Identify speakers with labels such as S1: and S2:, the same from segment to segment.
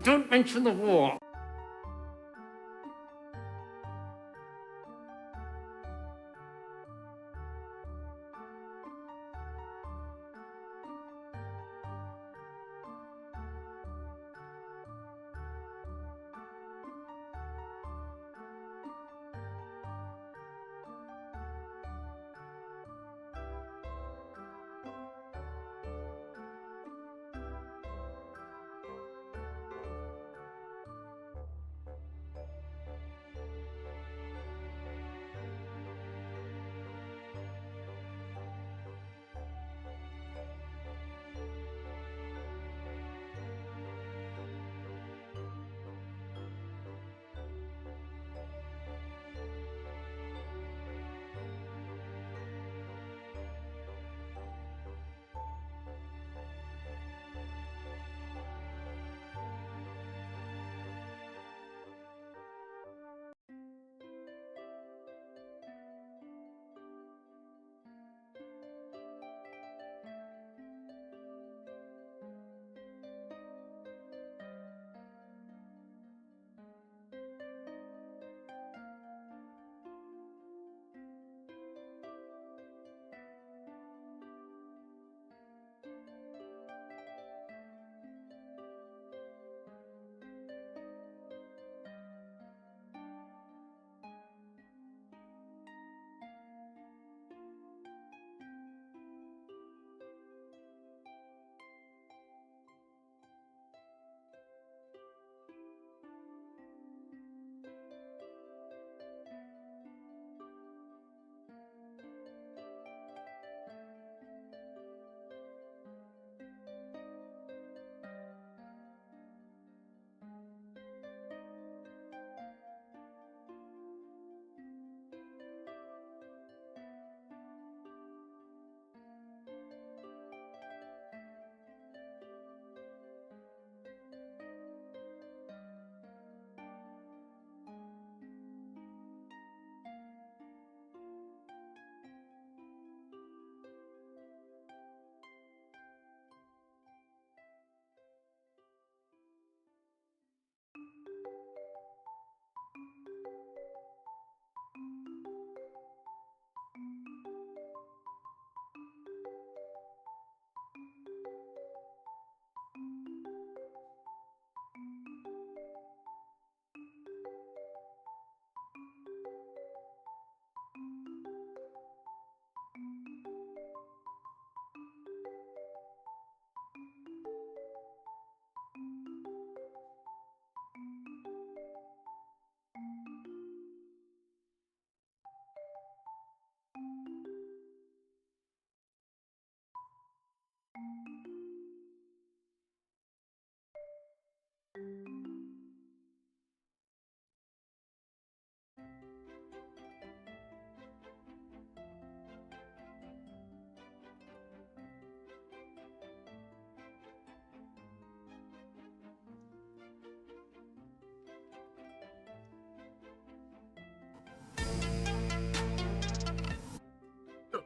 S1: Don't mention the war.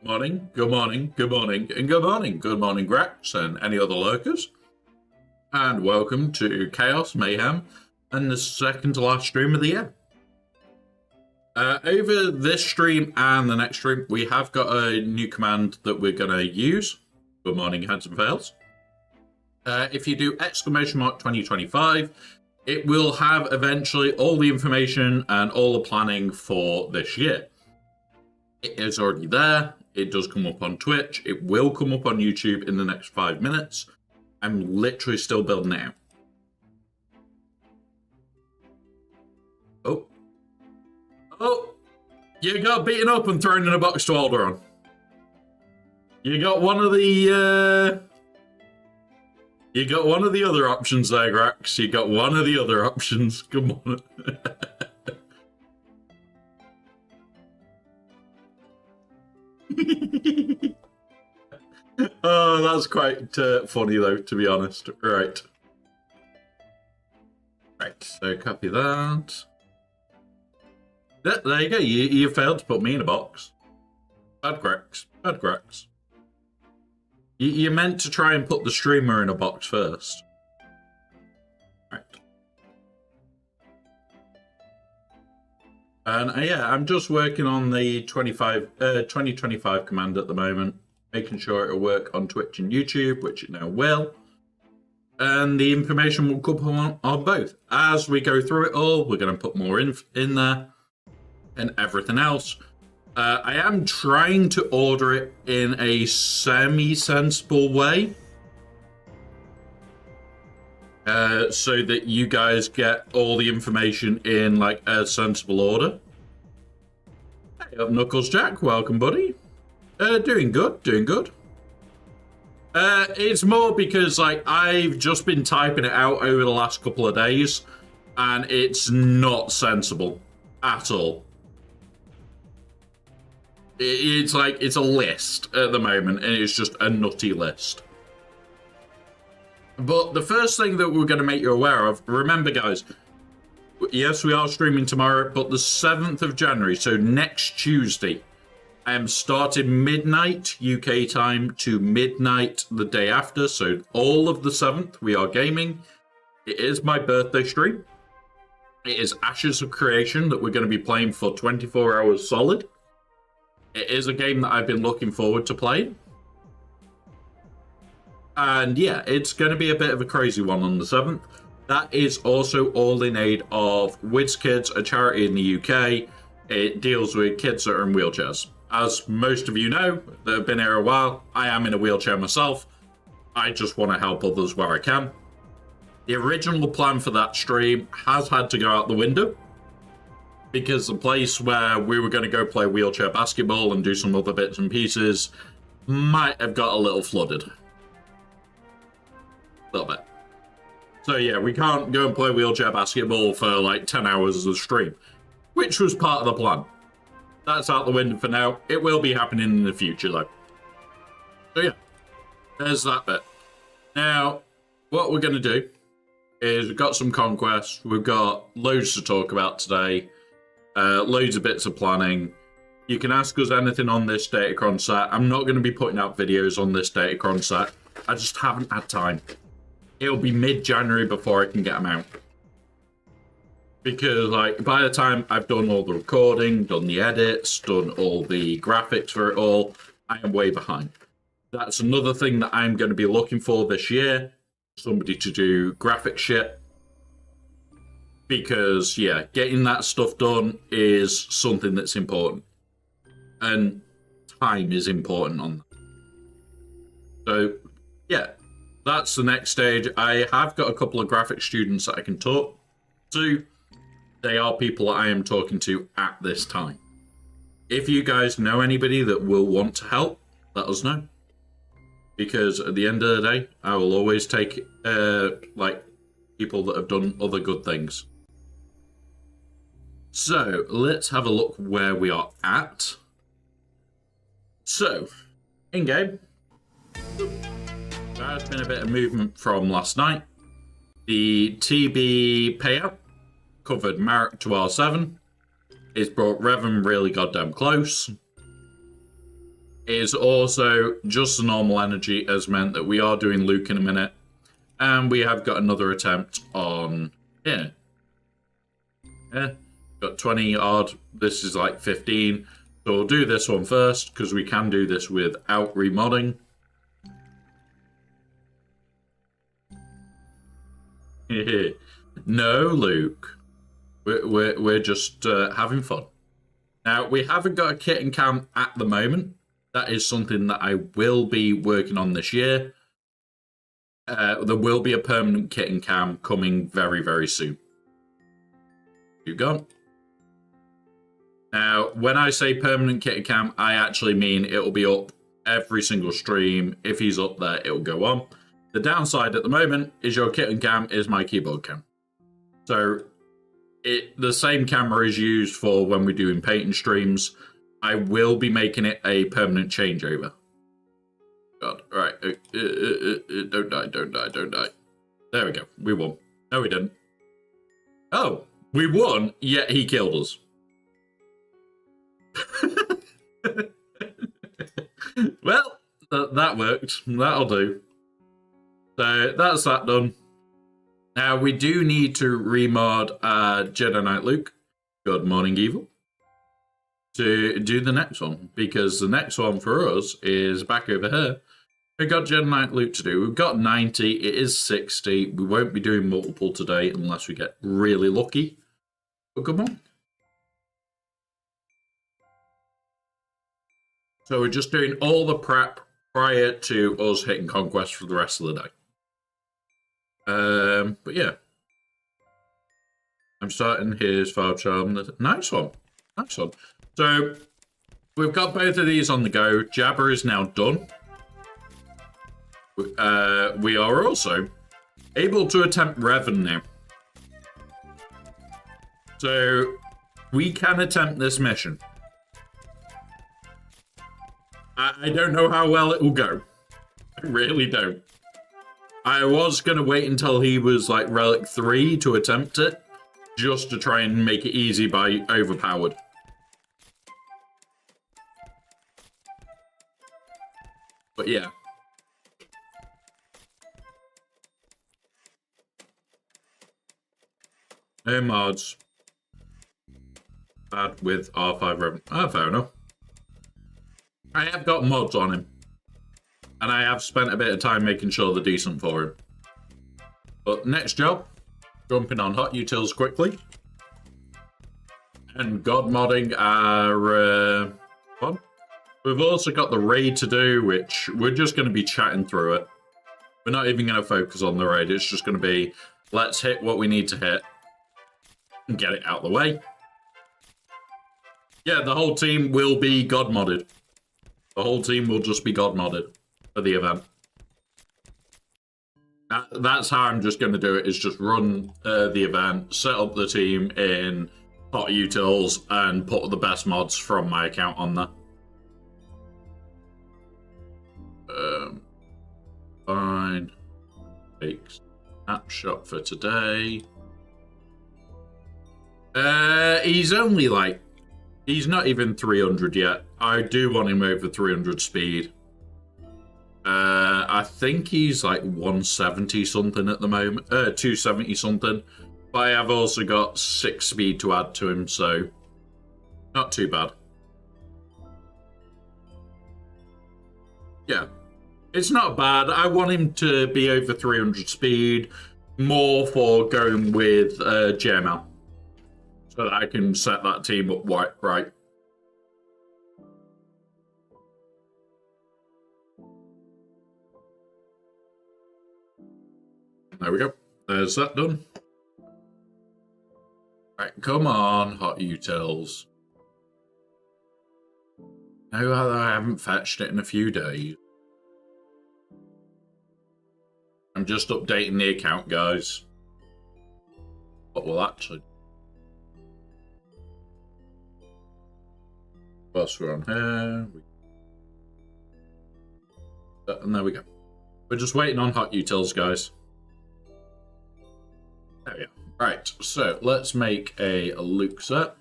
S2: Morning, good morning, good morning, and good morning. Good morning, Grex, and any other lurkers. And welcome to Chaos, Mayhem, and the second to last stream of the year. Over this stream and the next stream, we have got a new command that we're going to use. Good morning, handsome fails. If you do !2025, it will have eventually all the information and all the planning for this year. It is already there. It does come up on Twitch. It will come up on YouTube in the next 5 minutes. I'm literally still building it out. Oh, you got beaten up and thrown in a box to Alderaan. You got one of the other options there, Grax. You got one of the other options. Come on. Oh, that's quite funny, though, to be honest. Right. Right, so copy that. There you go. You failed to put me in a box. Bad Grex. Bad Grex. You meant to try and put the streamer in a box first. Right. And yeah, I'm just working on the 2025 command at the moment, making sure it'll work on Twitch and YouTube, which it now will. And the information will come on both. As we go through it all, we're going to put more in there and everything else. I am trying to order it in a semi-sensible way. So that you guys get all the information in like a sensible order. Hey up, Knuckles Jack. Welcome, buddy. Doing good, doing good. It's more because like I've just been typing it out over the last couple of days, and it's not sensible at all. It's like it's a list at the moment, and it's just a nutty list. But the first thing that we're going to make you aware of, remember guys, yes, we are streaming tomorrow, but the 7th of January, so next Tuesday, I am starting midnight UK time to midnight the day after, so all of the 7th, we are gaming. It is my birthday stream. It is Ashes of Creation that we're going to be playing for 24 hours solid. It is a game that I've been looking forward to playing. And yeah, it's going to be a bit of a crazy one on the 7th. That is also all in aid of Wiz Kids, a charity in the UK. It deals with kids that are in wheelchairs. As most of you know that have been here a while, I am in a wheelchair myself. I just want to help others where I can. The original plan for that stream has had to go out the window because the place where we were going to go play wheelchair basketball and do some other bits and pieces might have got a little flooded. Little bit. So yeah, we can't go and play wheelchair basketball for like 10 hours of stream, which was part of the plan. That's out the window for now. It will be happening in the future though. So yeah, there's that bit. Now, what we're going to do is we've got some conquest. We've got loads to talk about today. Loads of bits of planning. You can ask us anything on this Datacron set. I'm not going to be putting out videos on this Datacron set. I just haven't had time. It'll be mid-January before I can get them out. Because, like, by the time I've done all the recording, done the edits, done all the graphics for it all, I am way behind. That's another thing that I'm going to be looking for this year. Somebody to do graphic shit. Because, yeah, getting that stuff done is something that's important. And time is important on that. So, yeah. That's the next stage. I have got a couple of graphic students that I can talk to. They are people I am talking to at this time. If you guys know anybody that will want to help, let us know. Because at the end of the day, I will always take like people that have done other good things. So let's have a look where we are at. So, in game. There's been a bit of movement from last night. The TB payout covered Marek to R7. It's brought Revan really goddamn close. It's also just the normal energy has meant that we are doing Luke in a minute. And we have got another attempt on... Yeah. Got 20 odd. This is like 15. So we'll do this one first because we can do this without remodding. No, Luke. We're just having fun. Now, we haven't got a kit and cam at the moment. That is something that I will be working on this year. There will be a permanent kit and cam coming very, very soon. You've gone. Now, when I say permanent kit and cam, I actually mean it will be up every single stream. If he's up there, it will go on. The downside at the moment is your kit and cam is my keyboard cam. So the same camera is used for when we're doing painting streams. I will be making it a permanent changeover. God, right. Don't die, don't die, don't die. There we go. We won. No, we didn't. Oh, we won, yet he killed us. Well, that worked. That'll do. So that's that done. Now we do need to remod Jedi Knight Luke. Good morning, Evil. to do the next one, because the next one for us is back over here. We've got Gen 9 loot to do. We've got 90. It is 60. We won't be doing multiple today unless we get really lucky. But come on. So we're just doing all the prep prior to us hitting conquest for the rest of the day. But yeah. I'm starting his file charm. Nice one. Nice one. So we've got both of these on the go. Jabber is now done. We are also able to attempt Revan now. So we can attempt this mission. I don't know how well it will go. I really don't. I was going to wait until he was like Relic 3 to attempt it, just to try and make it easy by overpowered. But yeah. No mods. Bad with R5 Revan. Oh, fair enough. I have got mods on him. And I have spent a bit of time making sure they're decent for him. But next job, jumping on hot utils quickly. And god modding our fun. We've also got the raid to do, which we're just going to be chatting through it. We're not even going to focus on the raid. It's just going to be, let's hit what we need to hit. And get it out of the way. Yeah, the whole team will be god modded. The whole team will just be god modded for the event. That's how I'm just going to do it, is just run the event, set up the team in hot utils, and put the best mods from my account on there. Fine. Take snapshot for today. He's only like, he's not even 300 yet. I do want him over 300 speed. I think he's like 170 something at the moment. 270 something. But I have also got 6 speed to add to him, so not too bad. Yeah. It's not bad. I want him to be over 300 speed. More for going with JML. So that I can set that team up right. There we go. There's that done. Right, come on, hot utils. No, I haven't fetched it in a few days. I'm just updating the account, guys. What will actually... Whilst we're on here... And there we go. We're just waiting on hot utils, guys. There we go. Right, so let's make a Luke set.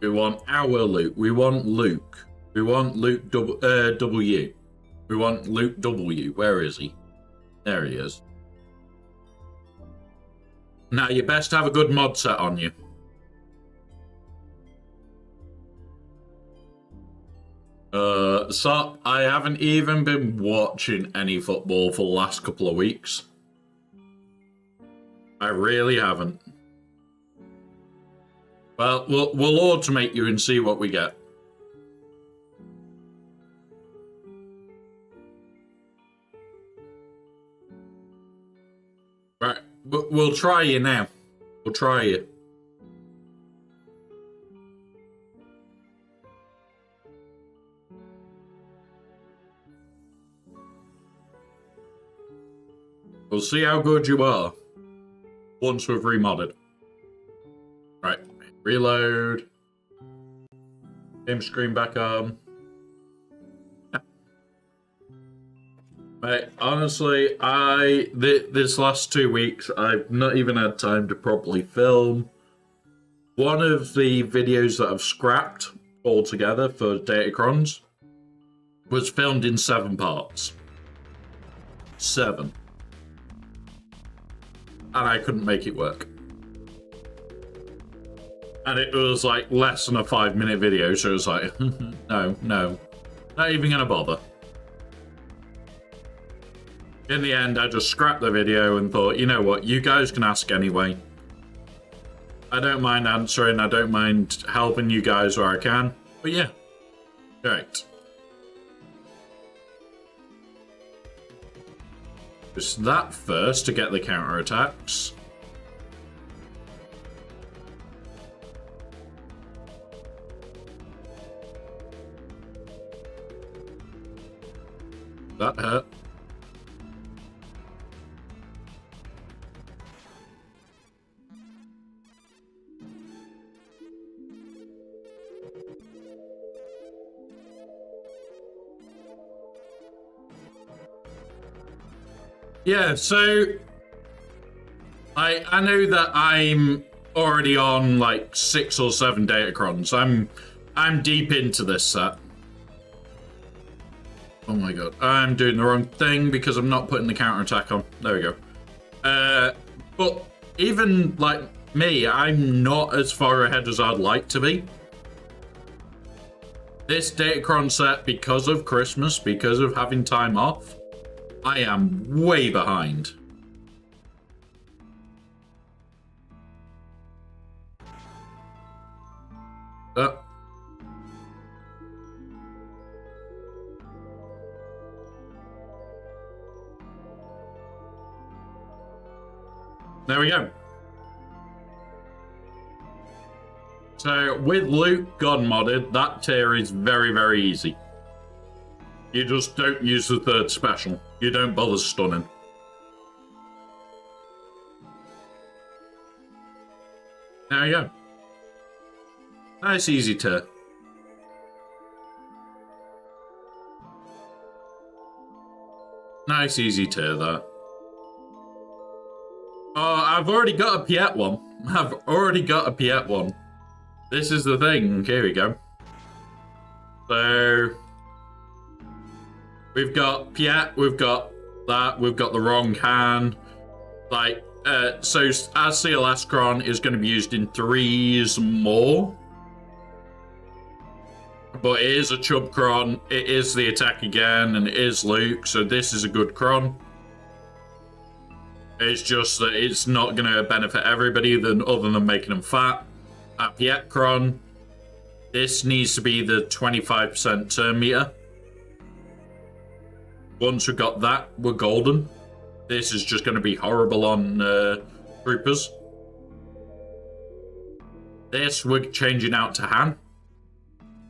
S2: We want our Luke. We want Luke. We want Luke W. We want Luke W. Where is he? There he is. Now, you best have a good mod set on you. So, I haven't even been watching any football for the last couple of weeks. I really haven't. Well, we'll automate you and see what we get. Right, but we'll try you now. We'll try you. We'll see how good you are once we've remodded. Right, reload. Game screen back on. Yeah. Mate, honestly, this last 2 weeks, I've not even had time to properly film. One of the videos that I've scrapped altogether for Datacrons was filmed in 7 parts. 7. and I couldn't make it work. And it was like less than a 5-minute video, so it was like, no, not even gonna bother. In the end, I just scrapped the video and thought, you know what, you guys can ask anyway. I don't mind answering, I don't mind helping you guys where I can, but yeah. Right. Just that first to get the counterattacks. That hurt. Yeah, so I know that I'm already on like 6 or 7 datacrons. I'm deep into this set. Oh my god, I'm doing the wrong thing because I'm not putting the counterattack on. There we go. But even like me, I'm not as far ahead as I'd like to be. This datacron set, because of Christmas, because of having time off, I am way behind. There we go. So with Luke God modded, that tier is very, very easy. You just don't use the 3rd special. You don't bother stunning. There you go. Nice easy tier. Nice easy tier there. Oh, I've already got a Piet one. I've already got a Piet one. This is the thing. Here we go. So we've got Piet, we've got that, we've got the wrong hand. Like, so our CLS Cron is going to be used in 3s more. But it is a Chub Cron, it is the attack again, and it is Luke, so this is a good Cron. It's just that it's not going to benefit everybody other than making them fat. At Piet Cron, this needs to be the 25% turn meter. Once we got that, we're golden. This is just going to be horrible on troopers. This we're changing out to Han.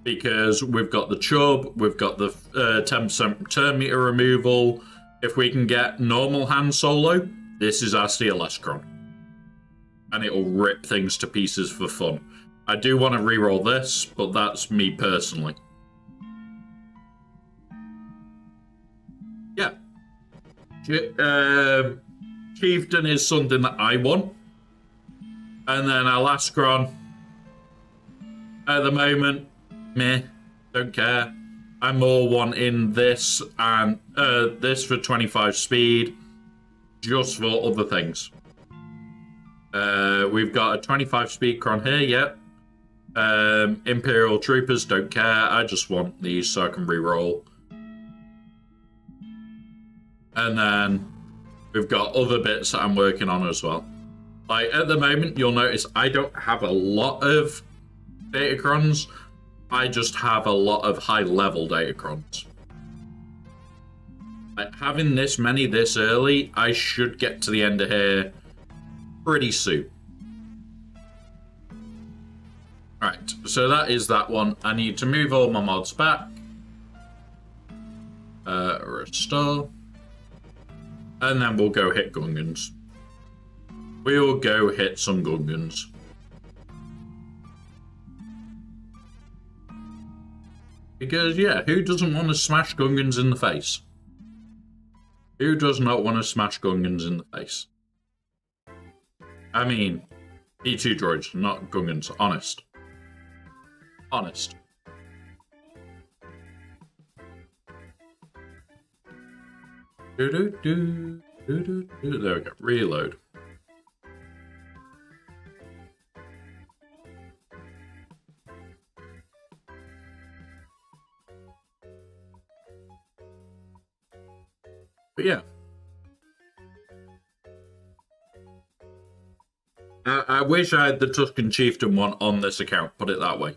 S2: Because we've got the Chub, we've got the 10% turn meter removal. If we can get normal Han solo, this is our CLS Cron. And it'll rip things to pieces for fun. I do want to reroll this, but that's me personally. Yeah. Chieftain is something that I want. And then our last Cron, at the moment, meh, don't care. I'm more wanting this and this for 25 speed, just for other things. We've got a 25 speed Cron here, yep. Imperial Troopers, don't care. I just want these so I can reroll. And then we've got other bits that I'm working on as well. Like at the moment, you'll notice I don't have a lot of datacrons. I just have a lot of high-level datacrons. Like, having this many this early, I should get to the end of here pretty soon. Right, so that is that one. I need to move all my mods back. Restore. And then we'll go hit Gungans. We'll go hit some Gungans. Because, yeah, who doesn't want to smash Gungans in the face? Who does not want to smash Gungans in the face? I mean, E2 droids, not Gungans. Honest. Honest. There we go. Reload. But yeah. I wish I had the Tuscan Chieftain one on this account, put it that way.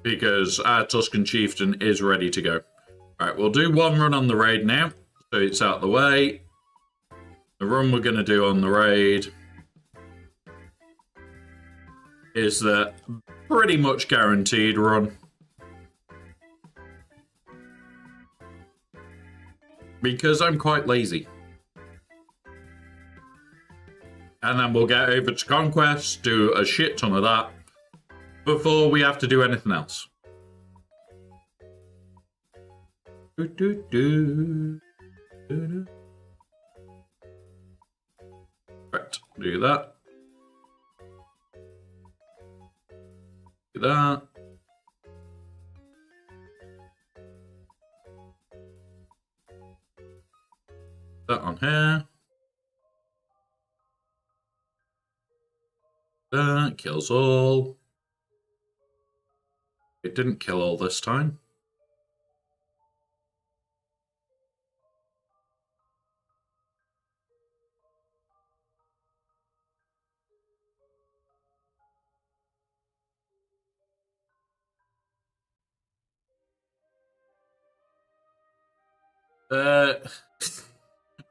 S2: Because our Tuscan Chieftain is ready to go. Right, we'll do one run on the raid now, so it's out of the way. The run we're going to do on the raid is the pretty much guaranteed run. Because I'm quite lazy. And then we'll get over to Conquest, do a shit ton of that, before we have to do anything else. Right, do that. Do that. That on here. That kills all. It didn't kill all this time.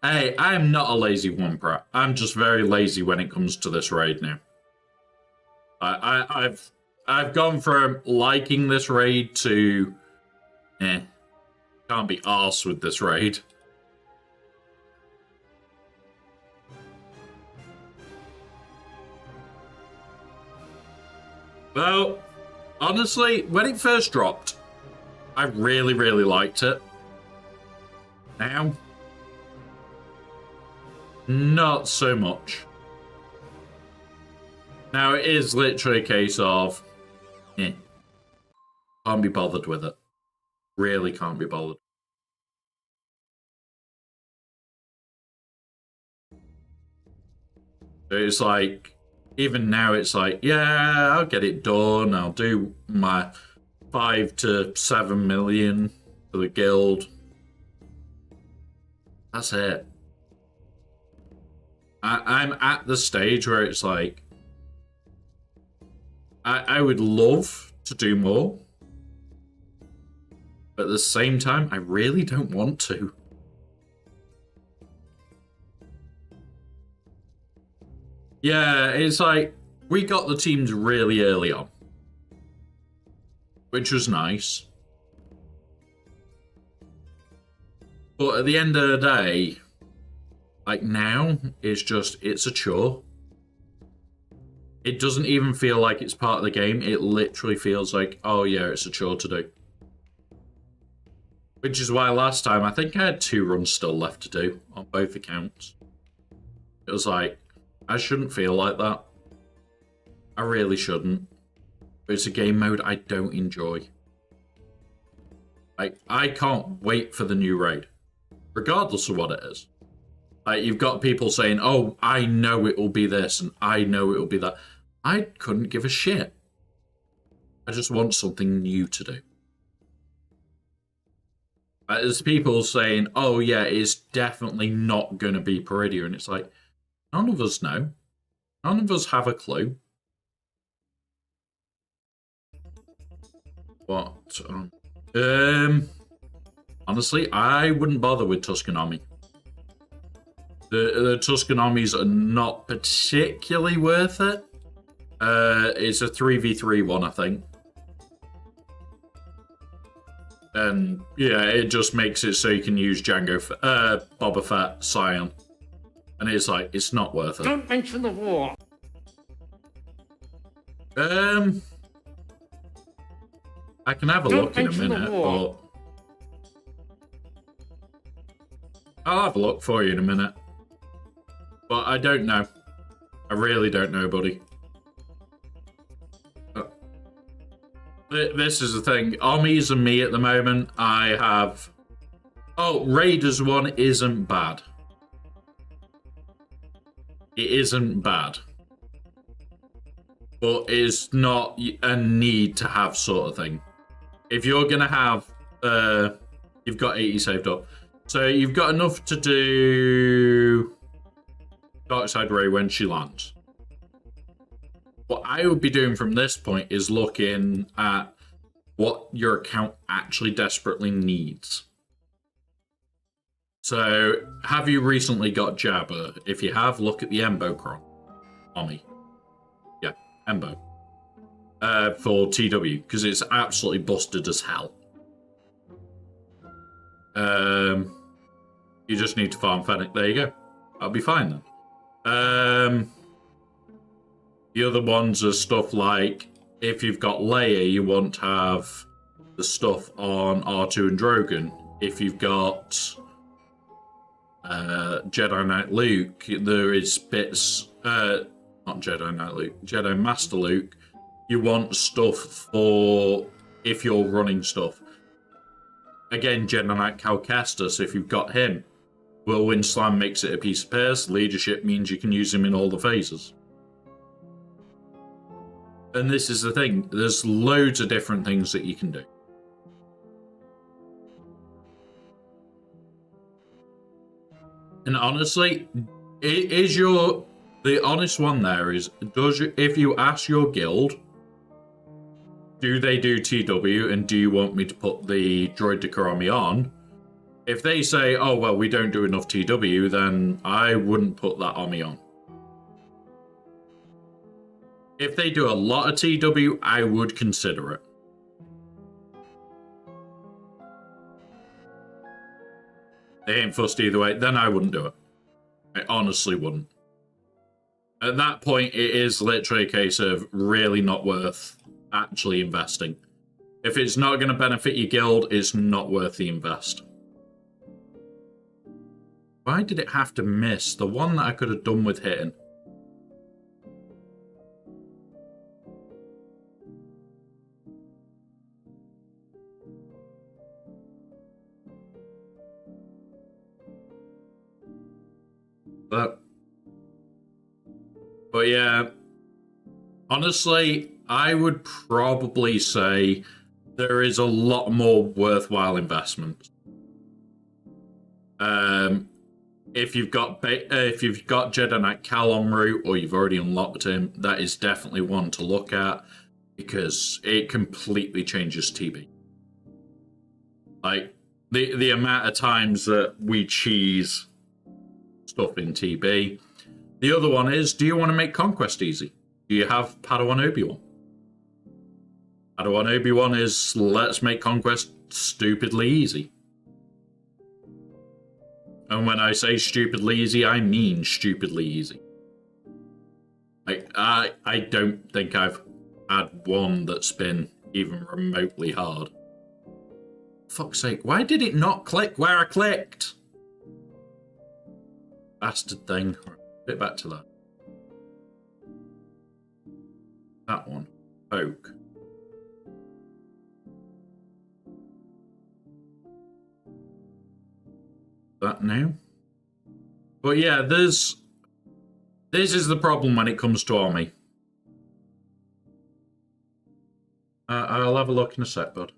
S2: Hey, I am not a lazy womper. I'm just very lazy when it comes to this raid now. I've gone from liking this raid to can't be arsed with this raid. Well, honestly, when it first dropped, I really, really liked it. Now, not so much. Now, it is literally a case of, can't be bothered with it. Really can't be bothered. So it's like, even now it's like, yeah, I'll get it done. I'll do my 5 to 7 million for the guild. That's it. I'm at the stage where it's like, I would love to do more, but at the same time, I really don't want to. Yeah, it's like, we got the teams really early on, which was nice. But at the end of the day, like now, it's a chore. It doesn't even feel like it's part of the game. It literally feels like, oh yeah, it's a chore to do. Which is why last time, I think I had 2 runs still left to do on both accounts. It was like, I shouldn't feel like that. I really shouldn't. But it's a game mode I don't enjoy. Like, I can't wait for the new raid. Regardless of what it is. Like, you've got people saying, oh, I know it will be this, and I know it will be that. I couldn't give a shit. I just want something new to do. There's people saying, oh, yeah, it's definitely not going to be Peridia. And it's like, none of us know. None of us have a clue. What? Honestly, I wouldn't bother with Tuscan Army. The Tuscan armies are not particularly worth it. It's a 3v3 one, I think. And yeah, it just makes it so you can use Boba Fett, Scion. And it's like, it's not worth it.
S1: Don't mention the war.
S2: I can have a look in a minute, but I'll have a look for you in a minute. But I don't know. I really don't know, buddy. This is the thing. Armies and me at the moment, I have... Oh, Raiders one isn't bad. It isn't bad. But it's not a need to have sort of thing. If you're going to have You've got 80 saved up. So you've got enough to do Darkside Ray when she lands. What I would be doing from this point is looking at what your account actually desperately needs. So, have you recently got Jabba? If you have, look at the Embocron. Omni. Yeah, Embo. For TW, because it's absolutely busted as hell. You just need to farm Fennec. There you go. I'll be fine then. The other ones are stuff like, if you've got Leia, you want to have the stuff on R2 and Drogon. If you've got Jedi Knight Luke, there is bits, not Jedi Knight Luke, Jedi Master Luke, you want stuff for if you're running stuff. Again, Jedi Knight Cal Kestis, if you've got him. Whirlwind Slam makes it a piece of piss. Leadership means you can use him in all the phases. And this is the thing, there's loads of different things that you can do. And honestly, the honest one there is, if you ask your guild, do they do TW and do you want me to put the Droid Dekarami on? If they say, oh, well, we don't do enough TW, then I wouldn't put that army on. If they do a lot of TW, I would consider it. They ain't fussed either way, then I wouldn't do it. I honestly wouldn't. At that point, it is literally a case of really not worth actually investing. If it's not going to benefit your guild, it's not worth the invest. Why did it have to miss? The one that I could have done with hitting. But yeah, honestly, I would probably say there is a lot more worthwhile investments. If you've got Jedi Knight Cal en route, or you've already unlocked him, that is definitely one to look at because it completely changes TB. Like the amount of times that we cheese stuff in TB. The other one is, do you want to make Conquest easy? Do you have Padawan Obi-Wan? Padawan Obi-Wan is, let's make Conquest stupidly easy. And when I say stupidly easy, I mean stupidly easy. I don't think I've had one that's been even remotely hard. Fuck's sake, why did it not click where I clicked? Bastard thing. Bit back to that. That one. Oak. That now. But yeah, this is the problem when it comes to army. I'll have a look in a sec, bud.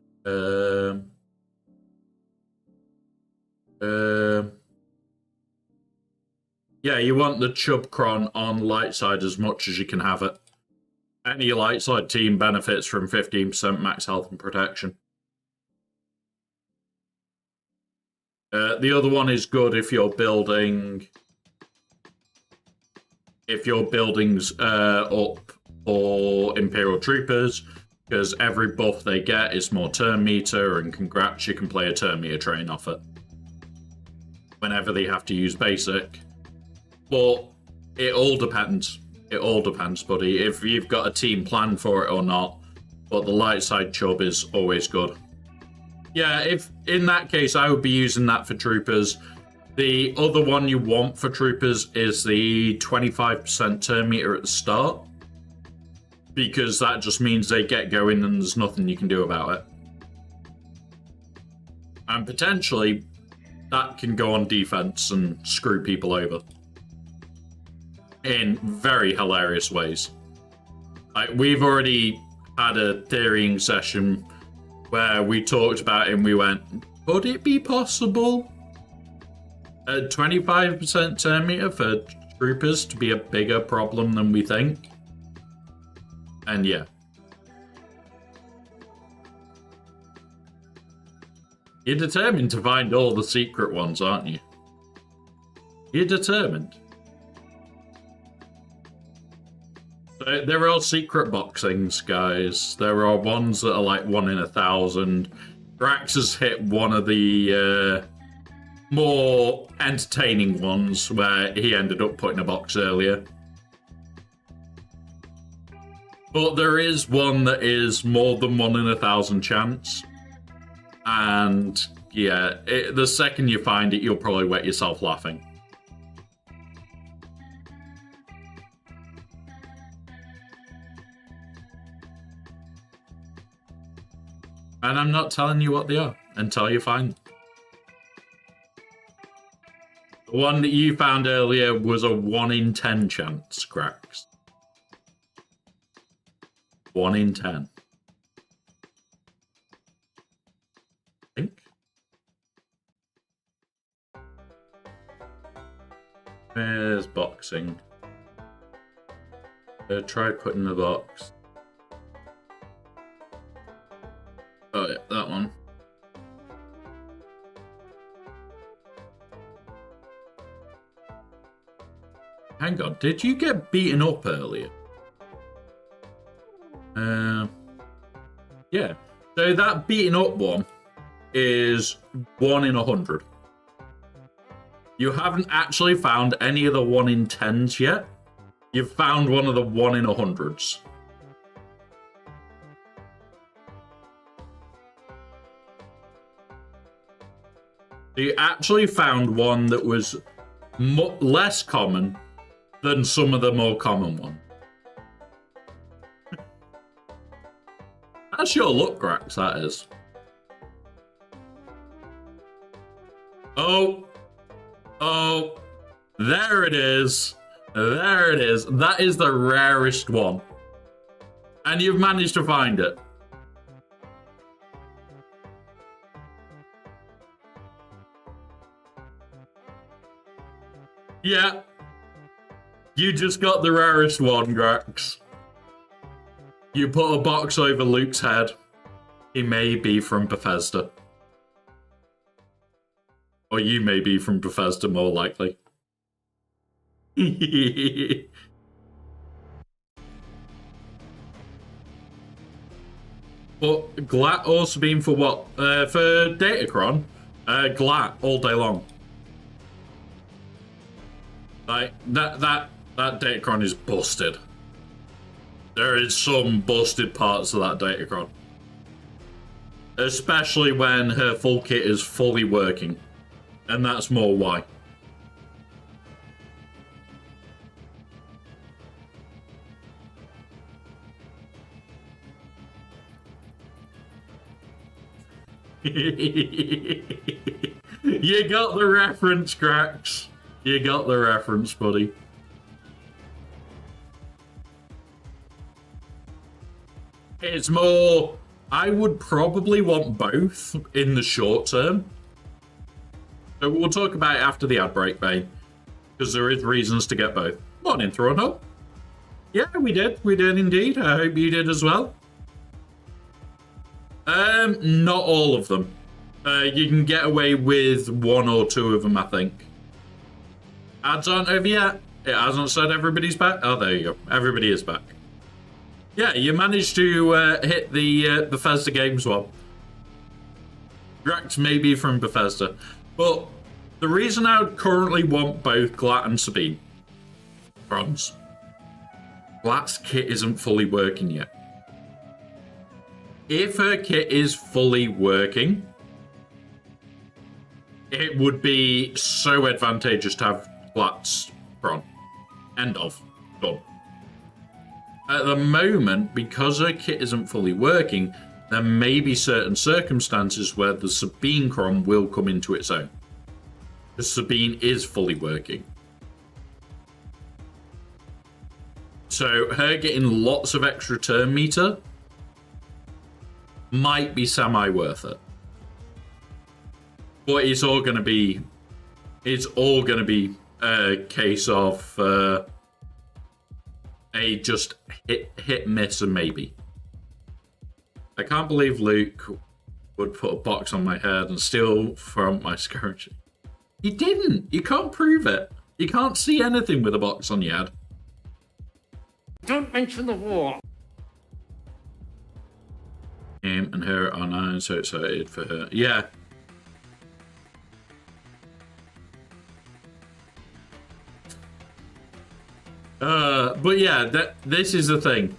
S2: Yeah, you want the Chubcron on light side as much as you can have it. Any light side team benefits from 15% max health and protection. The other one is good if you're building... If your building's up for Imperial Troopers, because every buff they get is more turn meter, and congrats, you can play a turn meter train off it. Whenever they have to use basic. But it all depends. It all depends, buddy. If you've got a team plan for it or not. But the light side chub is always good. Yeah, if in that case, I would be using that for troopers. The other one you want for troopers is the 25% turn meter at the start. Because that just means they get going and there's nothing you can do about it. And potentially, that can go on defense and screw people over. In very hilarious ways. Like, we've already had a theorying session where we talked about it and we went, Could it be possible a 25% turn meter for troopers to be a bigger problem than we think? And yeah. You're determined to find all the secret ones, aren't you? You're determined. There are secret boxings, guys. There are ones that are like 1 in 1,000. Drax has hit one of the more entertaining ones where he ended up putting a box earlier. But there is one that is more than 1 in 1,000 chance. And yeah, the second you find it, you'll probably wet yourself laughing. And I'm not telling you what they are until you find them. The one that you found earlier was a 1 in 10 chance, Cracks. 1 in 10. I think. There's boxing. Try putting the box. Oh yeah, that one. Hang on, did you get beaten up earlier? Yeah. So that beaten up one is 1 in 100. You haven't actually found any of the 1 in 10s yet. You've found one of the 1 in 100s. You actually found one that was less common than some of the more common ones. That's your luck, Grax, that is. Oh, there it is. There it is. That is the rarest one. And you've managed to find it. Yeah. You just got the rarest one, Grax. You put a box over Luke's head. He may be from Bethesda. Or you may be from Bethesda, more likely. But Glat also been for what? For Datacron? Glat all day long. Like, that Datacron is busted. There is some busted parts of that Datacron. Especially when her full kit is fully working. And that's more why. You got the reference, Cracks. You got the reference, buddy. It's more... I would probably want both in the short term. So we'll talk about it after the ad break, babe. Because there is reasons to get both. Morning, Thronho. Yeah, we did. We did indeed. I hope you did as well. Not all of them. You can get away with 1 or 2 of them, I think. Ads aren't over yet. It hasn't said everybody's back. Oh, there you go. Everybody is back. Yeah, you managed to hit the Bethesda Games one. Drax may be from Bethesda. But the reason I would currently want both Glat and Sabine. Bronze. Glat's kit isn't fully working yet. If her kit is fully working, it would be so advantageous to have Glat's Bron. End of. Done. At the moment, because her kit isn't fully working, there may be certain circumstances where the Sabine Cron will come into its own. The Sabine is fully working. So her getting lots of extra turn meter might be semi-worth it. But it's all going to be a case of a just hit, miss, and maybe. I can't believe Luke would put a box on my head and steal from my scourge. He didn't. You can't prove it. You can't see anything with a box on your head.
S1: Don't mention the war.
S2: Him and her are now so excited for her. Yeah. But yeah, this is the thing.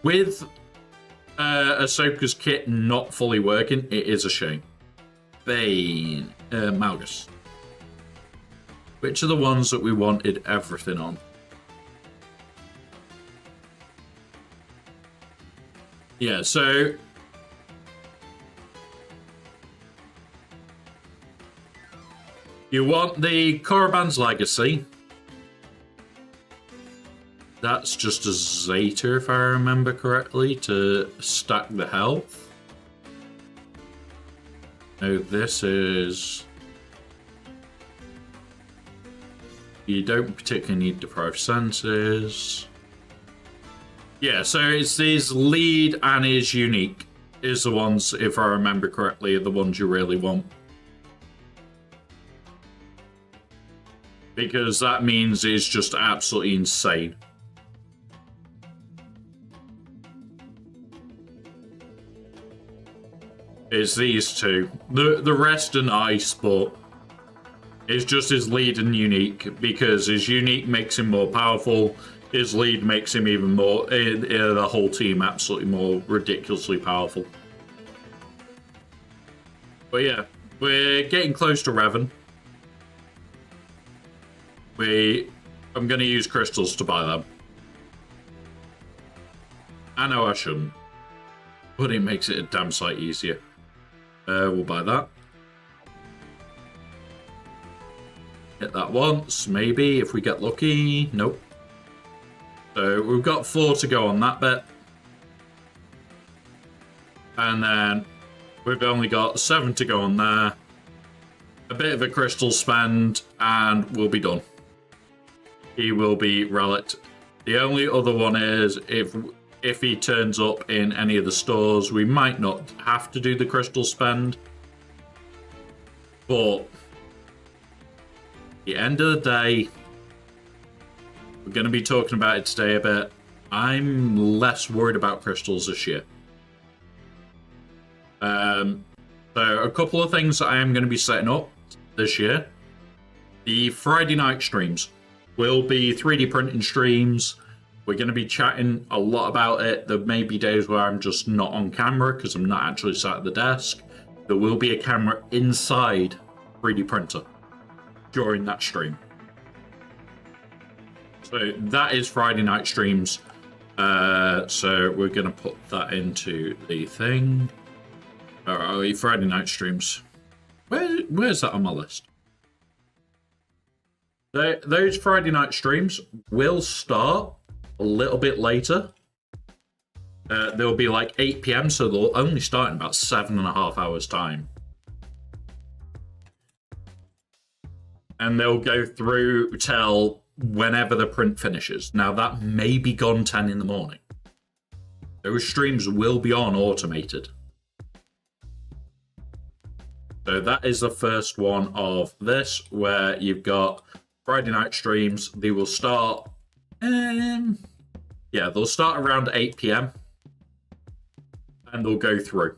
S2: With Ahsoka's kit not fully working, it is a shame. Bane, Malgus. Which are the ones that we wanted everything on? Yeah, so... You want the Korriban's Legacy. That's just a Zeta, if I remember correctly, to stack the health. Now this is... You don't particularly need deprived senses. Yeah, so it's these lead and is unique. Is the ones, if I remember correctly, are the ones you really want. Because that means it's just absolutely insane. It's these two. The rest are nice, but it's just his lead and unique, because his unique makes him more powerful. His lead makes him even more, the whole team absolutely more ridiculously powerful. But yeah, we're getting close to Revan. I'm going to use crystals to buy them. I know I shouldn't, but it makes it a damn sight easier. We'll buy that. Hit that once, maybe, if we get lucky. Nope. So we've got 4 to go on that bit. And then we've only got 7 to go on there. A bit of a crystal spend, and we'll be done. He will be relicked. The only other one is if he turns up in any of the stores, we might not have to do the crystal spend. But at the end of the day, we're going to be talking about it today a bit. I'm less worried about crystals this year. So a couple of things that I am going to be setting up this year. The Friday night streams will be 3D printing streams. We're going to be chatting a lot about it. There may be days where I'm just not on camera because I'm not actually sat at the desk. There will be a camera inside 3D printer during that stream. So that is Friday night streams. So we're going to put that into the thing. Alright, Friday night streams. Where's that on my list? Those Friday night streams will start a little bit later. They'll be like 8 PM, so they'll only start in about 7.5 hours time. And they'll go through till whenever the print finishes. Now that may be gone 10 in the morning. Those streams will be on automated. So that is the first one of this, where you've got Friday night streams. They will start, they'll start around 8 PM, and they'll go through.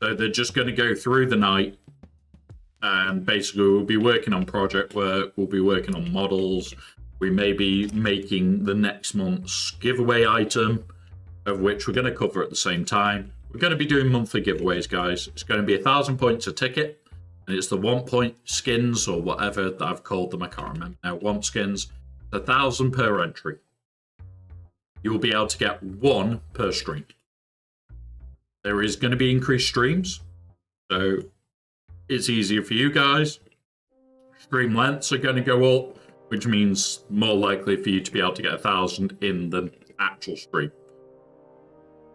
S2: So they're just going to go through the night, and basically we'll be working on project work, we'll be working on models, we may be making the next month's giveaway item, of which we're going to cover at the same time. We're going to be doing monthly giveaways, guys. It's going to be 1,000 points a ticket, and it's the 1 point skins or whatever that I've called them. I can't remember now. 1 skins, 1,000 per entry. You will be able to get 1 per stream. There is going to be increased streams, so it's easier for you guys. Stream lengths are going to go up, which means more likely for you to be able to get 1,000 in the actual stream.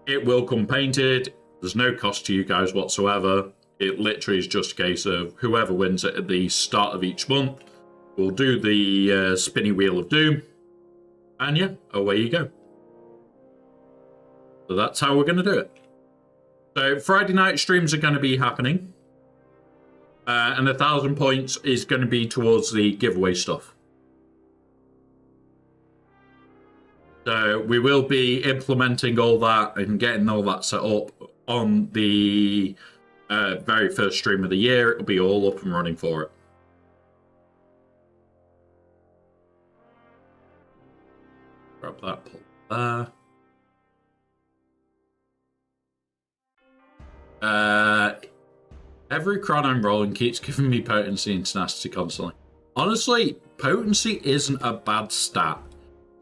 S2: It will come painted. There's no cost to you guys whatsoever. It literally is just a case of whoever wins it at the start of each month will do the spinny wheel of doom. And yeah, away you go. So that's how we're going to do it. So Friday night streams are going to be happening. And 1,000 points is going to be towards the giveaway stuff. So we will be implementing all that and getting all that set up on the very first stream of the year. It'll be all up and running for it. Grab that, pull there. Every cron I'm rolling keeps giving me potency and tenacity constantly. Honestly, potency isn't a bad stat.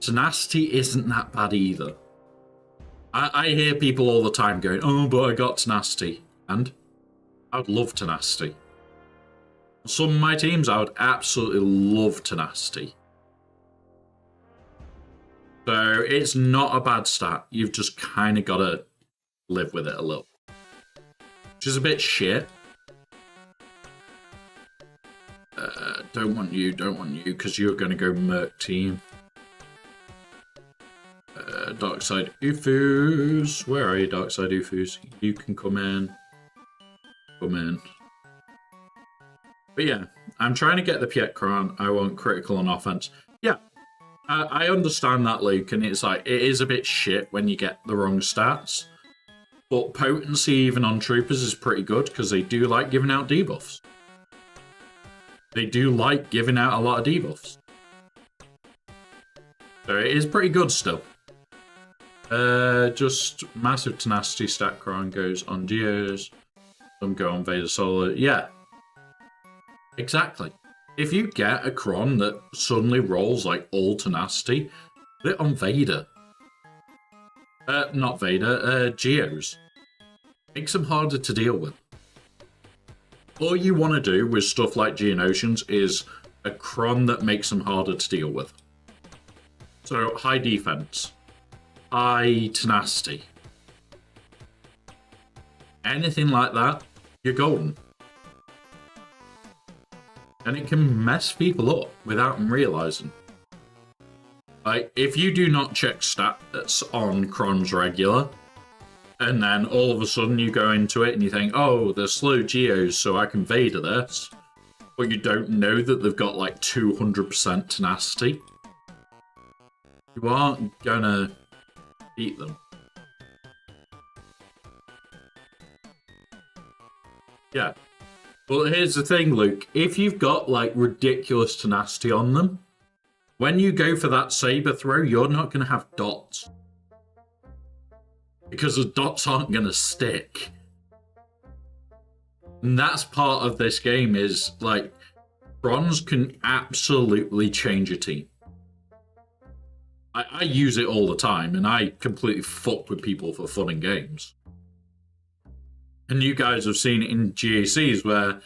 S2: Tenacity isn't that bad either. I hear people all the time going, oh, but I got tenacity. And I would love tenacity. Some of my teams, I would absolutely love tenacity. So it's not a bad stat. You've just kind of got to live with it a little. Which is a bit shit. Don't want you, because you're going to go Merc team. Darkside Ufus. Where are you, Darkside Ufus? You can come in. Come in. But yeah, I'm trying to get the Piet Cron. I want critical on offense. Yeah, I understand that, Luke, and it's like, it is a bit shit when you get the wrong stats. But potency, even on troopers, is pretty good, because they do like giving out debuffs. They do like giving out a lot of debuffs. So it is pretty good still. Just massive tenacity stat cron goes on Geos. Some go on Vader Solar. Yeah. Exactly. If you get a cron that suddenly rolls like all tenacity, put it on Vader. Not Vader, Geos. Makes them harder to deal with. All you want to do with stuff like Geonosians is a cron that makes them harder to deal with. So, high defense. High tenacity. Anything like that, you're golden. And it can mess people up without them realising. Like, if you do not check stats on crons regular, and then all of a sudden you go into it and you think, oh, they're slow geos, so I can Vader this. But you don't know that they've got like 200% tenacity. You aren't gonna beat them. Yeah. Well, here's the thing, Luke. If you've got like ridiculous tenacity on them, when you go for that saber throw, you're not gonna have dots. Because the dots aren't going to stick. And that's part of this game is, like, bronze can absolutely change a team. I use it all the time, and I completely fuck with people for fun and games. And you guys have seen it in GACs where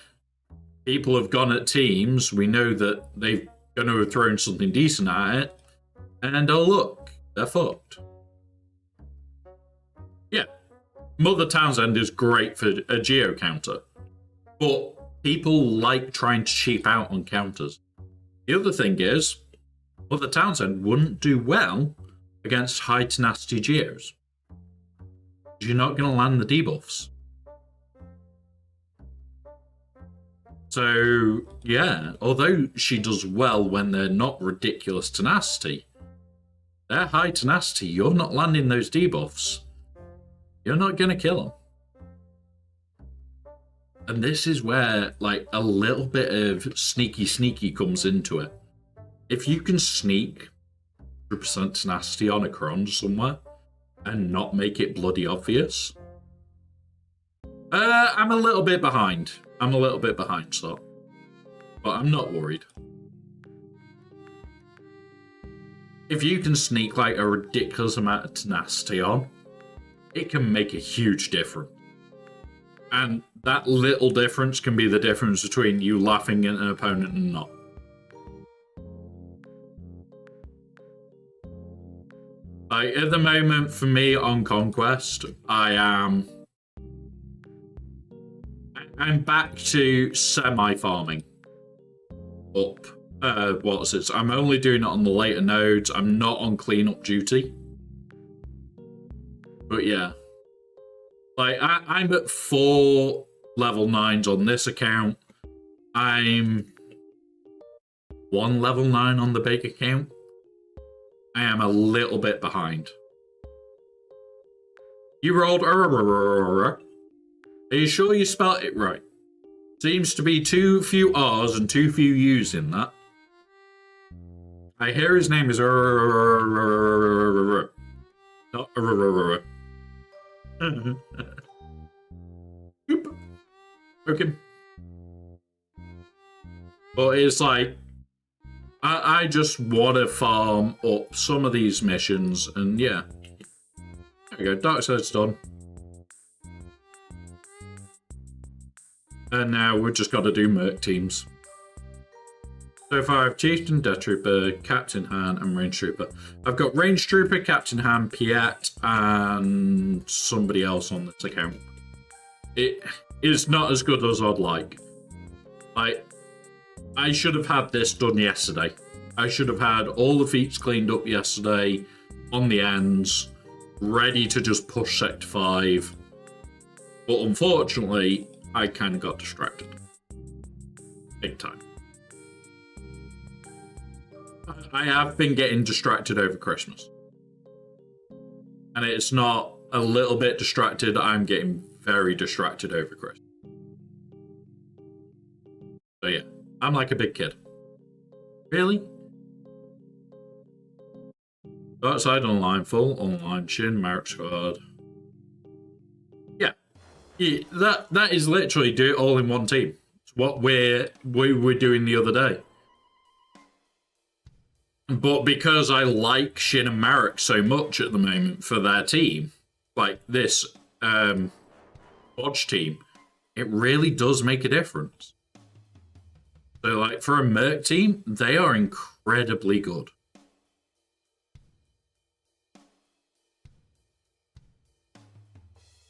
S2: people have gone at teams, we know that they're going to have thrown something decent at it, and oh look, they're fucked. Yeah, Mother Townsend is great for a geo counter, but people like trying to cheap out on counters. The other thing is, Mother Townsend wouldn't do well against high tenacity geos. You're not going to land the debuffs. So, yeah, although she does well when they're not ridiculous tenacity, they're high tenacity, you're not landing those debuffs. You're not going to kill them. And this is where, like, a little bit of sneaky comes into it. If you can sneak 100% tenacity on a cron somewhere and not make it bloody obvious, I'm a little bit behind. So. But I'm not worried. If you can sneak, like, a ridiculous amount of tenacity on, it can make a huge difference. And that little difference can be the difference between you laughing at an opponent and not. Like, at the moment, for me on Conquest, I am I'm back to semi-farming up. What is it? I'm only doing it on the later nodes. I'm not on cleanup duty. But yeah. Like, I'm at 4 level 9s on this account. I'm 1 level 9 on the big account. I am a little bit behind. You rolled. Are you sure you spelled it right? Seems to be too few R's and too few U's in that. I hear his name is not okay. But it's like I just want to farm up some of these missions, and yeah. There we go, Dark Side's done. And now we've just got to do Merc teams. So far I've Chieftain, Death Trooper, Captain Han, and Range Trooper. I've got Range Trooper, Captain Han, Piet, and somebody else on this account. It is not as good as I'd like. I should have had this done yesterday. I should have had all the feats cleaned up yesterday on the ends, ready to just push Sector 5. But unfortunately, I kind of got distracted. Big time. I have been getting distracted over Christmas. And it's not a little bit distracted, I'm getting very distracted over Christmas. So yeah, I'm like a big kid. Really? Outside online, full online, Shin, Marek Squad. Yeah, that is literally do it all in one team. It's what we were doing the other day. But because I like Shin and Marek so much at the moment for their team, like this watch team, it really does make a difference. So like for a Merc team, they are incredibly good.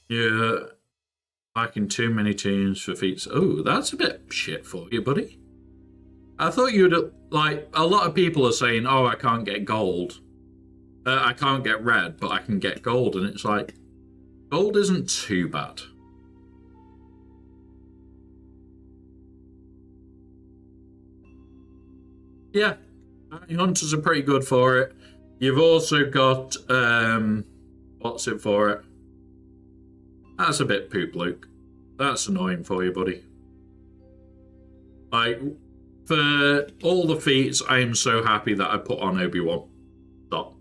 S2: Yeah, packing too many teams for feats. Oh, that's a bit shit for you, buddy. I thought you'd, like, a lot of people are saying, oh, I can't get gold. I can't get red, but I can get gold. And it's like, gold isn't too bad. Yeah, hunters are pretty good for it. You've also got, what's it for it? That's a bit poop, Luke. That's annoying for you, buddy. Like, for all the feats, I am so happy that I put on Obi-Wan. Stop.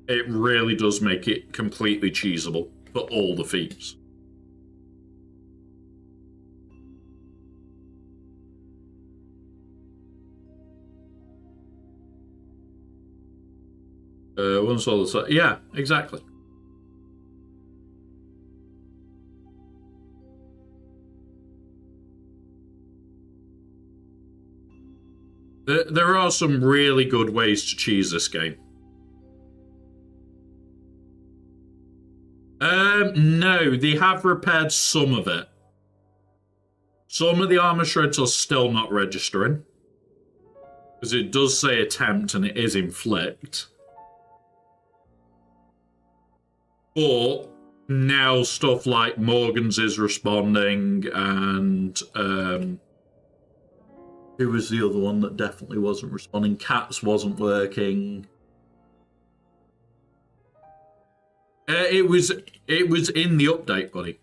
S2: It really does make it completely cheesable for all the feats. Once all the yeah, exactly. There are some really good ways to cheese this game. No, they have repaired some of it. Some of the armor shreds are still not registering. Because it does say attempt and it is inflict. But now stuff like Morgan's is responding and who was the other one that definitely wasn't responding? Cats wasn't working. It was in the update, buddy.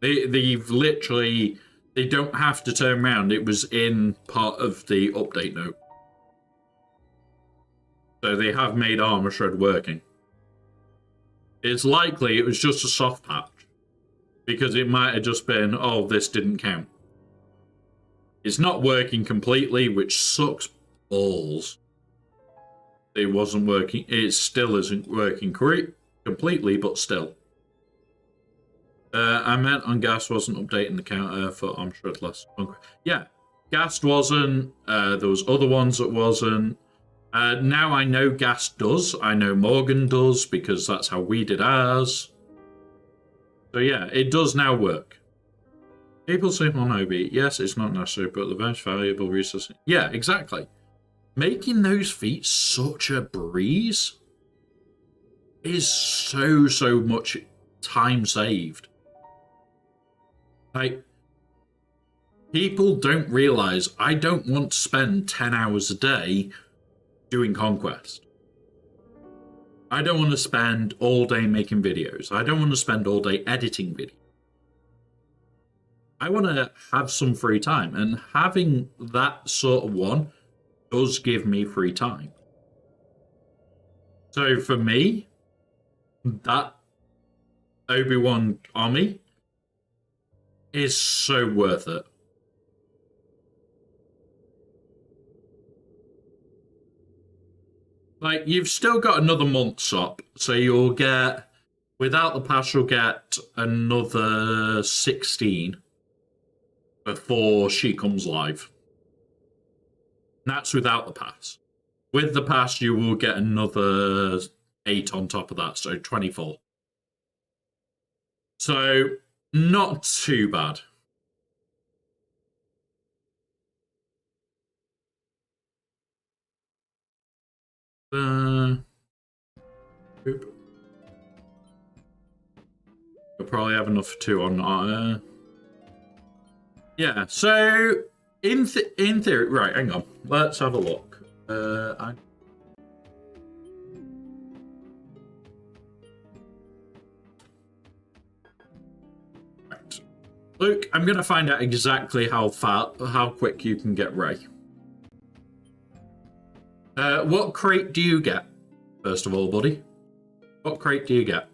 S2: They've literally, they don't have to turn around. It was in part of the update note. So they have made Armor Shred working. It's likely it was just a soft patch. Because it might have just been, oh, this didn't count. It's not working completely, which sucks balls. It wasn't working. It still isn't working completely, but still. I meant on Gas wasn't updating the counter for Arm Shred less. Yeah, Gas wasn't. There was other ones that wasn't. Now I know Gas does. I know Morgan does, because that's how we did ours. So yeah, it does now work. People sleep on Obi. Yes, it's not necessary, but the most valuable resource. Yeah, exactly. Making those feet such a breeze is so much time saved. Like, people don't realize I don't want to spend 10 hours a day doing conquest. I don't want to spend all day making videos. I don't want to spend all day editing videos. I want to have some free time, and having that sort of one does give me free time. So for me, that Obi-Wan army is so worth it. Like, you've still got another month up, so you'll get, without the pass, you'll get another 16 before she comes live. And that's without the pass. With the pass, you will get another 8 on top of that, so 24. So, not too bad. You'll probably have enough for 2 on. Yeah, so in theory, right? Hang on, let's have a look. Right. Luke, I'm gonna find out exactly how quick you can get Ray. What crate do you get? First of all, buddy, what crate do you get?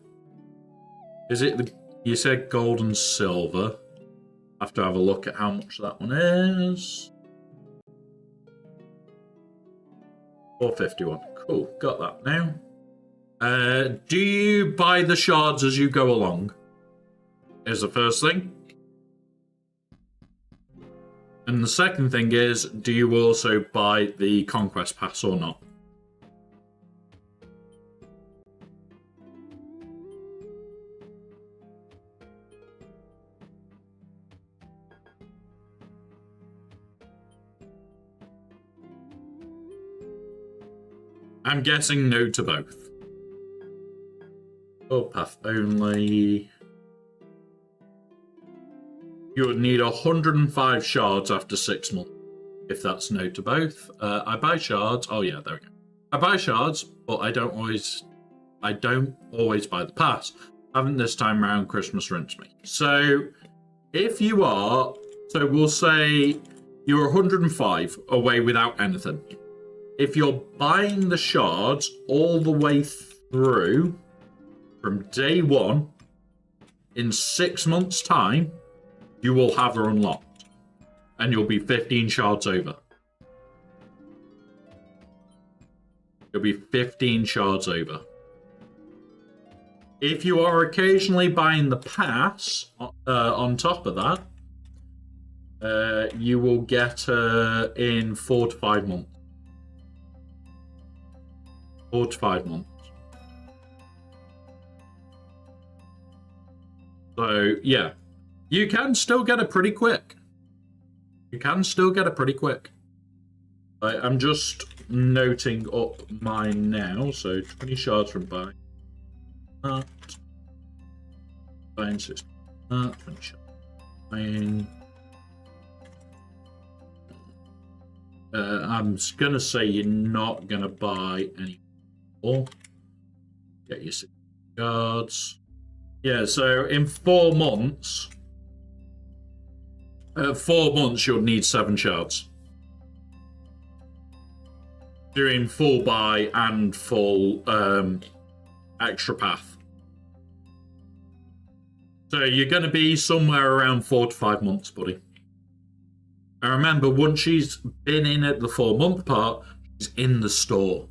S2: Is it you said gold and silver? I have to have a look at how much that one is. 451. Cool, got that now. Do you buy the shards as you go along? Is the first thing. And the second thing is, do you also buy the conquest pass or not? I'm guessing no to both. Oh, path only. You would need 105 shards after 6 months. If that's no to both. I buy shards. Oh yeah, there we go. I buy shards, but I don't always buy the pass. Haven't this time around. Christmas rinsed me. So if you are, so we'll say you're 105 away without anything. If you're buying the shards all the way through from day 1, in 6 months' time, you will have her unlocked. And you'll be 15 shards over. You'll be 15 shards over. If you are occasionally buying the pass on top of that, you will get her in 4 to 5 months. 4 to 5 months. So, yeah. You can still get it pretty quick. I'm just noting up mine now. So, 20 shards from buying that. Buying 6. 20 shards. Buying. I'm going to say you're not going to buy any more. Get your 6 shards. Yeah, so in 4 months... 4 months, you'll need 7 shards. Doing full buy and full extra path. So you're going to be somewhere around 4 to 5 months, buddy. And remember, once she's been in at the 4-month part, she's in the store.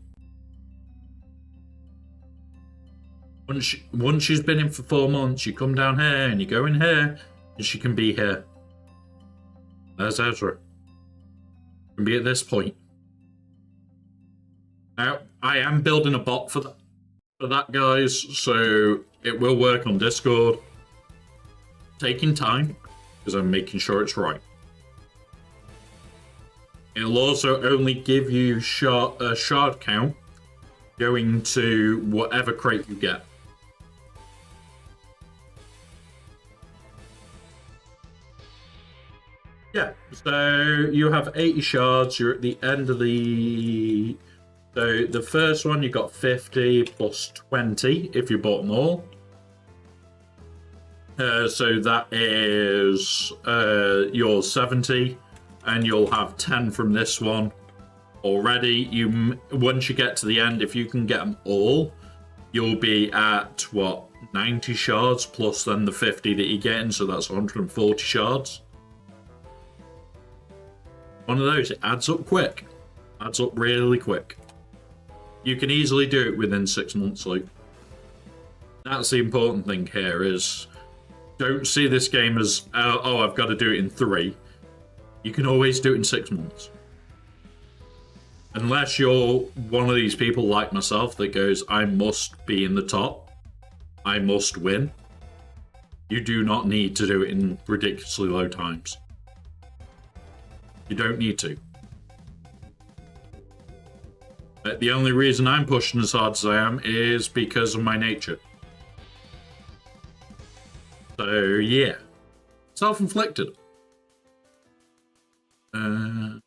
S2: Once she's been in for 4 months, you come down here and you go in here, and she can be here. There's Ezra. Can be at this point. Now, I am building a bot for that, guys, so it will work on Discord. Taking time. because I'm making sure it's right. It'll also only give you a shard count going to whatever crate you get. Yeah, so you have 80 shards. You're at the end of the... So the first one you got 50 plus 20 if you bought them all. So that is your 70, and you'll have 10 from this one already. Once you get to the end, if you can get them all, you'll be at what, 90 shards plus then the 50 that you're getting, so that's 140 shards. One of those, it adds up quick. Adds up really quick. You can easily do it within 6 months, like. That's the important thing here is, don't see this game as, oh, I've got to do it in 3. You can always do it in 6 months. Unless you're one of these people like myself that goes, I must be in the top. I must win. You do not need to do it in ridiculously low times. You don't need to. But the only reason I'm pushing as hard as I am is because of my nature. So, yeah. Self-inflicted. There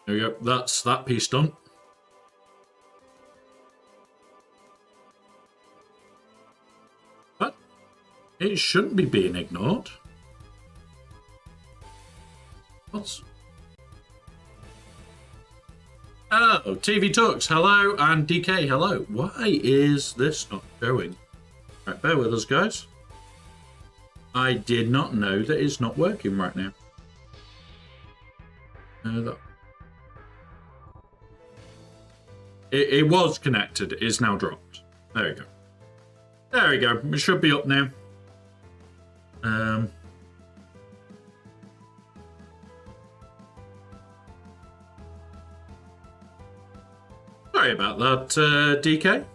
S2: we go. That's that piece done. But it shouldn't be being ignored. What's... Oh, TV Talks, hello, and DK, hello. Why is this not showing? Right, bear with us, guys. I did not know that it's not working right now. It was connected, it is now dropped. There we go. There we go, it should be up now. Sorry about that, DK.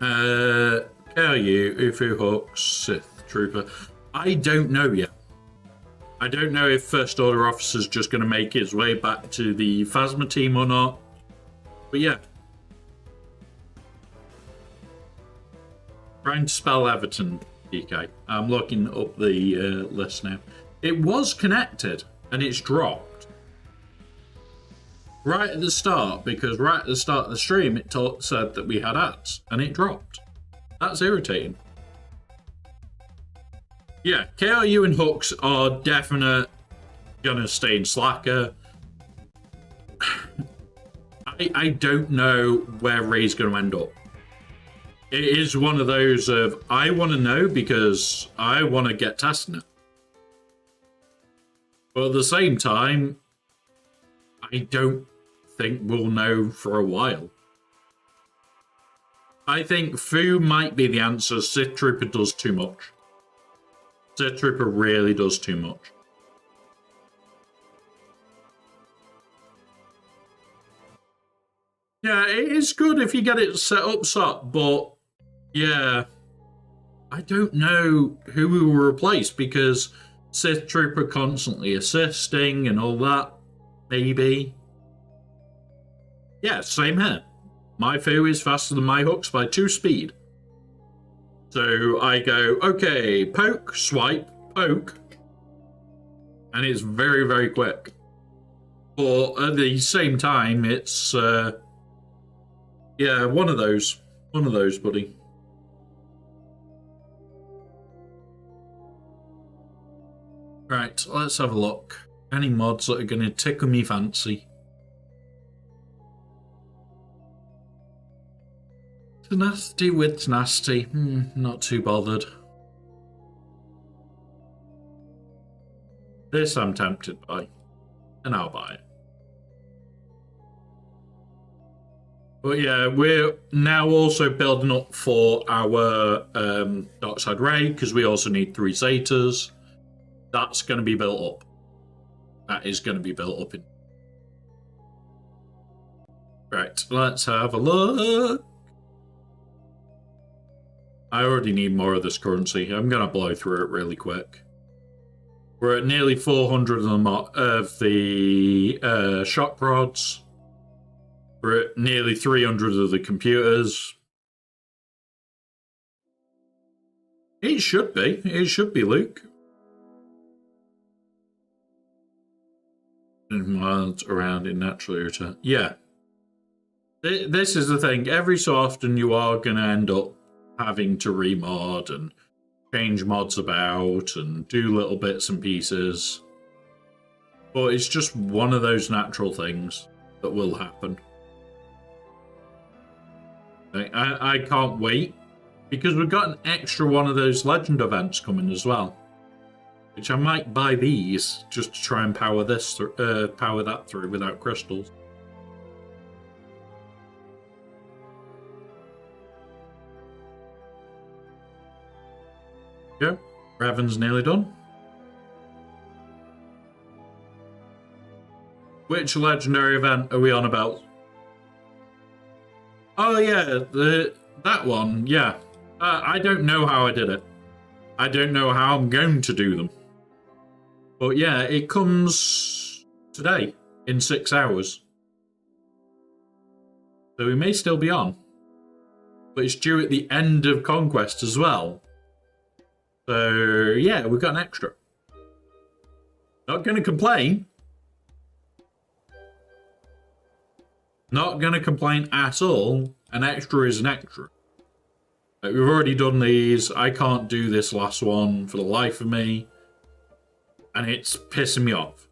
S2: KRU, Ufu Hawks, Sith Trooper. I don't know yet. I don't know if First Order Officer's just going to make his way back to the Phasma team or not. But yeah. Trying to spell Everton, DK. I'm looking up the list now. It was connected, and it's dropped. Right at the start, because right at the start of the stream, it said that we had ads, and it dropped. That's irritating. Yeah, KRU and Hooks are definite gonna stay in Slacker. I don't know where Ray's gonna end up. It is one of those of, I want to know because I want to get testing it. But at the same time, I don't think we'll know for a while. I think Fu might be the answer. Sith Trooper does too much. Sith Trooper really does too much. Yeah, it is good if you get it set up, but yeah, I don't know who we will replace because Sith Trooper constantly assisting and all that, maybe. Yeah, same here. My Fu is faster than my Hooks by 2 speed. So I go, okay, poke, swipe, poke. And it's very, very quick. But at the same time, it's, yeah, one of those. One of those, buddy. Right, let's have a look. Any mods that are going to tickle me fancy? Tenacity with tenacity. Not too bothered. This I'm tempted by. And I'll buy it. But yeah, we're now also building up for our Darkside Ray, because we also need 3 Zetas. That's going to be built up. That is going to be built up in. Right, let's have a look. I already need more of this currency. I'm going to blow through it really quick. We're at nearly 400 of the shock rods. We're at nearly 300 of the computers. It should be. It should be, Luke. Miles around in naturally return. Yeah. This is the thing. Every so often you are going to end up having to remod and change mods about and do little bits and pieces. But it's just one of those natural things that will happen. I can't wait because we've got an extra one of those legend events coming as well. Which I might buy these just to try and power this, power that through without crystals. Yeah, Raven's nearly done. Which legendary event are we on about? Oh yeah, that one. Yeah, I don't know how I did it. I don't know how I'm going to do them. But yeah, it comes today in 6 hours. So we may still be on. But it's due at the end of Conquest as well. So yeah, we've got an extra. Not going to complain. Not going to complain at all. An extra is an extra. Like, we've already done these. I can't do this last one for the life of me. And it's pissing me off.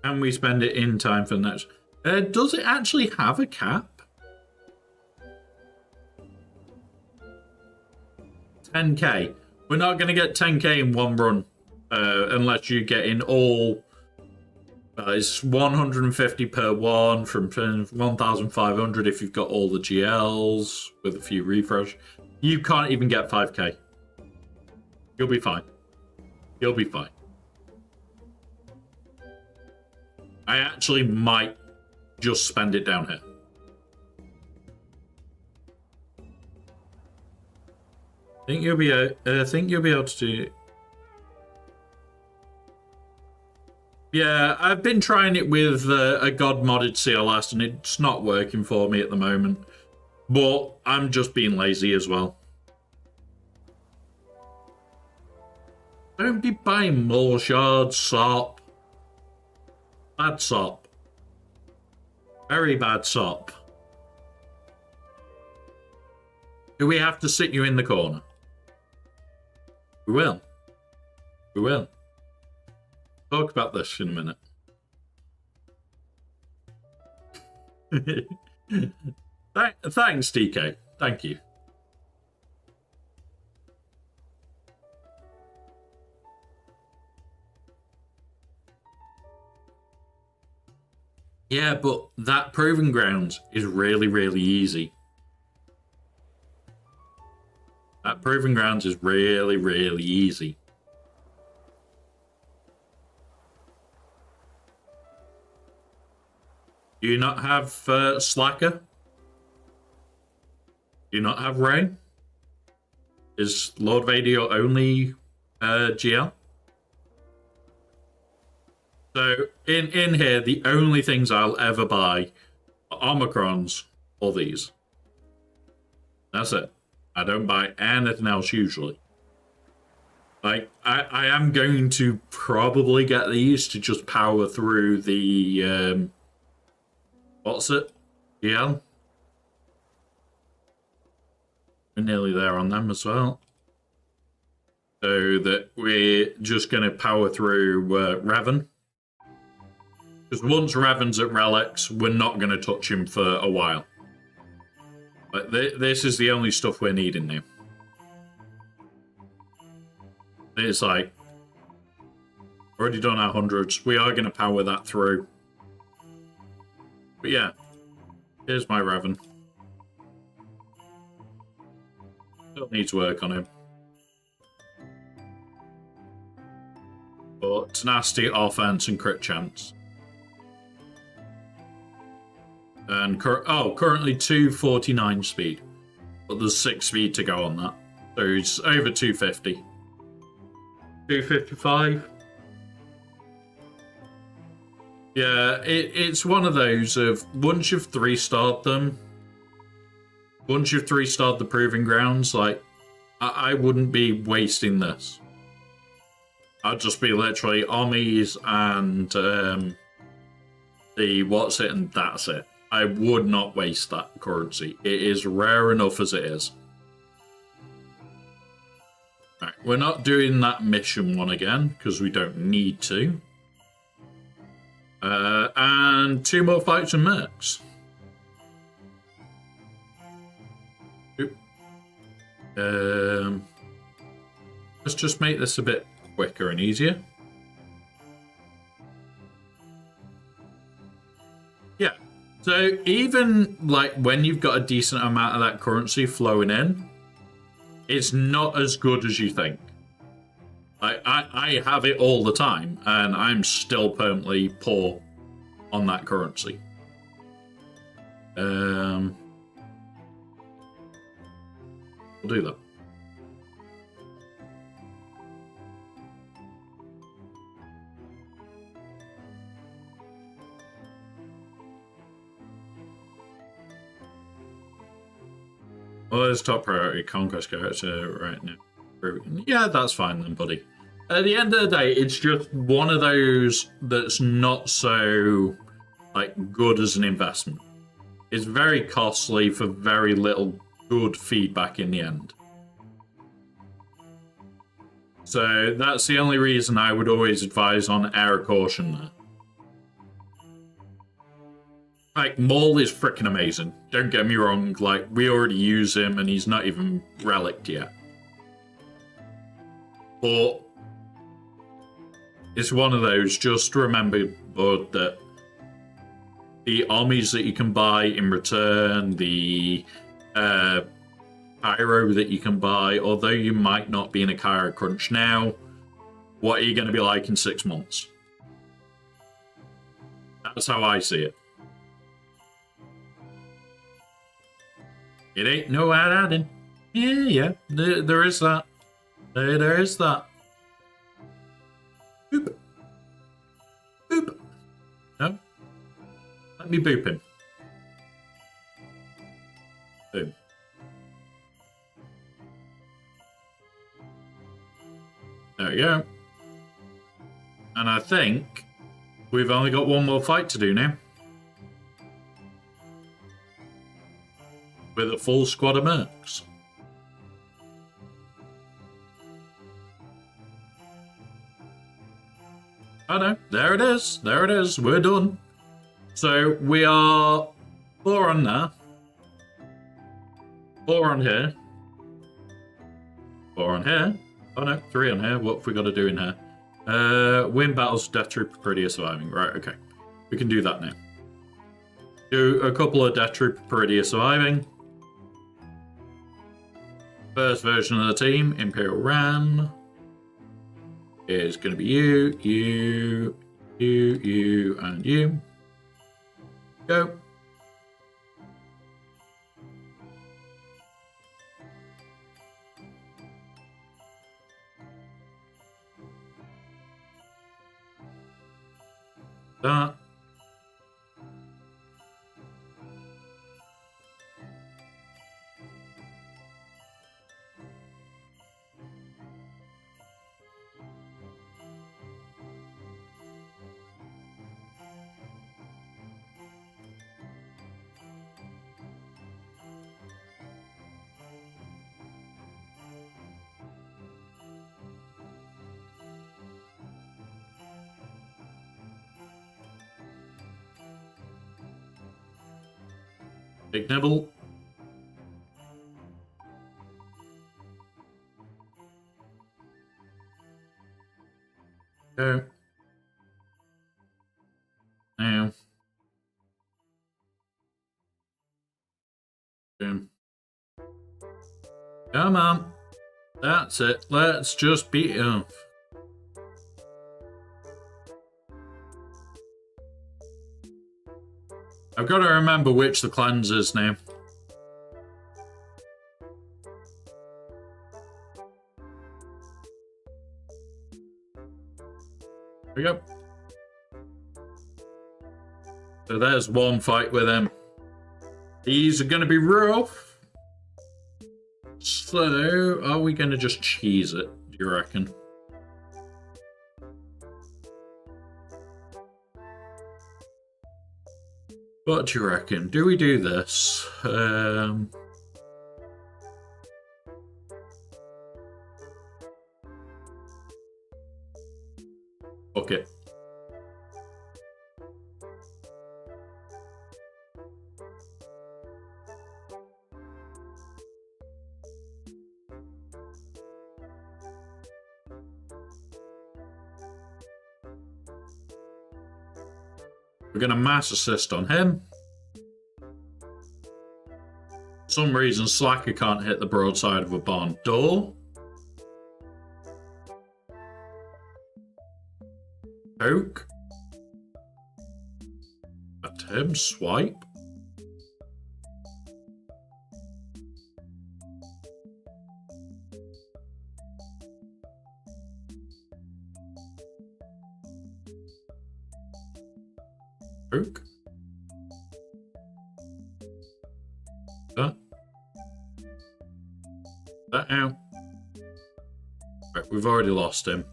S2: Can we spend it in time for the next? Does it actually have a cap? 10k. We're not going to get 10k in one run. Unless you get in all... it's 150 per one from 1,500 if you've got all the GLs with a few refresh. You can't even get 5k. You'll be fine. You'll be fine. I actually might just spend it down here. I think you'll be able to do... Yeah, I've been trying it with a god modded CLS and it's not working for me at the moment. But I'm just being lazy as well. Don't be buying more shards, sop. Bad sop. Very bad sop. Do we have to sit you in the corner? We will. We will. Talk about this in a minute. Thanks, TK. Thank you. Yeah, but that proving grounds is really, really easy. That proving grounds is really, really easy. Do you not have Slacker? Do you not have Rain? Is Lord Vader your only GL? So in here, the only things I'll ever buy are Omicrons or these. That's it. I don't buy anything else usually. Like, I am going to probably get these to just power through the... what's it? GL? We're nearly there on them as well. So that we're just going to power through Revan. Because once Revan's at Relics, we're not going to touch him for a while. But this is the only stuff we're needing now. It's like, already done our hundreds. We are going to power that through. But yeah, here's my Revan. Still needs work on him. But got tenacity, offense, and crit chance. And currently 249 speed, but there's 6 speed to go on that, so it's over 250. 255. Yeah, it's one of those of once you've 3-starred them, once you've 3-starred the proving grounds, like I wouldn't be wasting this. I'd just be literally armies and the what's it, and that's it. I would not waste that currency. It is rare enough as it is. Right, we're not doing that mission one again because we don't need to. And 2 more fights and mercs. Let's just make this a bit quicker and easier. Yeah. So even like when you've got a decent amount of that currency flowing in, it's not as good as you think. I have it all the time, and I'm still permanently poor on that currency. We'll do that. Well, there's top priority conquest character right now. Yeah, that's fine then, buddy. At the end of the day, it's just one of those that's not so like good as an investment. It's very costly for very little good feedback in the end. So that's the only reason I would always advise on error caution there. Like, Maul is freaking amazing. Don't get me wrong, like, we already use him and he's not even relicked yet. But it's one of those, just remember, bud, that the armies that you can buy in return, the Cairo that you can buy, although you might not be in a Cairo crunch now, what are you going to be like in 6 months? That's how I see it. It ain't no adding. Yeah. There is that. There is that. Boop. Boop. No. Let me boop him. Boom. There we go. And I think we've only got one more fight to do now. With a full squad of mercs. Oh no, there it is. There it is. We're done. So we are 4 on there. 4 on here. 4 on here. Oh no, 3 on here. What have we got to do in here? Win battles, death troop, Peridia surviving. Right, okay. We can do that now. Do a couple of death troop, Peridia surviving. First version of the team, Imperial Ram, is going to be you, and you. Go. That. Big nibble. Go. Now. Boom. Come on. That's it. Let's just beat him. I've got to remember which the cleanse is now. There we go. So there's one fight with him. These are going to be rough. So, are we going to just cheese it, do you reckon? What do you reckon? Do we do this? Okay. We're going to mass assist on him. For some reason, Slacker can't hit the broadside of a barn door. Poke. At him, swipe. Poke. That out. Right, we've already lost him.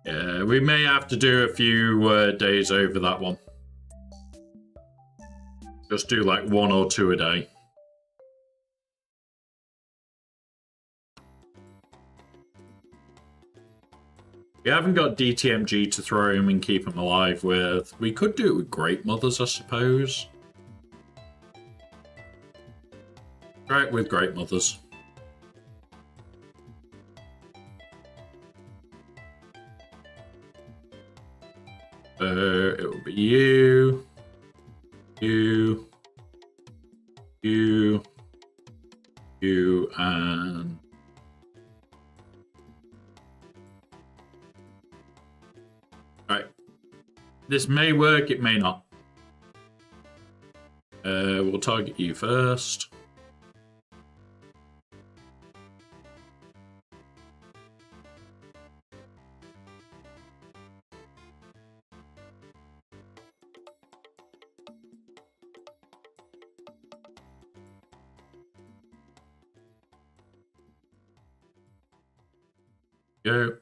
S2: Yeah, we may have to do a few days over that one. Just do like 1 or 2 a day. We haven't got DTMG to throw him and keep him alive with. We could do it with Great Mothers, I suppose. Right, with Great Mothers. It will be you, and... Right. This may work, it may not. We'll target you first. Go.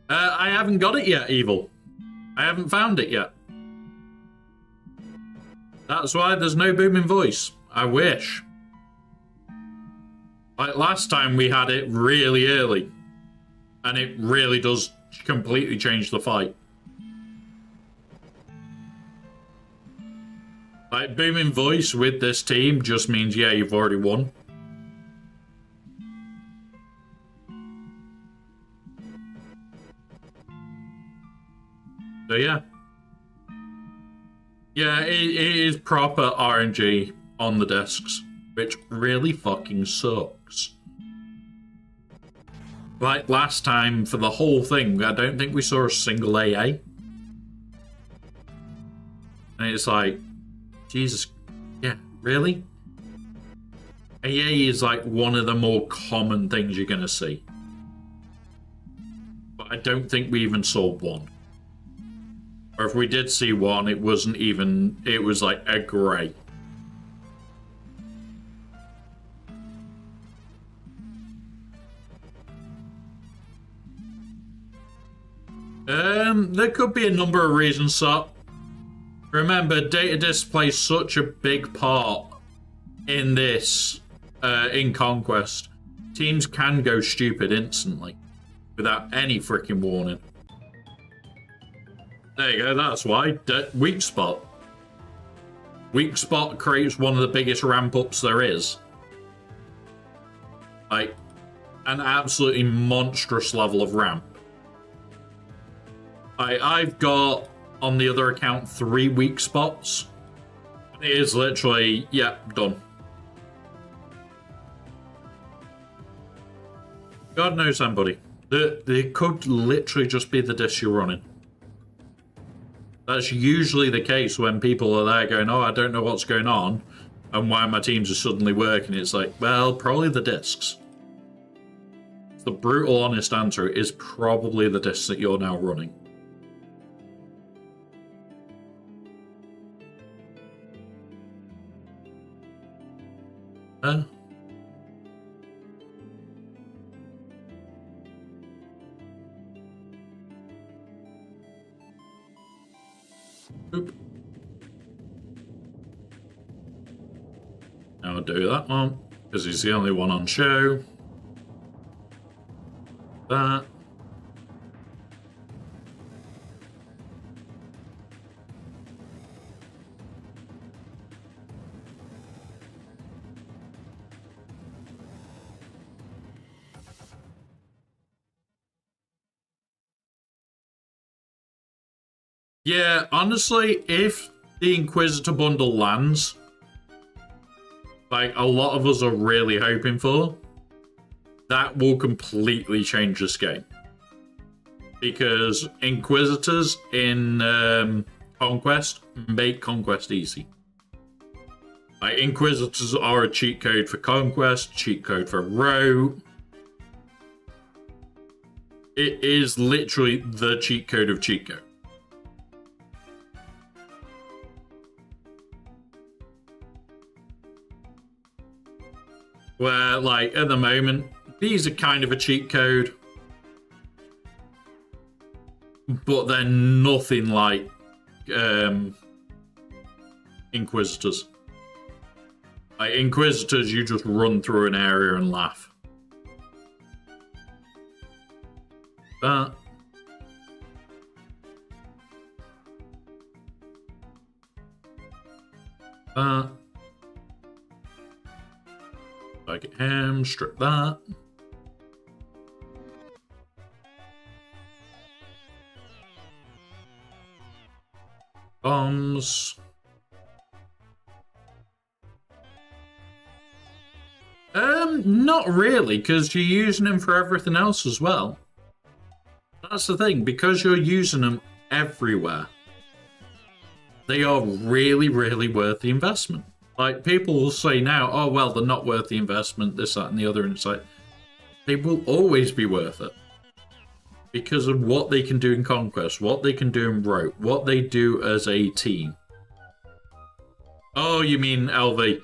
S2: I haven't got it yet, Evil. I haven't found it yet. That's why there's no booming voice. I wish. Like last time we had it really early. And it really does completely change the fight. Like, booming voice with this team just means, yeah, you've already won. So, yeah. Yeah, it is proper RNG on the discs, which really fucking sucks. Like, last time, for the whole thing, I don't think we saw a single AA. And it's like... Jesus, yeah, really? AA is like one of the more common things you're going to see. But I don't think we even saw one. Or if we did see one, it wasn't even, it was like a grey. There could be a number of reasons, so remember, data disk plays such a big part in this, in Conquest. Teams can go stupid instantly, without any freaking warning. There you go, that's why. Weak spot. Weak spot creates one of the biggest ramp-ups there is. Like, an absolutely monstrous level of ramp. I've got... on the other account, 3 weak spots. It is literally, yeah, done. God knows somebody. There could literally just be the disc you're running. That's usually the case when people are there going, oh, I don't know what's going on, and why my teams are suddenly working. It's like, well, probably the discs. The brutal, honest answer is probably the discs that you're now running. Oop. I'll do that one, because he's the only one on show. That. Yeah, honestly, if the Inquisitor bundle lands, like a lot of us are really hoping for, that will completely change this game. Because Inquisitors in Conquest make Conquest easy. Like, Inquisitors are a cheat code for Conquest, cheat code for Row. It is literally the cheat code of cheat code. Where, like, at the moment, these are kind of a cheat code, but they're nothing like Inquisitors. Like, Inquisitors, you just run through an area and laugh. That. That. Like him, strip that. Bombs. Not really, because you're using them for everything else as well. That's the thing, because you're using them everywhere. They are really, really worth the investment. Like, people will say now, oh, well, they're not worth the investment, this, that, and the other. And it's like, they will always be worth it. Because of what they can do in Conquest, what they can do in Rogue, what they do as a team. Oh, you mean LV?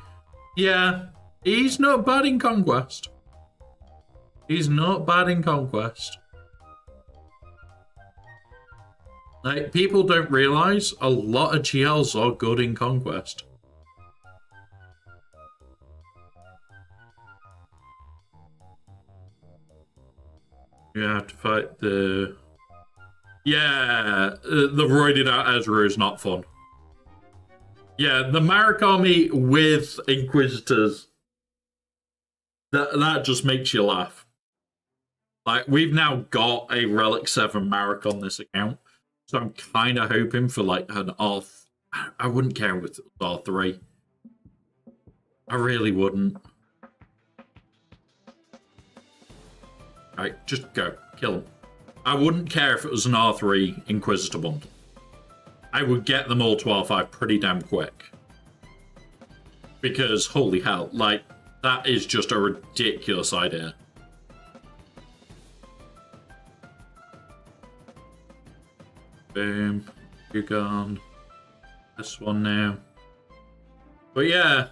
S2: Yeah, he's not bad in Conquest. He's not bad in Conquest. Like, people don't realize a lot of GLs are good in Conquest. You have to fight the... Yeah, the roided out Ezra is not fun. Yeah, the Marek army with Inquisitors, that just makes you laugh. Like, we've now got a Relic 7 Marek on this account, so I'm kind of hoping for, like, an R... I wouldn't care if it was R3. I really wouldn't. Alright, just go. Kill him. I wouldn't care if it was an R3 Inquisitor bundle. I would get them all to R5 pretty damn quick. Because, holy hell, like, that is just a ridiculous idea. Boom. You're gone. This one now. But yeah.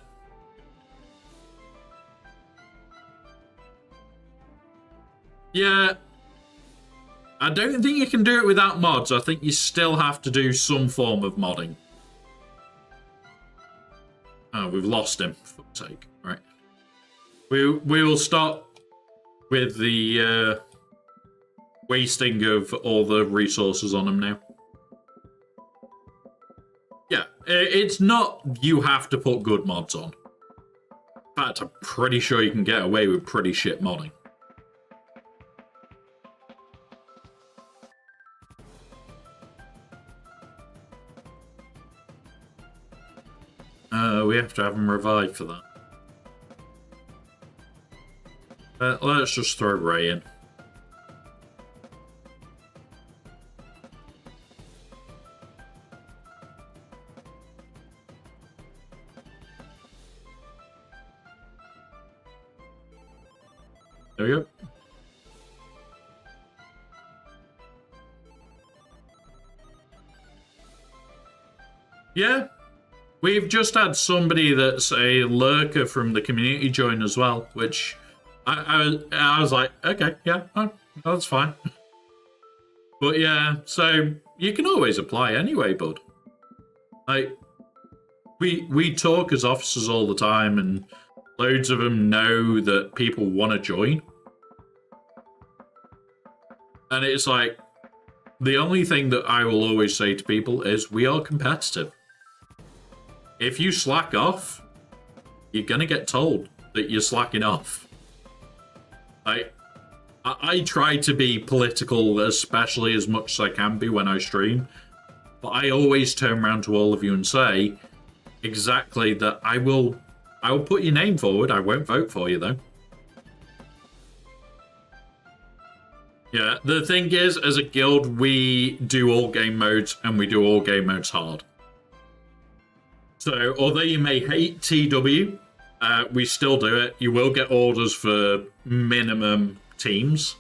S2: Yeah. I don't think you can do it without mods. I think you still have to do some form of modding. Oh, we've lost him, for fuck's sake. Right. We will start with the wasting of all the resources on him now. Yeah, it's not you have to put good mods on. In fact, I'm pretty sure you can get away with pretty shit modding. We have to have him revived for that. Let's just throw Ray in. There we go. Yeah. We've just had somebody that's a lurker from the community join as well, which I was like, okay, yeah, that's fine. But yeah, so you can always apply anyway, bud. Like, we talk as officers all the time, and loads of them know that people want to join. And it's like, the only thing that I will always say to people is we are competitive. If you slack off, you're going to get told that you're slacking off. I try to be political, especially as much as I can be when I stream. But I always turn around to all of you and say exactly that I will put your name forward. I won't vote for you, though. Yeah, the thing is, as a guild, we do all game modes, and we do all game modes hard. So, although you may hate TW, we still do it. You will get orders for minimum teams.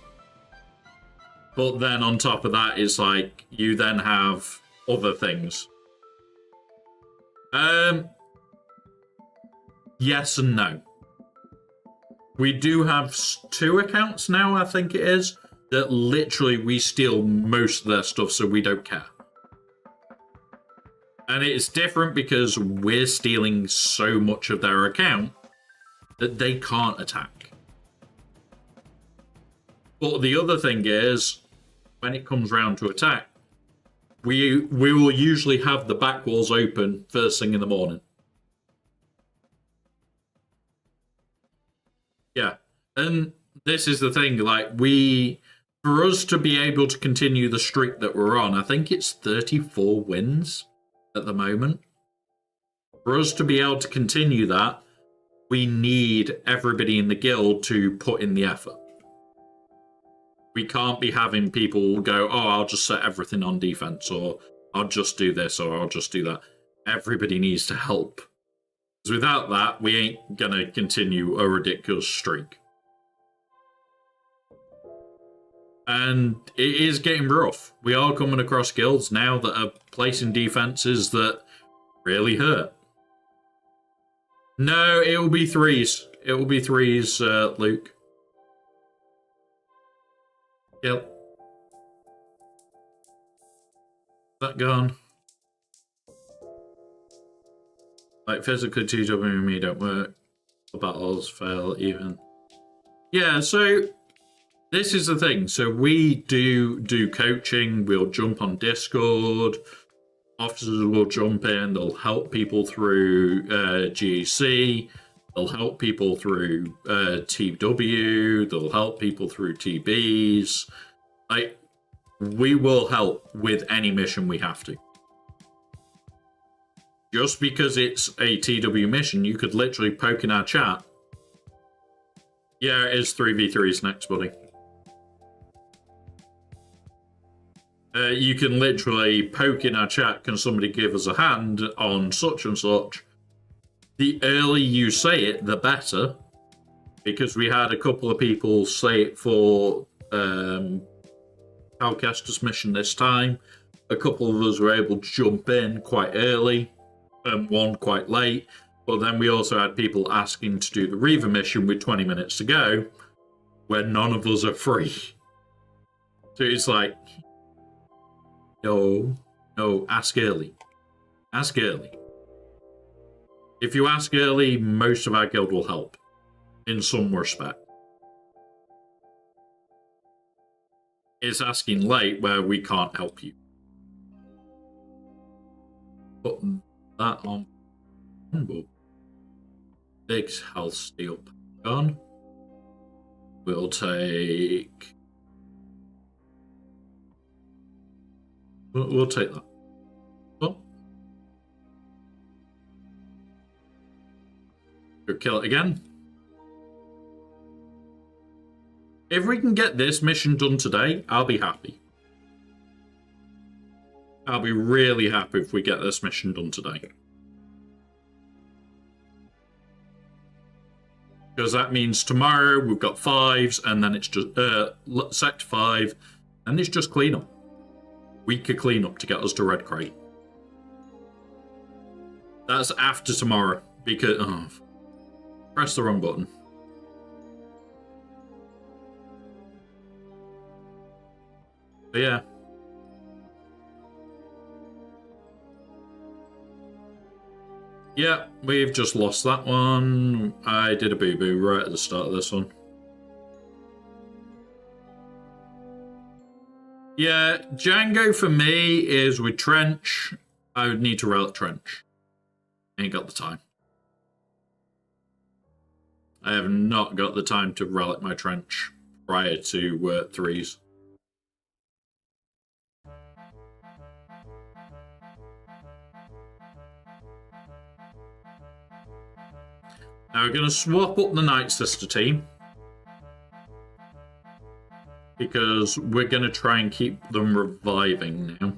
S2: But then on top of that, it's like, you then have other things. Yes and no. We do have 2 accounts now, I think it is, that literally we steal most of their stuff, so we don't care. And it's different because we're stealing so much of their account that they can't attack. But the other thing is, when it comes round to attack, we will usually have the back walls open first thing in the morning. Yeah. And this is the thing, like, for us to be able to continue the streak that we're on, I think it's 34 wins at the moment. For us to be able to continue that, we need everybody in the guild to put in the effort. We can't be having people go, oh, I'll just set everything on defense, or I'll just do this, or I'll just do that. Everybody needs to help. Because without that, we ain't going to continue a ridiculous streak. And it is getting rough. We are coming across guilds now that are placing defenses that really hurt. No, it will be 3s. It will be 3s, Luke. Yep. That gone. Like, physically, TW and me don't work. Battles fail even. Yeah, so this is the thing. So we do coaching. We'll jump on Discord. Officers will jump in. They'll help people through GEC. They'll help people through TW. They'll help people through TBs. Like, we will help with any mission we have to. Just because it's a TW mission, you could literally poke in our chat. Yeah, it is 3v3s next, buddy. You can literally poke in our chat, can somebody give us a hand on such and such? The earlier you say it, the better. Because we had a couple of people say it for Hellcaster's mission this time. A couple of us were able to jump in quite early, and one quite late. But then we also had people asking to do the Reaver mission with 20 minutes to go, where none of us are free. So it's like, no, ask early. Ask early. If you ask early, most of our guild will help, in some respect. It's asking late where we can't help you. Put that on. Big health steal on. We'll take. We'll take that. Well, go kill it again. If we can get this mission done today, I'll be happy. I'll be really happy if we get this mission done today. Because that means tomorrow we've got 5s, and then it's just Sector 5, and it's just cleanup. Week of cleanup to get us to Red Crate. That's after tomorrow, because... Oh, press the wrong button. But yeah. Yeah, we've just lost that one. I did a boo-boo right at the start of this one. Yeah, Django for me is with Trench. I would need to relic Trench. Ain't got the time. I have not got the time to relic my Trench prior to 3s. Now we're going to swap up the Night Sister team, because we're going to try and keep them reviving now.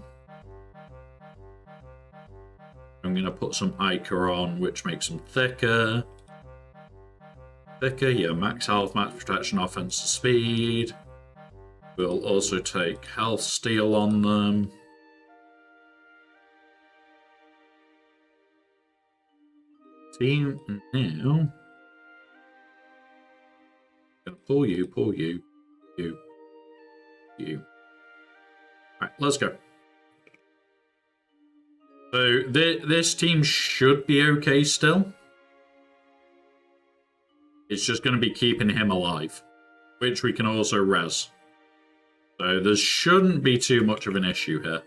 S2: I'm going to put some Ica on, which makes them thicker. Yeah, max health, max protection, offense, speed. We'll also take health steal on them. Team now. Gonna pull you. Right, let's go. So this team should be okay still. It's just going to be keeping him alive, which we can also res. So there shouldn't be too much of an issue here.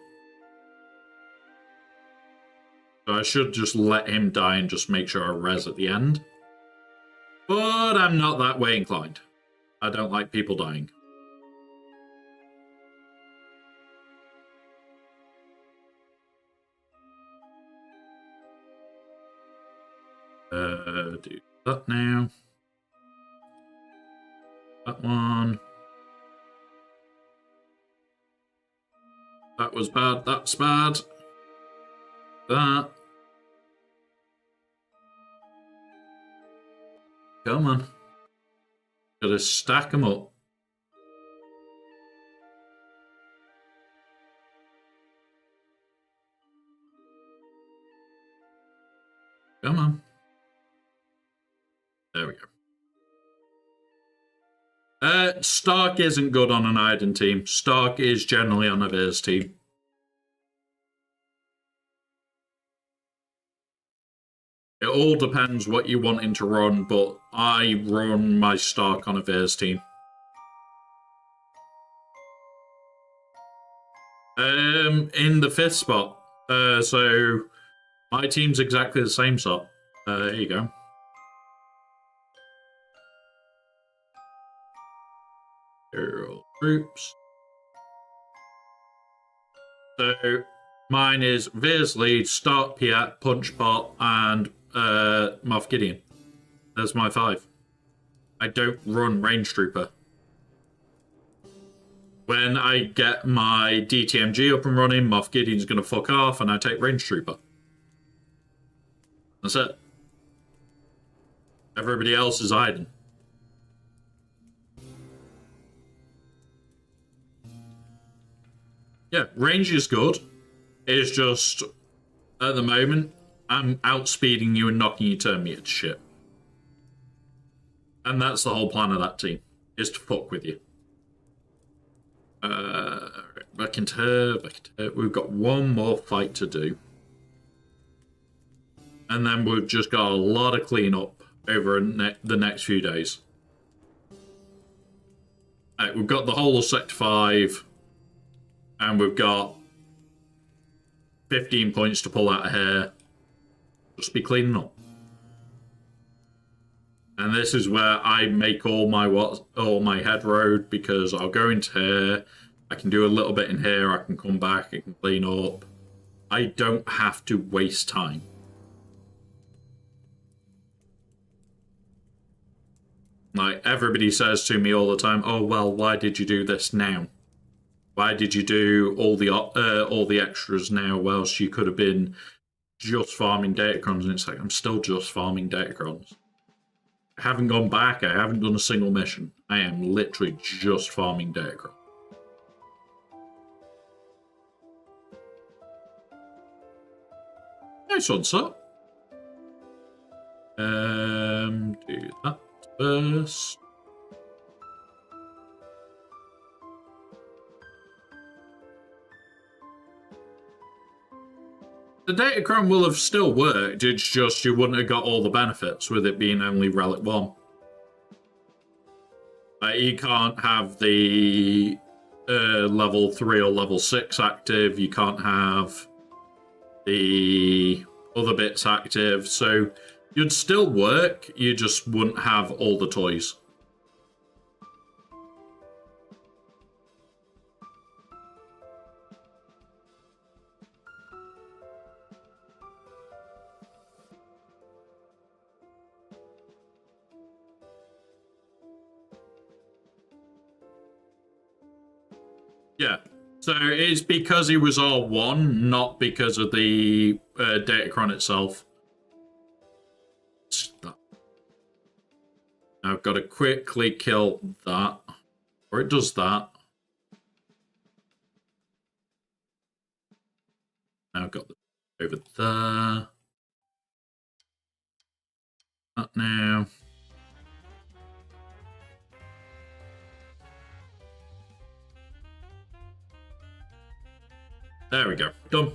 S2: So I should just let him die and just make sure I res at the end. But I'm not that way inclined. I don't like people dying. Do that now. That one. That was bad. That's bad. That. Come on. Gotta stack them up. Come on. There we go. Stark isn't good on an Iden team. Stark is generally on a Veers team. It all depends what you're wanting to run, but I run my Stark on a Veers team. In the 5th spot. So my team's exactly the same spot. There you go. Girl groups. So mine is Veers Lead, Stark Piat, Punch Pot, and Moff Gideon. That's my 5. I don't run Range Trooper. When I get my DTMG up and running, Moff Gideon's going to fuck off and I take Range Trooper. That's it. Everybody else is Iden. Yeah, range is good. It's just, at the moment, I'm outspeeding you and knocking your turn meter to shit. And that's the whole plan of that team, is to fuck with you. Back into her. We've got one more fight to do. And then we've just got a lot of cleanup over the next few days. We've got the whole of Sector 5. And we've got 15 points to pull out of here. Just be cleaning up. And this is where I make all my head road, because I'll go into here, I can do a little bit in here, I can come back, I can clean up. I don't have to waste time. Like, everybody says to me all the time, oh, well, why did you do this now? Why did you do all the extras now whilst you could have been just farming Datacrons? And it's like, I'm still just farming Datacrons. I haven't gone back. I haven't done a single mission. I am literally just farming Datacrons. Nice one, sir. Do that first. The Datacron will have still worked, it's just you wouldn't have got all the benefits with it being only Relic 1. You can't have the level 3 or level 6 active, you can't have the other bits active, so you'd still work, you just wouldn't have all the toys. Yeah, so it's because he was R1, not because of the Datacron itself. I've got to quickly kill that, or it does that. Now I've got the over there. That now. There we go. Done.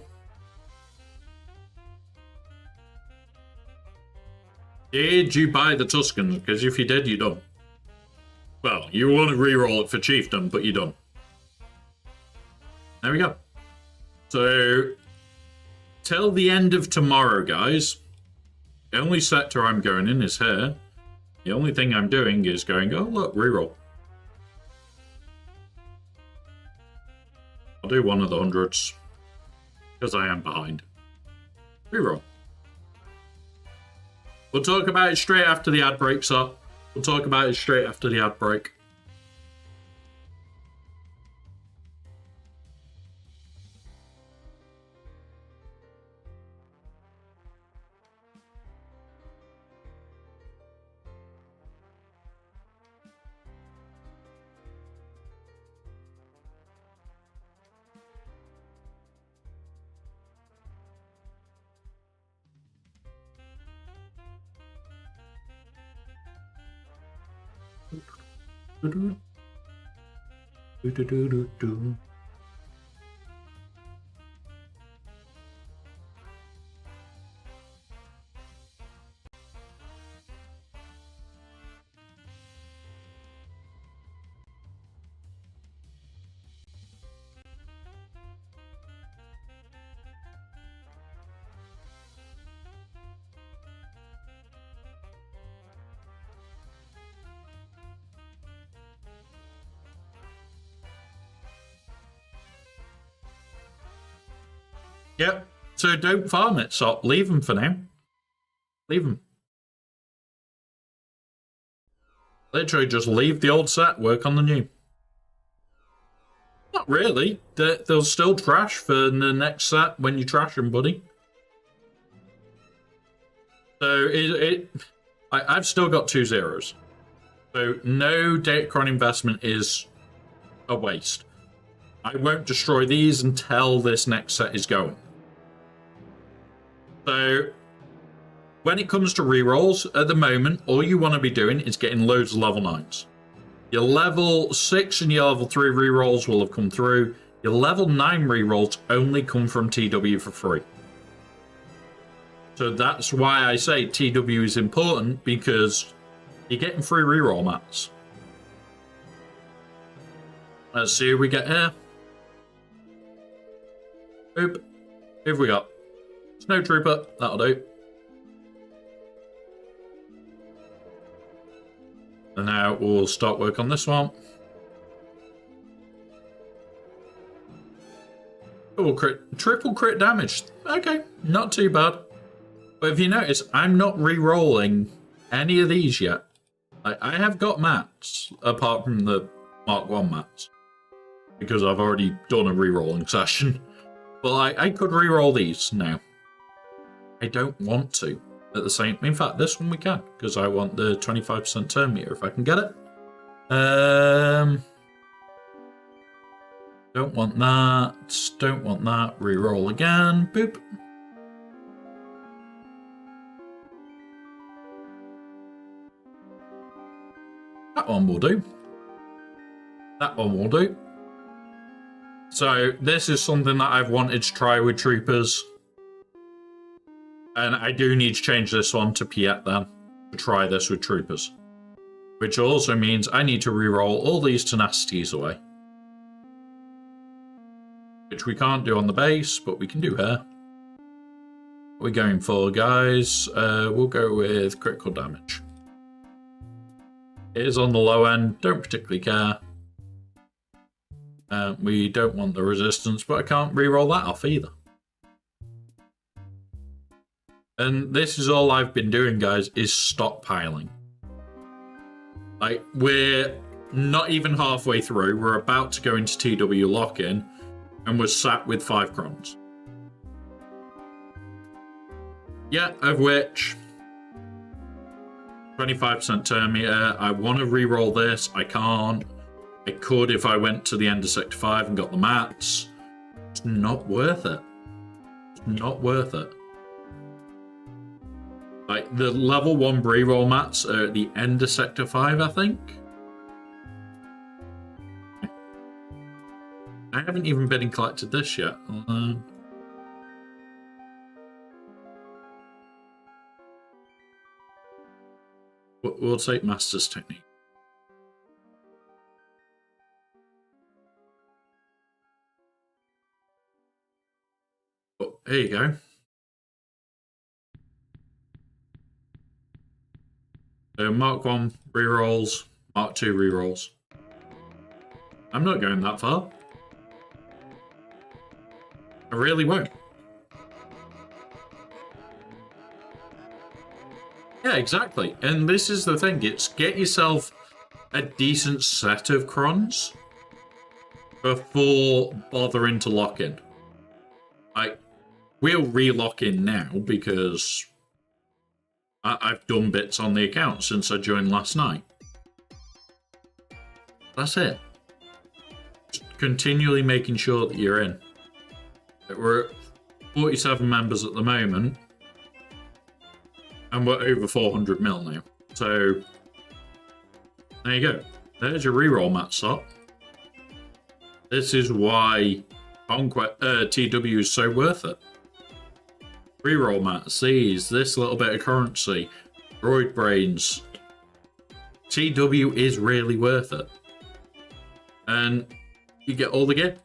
S2: Did you buy the Tuscans? Because if you did, you're done. Well, you want to reroll it for Chieftain, but you're done. There we go. So, till the end of tomorrow, guys, the only sector I'm going in is here. The only thing I'm doing is going, oh, look, reroll. I'll do one of the hundreds. Because I am behind. Reroll. We'll talk about it straight after the ad breaks up. We'll talk about it straight after the ad break. Yep. So don't farm it, so leave them for now. Leave them. Literally just leave the old set, work on the new. Not really. They'll still trash for the next set when you trash them, buddy. So I've still got 2 zeros. So no Datacron investment is a waste. I won't destroy these until this next set is going. So, when it comes to rerolls, at the moment, all you want to be doing is getting loads of level 9s. Your level 6 and your level 3 rerolls will have come through. Your level 9 rerolls only come from TW for free. So that's why I say TW is important, because you're getting free reroll mats. Let's see who we get here. Oop. Who have we got? Snow Trooper, that'll do. And now we'll start work on this one. Oh, triple crit damage. Okay, not too bad. But if you notice, I'm not re-rolling any of these yet. I have got mats, apart from the Mark 1 mats, because I've already done a rerolling session. But I could reroll these now. I don't want to at the same... In fact, this one we can, because I want the 25% turn meter if I can get it. Don't want that. Don't want that. Reroll again. Boop. That one will do. That one will do. So this is something that I've wanted to try with troopers. And I do need to change this one to Piet then, to try this with troopers. Which also means I need to reroll all these tenacities away. Which we can't do on the base, but we can do here. What are we going for, guys? We'll go with critical damage. It is on the low end, don't particularly care. We don't want the resistance, but I can't reroll that off either. And this is all I've been doing, guys, is stockpiling. Like, we're not even halfway through. We're about to go into TW lock-in, and we're sat with 5 crons. Yeah, of which 25% turn meter. I want to reroll this. I can't. I could if I went to the end of Sector 5 and got the mats. It's not worth it. It's not worth it. Like, the level 1 reroll mats are at the end of Sector 5, I think. I haven't even been and collected this yet. We'll take Master's Technique. Oh, here you go. So Mark 1 rerolls, Mark 2 rerolls. I'm not going that far. I really won't. Yeah, exactly. And this is the thing. It's get yourself a decent set of crons before bothering to lock in. We'll re-lock in now because I've done bits on the account since I joined last night. That's it. Just continually making sure that you're in. We're at 47 members at the moment. And we're over 400 mil now. So, there you go. There's your reroll mat slot. This is why Conquest TW is so worth it. Reroll mat, sees this little bit of currency, droid brains. TW is really worth it. And you get all the gear.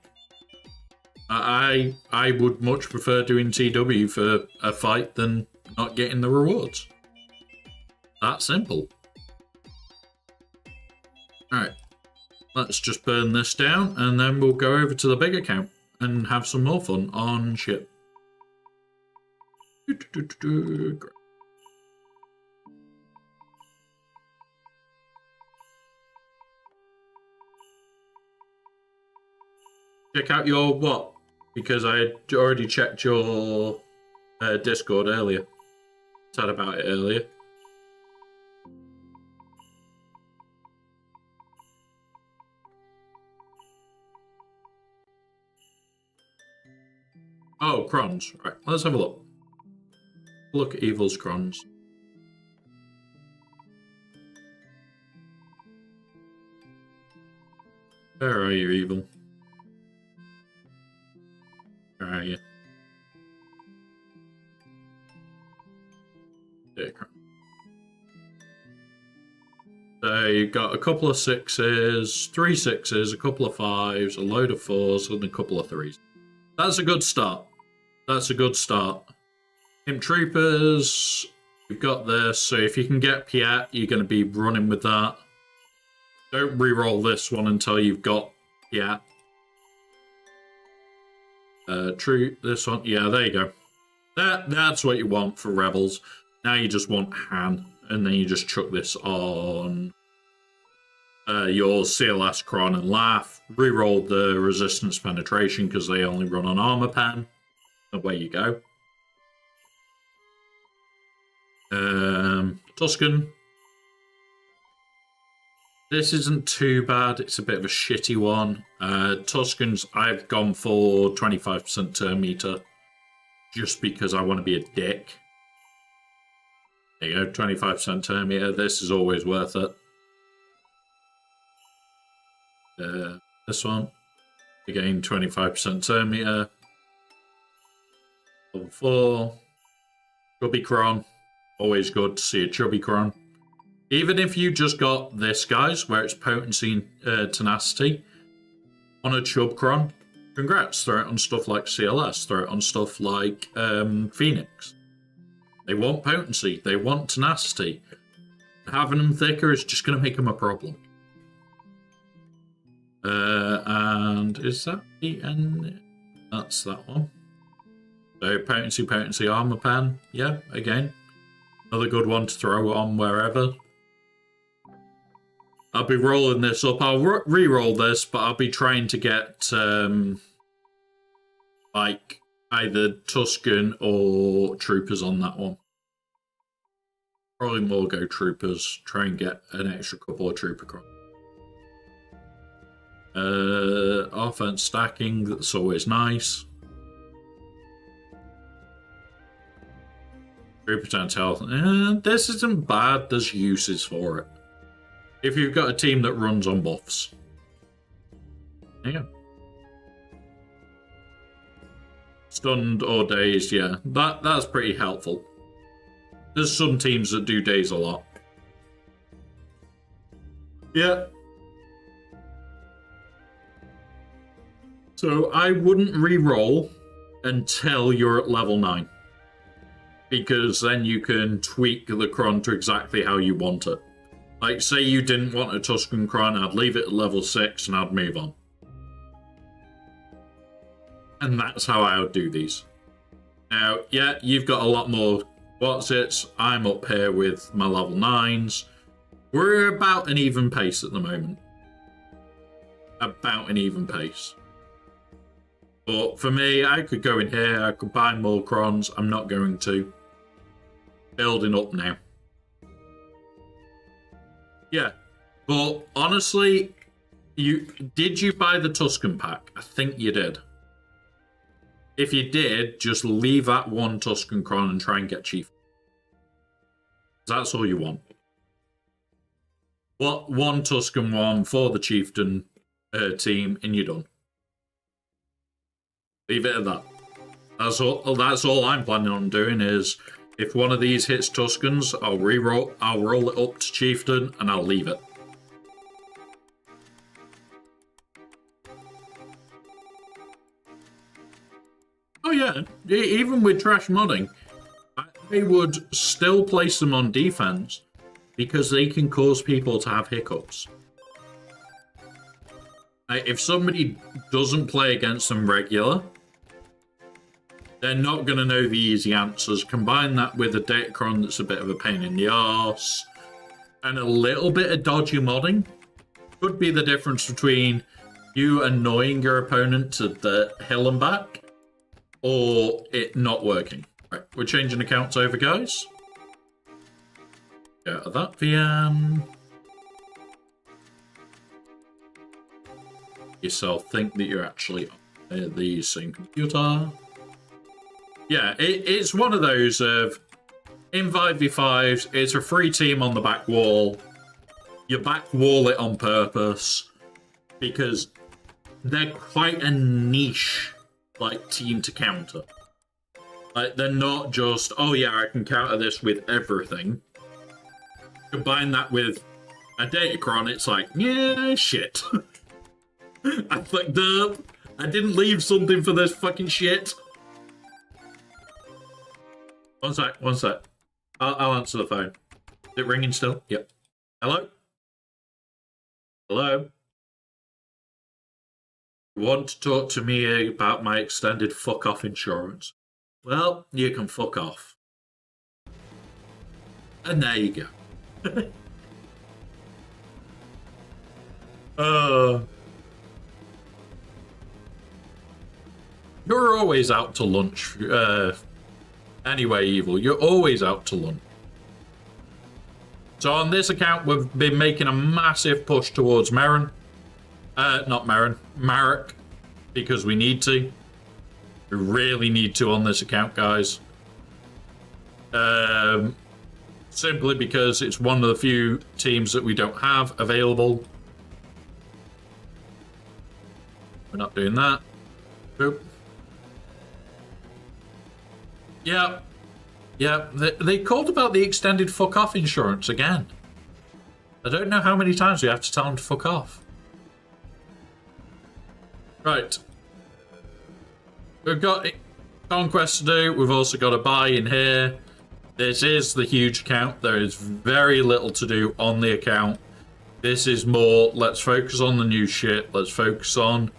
S2: I would much prefer doing TW for a fight than not getting the rewards. That simple. Alright. Let's just burn this down and then we'll go over to the big account and have some more fun on ship. Great. Check out your what? Because I had already checked your Discord earlier. Said about it earlier. Oh, crons. Right, let's have a look. Look at Evil's crons. Where are you, Evil? Where are you? There, cron. So you've got a couple of 6s, 3 6s, a couple of 5s, a load of 4s, and a couple of 3s. That's a good start. That's a good start. Imp Troopers, you've got this, so if you can get Piet, you're going to be running with that. Don't re-roll this one until you've got Piet. This one, yeah, there you go. That's what you want for Rebels. Now you just want Han and then you just chuck this on your CLS, Cron, and Laugh. Reroll the resistance penetration because they only run on armor pen. Away you go. Tuscan. This isn't too bad. It's a bit of a shitty one. Tuscans, I've gone for 25% turn meter just because I want to be a dick. There you go, 25% turn meter. This is always worth it. This one. Again, 25% turn meter. Level 4. Chubby Cron. Always good to see a Chubby Cron. Even if you just got this, guys, where it's potency and tenacity on a Chub Cron, congrats. Throw it on stuff like CLS. Throw it on stuff like Phoenix. They want potency. They want tenacity. Having them thicker is just going to make them a problem. And is that the end? That's that one. So potency, armor pen. Yeah, again. Another good one to throw on wherever. I'll be rolling this up. I'll re-roll this, but I'll be trying to get like either Tuscan or Troopers on that one. Probably more go Troopers. Try and get an extra couple of Trooper Cron. Offense stacking, that's always nice. 3% health. This isn't bad. There's uses for it. If you've got a team that runs on buffs. Yeah. Stunned or dazed, yeah. That's pretty helpful. There's some teams that do daze a lot. Yeah. So I wouldn't re-roll until you're at level 9. Because then you can tweak the Cron to exactly how you want it. Like, say you didn't want a Tuscan Cron, I'd leave it at level 6 and I'd move on. And that's how I would do these. Now, yeah, you've got a lot more what's-its. I'm up here with my level 9s. We're about an even pace at the moment. About an even pace. But for me, I could go in here, I could buy more Crons. I'm not going to. Building up now. Yeah, but honestly, did you buy the Tuscan pack? I think you did. If you did, just leave that one Tuscan Cron and try and get Chief. That's all you want. What one Tuscan one for the Chieftain team, and you're done. Leave it at that. That's all I'm planning on doing is. If one of these hits Tuscans, I'll roll it up to Chieftain, and I'll leave it. Oh yeah, even with trash modding, I would still place them on defense because they can cause people to have hiccups. If somebody doesn't play against them regular, they're not going to know the easy answers. Combine that with a Datacron that's a bit of a pain in the arse, and a little bit of dodgy modding. Could be the difference between you annoying your opponent to the hill and back, or it not working. Right, we're changing accounts over, guys. Get out of that VM. Yourself think that you're actually on the same computer. Yeah, it's one of those of, in 5v5s, it's a free team on the back wall. You back wall it on purpose because they're quite a niche, like, team to counter. Like, they're not just, oh yeah, I can counter this with everything. Combine that with a Datacron, it's like, yeah, shit. I fucked up. I didn't leave something for this fucking shit. One sec. I'll answer the phone. Is it ringing still? Yep. Hello? Hello? You want to talk to me about my extended fuck off insurance? Well, you can fuck off. And there you go. You're always out to lunch. Anyway, Evil, you're always out to lunch. So on this account, we've been making a massive push towards Merrin. Not Merrin, Marek, because we need to. We really need to on this account, guys. Simply because it's one of the few teams that we don't have available. We're not doing that. Boop. Yeah. Yeah, they called about the extended fuck off insurance again. I don't know how many times we have to tell them to fuck off. Right. We've got conquest to do. We've also got a buy in here. This is the huge account. There is very little to do on the account. This is more, let's focus on the new shit. Let's focus on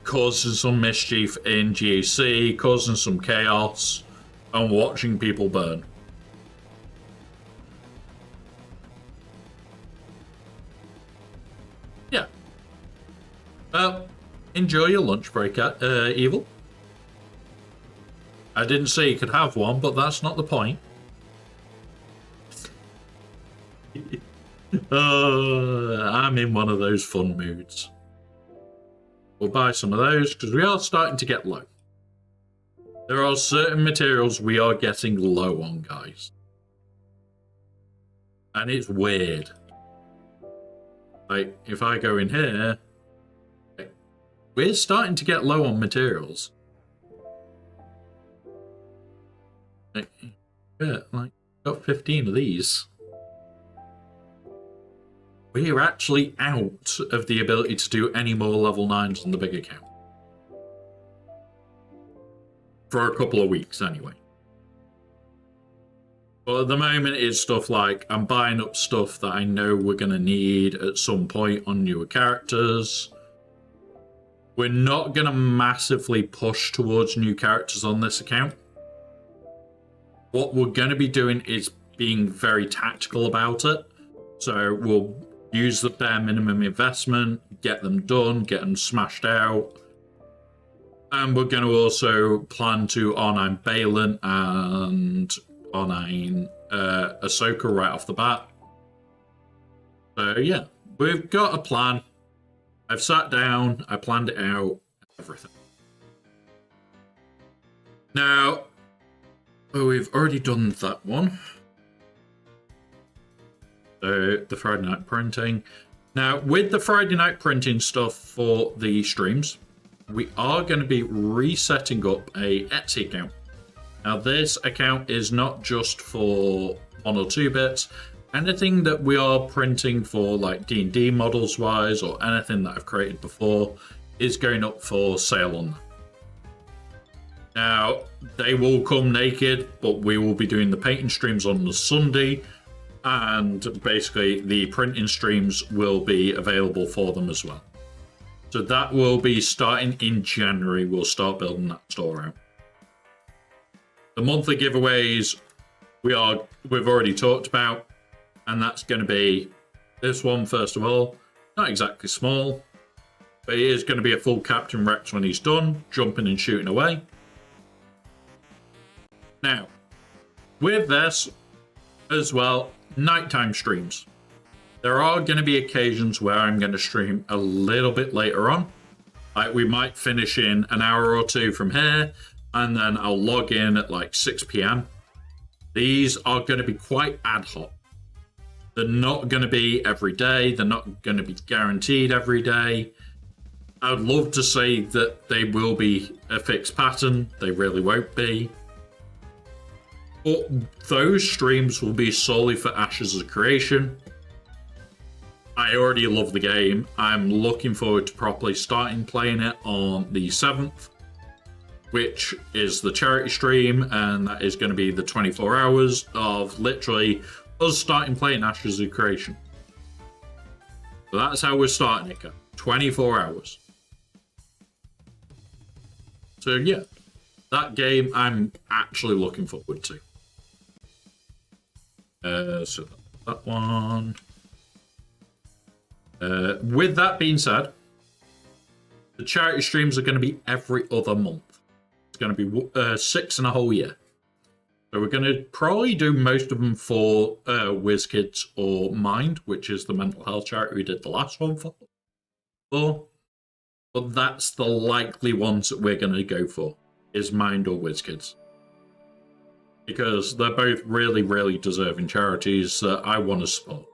S2: causing some mischief in GAC, causing some chaos, and watching people burn. Yeah. Well, enjoy your lunch break, Evil. I didn't say you could have one, but that's not the point. I'm in one of those fun moods. We'll buy some of those because we are starting to get low. There are certain materials we are getting low on, guys. And it's weird. Like, if I go in here, we're starting to get low on materials. Yeah, like, got 15 of these. We're actually out of the ability to do any more level 9s on the big account. For a couple of weeks, anyway. But at the moment, it's stuff like, I'm buying up stuff that I know we're going to need at some point on newer characters. We're not going to massively push towards new characters on this account. What we're going to be doing is being very tactical about it. So we'll use the bare minimum investment, get them done, get them smashed out. And we're going to also plan to R9 Balin and R9 Ahsoka right off the bat. So yeah, we've got a plan. I've sat down, I planned it out, everything. Now, we've already done that one. So the Friday night printing. Now, with the Friday night printing stuff for the streams, we are going to be resetting up a Etsy account. Now, this account is not just for 1 or 2 bits. Anything that we are printing for, like D&D models wise, or anything that I've created before, is going up for sale on that. Now, they will come naked, but we will be doing the painting streams on the Sunday, and basically the printing streams will be available for them as well. So that will be starting in January. We'll start building that store out. The monthly giveaways we've already talked about, and that's going to be this one first of all. Not exactly small, but it is going to be a full Captain Rex when he's done, jumping and shooting away. Now, with this as well, nighttime streams. There are going to be occasions where I'm going to stream a little bit later on. Like, we might finish in an hour or 2 from here, and then I'll log in at like 6 p.m. These are going to be quite ad hoc. They're not going to be every day. They're not going to be guaranteed every day. I'd love to say that they will be a fixed pattern. They really won't be. But those streams will be solely for Ashes of Creation. I already love the game. I'm looking forward to properly starting playing it on the 7th, which is the charity stream, and that is going to be the 24 hours of literally us starting playing Ashes of Creation. So that's how we're starting it, 24 hours. So yeah, that game I'm actually looking forward to. So That one. With that being said, the charity streams are going to be every other month. It's going to be 6 in a whole year. So we're going to probably do most of them for WizKids or Mind, which is the mental health charity we did the last one for. But that's the likely ones that we're going to go for, is Mind or WizKids. Because they're both really, really deserving charities that I want to support.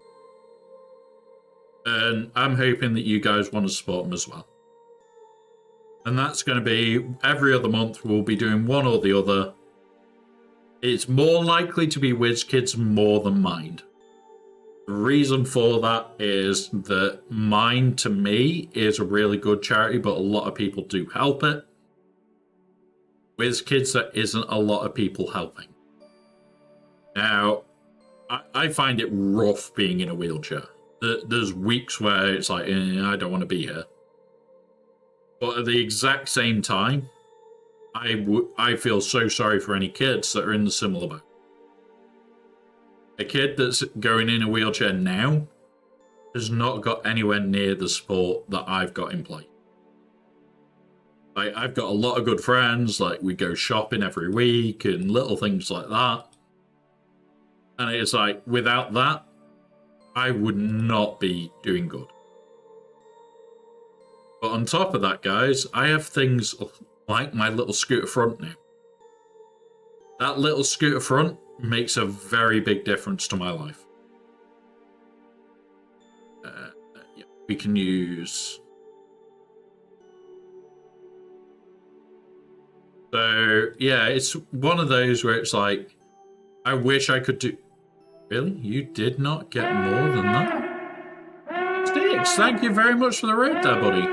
S2: And I'm hoping that you guys want to support them as well. And that's going to be every other month. We'll be doing one or the other. It's more likely to be WizKids more than Mind. The reason for that is that Mind, to me, is a really good charity, but a lot of people do help it. WizKids, there isn't a lot of people helping. Now, I find it rough being in a wheelchair. There's weeks where it's like, I don't want to be here. But at the exact same time, I feel so sorry for any kids that are in the similar boat. A kid that's going in a wheelchair now has not got anywhere near the support that I've got in place. Like, I've got a lot of good friends, like we go shopping every week and little things like that. And it's like, without that, I would not be doing good. But on top of that, guys, I have things like my little scooter front now. That little scooter front makes a very big difference to my life. Yeah, we can use... So, yeah, it's one of those where it's like, I wish I could do... Really? You did not get more than that? Sticks, thank you very much for the raid there, buddy.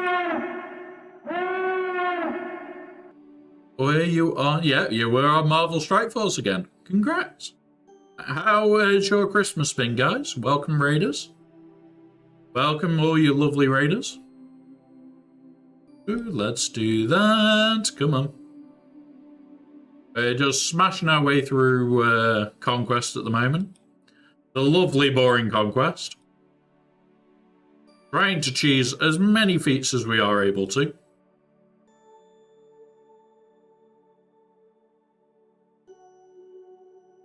S2: Where you are? Yeah, you were on Marvel Strike Force again. Congrats. How has your Christmas been, guys? Welcome, Raiders. Welcome, all you lovely Raiders. Ooh, let's do that. Come on. We're just smashing our way through Conquest at the moment. The lovely, boring Conquest. Trying to cheese as many feats as we are able to.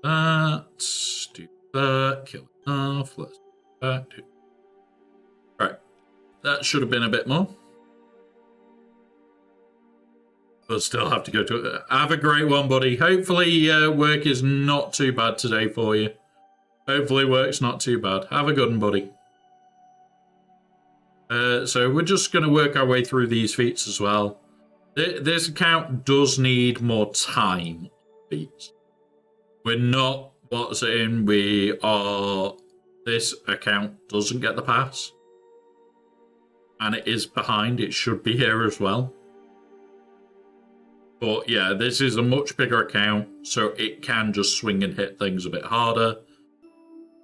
S2: Let's do that. Kill enough. Let's do that. Right. That should have been a bit more. We'll still have to go to it. Have a great one, buddy. Hopefully work is not too bad today for you. Hopefully work's not too bad. Have a good one, buddy. So we're just going to work our way through these feats as well. This account does need more time. Feats. We're not what's in. We are... This account doesn't get the pass. And it is behind. It should be here as well. But yeah, this is a much bigger account, so it can just swing and hit things a bit harder.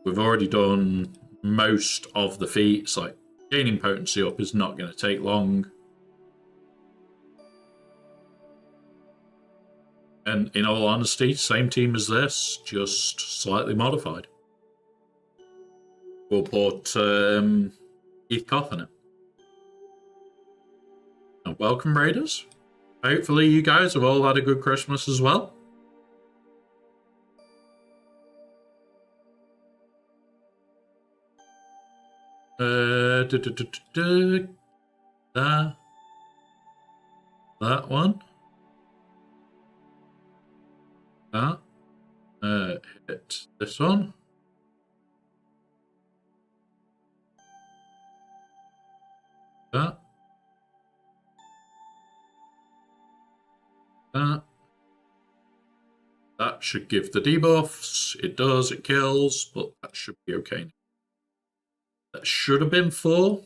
S2: We've already done most of the feats, like gaining potency up is not going to take long. And in all honesty, same team as this, just slightly modified. We'll put Heath Cough in it. And welcome, Raiders. Hopefully you guys have all had a good Christmas as well. That one. Hit this one. That. That should give the debuffs. It does, it kills, but that should be okay. That should have been 4.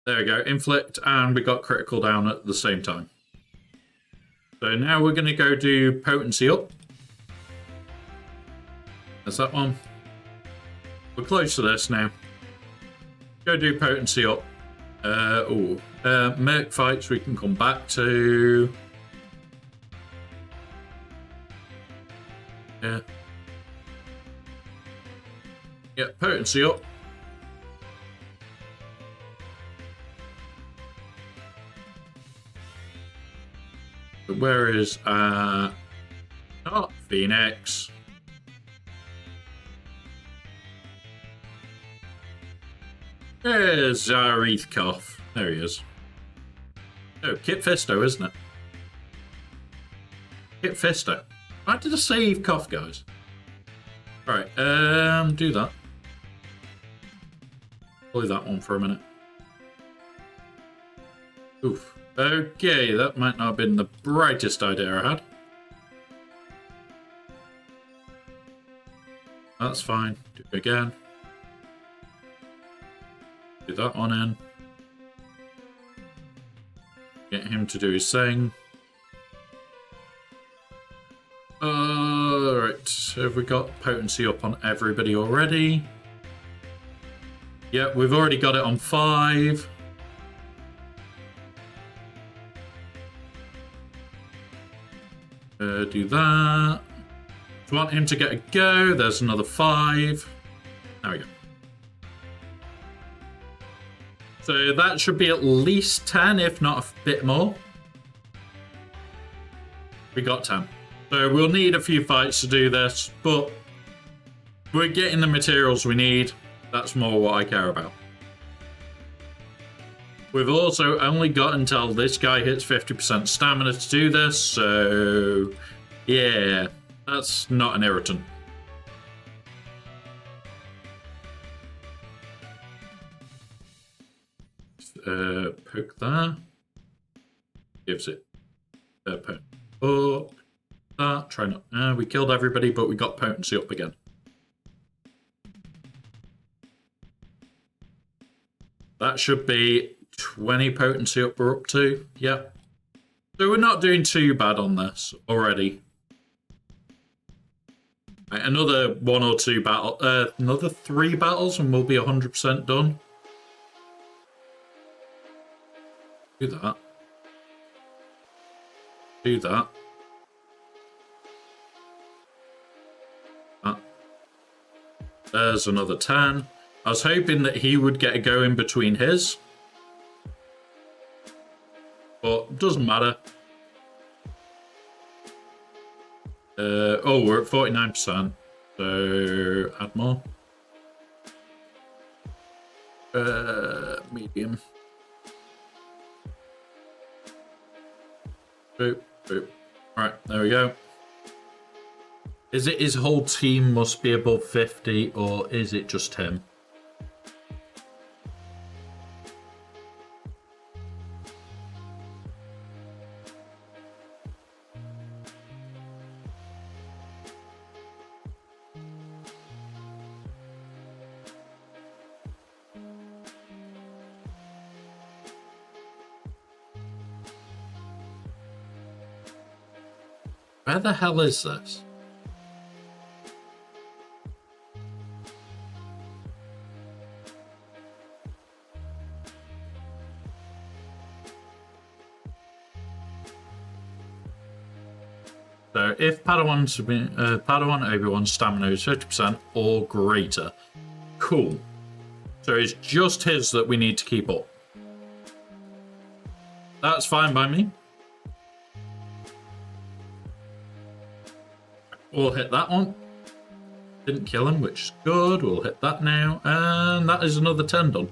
S2: There we go, inflict, and we got critical down at the same time. So now we're going to go do potency up. That's that one. We're close to this now. Go do potency up. Merc fights we can come back to. Yeah. Get potency up. But where is oh, Phoenix? There's Zarethkoff. There he is. Oh, Kit Fisto, isn't it? Kit Fisto. Why did I save Cough, guys? Right, do that. Play that one for a minute. Oof. Okay, that might not have been the brightest idea I had. That's fine. Do it again. Do that one in. Get him to do his thing. Alright, have we got potency up on everybody already? Yeah, we've already got it on 5. Do that. If you want him to get a go, there's another 5. There we go. So that should be at least 10, if not a bit more. We got 10. So we'll need a few fights to do this, but we're getting the materials we need. That's more what I care about. We've also only got until this guy hits 50% stamina to do this, so yeah, that's not an irritant. Poke there. Gives it poke up. That. Try not. We killed everybody, but we got potency up again. That should be 20 potency up we're up to. Yep. So we're not doing too bad on this already. Right, another 1 or 2 battle, another 3 battles and we'll be 100% done. Do that. Do that. There's another 10. I was hoping that he would get a go in between his. But doesn't matter. Oh, we're at 49%. So add more. Medium. Boop, boop. Alright, there we go. Is it his whole team must be above 50, or is it just him? Where the hell is this? So if Padawan Obi-Wan's stamina is 50% or greater. Cool. So it's just his that we need to keep up. That's fine by me. We'll hit that one. Didn't kill him, which is good. We'll hit that now. And that is another 10 done.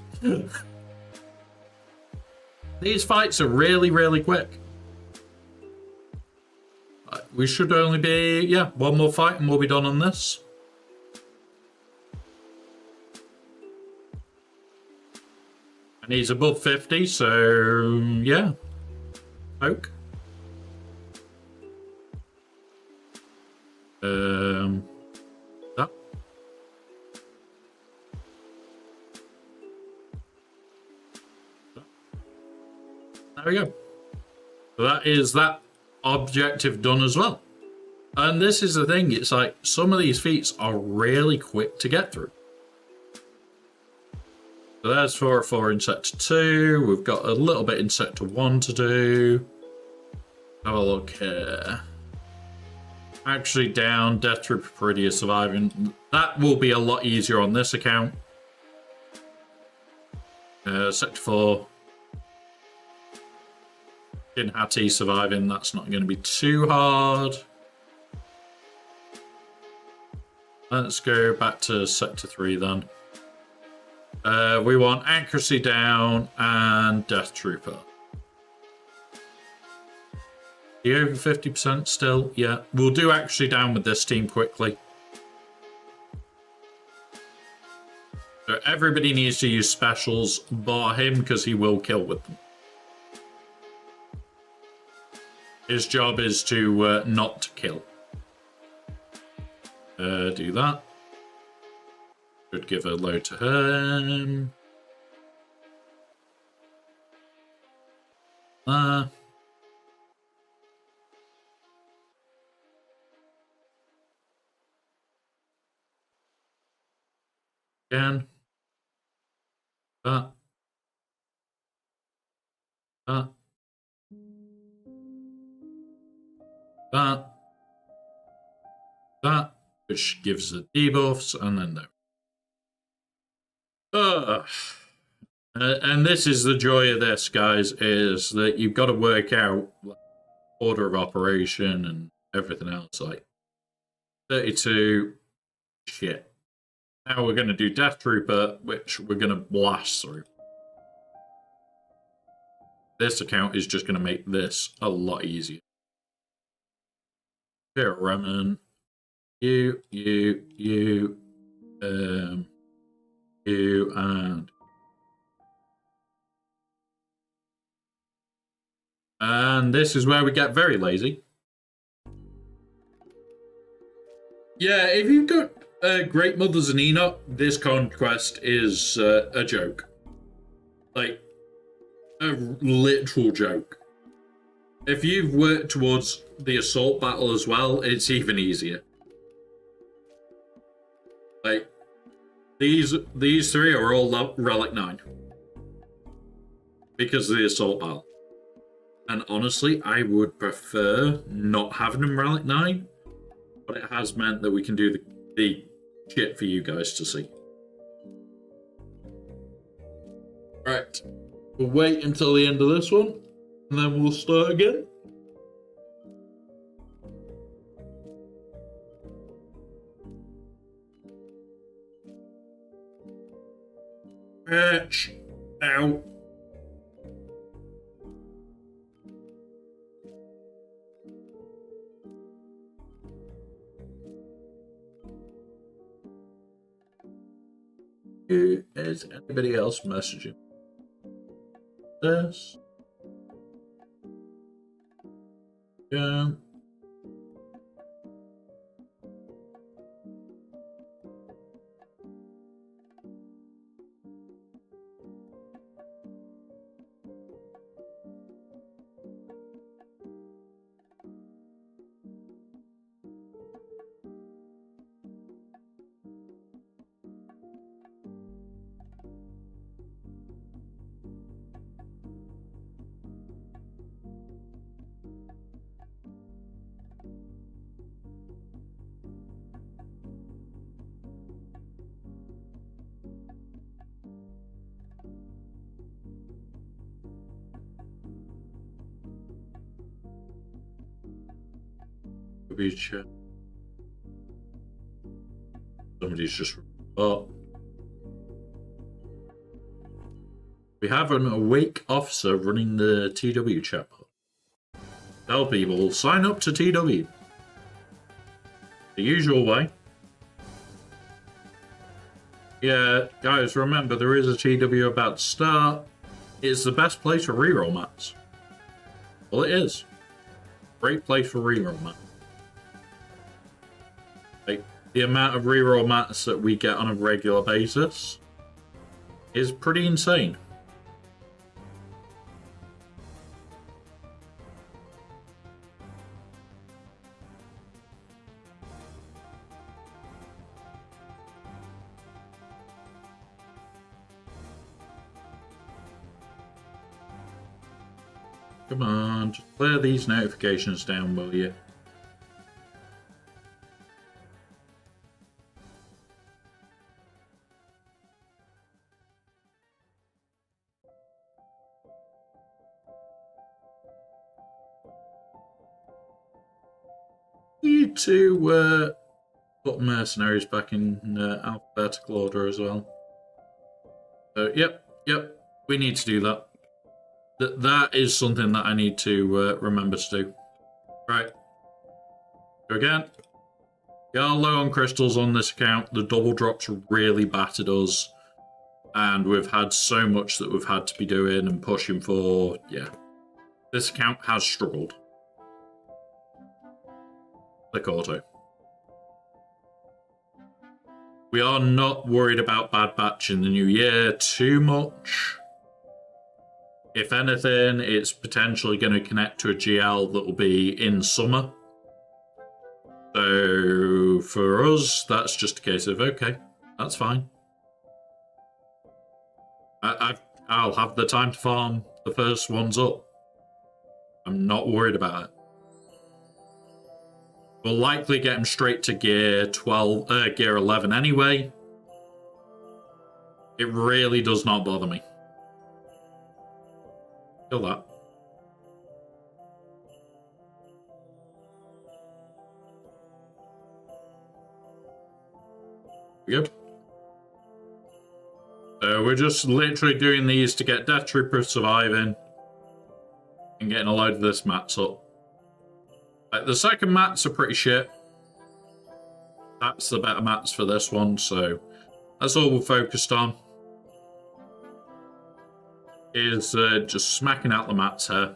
S2: These fights are really, really quick. We should only be, yeah, 1 more fight and we'll be done on this. And he's above 50, so yeah. Poke. That. There we go. So that is that objective done as well. And this is the thing, it's like some of these feats are really quick to get through. So there's 4 of 4 in sector 2. We've got a little bit in sector 1 to do. Have a look here. Actually down, Death Trooper Peridia surviving. That will be a lot easier on this account. Sector 4. Hattie surviving, that's not going to be too hard. Let's go back to Sector 3 then. We want Accuracy down and Death Trooper. You over 50% still? Yeah. We'll do Accuracy down with this team quickly. So everybody needs to use specials, bar him, because he will kill with them. His job is to not kill. Do that. Could give a load to him. Again. That. That, which gives the debuffs, and then there. And this is the joy of this, guys, is that you've got to work out order of operation and everything else. Like 32, shit. Now we're going to do Death Trooper, which we're going to blast through. This account is just going to make this a lot easier. Here, Remen. You, and this is where we get very lazy. Yeah, if you've got Great Mothers and Enoch, this conquest is a joke. Like, a literal joke. If you've worked towards the assault battle as well, it's even easier. Like, these three are all Relic 9. Because of the assault battle. And honestly, I would prefer not having them Relic 9. But it has meant that we can do the shit for you guys to see. Right. We'll wait until the end of this one. And then we'll start again. Patch. Ow. Is anybody else messaging this? Yeah. Somebody's just up. We have an awake officer running the TW chat. Tell people, sign up to TW. The usual way. Yeah, guys, remember there is a TW about to start. It's the best place for reroll mats. Well, it is. Great place for reroll mats. Like, the amount of reroll mats that we get on a regular basis is pretty insane. Come on, just clear these notifications down, will you? need to put mercenaries back in alphabetical order as well. So, yep, we need to do that. That is something that I need to remember to do. Right. Go again. We are low on crystals on this account. The double drops really battered us. And we've had so much that we've had to be doing and pushing for. Yeah. This account has struggled. Click auto. We are not worried about bad batch in the new year too much. If anything, it's potentially going to connect to a GL that will be in summer. So for us, that's just a case of, okay, that's fine. I'll have the time to farm the first ones up. I'm not worried about it. We'll likely get them straight to gear 11 anyway. It really does not bother me. Kill that. Good. So we're just literally doing these to get Death Trooper surviving and getting a load of this mats up. Like, the second mats are pretty shit. That's the better mats for this one, so that's all we're focused on. Is just smacking out the mats here.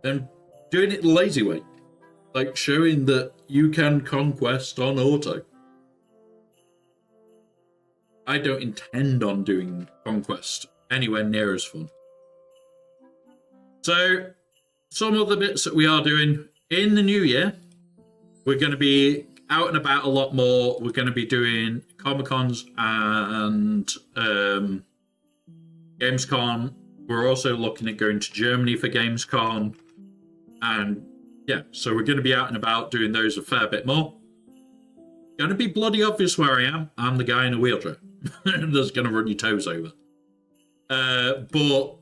S2: Then doing it the lazy way. Like, showing that you can conquest on auto. I don't intend on doing conquest anywhere near as fun. So, some of the bits that we are doing in the new year, we're going to be out and about a lot more. We're going to be doing Comic-Cons and Gamescom. We're also looking at going to Germany for Gamescom. And yeah, so we're going to be out and about doing those a fair bit more. Going to be bloody obvious where I am. I'm the guy in a wheelchair that's going to run your toes over. But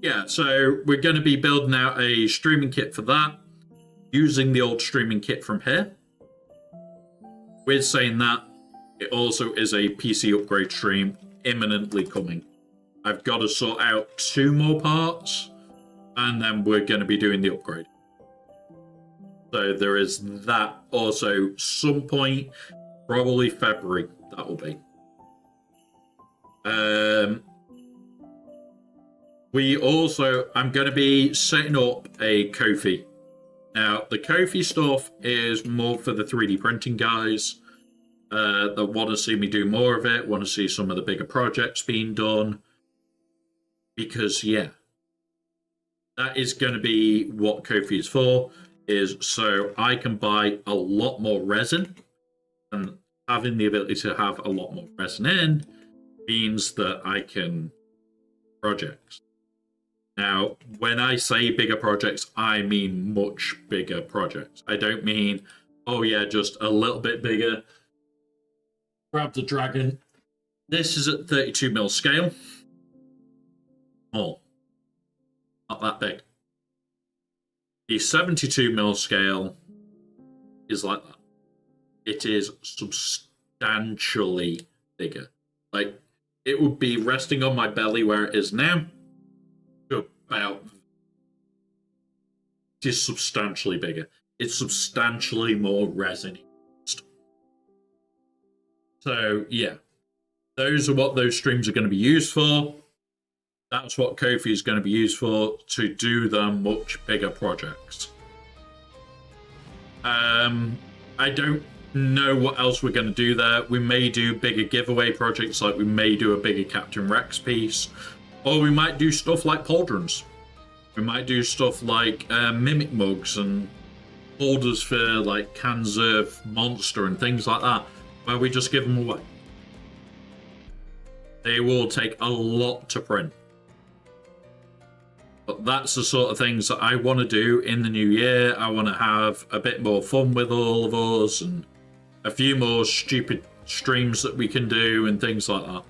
S2: yeah, so we're going to be building out a streaming kit for that, using the old streaming kit from here. With saying that, it also is a PC upgrade stream imminently coming. I've got to sort out 2 more parts, and then we're going to be doing the upgrade. So there is that also. Some point, probably February, that will be. I'm going to be setting up a Ko-fi. Now, the Ko-fi stuff is more for the 3D printing guys that want to see me do more of it, want to see some of the bigger projects being done. Because, yeah, that is going to be what Ko-fi is for, is so I can buy a lot more resin. And having the ability to have a lot more resin in means that I can projects. Now, when I say bigger projects, I mean much bigger projects. I don't mean, oh yeah, just a little bit bigger. Grab the dragon. This is at 32mm scale. Small. Not that big. The 72mm scale is like that. It is substantially bigger. Like, it would be resting on my belly where it is now. About. It is substantially bigger. It's substantially more resin. So, yeah. Those are what those streams are going to be used for. That's what Ko-fi is going to be used for, to do the much bigger projects. I don't know what else we're going to do there. We may do bigger giveaway projects, like we may do a bigger Captain Rex piece. Or we might do stuff like pauldrons. We might do stuff like mimic mugs and holders for like cans of Monster and things like that, where we just give them away. They will take a lot to print. But that's the sort of things that I want to do in the new year. I want to have a bit more fun with all of us and a few more stupid streams that we can do and things like that.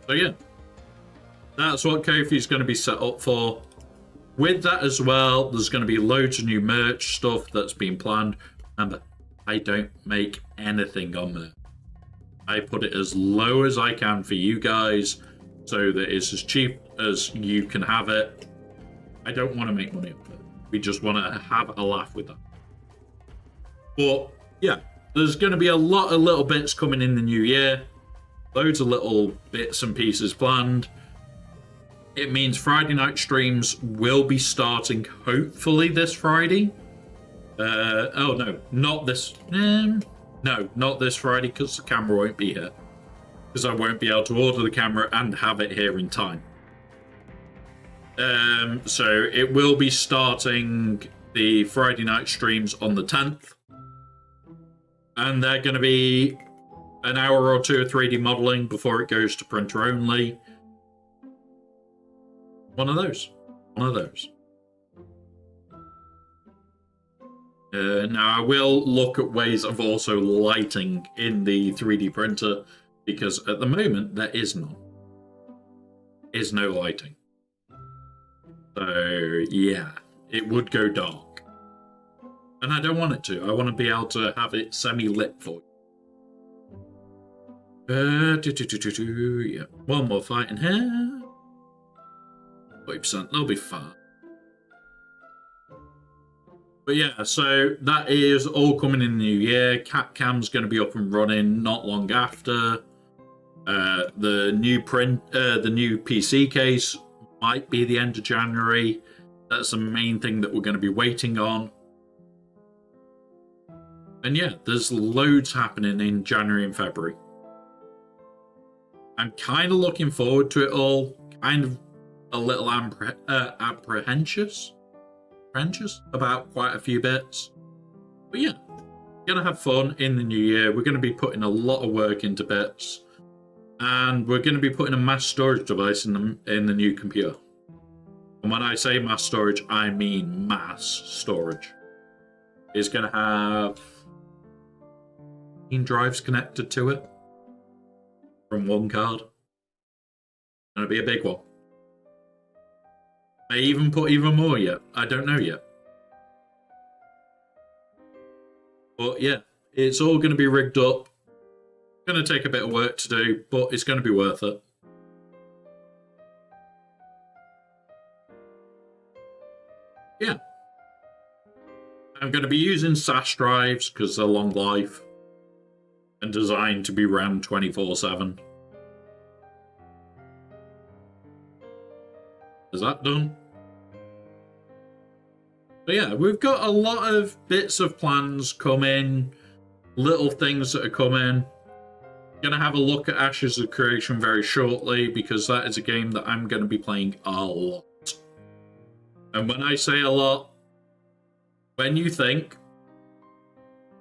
S2: So yeah, that's what Ko-fi is going to be set up for. with that as well, there's going to be loads of new merch stuff that's been planned. Remember, I don't make anything on there. I put it as low as I can for you guys so that it's as cheap as you can have it. I don't want to make money off it. We just want to have a laugh with that. But yeah, there's going to be a lot of little bits coming in the new year. Loads of little bits and pieces planned. It means Friday night streams will be starting hopefully this Friday. Oh no, not this. No, not this Friday because the camera won't be here. Because I won't be able to order the camera and have it here in time. So it will be starting the Friday night streams on the 10th. And they're going to be an hour or two of 3D modeling before it goes to printer only. One of those. Now I will look at ways of also lighting in the 3D printer because at the moment there is none. Is no lighting. So yeah, it would go dark. And I don't want it to. I want to be able to have it semi-lit for you. Yeah. One more fight in here. 40%, they'll be fine. But yeah, so that is all coming in the new year. CapCam's going to be up and running not long after. The new PC case might be the end of January. That's the main thing that we're going to be waiting on. And yeah, there's loads happening in January and February. I'm kind of looking forward to it all. Kind of a little apprehensive about quite a few bits. But yeah, we're going to have fun in the new year. We're going to be putting a lot of work into bits. And we're going to be putting a mass storage device in the new computer. And when I say mass storage, I mean mass storage. It's going to have 15 drives connected to it from one card. It'll be a big one. May even put even more yet. I don't know yet. But yeah, it's all going to be rigged up. Going to take a bit of work to do, but it's going to be worth it. Yeah. I'm going to be using SAS drives because they're long life and designed to be ran 24/7. Is that done? But yeah, we've got a lot of bits of plans coming, little things that are coming. Going to have a look at Ashes of Creation very shortly because that is a game that I'm going to be playing a lot. And when I say a lot, when you think,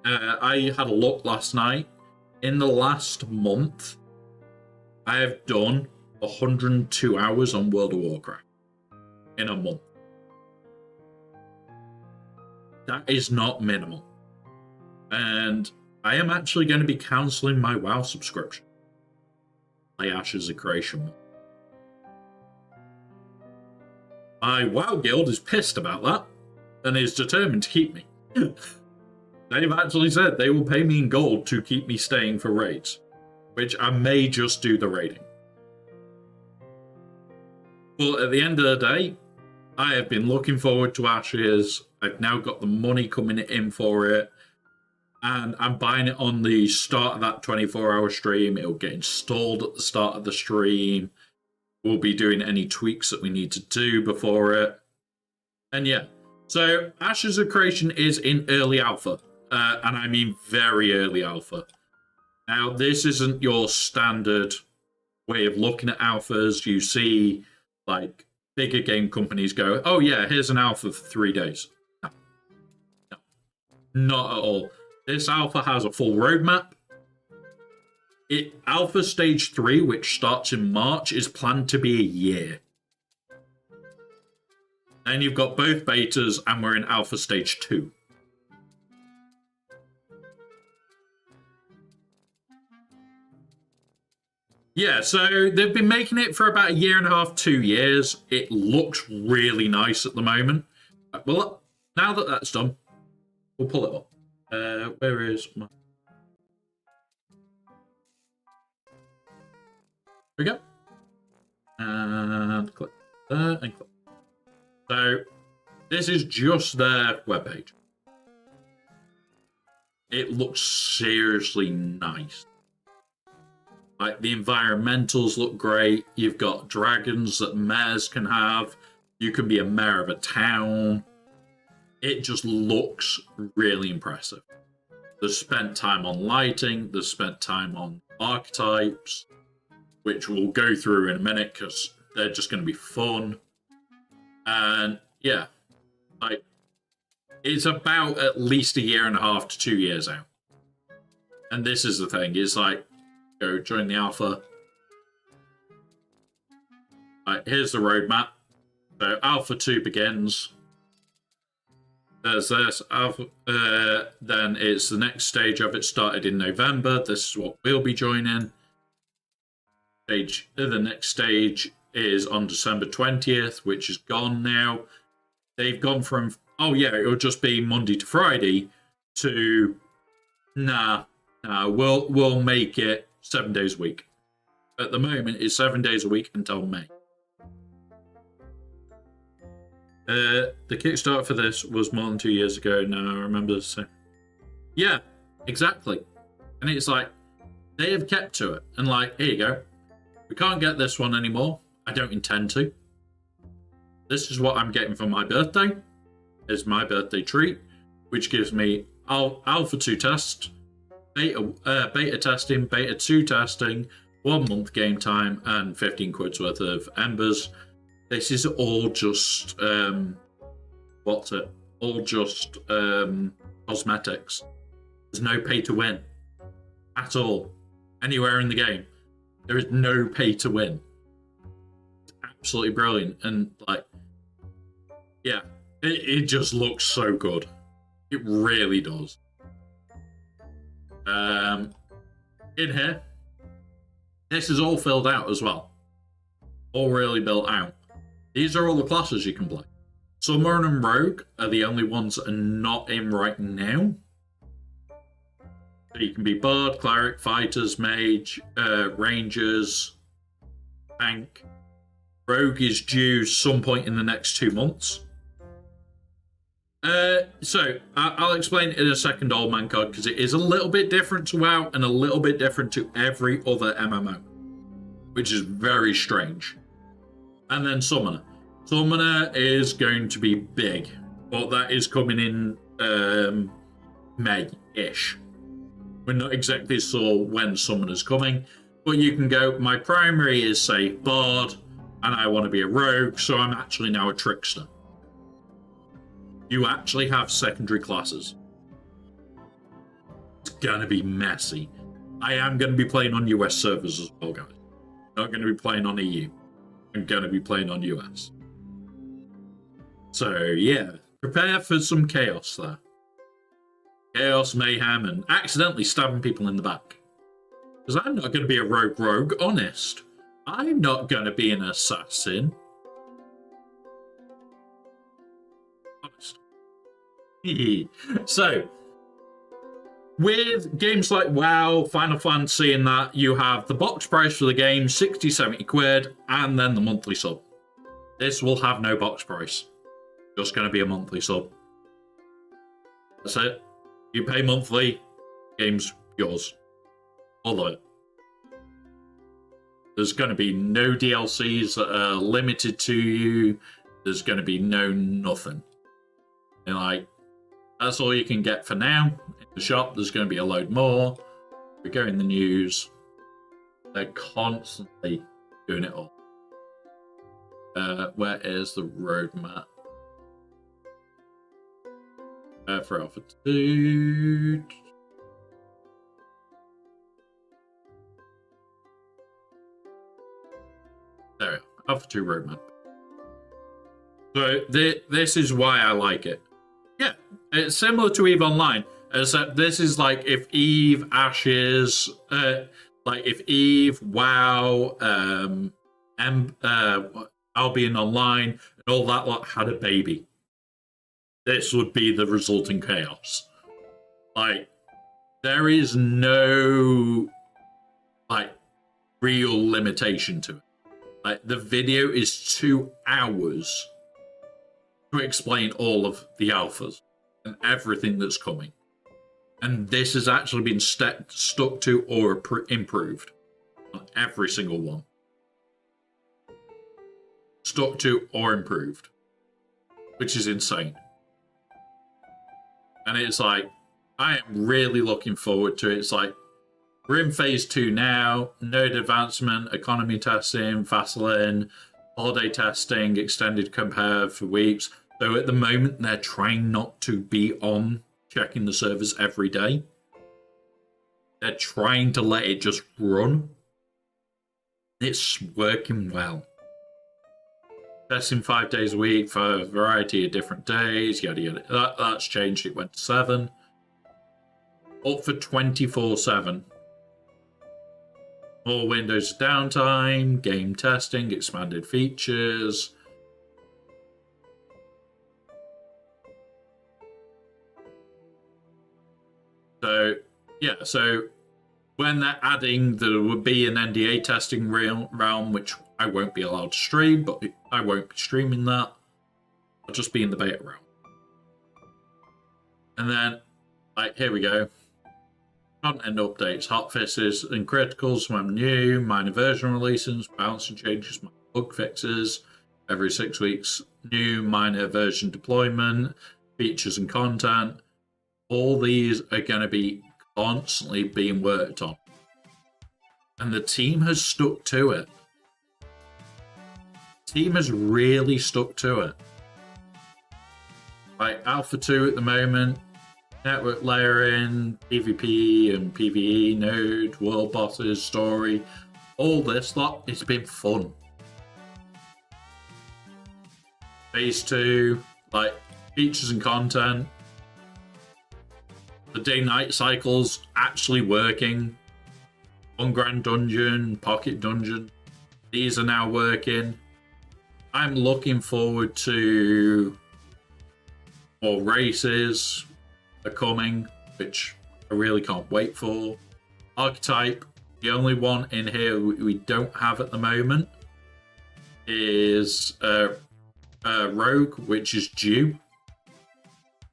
S2: I had a look last night. In the last month, I have done 102 hours on World of Warcraft. In a month. That is not minimal. And I am actually going to be cancelling my WoW subscription. My Ashes of Creation. My WoW guild is pissed about that and is determined to keep me. They've actually said they will pay me in gold to keep me staying for raids, which I may just do the raiding. But at the end of the day, I have been looking forward to Ashes. I've now got the money coming in for it. And I'm buying it on the start of that 24-hour stream. It'll get installed at the start of the stream. We'll be doing any tweaks that we need to do before it. And yeah. So Ashes of Creation is in early alpha. And I mean very early alpha. Now, this isn't your standard way of looking at alphas. You see, like, bigger game companies go, oh yeah, here's an alpha for 3 days. No. Not at all. This alpha has a full roadmap. Alpha Stage 3, which starts in March, is planned to be a year. Then you've got both betas, and we're in Alpha Stage 2. Yeah, so they've been making it for about a year and a half, 2 years. It looks really nice at the moment. Well, now that that's done, we'll pull it up. Where is my... Here we go. And click there and click. So this is just their webpage. It looks seriously nice. Like, the environmentals look great. You've got dragons that mayors can have. You can be a mayor of a town. It just looks really impressive. They've spent time on lighting. They've spent time on archetypes, which we'll go through in a minute because they're just going to be fun. And yeah, like, it's about at least a year and a half to 2 years out. And this is the thing, is like, go join the alpha. Right, here's the roadmap. So Alpha 2 begins. There's this. Alpha, then it's the next stage of it started in November. This is what we'll be joining. The next stage is on December 20th, which is gone now. They've gone from, oh yeah, it'll just be Monday to Friday, to, we'll make it 7 days a week. At the moment, it's 7 days a week until May. The Kickstarter for this was more than 2 years ago. Now I remember this. Yeah, exactly. And it's like, they have kept to it. And like, here you go. We can't get this one anymore. I don't intend to. This is what I'm getting for my birthday. It's my birthday treat, which gives me Alpha 2 test, beta testing, beta 2 testing, 1 month game time, and 15 quid's worth of embers. This is all just cosmetics. There's no pay to win at all. Anywhere in the game, there is no pay to win. It's absolutely brilliant, and like, yeah, it just looks so good. It really does. In here, this is all filled out as well. All really built out. These are all the classes you can play. Summoner and Rogue are the only ones that are not in right now. So you can be Bard, Cleric, Fighters, Mage, Rangers, Tank. Rogue is due some point in the next 2 months. So I'll explain it in a second, Old Man card, because it is a little bit different to WoW and a little bit different to every other MMO, which is very strange. And then Summoner. Summoner is going to be big, but that is coming in May-ish. We're not exactly sure when Summoner's coming, but you can go, my primary is, say, Bard, and I want to be a Rogue, so I'm actually now a Trickster. You actually have secondary classes. It's gonna be messy. I am going to be playing on US servers as well, guys. Not going to be playing on EU. I'm going to be playing on US. So, yeah. Prepare for some chaos there. Chaos, mayhem, and accidentally stabbing people in the back. Because I'm not going to be a rogue, honest. I'm not going to be an assassin. Honest. So, with games like WoW, Final Fantasy, and that, you have the box price for the game, 60, 70 quid, and then the monthly sub. This will have no box price. Just going to be a monthly sub. That's it. You pay monthly, game's yours. All of it. There's going to be no DLCs that are limited to you. There's going to be no nothing. And like, that's all you can get for now. In the shop, there's going to be a load more. We go in the news. They're constantly doing it all. Where is the roadmap? For Alpha 2. There we go. Alpha 2 roadmap. So this is why I like it. Yeah, it's similar to EVE Online, except this is like if EVE, Ashes, Like if Eve, WoW, Albion Online, and all that lot had a baby, this would be the resulting chaos. Like, there is no like real limitation to it. Like, the video is 2 hours to explain all of the alphas and everything that's coming. And this has actually been stuck to or improved on every single one. Stuck to or improved, which is insane. And it's like, I am really looking forward to it. It's like, we're in phase 2 now, node advancement, economy testing, Vaseline, holiday testing, extended compare for weeks. So at the moment, they're trying not to be on checking the servers every day. They're trying to let it just run. It's working well. Testing 5 days a week for a variety of different days, yada yada. That's changed. It went to 7. Up for 24/7. More Windows downtime, game testing, expanded features. So, yeah, so when they're adding, there would be an NDA testing realm, which I won't be allowed to stream, but I won't be streaming that. I'll just be in the beta realm. And then, like, here we go. Content updates, hot fixes and criticals when new, minor version releases, balancing changes, bug fixes, every 6 weeks, new minor version deployment, features and content. All these are going to be constantly being worked on. And the team has stuck to it. The team has really stuck to it. Like Alpha 2 at the moment, network layering, PvP and PvE, node, world bosses, story, all this lot, it's been fun. Phase 2, like features and content, the day-night cycles actually working. One grand dungeon, pocket dungeon, these are now working. I'm looking forward to more races are coming, which I really can't wait for. Archetype, the only one in here we don't have at the moment is Rogue, which is due.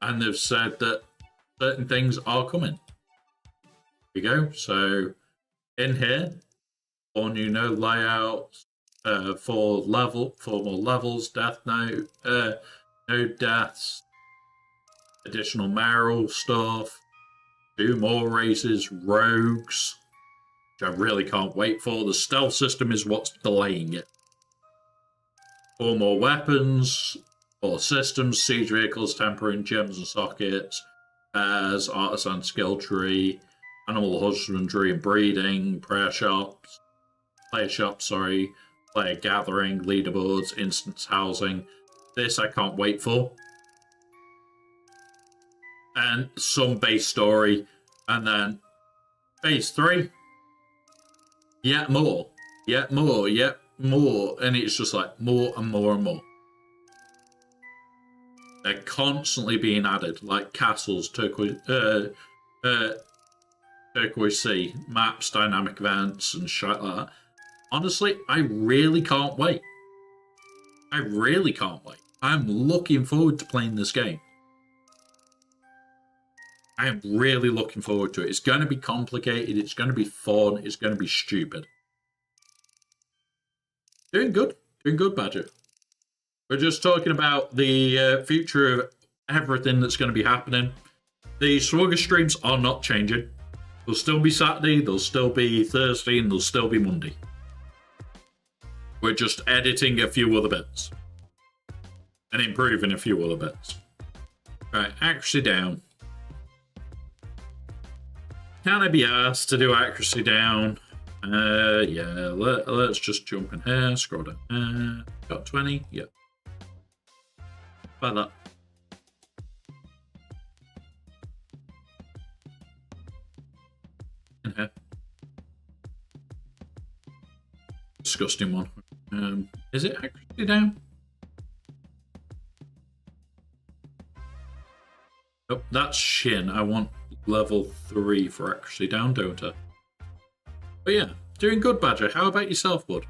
S2: And they've said that certain things are coming. Here we go. So in here, 4 new node layouts, 4 more levels, death node, node deaths, additional Meryl stuff, 2 more races, rogues, which I really can't wait for. The stealth system is what's delaying it. 4 more weapons, 4 systems, siege vehicles, tempering, gems and sockets, as artisan skill tree, animal husbandry and breeding, player shops, player gathering, leaderboards, instance housing. This I can't wait for. And some base story, and then phase 3, yet more, and it's just like more and more and more. They're constantly being added, like castles, turquoise sea, maps, dynamic events, and shit like that. Honestly, I really can't wait. I'm looking forward to playing this game. I am really looking forward to it. It's going to be complicated. It's going to be fun. It's going to be stupid. Doing good, Badger. We're just talking about the future of everything that's going to be happening. The Swagger streams are not changing. They'll still be Saturday, they'll still be Thursday, and they'll still be Monday. We're just editing a few other bits. And improving a few other bits. Right, accuracy down. Can I be asked to do accuracy down? Yeah, let's just jump in here, scroll down. Got 20, yep. By that. In here. disgusting one. Is it actually down? Oh, that's Shin. I want level 3 for accuracy down, don't I? But yeah, doing good, Badger. How about yourself, bud?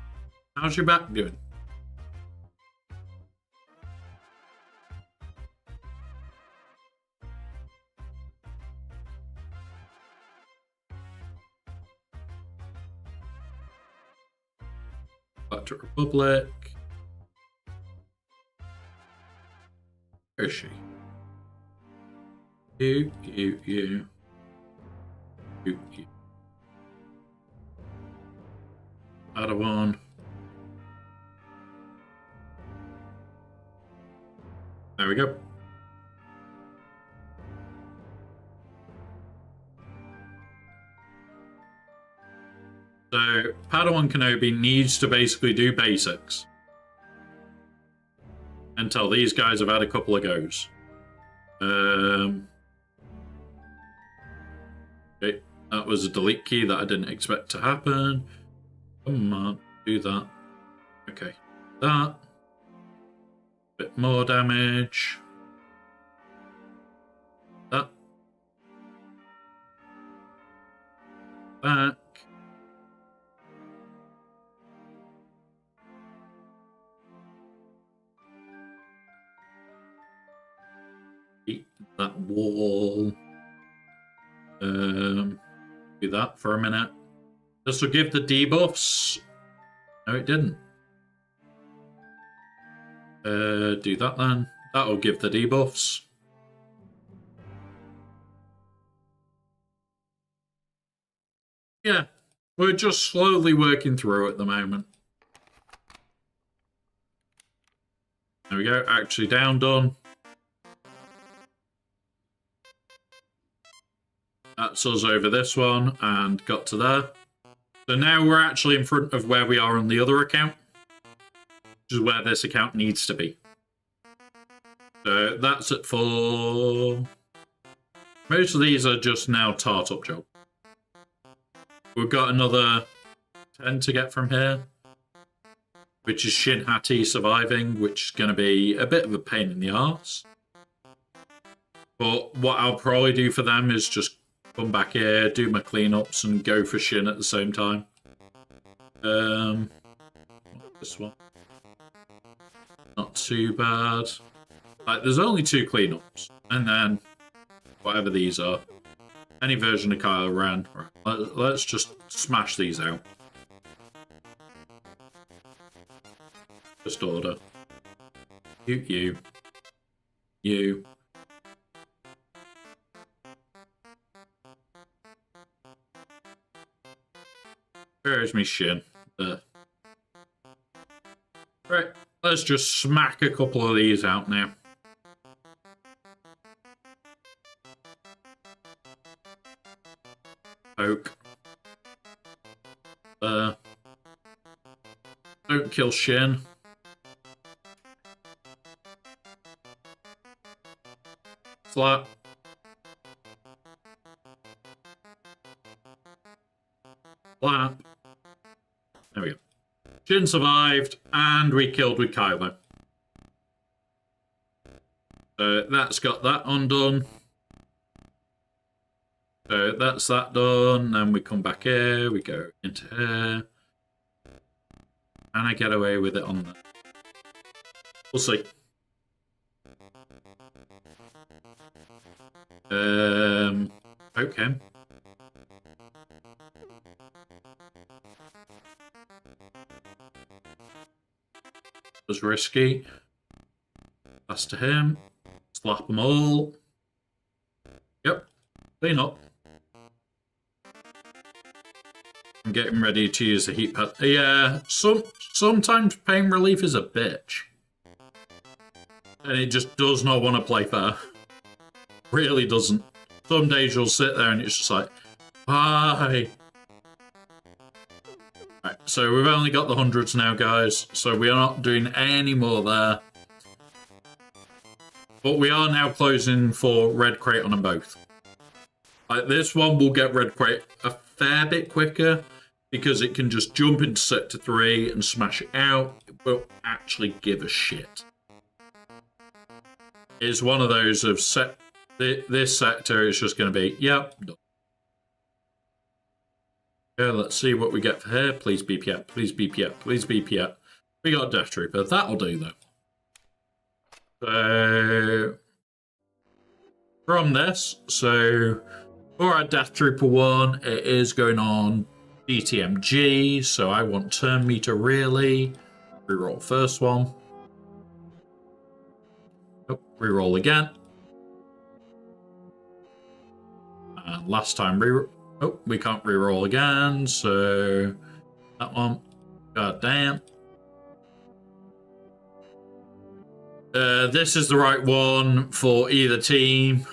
S2: How's your back doing? Back to Republic. Where is she? You. Padawan. There we go. So, Padawan Kenobi needs to basically do basics until these guys have had a couple of goes. Okay, that was a delete key that I didn't expect to happen. Come on, do that. Okay, that. Bit more damage. That. Back. That wall. Do that for a minute. This will give the debuffs. No, it didn't. Do that then. That'll give the debuffs. Yeah, we're just slowly working through at the moment. There we go. Actually down done. That's us over this one and got to there. So now we're actually in front of where we are on the other account, which is where this account needs to be. So that's at 4. Most of these are just now tart-up job. We've got another 10 to get from here, which is Shin Hati surviving, which is going to be a bit of a pain in the arse. But what I'll probably do for them is just come back here, do my cleanups, and go for Shin at the same time. This one. Not too bad. Like, there's only 2 cleanups, and then whatever these are. Any version of Kylo Ren. Right, let's just smash these out. Just order. You. Where's me Shin? There. Right, let's just smack a couple of these out now. Poke. Don't kill Shin. Slap. Slap. There we go. Shin survived, and we killed with Kylo. So that's got that undone. So that's that done. Then we come back here. We go into here. Can I get away with it on there? We'll see. Okay. Was risky. Pass to him. Slap them all. Yep. Clean up. I'm getting ready to use the heat pad. Yeah, sometimes pain relief is a bitch. And it just does not want to play fair. Really doesn't. Some days you'll sit there and it's just like, why? Right, so we've only got the hundreds now, guys. So we are not doing any more there. But we are now closing for red crate on them both. Like, this one will get red crate a fair bit quicker. because it can just jump into Sector 3 and smash it out. It won't actually give a shit. It's one of those of this sector is just going to be, yep. Okay, let's see what we get for here. Please BPF, please BPF, please BPF. We got Death Trooper. That'll do, though. So, from this, so for our Death Trooper 1, it is going on DTMG, so I want turn meter really. Reroll first one. Oh, reroll again. And last time reroll. Oh, we can't reroll again, so that one. God damn. This is the right one for either team.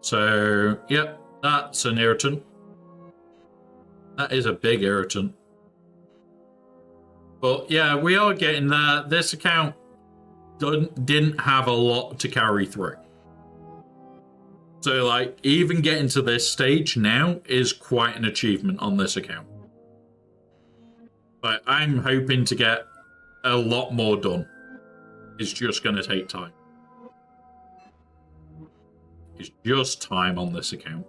S2: So, yep, that's an irritant. That is a big irritant. But yeah, we are getting there. This account didn't have a lot to carry through. So, like, even getting to this stage now is quite an achievement on this account. But I'm hoping to get a lot more done. It's just going to take time. It's just time on this account.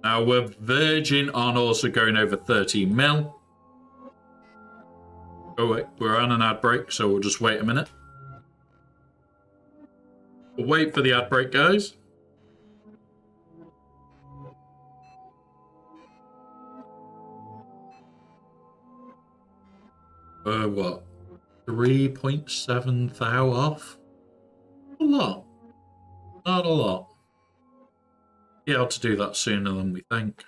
S2: Now, we're verging on also going over 13 mil. Oh, wait, we're on an ad break, so we'll just wait a minute. We'll wait for the ad break, guys. What? 3.7 thou off? A lot. Not a lot. Be able to do that sooner than we think.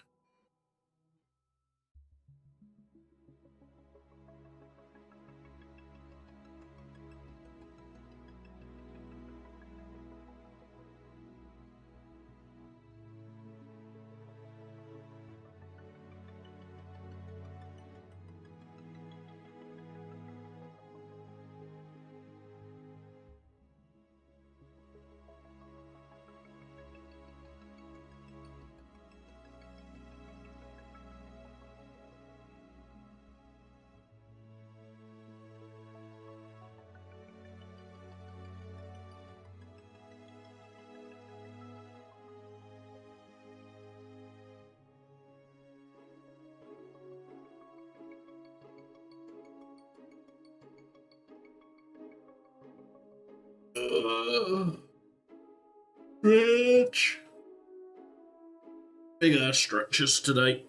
S2: Stretch. Big ass stretches today.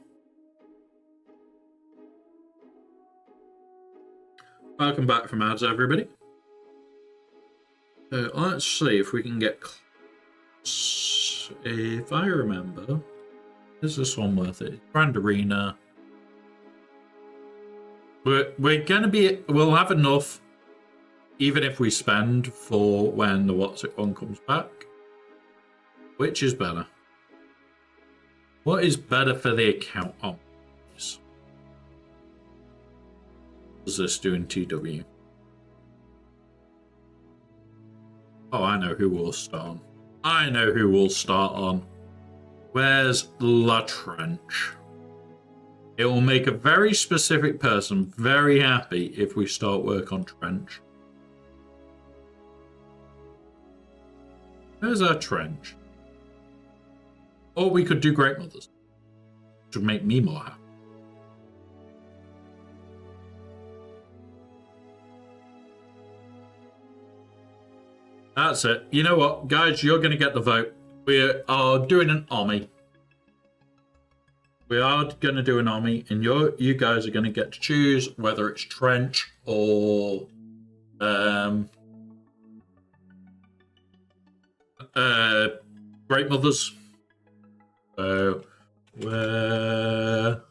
S2: Welcome back from ads, everybody. Let's see if we can get close. If I remember, is this one worth it? Grand Arena. We're gonna be. We'll have enough. Even if we spend for when the What's It one comes back. Which is better? What is better for the account? Oh, yes. What does this do in TW? Oh, I know who we'll start on. I know who we'll start on. Where's La Trench? It will make a very specific person very happy if we start work on Trench. There's our Trench. Or we could do Great Mothers, which would make me more happy. That's it. You know what, guys? You're going to get the vote. We are doing an army. We are going to do an army, and you guys are going to get to choose whether it's Trench or Great Mothers. So, where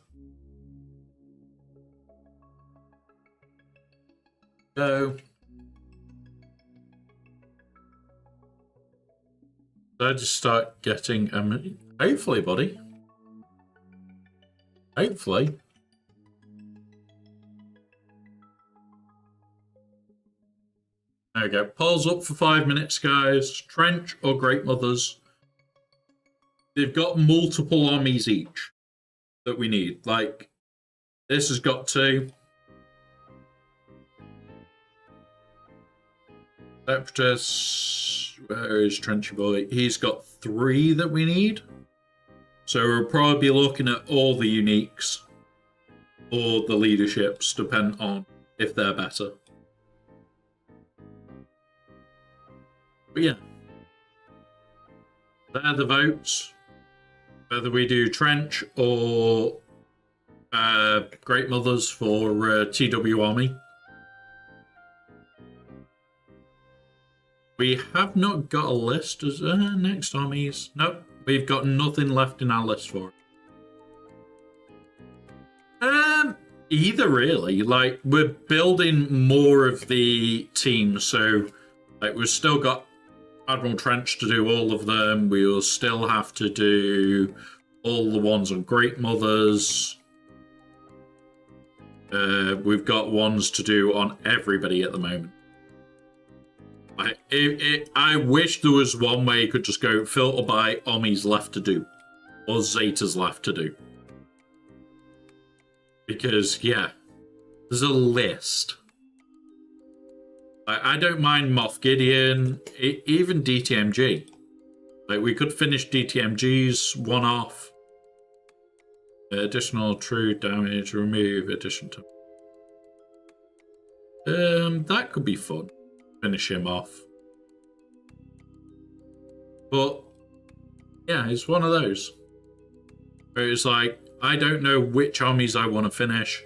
S2: go? So I just start getting hopefully, buddy. Hopefully. There we go. Polls up for 5 minutes, guys. Trench or Great Mothers. They've got multiple armies each that we need. Like, This has got 2. Separatist, where is Trenchy Boy? He's got 3 that we need. So we'll probably be looking at all the uniques or the leaderships, depending on if they're better. But yeah, they're the votes. Whether we do Trench or Great Mothers for TW Army. We have not got a list as next armies. Nope, we've got nothing left in our list for it. Either really. Like, we're building more of the teams, so like we've still got Admiral Trench to do all of them. We'll still have to do all the ones on Great Mothers. We've got ones to do on everybody at the moment. I wish there was one way you could just go filter by Omi's left to do or Zeta's left to do. Because, yeah, there's a list. I don't mind Moff Gideon, even DTMG. Like, we could finish DTMG's one off. Additional true damage, remove addition to. That could be fun. Finish him off. But yeah, it's one of those. It's like, I don't know which armies I want to finish.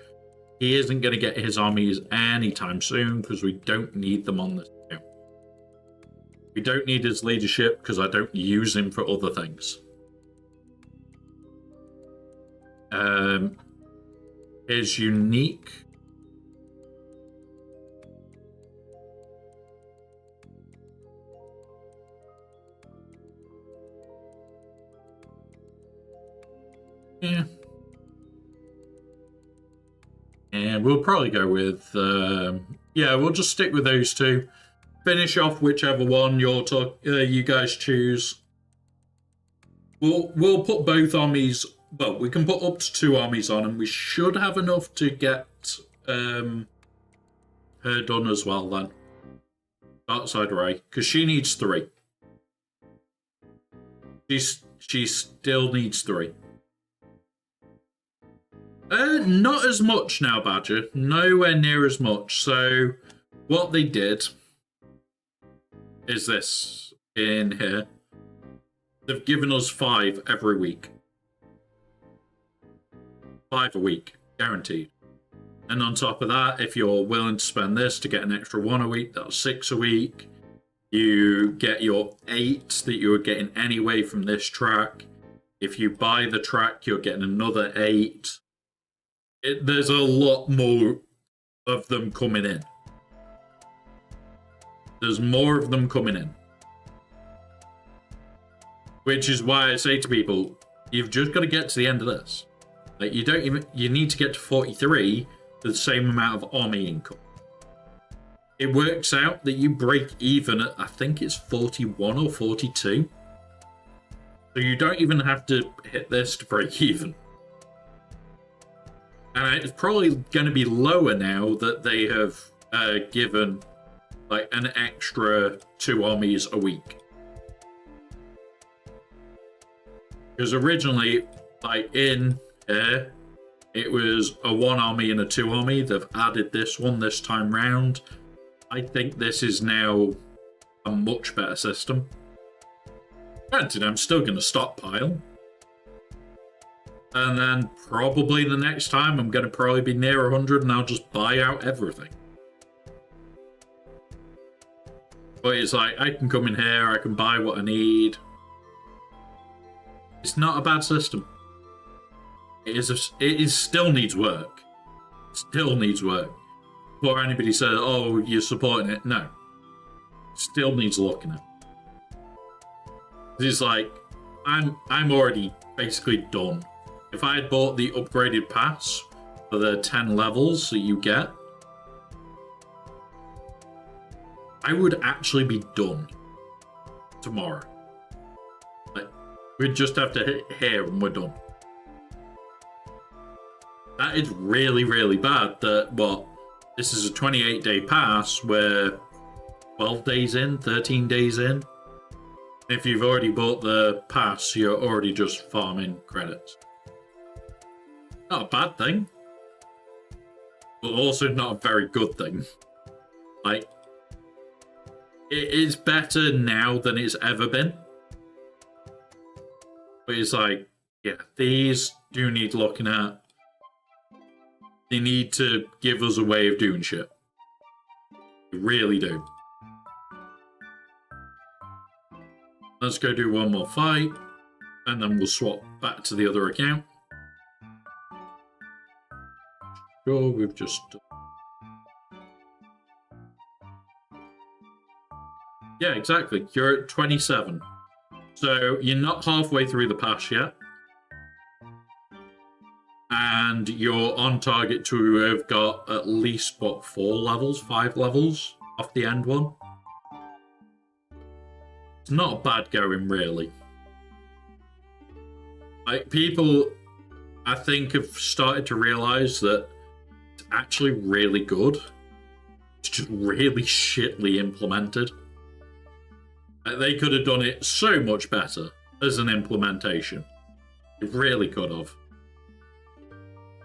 S2: He isn't going to get his armies anytime soon because we don't need them on this game. We don't need his leadership because I don't use him for other things. His unique. Yeah. And we'll probably go with, yeah, we'll just stick with those 2. Finish off whichever one you guys choose. We'll put both armies, well, we can put up to 2 armies on, and we should have enough to get her done as well then. Outside Ray, because she needs 3. She still needs 3. Not as much now, Badger. Nowhere near as much. So, what they did is this in here. They've given us 5 every week. 5 a week, guaranteed. And on top of that, if you're willing to spend this to get an extra 1 a week, that's 6 a week. You get your 8 that you were getting anyway from this track. If you buy the track, you're getting another 8. There's a lot more of them coming in. There's more of them coming in. Which is why I say to people, you've just got to get to the end of this. Like, you need to get to 43 for the same amount of army income. It works out that you break even at, I think it's 41 or 42. So you don't even have to hit this to break even. And it's probably going to be lower now that they have given like an extra 2 armies a week. Because originally, like in here, it was a 1 army and a 2 army. They've added this one this time round. I think this is now a much better system. Granted, I'm still going to stockpile. And then probably the next time I'm going to probably be near 100 and I'll just buy out everything. But it's like, I can come in here, I can buy what I need. It's not a bad system. It still needs work. Still needs work. Before anybody says, oh, you're supporting it. No. Still needs looking at. It's like, I'm already basically done. If I had bought the upgraded pass for the 10 levels that you get, I would actually be done tomorrow. Like, we'd just have to hit here and we're done. that is really, really bad that, what, this is a 28-day pass where 12 days in, 13 days in. If you've already bought the pass, you're already just farming credits. Not a bad thing, but also not a very good thing. Like, it is better now than it's ever been. But it's like, yeah, these do need looking at. They need to give us a way of doing shit. They really do. Let's go do one more fight, and then we'll swap back to the other account. Sure, we've just... Yeah, exactly. You're at 27. So you're not halfway through the pass yet. And you're on target to have got at least, what, 5 levels off the end one? It's not bad going, really. Like, people, I think, have started to realise that it's actually really good. It's just really shitly implemented. Like, they could have done it so much better as an implementation. They really could have.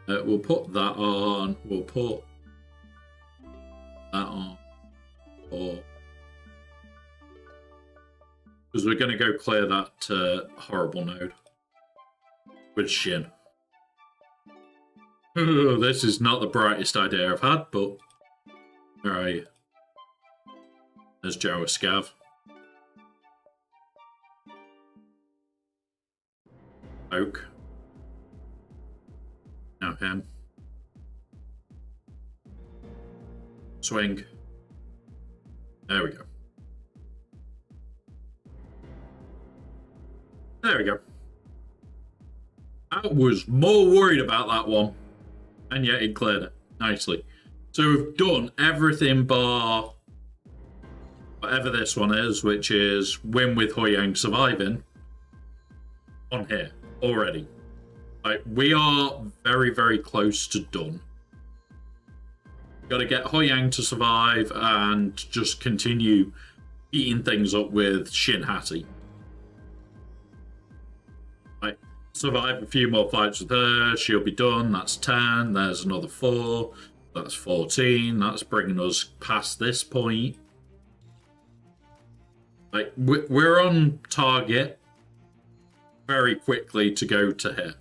S2: We'll put that on. We'll put that on. Because we're going to go clear that horrible node with Shin. This is not the brightest idea I've had, but where are you? There's Joe Scav. Oak. Now him. Swing. There we go. There we go. I was more worried about that one, and yet it cleared it nicely. So we've done everything bar whatever this one is, which is win with Hoyang surviving on here already. Like, we are very, very close to done. Got to get Hoyang to survive and just continue beating things up with Shin Hattie. Like, survive a few more fights with her, she'll be done. That's 10. There's another 4. That's 14. That's bringing us past this point. Like, we're on target very quickly to go to here.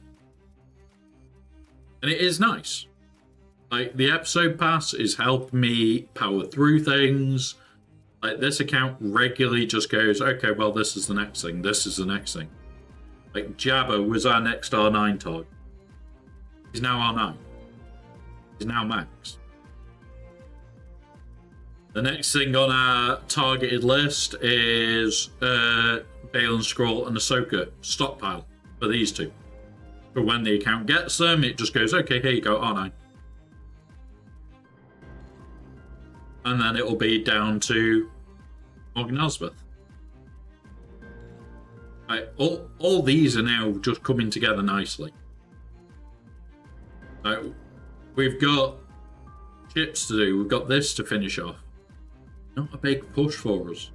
S2: And it is nice. Like, the episode pass is helping me power through things. Like, this account regularly just goes, okay, well, this is the next thing. This is the next thing. Like, Jabba was our next R9 target. He's now R9. He's now max. The next thing on our targeted list is Balin Scroll and Ahsoka stockpile for these two. But when the account gets them, it just goes, okay, here you go, R9. And then it'll be down to Morgan Elsbeth. Right, all these are now just coming together nicely. Right, we've got chips to do. We've got this to finish off. Not a big push for us.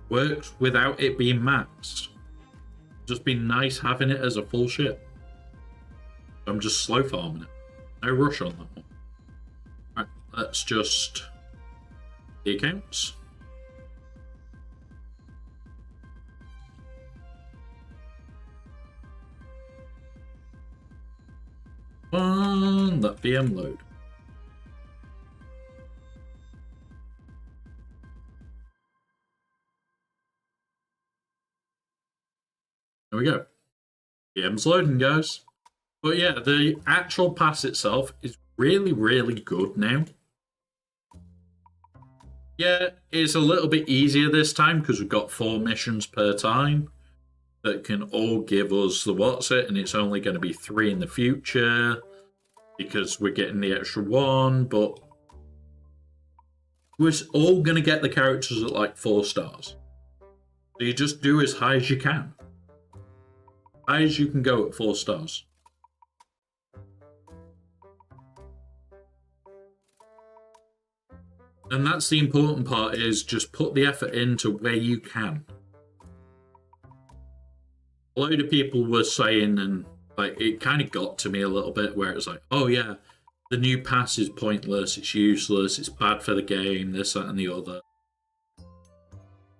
S2: Works without it being maxed. Just be nice having it as a full ship. I'm just slow farming it. No rush on that one. Right, let's just the accounts. On that VM load. There we go. VM's loading, guys. But yeah, the actual pass itself is really, really good now. Yeah, it's a little bit easier this time because we've got 4 missions per time that can all give us the what's it, and it's only going to be 3 in the future because we're getting the extra 1, but we're all going to get the characters at like 4 stars. So you just do as high as you can. High as you can go at 4 stars. And that's the important part, is just put the effort into where you can. A load of people were saying, and like it kind of got to me a little bit, where it was like, oh yeah, the new pass is pointless, it's useless, it's bad for the game, this, that, and the other.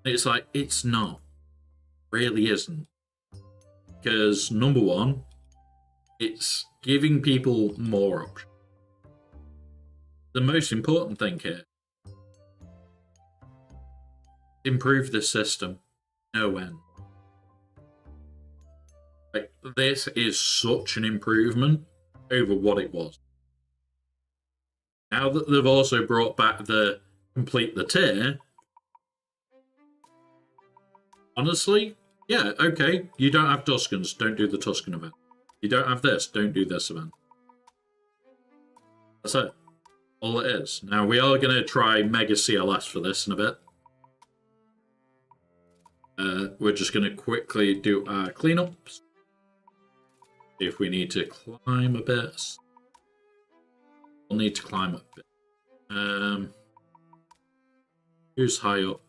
S2: It's like, it's not. It really isn't. Because, number one, it's giving people more options. The most important thing here, improve the system. No end. Like, this is such an improvement over what it was. Now that they've also brought back the complete the tier, honestly, yeah, okay, you don't have Tuscans, don't do the Tuscan event. You don't have this, don't do this event. That's it. All it is. Now, we are going to try Mega CLS for this in a bit. We're just going to quickly do our cleanups. See if we need to climb a bit. We'll need to climb a bit. Who's high up?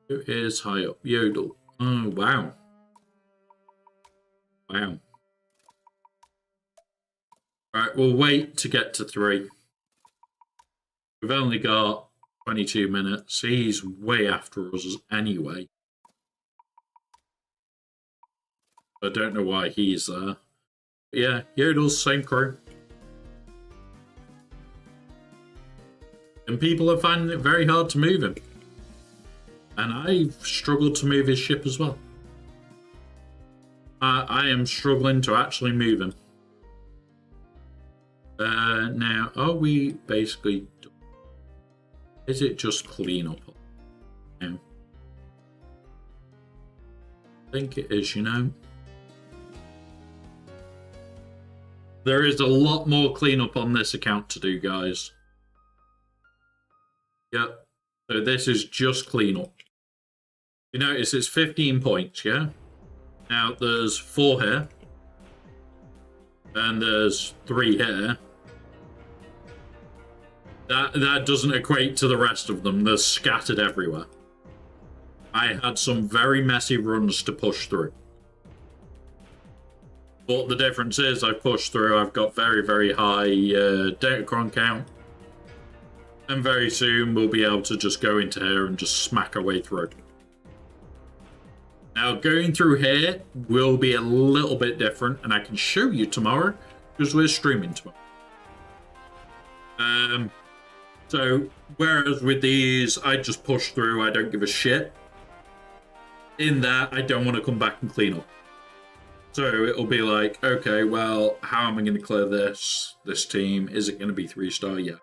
S2: Who is high up? Yodel. Oh, wow. Wow. Alright, we'll wait to get to 3. We've only got 22 minutes. He's way after us anyway. I don't know why he's there. But yeah, Yodel's same crew. And people are finding it very hard to move him. And I've struggled to move his ship as well. I am struggling to actually move him. Now, are we basically... Is it just clean up? No. I think it is, you know. There is a lot more cleanup on this account to do, guys. Yep. So this is just cleanup. You notice it's 15 points, yeah? Now there's 4 here. And there's 3 here. That doesn't equate to the rest of them. They're scattered everywhere. I had some very messy runs to push through. But the difference is I pushed through, I've got very, very high Datacron count. And very soon we'll be able to just go into here and just smack our way through. Now going through here will be a little bit different, and I can show you tomorrow because we're streaming tomorrow. So whereas with these I just push through, I don't give a shit. In that I don't want to come back and clean up. So it'll be like, okay, well, how am I going to clear this team? Is it going to be 3-star? Yeah.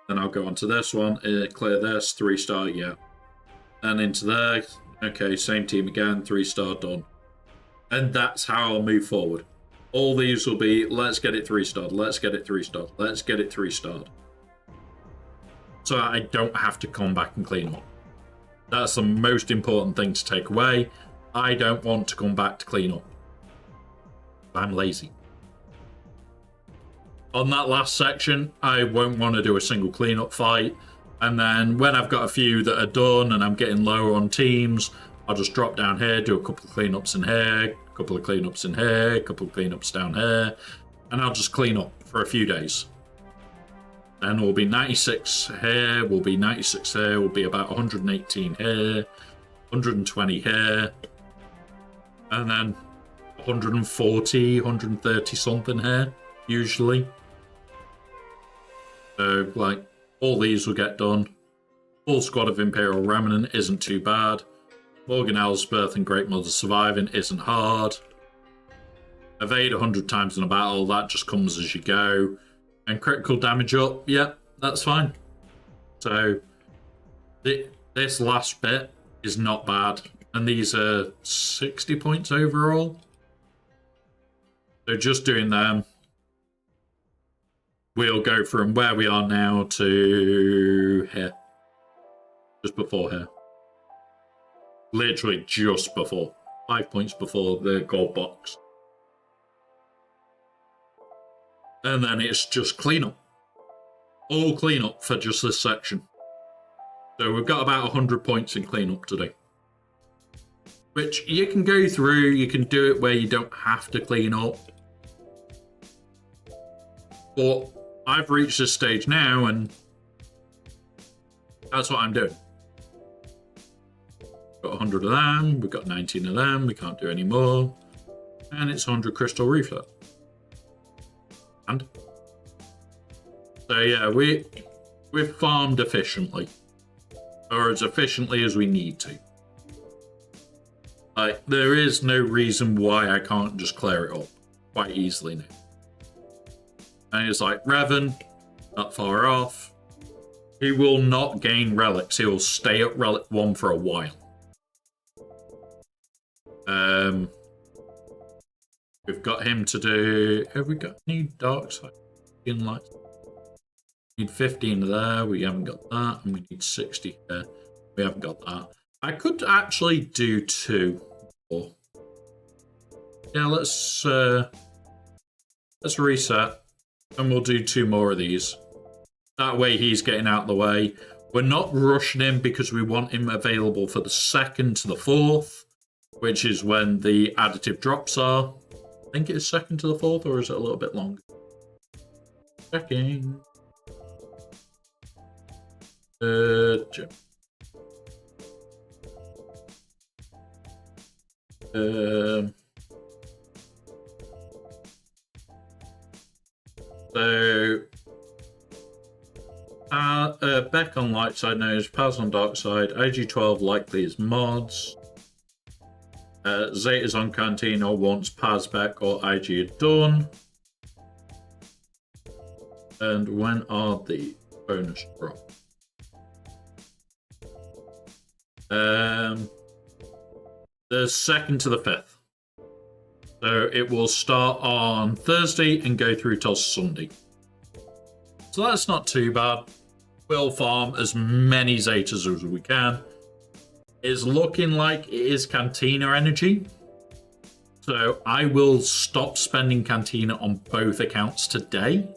S2: Then I'll go on to this one, clear this, 3-star, yeah. And into there, okay, same team again, 3-star, done. And that's how I'll move forward. All these will be, let's get it 3-starred, let's get it 3-starred, let's get it 3-starred. So I don't have to come back and clean up. That's the most important thing to take away. I don't want to come back to clean up. I'm lazy. On that last section, I won't want to do a single cleanup fight. And then when I've got a few that are done and I'm getting lower on teams, I'll just drop down here, do a couple of cleanups in here, a couple of cleanups in here, a couple of cleanups down here, and I'll just clean up for a few days. Then we'll be 96 here, we'll be 96 here, we'll be about 118 here, 120 here, and then 140, 130 something here, usually. So, like, all these will get done. Full squad of Imperial Remnant isn't too bad. Morgan Elsbeth and Great Mother surviving isn't hard. Evade 100 times in a battle, that just comes as you go. And critical damage up, yeah, that's fine. So, this last bit is not bad. And these are 60 points overall. So just doing them, we'll go from where we are now to here. Just before here. Literally just before. 5 points before the gold box. And then it's just cleanup. all cleanup for just this section. So we've got about 100 points in cleanup today. Which you can go through, you can do it where you don't have to clean up. But I've reached this stage now and that's what I'm doing. Got 100 of them, we've got 19 of them, we can't do any more. And it's 100 crystal refit. And so yeah, we've farmed efficiently. Or as efficiently as we need to. Like, there is no reason why I can't just clear it up quite easily now. And it's like, Revan, not far off. He will not gain relics. He will stay at relic 1 for a while. We've got him to do... Have we got any dark side? Lights? We need 15 there. We haven't got that. And we need 60 here. We haven't got that. I could actually do 2 more. Yeah, let's reset. And we'll do 2 more of these. That way he's getting out of the way. We're not rushing him because we want him available for the 2nd to the 4th, which is when the additive drops are. I think it's 2nd to the 4th, or is it a little bit longer? Checking. Jim. So Beck on light side knows, Paz on dark side, IG12 likely is mods. Zeta's on Cantina once Paz, Beck or IG are done. And when are the bonus drops? The 2nd to the 5th. So it will start on Thursday and go through till Sunday. So that's not too bad. We'll farm as many Zetas as we can. It's looking like it is Cantina energy. So I will stop spending Cantina on both accounts today.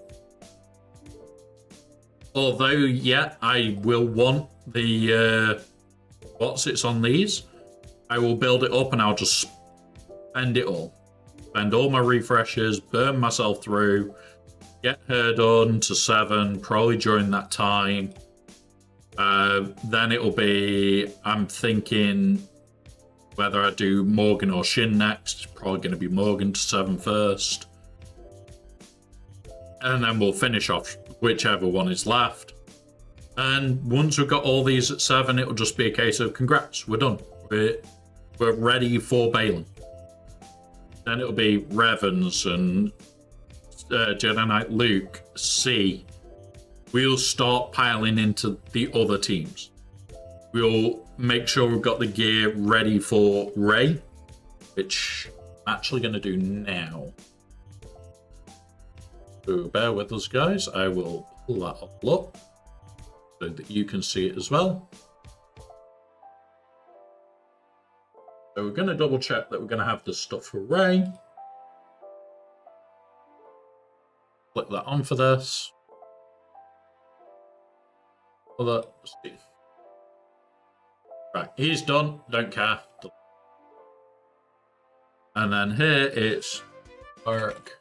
S2: Although, yeah, I will want the what's it's on these. I will build it up and I'll just spend it all. Spend all my refreshes, burn myself through, get her done to 7, probably during that time. Then it'll be, I'm thinking whether I do Morgan or Shin next. It's probably going to be Morgan to 7 first. And then we'll finish off whichever one is left. And once we've got all these at 7, it'll just be a case of congrats, we're done. We're ready for Balin. Then it'll be Revens and Jedi Knight Luke, C. We'll start piling into the other teams. We'll make sure we've got the gear ready for Rey, which I'm actually going to do now. So bear with us, guys. I will pull that all up so that you can see it as well. So we're going to double check that we're going to have the stuff for Rey. Click that on for this. Let's see. Right, he's done. Don't care. And then here it's work.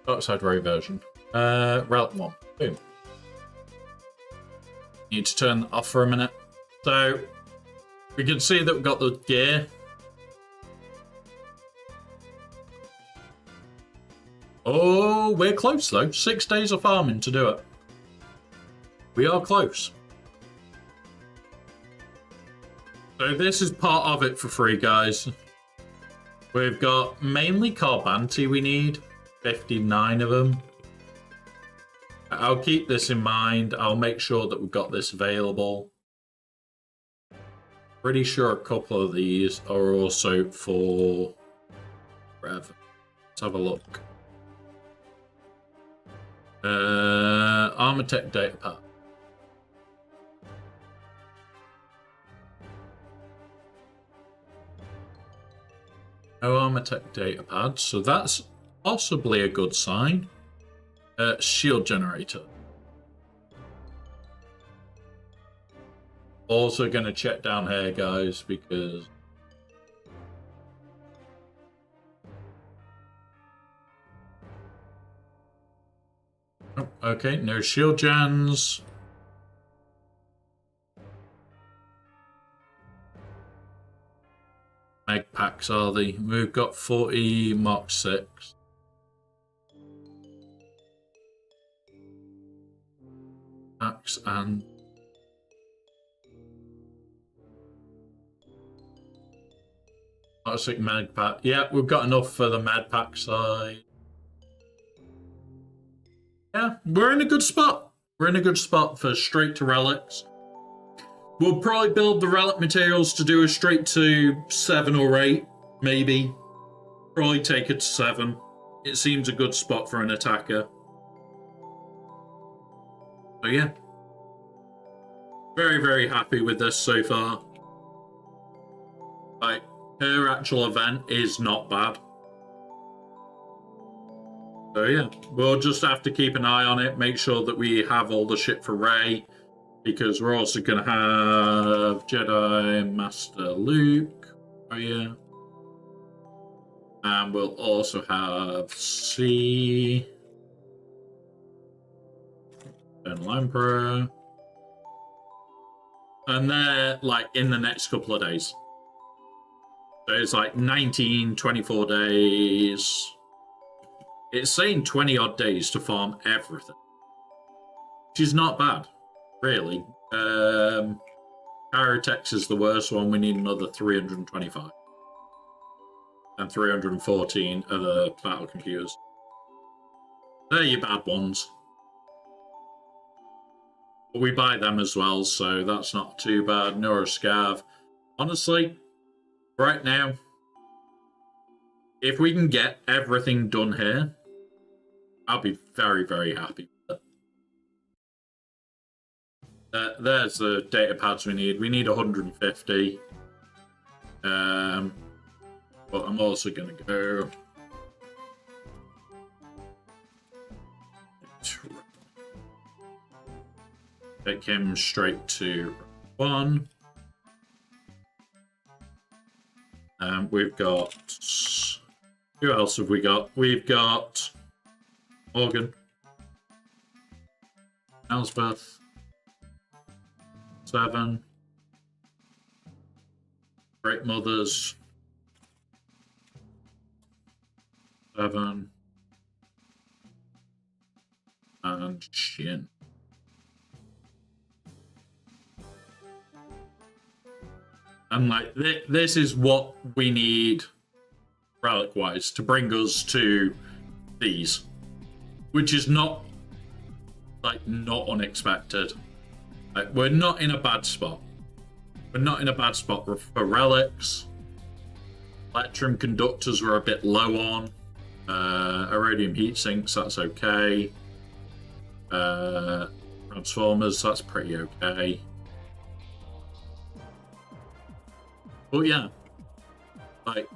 S2: Outside Rey version. Relic 1. Boom. Need to turn that off for a minute. So we can see that we've got the gear. Oh, we're close though. 6 days of farming to do it. We are close. So this is part of it for free, guys. We've got mainly Carbanti we need. 59 of them. I'll keep this in mind. I'll make sure that we've got this available. Pretty sure a couple of these are also for Rev. Let's have a look. Armortech datapad. No Armortech datapad, so that's possibly a good sign. Shield generator. Also going to check down here, guys, because oh, okay, no shield gens. Meg packs are they? We've got 40 Mark 6. Packs and classic med pack. Yeah, we've got enough for the med pack side. Yeah, we're in a good spot. We're in a good spot for straight to relics. We'll probably build the relic materials to do a straight to 7 or 8, maybe. Probably take it to 7. It seems a good spot for an attacker. So yeah. Very, very happy with this so far. Like, her actual event is not bad. So yeah, we'll just have to keep an eye on it, make sure that we have all the shit for Rey, because we're also going to have Jedi Master Luke, oh yeah. And we'll also have C, Eternal Emperor, and they're like in the next couple of days. So it's like 19, 24 days. It's saying 20 odd days to farm everything, which is not bad, really. Paratex is the worst one. We need another 325. And 314 other battle computers. They're your bad ones. But we buy them as well, so that's not too bad. Neuroscav. Honestly, right now, if we can get everything done here, I'll be very, very happy with it. There's the data pads we need. We need 150. But I'm also going to go... Take him straight to 1. We've got... Who else have we got? We've got Morgan, Elspeth, 7, Great Mothers, 7, and Shin. And like this is what we need relic-wise to bring us to these, which is not unexpected. Like, we're not in a bad spot. We're not in a bad spot for relics. Electrum conductors were a bit low on. Iridium heat sinks, that's okay. Transformers, that's pretty okay. But yeah, like,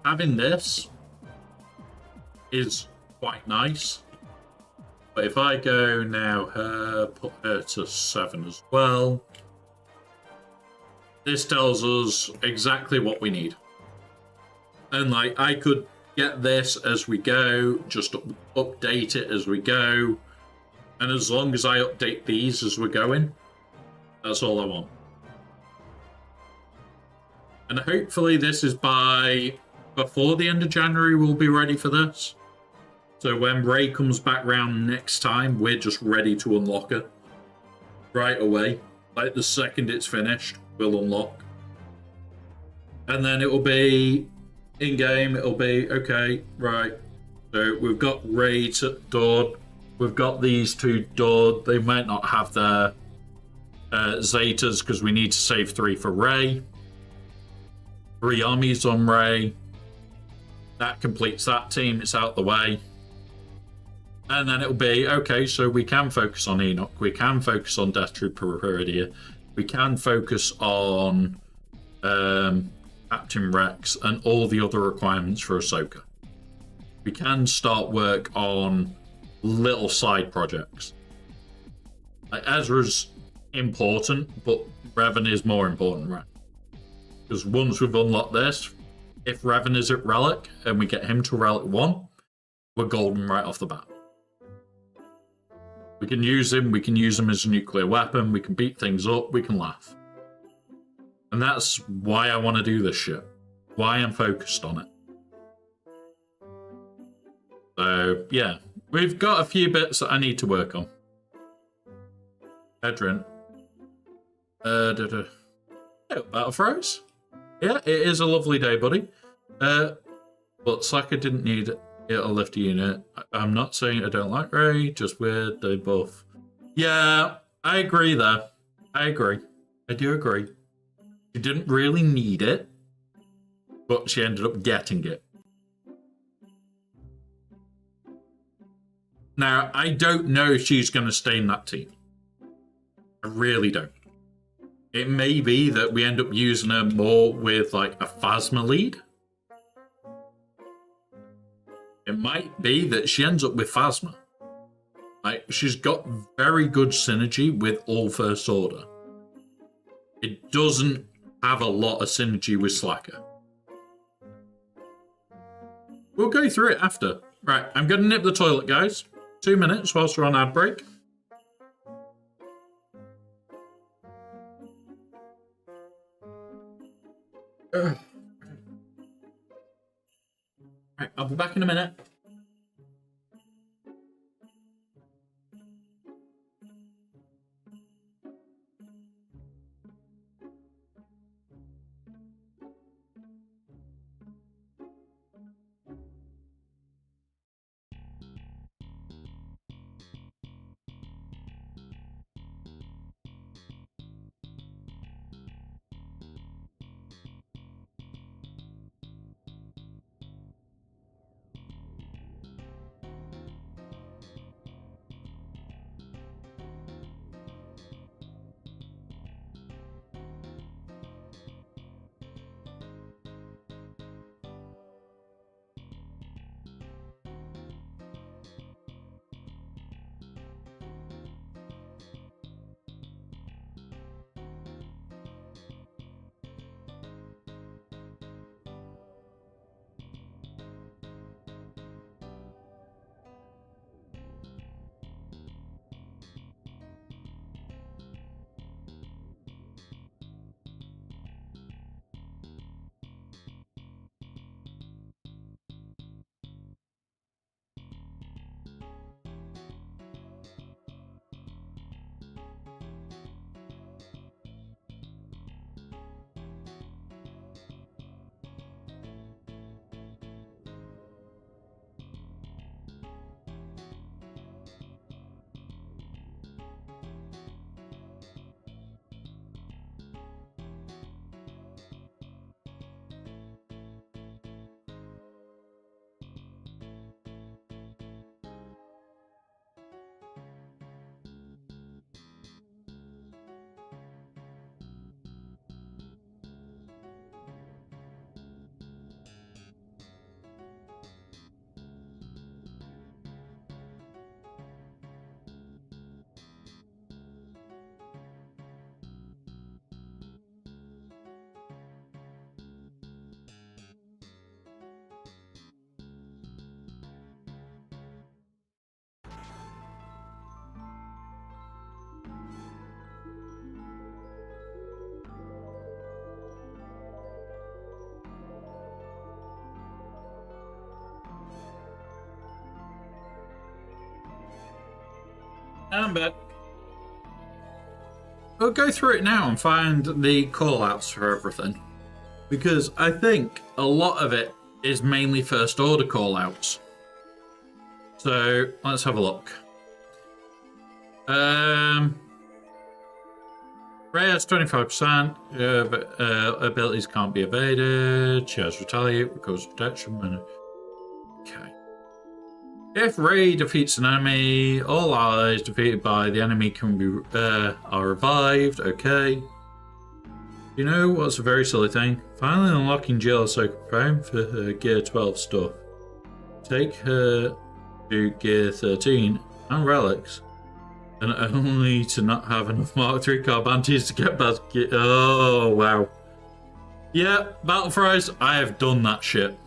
S2: having this is quite nice. But if I go now, put her to 7 as well. This tells us exactly what we need. And like, I could get this as we go, just update it as we go. And as long as I update these as we're going, that's all I want. And hopefully this is before the end of January, we'll be ready for this. So when Rey comes back round next time, we're just ready to unlock it right away. Like the second it's finished, we'll unlock. And then it will be in-game, it'll be, okay, right. So we've got Rey done. We've got these two done. They might not have their Zetas because we need to save 3 for Rey. 3 armies on Rey. That completes that team. It's out the way. And then it'll be, okay, so we can focus on Enoch. We can focus on Death Trooper Peridia. We can focus on Captain Rex and all the other requirements for Ahsoka. we can start work on little side projects. Like Ezra's important, but Revan is more important, right? Because once we've unlocked this, if Revan is at Relic and we get him to Relic 1, we're golden right off the bat. We can use him as a nuclear weapon, we can beat things up, we can laugh. And that's why I want to do this shit. Why I'm focused on it. So, yeah. We've got a few bits that I need to work on. Edrin. Battle throws? Yeah, it is a lovely day, buddy. But Saka didn't need a lift unit. I'm not saying I don't like Ray, just weird, they both. Yeah, I agree there. I agree. I do agree. She didn't really need it, but she ended up getting it. Now, I don't know if she's going to stay in that team. I really don't. It may be that we end up using her more with like a Phasma lead. It might be that she ends up with Phasma. Like, she's got very good synergy with all First Order. It doesn't have a lot of synergy with Slacker. We'll go through it after. Right, I'm going to nip the toilet, guys. 2 minutes whilst we're on ad break. Right, I'll be back in a minute. I'm back. We'll go through it now and find the call-outs for everything. Because I think a lot of it is mainly First Order call-outs. So, let's have a look. Ray has 25%. Abilities can't be evaded. She has retaliate, recovers protection. Okay. If Ray defeats an enemy, all allies defeated by the enemy can be are revived. Okay. You know what's a very silly thing? Finally unlocking Jill so preparing for her Gear 12 stuff. Take her to Gear 13 and Relics, and only to not have enough Mark 3 car bounties to get past Gear. Oh, wow. Yeah, Battle Fries, I have done that shit.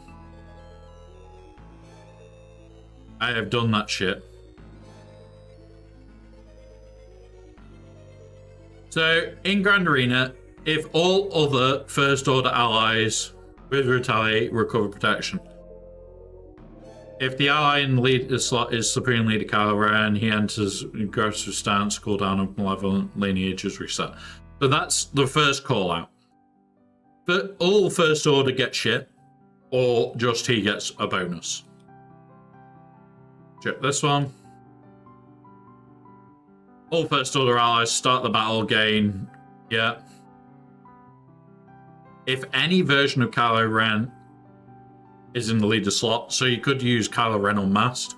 S2: I have done that shit. So, in Grand Arena, if all other First Order allies with Retaliate recover protection, if the ally in the lead slot is Supreme Leader Kylo Ren, he enters aggressive stance, cooldown of Malevolent Lineage is reset. So that's the first call out. But all First Order get shit, or just he gets a bonus. Check this one. All First Order allies start the battle, gain. Yeah. If any version of Kylo Ren is in the leader slot, so you could use Kylo Ren unmasked,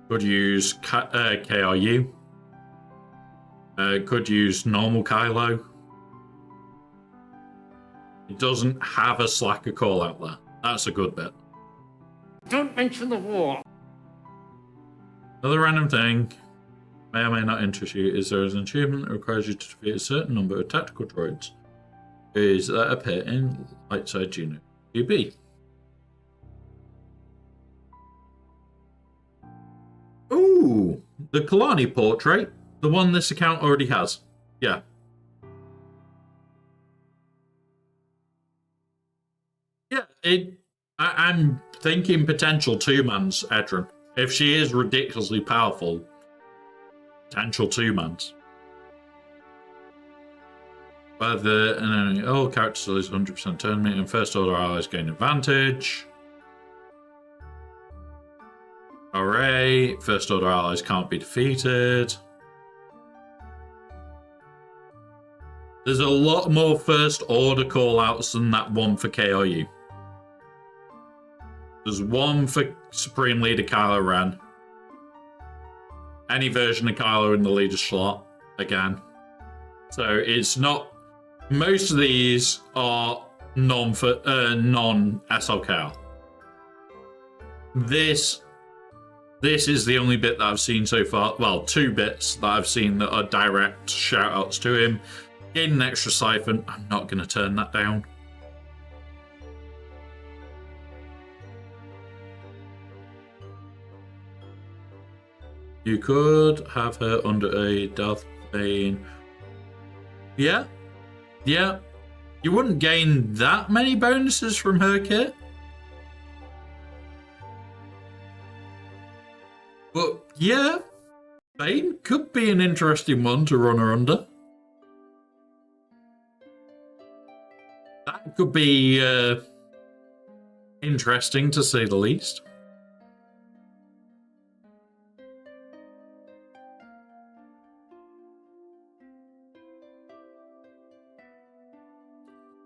S2: could use KRU, could use normal Kylo. It doesn't have a slacker call out there. That's a good bit.
S1: Don't mention the war.
S2: Another random thing may or may not interest you is there is an achievement that requires you to defeat a certain number of tactical droids that appear in Lightside Juno UB. Ooh, the Kalani portrait, the one this account already has. Yeah. Yeah, I'm thinking potential two-mans, Edrin. If she is ridiculously powerful, potential two-mans. Whether all characters lose 100% tournament and First Order allies gain advantage. Hooray, First Order allies can't be defeated. There's a lot more First Order call-outs than that one for KRU. There's one for Supreme Leader Kylo Ren. Any version of Kylo in the leader slot, again. So it's not... Most of these are non-SLKR. This is the only bit that I've seen so far. Well, two bits that I've seen that are direct shout-outs to him. Gain an extra siphon. I'm not going to turn that down. You could have her under a Darth Bane. Yeah. Yeah. You wouldn't gain that many bonuses from her kit. But yeah, Bane could be an interesting one to run her under. That could be interesting to say the least.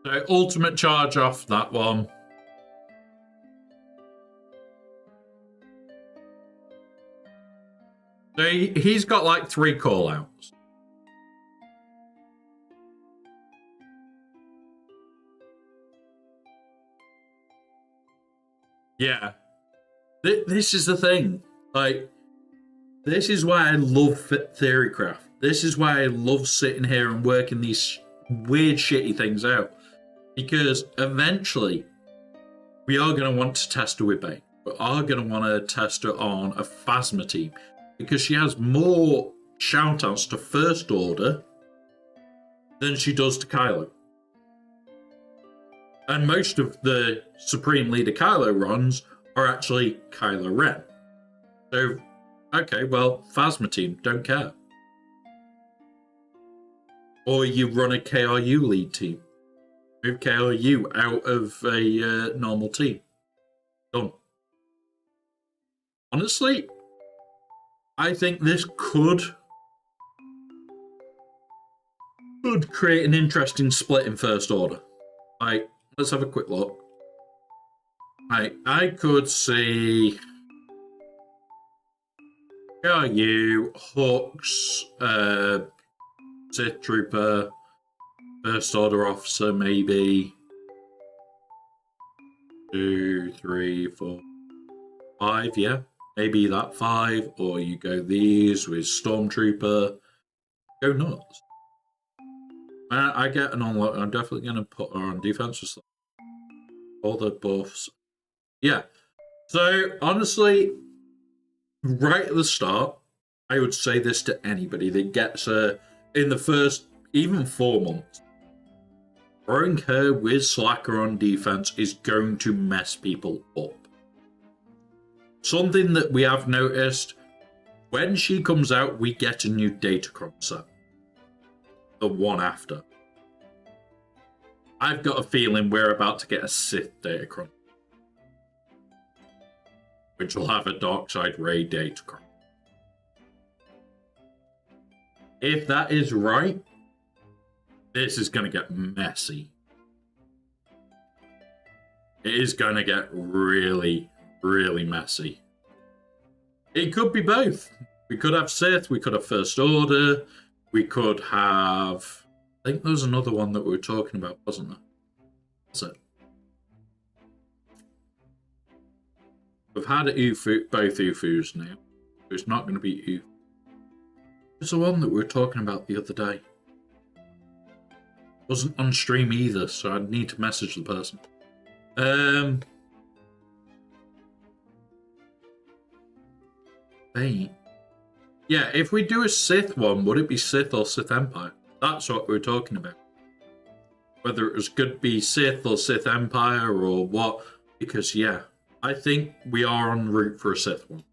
S2: So ultimate charge off that one. So he's got like 3 call-outs. Yeah. This is the thing. Like, this is why I love Theorycraft. This is why I love sitting here and working these weird, shitty things out. Because eventually, we are going to want to test her with Bane. We are going to want to test her on a Phasma team. Because she has more shout-outs to First Order than she does to Kylo. And most of the Supreme Leader Kylo runs are actually Kylo Ren. So, okay, well, Phasma team, don't care. Or you run a KRU lead team. Move KRU out of a normal team. Done. Honestly, I think this could create an interesting split in First Order. Like, let's have a quick look. Like, I could see KRU, Hooks, Sith Trooper, First Order Officer, maybe 2, 3, 4, 5, yeah. Maybe that 5, or you go these with Stormtrooper. Go nuts. I get an unlock. I'm definitely going to put her on defense. Just all the buffs. Yeah. So, honestly, right at the start, I would say this to anybody that gets her in the first, even 4 months. Throwing her with Slacker on defense is going to mess people up. Something that we have noticed, when she comes out, we get a new Datacron set. The one after. I've got a feeling we're about to get a Sith Datacron, which will have a Darkside Ray Datacron. If that is right, this is going to get messy. It is going to get really, really messy. It could be both. We could have Sith, we could have First Order, we could have... I think there was another one that we were talking about, wasn't there? Was it? We've had both UFUs now. It's not going to be UFU. There's the one that we were talking about the other day. Wasn't on stream either, so I'd need to message the person. Hey. Yeah, if we do a Sith one, would it be Sith or Sith Empire? That's what we were talking about. Whether it was going to be Sith or Sith Empire or what. Because, yeah, I think we are en route for a Sith one.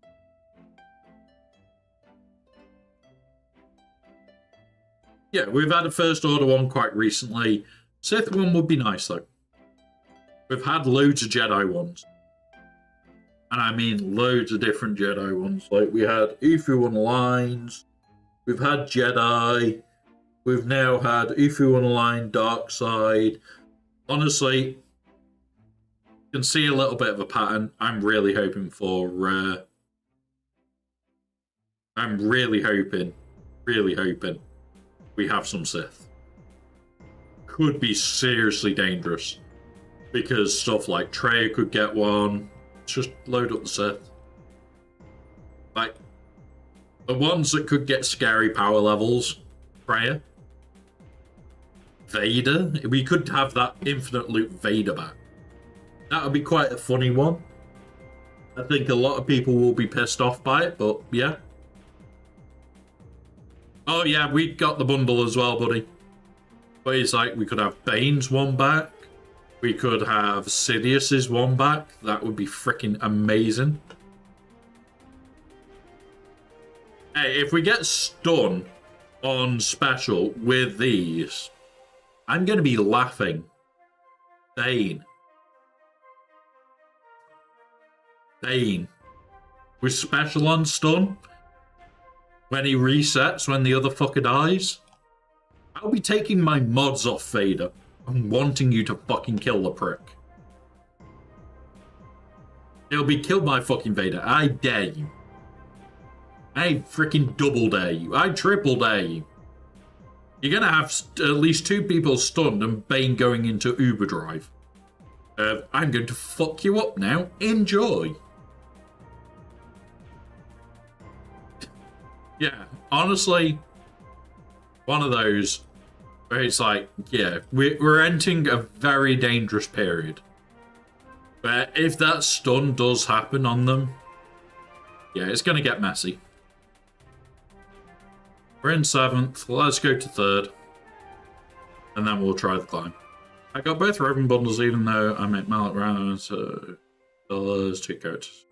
S2: Yeah, we've had a First Order one quite recently. Sith one would be nice, though. We've had loads of Jedi ones. And I mean loads of different Jedi ones. Like, we had UFU Unaligned. We've had Jedi. We've now had UFU Unaligned, Darkside. Honestly, you can see a little bit of a pattern. I'm really hoping for... I'm really hoping we have some Sith. Could be seriously dangerous. Because stuff like Trey could get one. Just load up the Sith. Like, the ones that could get scary power levels. Freya. Vader. We could have that infinite loop Vader back. That would be quite a funny one. I think a lot of people will be pissed off by it, but yeah. Oh yeah, we got the bundle as well, buddy. But it's like, we could have Bane's one back. We could have Sidious's one back. That would be freaking amazing. Hey, if we get stun on special with these, I'm going to be laughing. Bane. With special on stun. When he resets, when the other fucker dies. I'll be taking my mods off Vader. I'm wanting you to fucking kill the prick. He'll be killed by fucking Vader. I dare you. I freaking double dare you. I triple dare you. You're gonna have at least 2 people stunned and Bane going into Uber drive. I'm going to fuck you up now. Enjoy. Yeah, honestly, one of those where it's like, yeah, we're entering a very dangerous period. But if that stun does happen on them, yeah, it's going to get messy. We're in 7th, let's go to 3rd. And then we'll try the climb. I got both Raven bundles even though I make Mallet rounds, so dollars, 2 characters.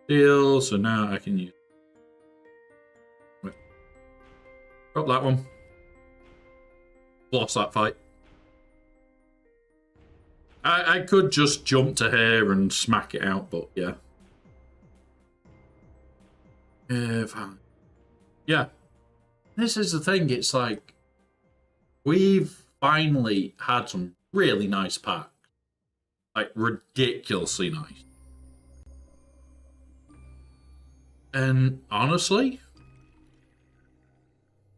S2: Deal, so now I can use... Wait. Drop that one. Lost that fight. I could just jump to here and smack it out, but yeah. Yeah. This is the thing, it's like, we've finally had some really nice packs. Like, ridiculously nice. And honestly,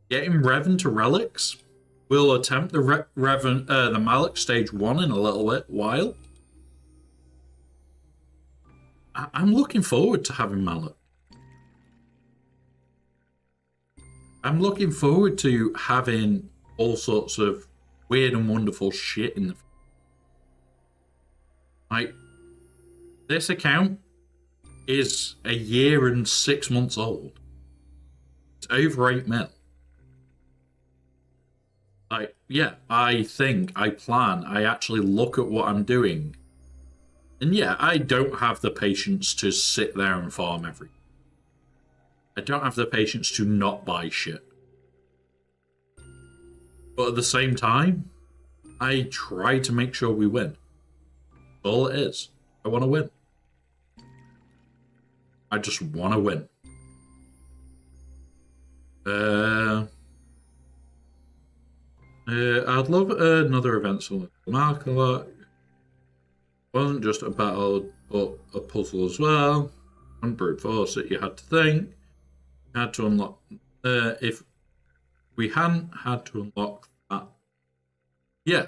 S2: getting Revan to relics, we'll attempt the the Malak stage 1 in a little while. I'm looking forward to having Mallet. I'm looking forward to having all sorts of weird and wonderful shit in the. Like, this account is a year and 6 months old. It's over 8 mil. Yeah, I think, I plan, I actually look at what I'm doing. And yeah, I don't have the patience to sit there and farm everything. I don't have the patience to not buy shit. But at the same time, I try to make sure we win. That's all it is. I want to win. I just want to win. I'd love another event similar to Markalot. Wasn't just a battle, but a puzzle as well. And brute force it, you had to think. You had to unlock. If we hadn't had to unlock that. Yeah.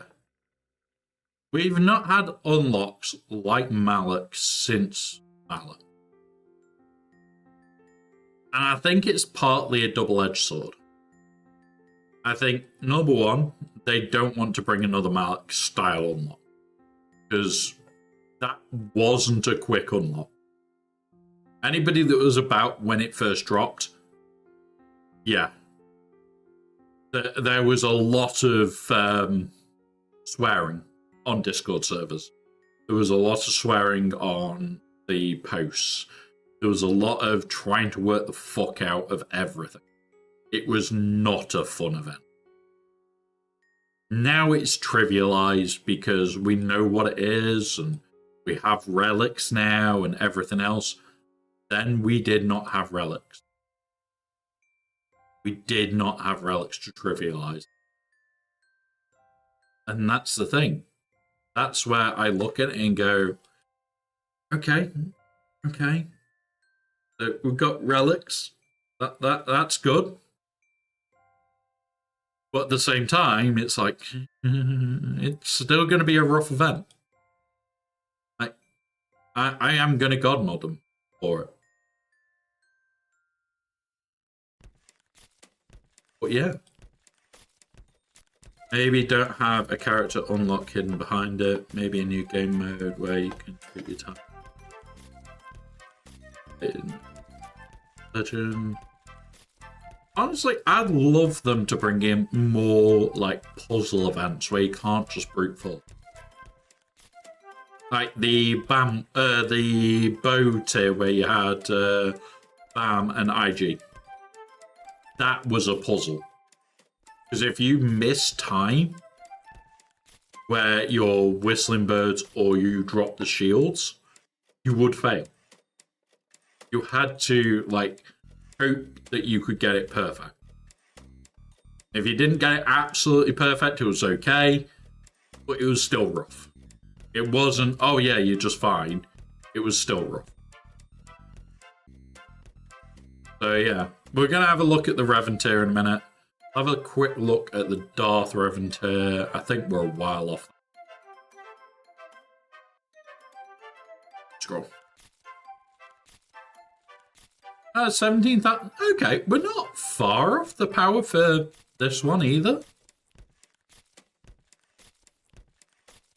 S2: We've not had unlocks like Malak since Malak. And I think it's partly a double-edged sword. I think, number one, they don't want to bring another Malak style unlock. Because that wasn't a quick unlock. Anybody that was about when it first dropped, yeah. There was a lot of swearing on Discord servers. There was a lot of swearing on the posts. There was a lot of trying to work the fuck out of everything. It was not a fun event. Now it's trivialized because we know what it is and we have relics now and everything else. Then we did not have relics. We did not have relics to trivialize. And that's the thing. That's where I look at it and go, okay. So we've got relics. That's good. But at the same time, it's like, it's still going to be a rough event. I am going to God mod them for it. But yeah. Maybe don't have a character unlock hidden behind it. Maybe a new game mode where you can treat your time. Legend. Honestly, I'd love them to bring in more like puzzle events where you can't just brute force. Like the bow tier where you had BAM and IG. That was a puzzle. Because if you miss time where you're whistling birds or you drop the shields, you would fail. You had to like hope that you could get it perfect. If you didn't get it absolutely perfect, it was okay, but it was still rough. It wasn't, oh yeah, you're just fine. It was still rough. So yeah, we're going to have a look at the Revenant in a minute. Have a quick look at the Darth Revenant. I think we're a while off. Scroll. 17,000. Okay, we're not far off the power for this one either.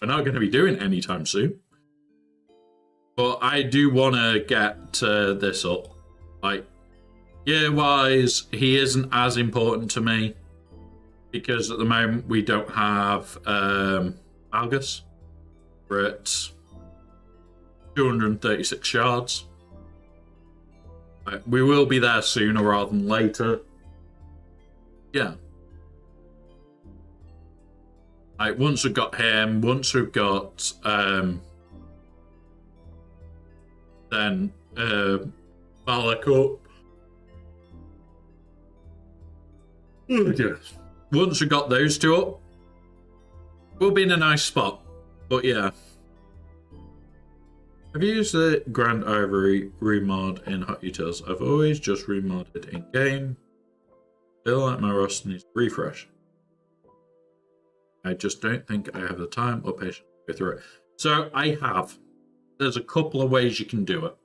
S2: We're not going to be doing it anytime soon. But I do want to get this up. Like, gear-wise, he isn't as important to me. Because at the moment, we don't have Algus. We're at 236 shards. We will be there sooner rather than later. Yeah. Like, once we've got him, once we've got then Malak up. Yes. Once we've got those two up, we'll be in a nice spot. But yeah. Have you used the Grand Ivory remod in Hot Utils? I've always just remodded in game. Feel like my roster needs to refresh. I just don't think I have the time or patience to go through it. So I have. There's a couple of ways you can do it.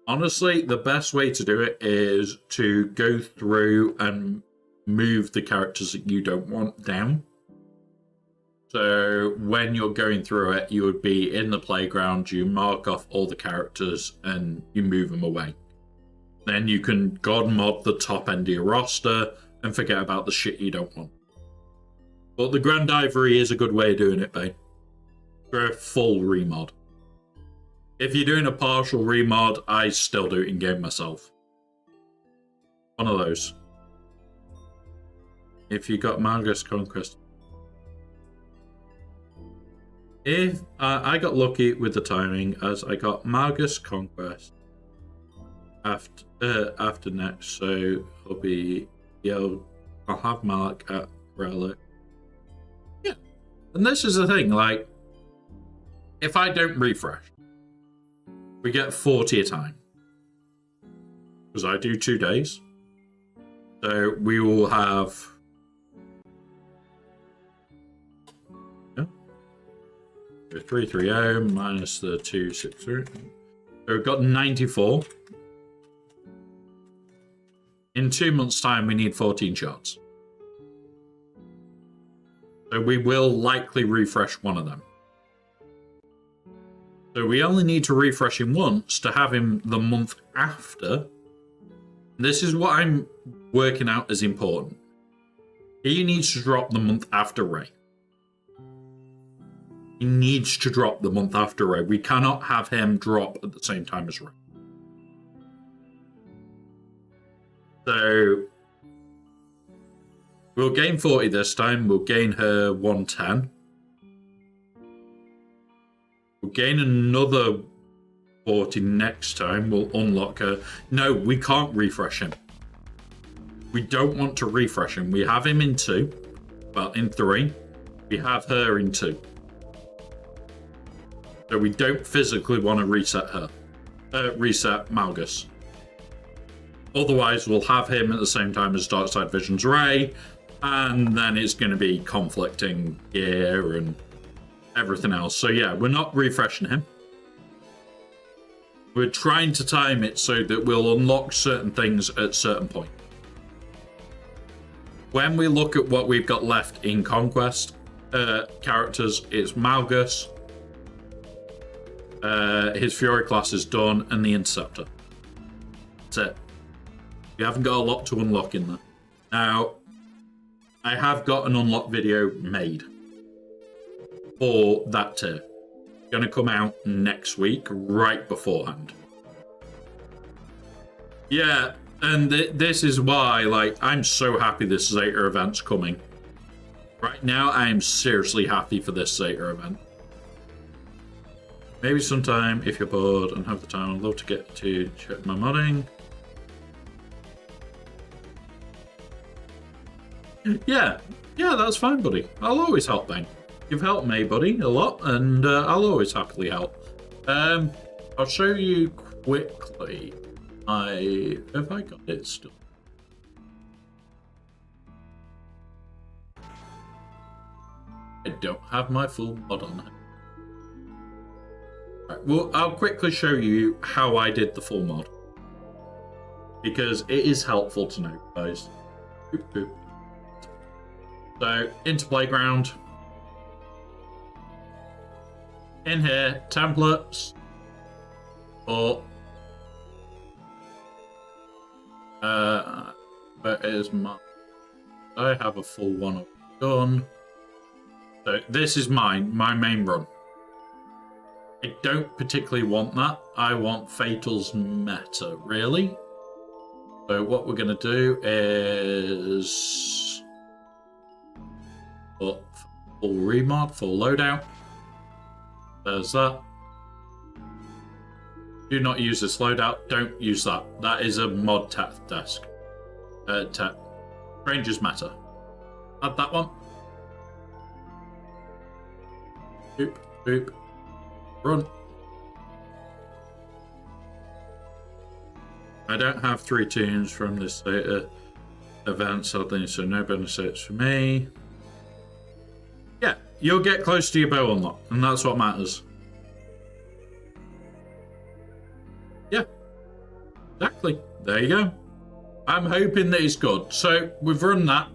S2: Honestly, the best way to do it is to go through and move the characters that you don't want down. So when you're going through it, you would be in the playground, you mark off all the characters and you move them away. Then you can god mod the top end of your roster and forget about the shit you don't want. But the Grandivory is a good way of doing it, babe. For a full remod. If you're doing a partial remod, I still do it in-game myself. One of those. If you got Margus Conquest. If I got lucky with the timing, as I got Margus Conquest after next, so I'll be I'll have Mark at Relic. Yeah, and this is the thing, like, if I don't refresh, we get 40 a time because I do 2 days, so we will have. 330 minus the 263. So we've got 94. In 2 months' time, we need 14 shots. So we will likely refresh one of them. So we only need to refresh him once to have him the month after. This is what I'm working out as important. He needs to drop the month after Ray. He needs to drop the month after Ray. We cannot have him drop at the same time as Ray. So we'll gain 40 this time. We'll gain her 110. We'll gain another 40 next time. We'll unlock her. No, we can't refresh him. We don't want to refresh him. We have him in 2. Well, in 3. We have her in 2. So we don't physically want to reset her. Reset Malgus. Otherwise, we'll have him at the same time as Darkside Vision's Ray, and then it's going to be conflicting gear and everything else. So yeah, we're not refreshing him. We're trying to time it so that we'll unlock certain things at certain points. When we look at what we've got left in Conquest characters, it's Malgus. His Fury class is done, and the Interceptor. That's it. You haven't got a lot to unlock in there. Now, I have got an unlock video made for that tier. Going to come out next week, right beforehand. Yeah, and this is why, like, I'm so happy this Zeta event's coming. Right now, I am seriously happy for this Zeta event. Maybe sometime, if you're bored and have the time, I'd love to get to check my modding. Yeah, that's fine, buddy. I'll always help, Ben. You've helped me, buddy, a lot, and I'll always happily help. I'll show you quickly. Have I got it still? I don't have my full mod on it. Right, well, I'll quickly show you how I did the full mod, because it is helpful to know, guys. Boop, boop. So, into Playground. In here, templates. Or where is my? I have a full one done. So this is my main run. I don't particularly want that. I want Fatal's meta, really. So what we're going to do is put full remod, full loadout. There's that. Do not use this loadout. Don't use that. That is a mod desk. Rangers matter. Add that one. Boop, boop. Run. I don't have 3 tunes from this event, sadly, so no benefits for me. Yeah, you'll get close to your bow unlock, and that's what matters. Yeah, exactly. There you go. I'm hoping that it's good. So we've run that.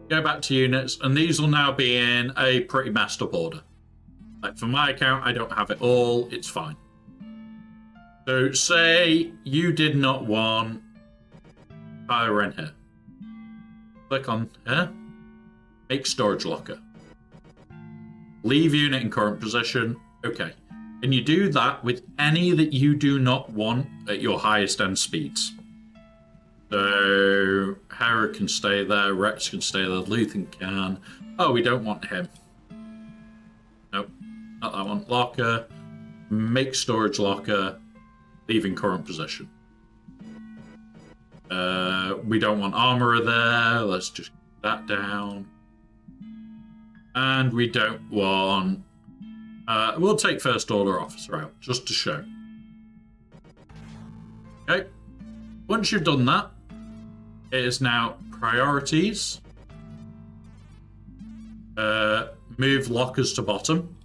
S2: Go back to units, and these will now be in a pretty messed up order. Like for my account, I don't have it all. It's fine. So say you did not want power in here. Click on here. Make storage locker. Leave unit in current position. Okay. And you do that with any that you do not want at your highest end speeds. So Hera can stay there, Rex can stay there, Luthen can. Oh, we don't want him. Nope, not that one. Locker, make storage locker, leave in current position. We don't want armorer there, let's just get that down. And we don't want... we'll take first order officer out, just to show. Okay, once you've done that, it is now priorities. Move lockers to bottom.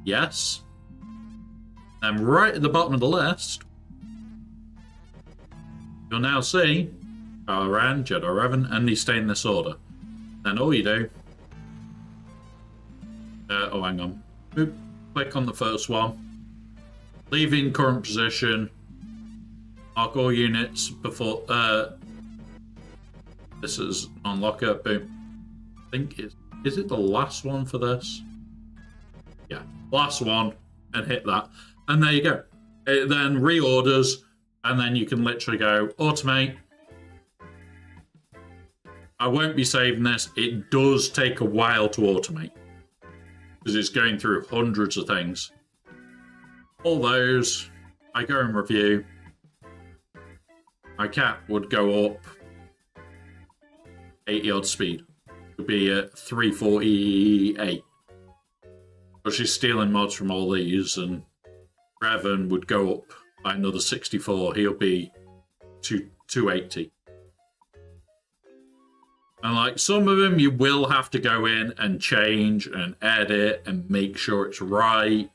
S2: Yes. And right at the bottom of the list, you'll now see Ran, Jedi Revan, and they stay in this order. Then all you do... oh, hang on. Boop. Click on the first one. Leave in current position. Mark all units before... this is non-locker. Boom. I think it's... Is it the last one for this? Yeah. Last one. And hit that. And there you go. It then reorders. And then you can literally go, automate. I won't be saving this. It does take a while to automate. Because it's going through hundreds of things. All those, I go and review. My cat would go up 80 odd speed. It would be at 348. But she's stealing mods from all these, and Revan would go up by another 64. He'll be 280. And like some of them, you will have to go in and change and edit and make sure it's right.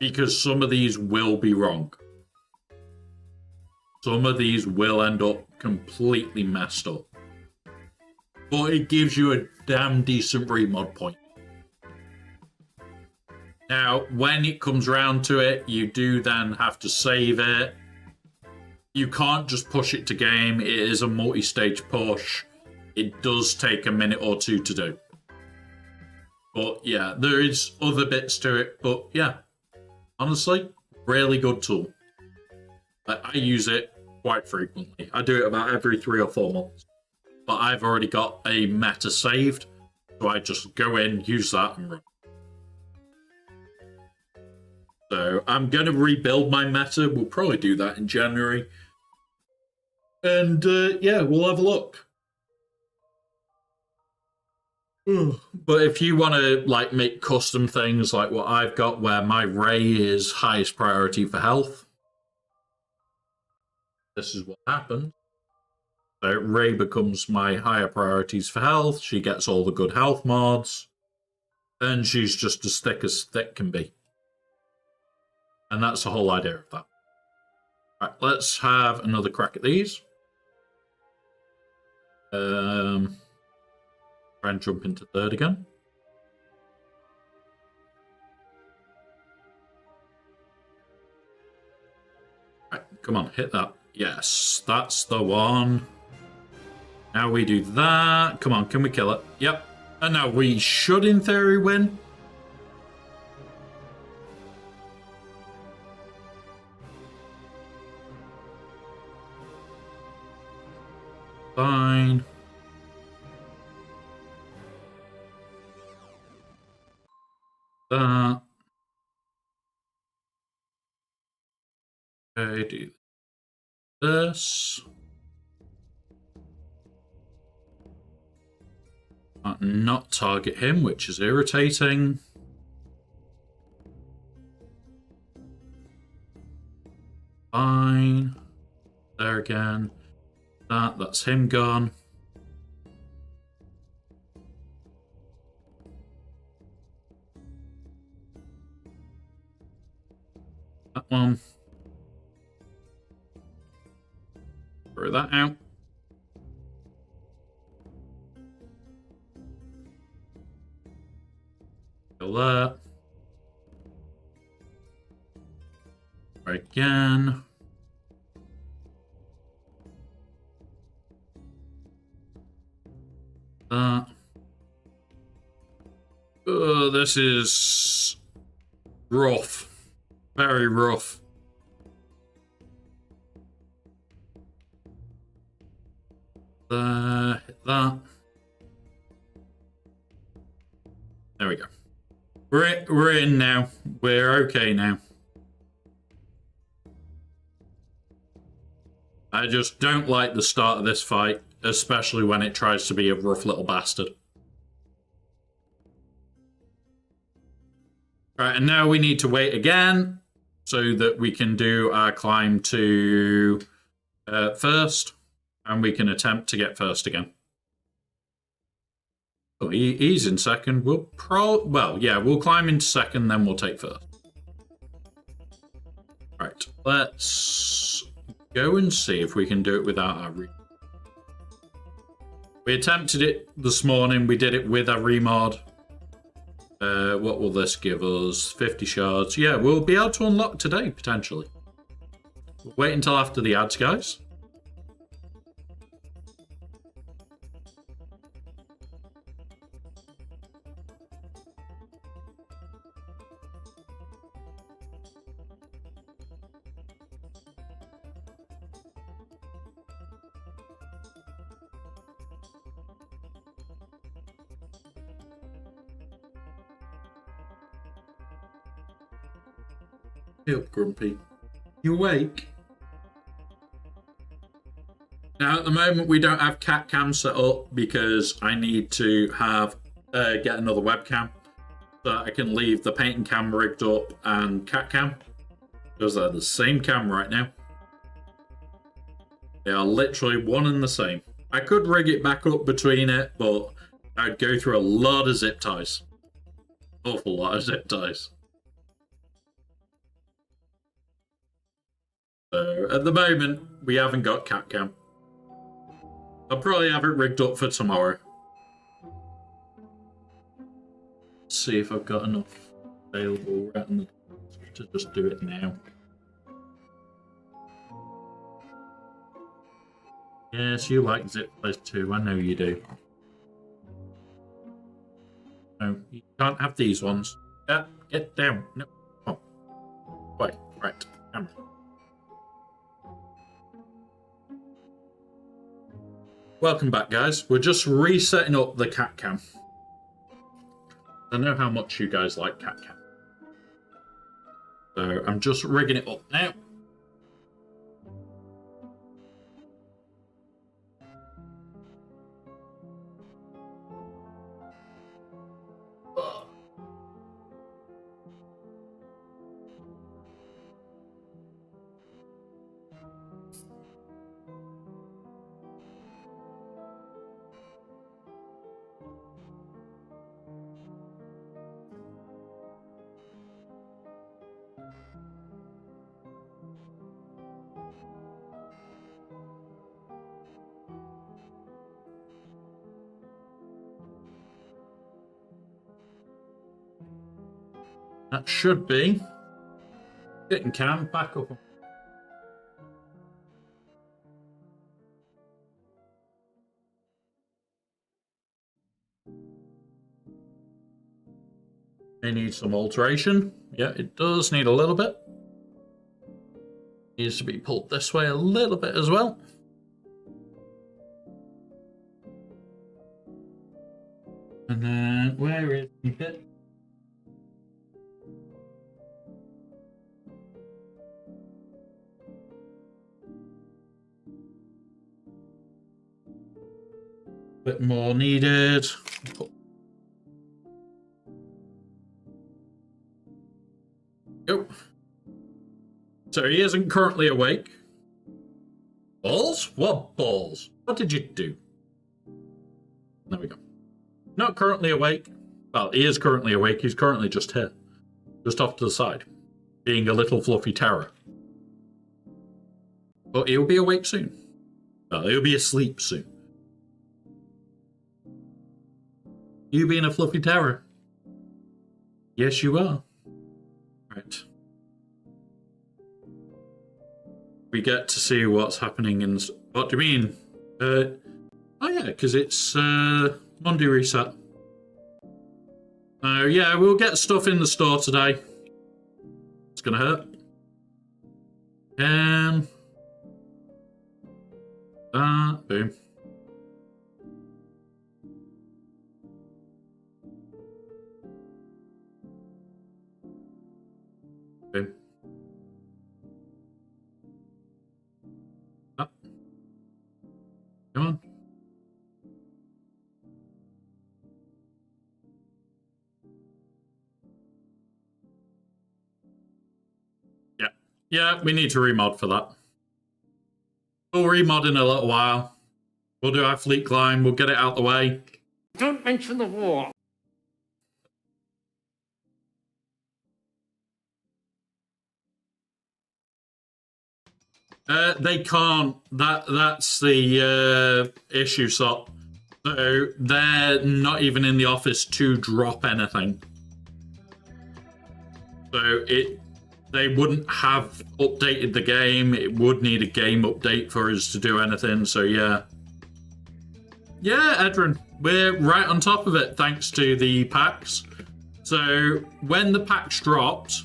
S2: Because some of these will be wrong. Some of these will end up completely messed up. But it gives you a damn decent remod point. Now, when it comes round to it, you do then have to save it. You can't just push it to game. It is a multi-stage push. It does take a minute or two to do. But yeah, there is other bits to it. But yeah, honestly, really good tool. I use it quite frequently. I do it about every 3 or 4 months. But I've already got a meta saved. So I just go in, use that, and run. So I'm going to rebuild my meta. We'll probably do that in January. And yeah, we'll have a look. But if you want to like make custom things like what I've got, where my Rey is highest priority for health, this is what happens. So Rey becomes my higher priorities for health. She gets all the good health mods, and she's just as thick can be. And that's the whole idea of that. Right, let's have another crack at these. Try and jump into third again. Right, come on, hit that. Yes, that's the one. Now we do that. Come on, can we kill it? Yep. And now we should, in theory, win. Fine. That. Okay, do this. Not target him, which is irritating. Fine. There again. That's him gone. That one. Throw that out. Kill that. Try again. That. Oh, this is rough. Very rough. Hit that. There we go. We're in now. We're okay now. I just don't like the start of this fight, especially when it tries to be a rough little bastard. Right, and now we need to wait again so that we can do our climb to first, and we can attempt to get first again. Oh, he's in second. We'll we'll climb into second, then we'll take first. Right, let's go and see if we can do it without our We attempted it this morning. We did it with our remod. What will this give us? 50 shards. Yeah, we'll be able to unlock today, potentially. We'll wait until after the ads, guys. Hey up, Grumpy. You awake? Now, at the moment, we don't have cat cam set up because I need to have get another webcam so that I can leave the painting cam rigged up and cat cam, because they're the same cam right now. They are literally one and the same. I could rig it back up between it, but I'd go through a lot of zip ties. Awful lot of zip ties. So at the moment, we haven't got cat cam. I'll probably have it rigged up for tomorrow. Let's see if I've got enough available right on the to just do it now. Yes, you like zip ties too. I know you do. No, you can't have these ones. Yeah, get down. No. Oh. Wait, right. Camera. Welcome back, guys. We're just resetting up the cat cam. I know how much you guys like cat cam. So I'm just rigging it up now. That should be getting cam back up. May need some alteration. Yeah, it does need a little bit. Needs to be pulled this way a little bit as well. And then where is the bit? Bit more needed. Go. So he isn't currently awake. Balls? What balls? What did you do? There we go. Not currently awake. Well, he is currently awake. He's currently just here. Just off to the side. being a little fluffy terror. But he'll be awake soon. Well, he'll be asleep soon. You being a fluffy terror? Yes, you are. Right. We get to see what's happening in... What do you mean? Oh yeah, because it's Monday reset. So yeah, we'll get stuff in the store today. It's gonna hurt. Boom. Boom. Up. Come on. Yeah. Yeah, we need to remod for that. We'll remod in a little while. We'll do our fleet climb. We'll get it out the way.
S1: Don't mention the war.
S2: They can't. That's the issue, so they're not even in the office to drop anything. So they wouldn't have updated the game. It would need a game update for us to do anything. So yeah. Yeah, Edrin, we're right on top of it thanks to the packs. So when the packs dropped,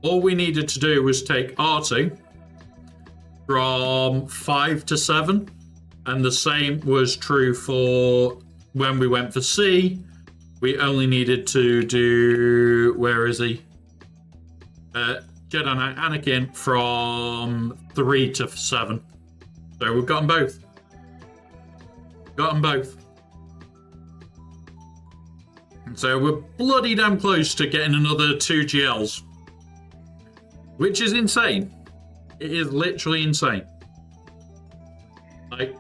S2: all we needed to do was take R2 from 5 to 7, and the same was true for when we went for C. We only needed to do, where is he? Jedi Knight Anakin from 3 to 7. So we've got them both. Got them both. So we're bloody damn close to getting another 2 GLs, which is insane. It is literally insane. Like,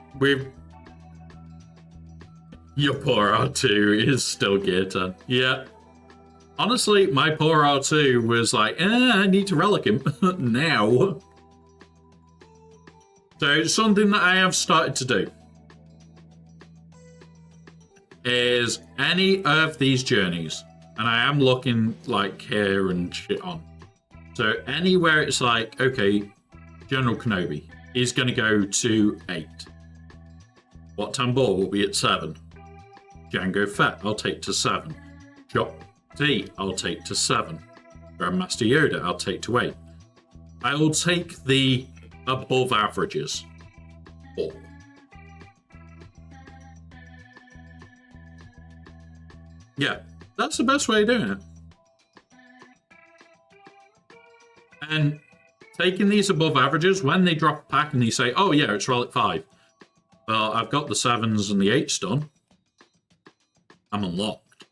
S2: your poor R2 is still gear 10. Yeah. Honestly, my poor R2 was like, I need to relic him now. So something that I have started to do is any of these journeys, and I am looking like here and shit on. So anywhere it's like, okay, General Kenobi is going to go to 8. Wat Tambor will be at 7. Jango Fett, I'll take to 7. Chop T, I'll take to 7. Grandmaster Yoda, I'll take to 8. I will take the above averages up. Yeah, that's the best way of doing it. And taking these above averages, when they drop a pack and they say, oh yeah, it's Relic 5. Well, I've got the 7s and the 8s done. I'm unlocked.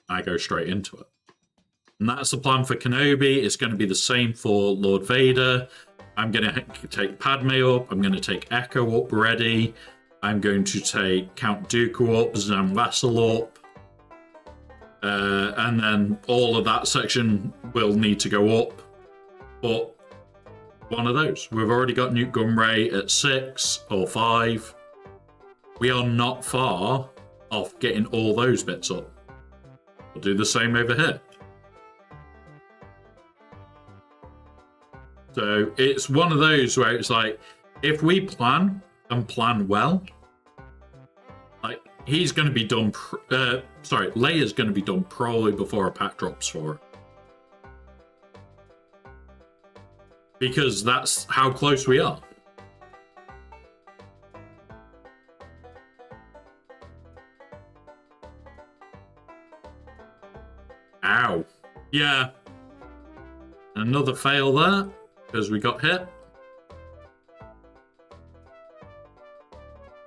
S2: I go straight into it. And that's the plan for Kenobi. It's going to be the same for Lord Vader. I'm going to take Padme up. I'm going to take Echo up ready. I'm going to take Count Dooku up, Zam Vassal up. And then all of that section will need to go up. But one of those. We've already got Newt Gunray at 6 or 5. We are not far off getting all those bits up. We'll do the same over here. So it's one of those where it's like, if we plan and plan well, like he's going to be done. Leia's going to be done probably before a pack drops for her, because that's how close we are. Ow. Yeah. Another fail there, because we got hit.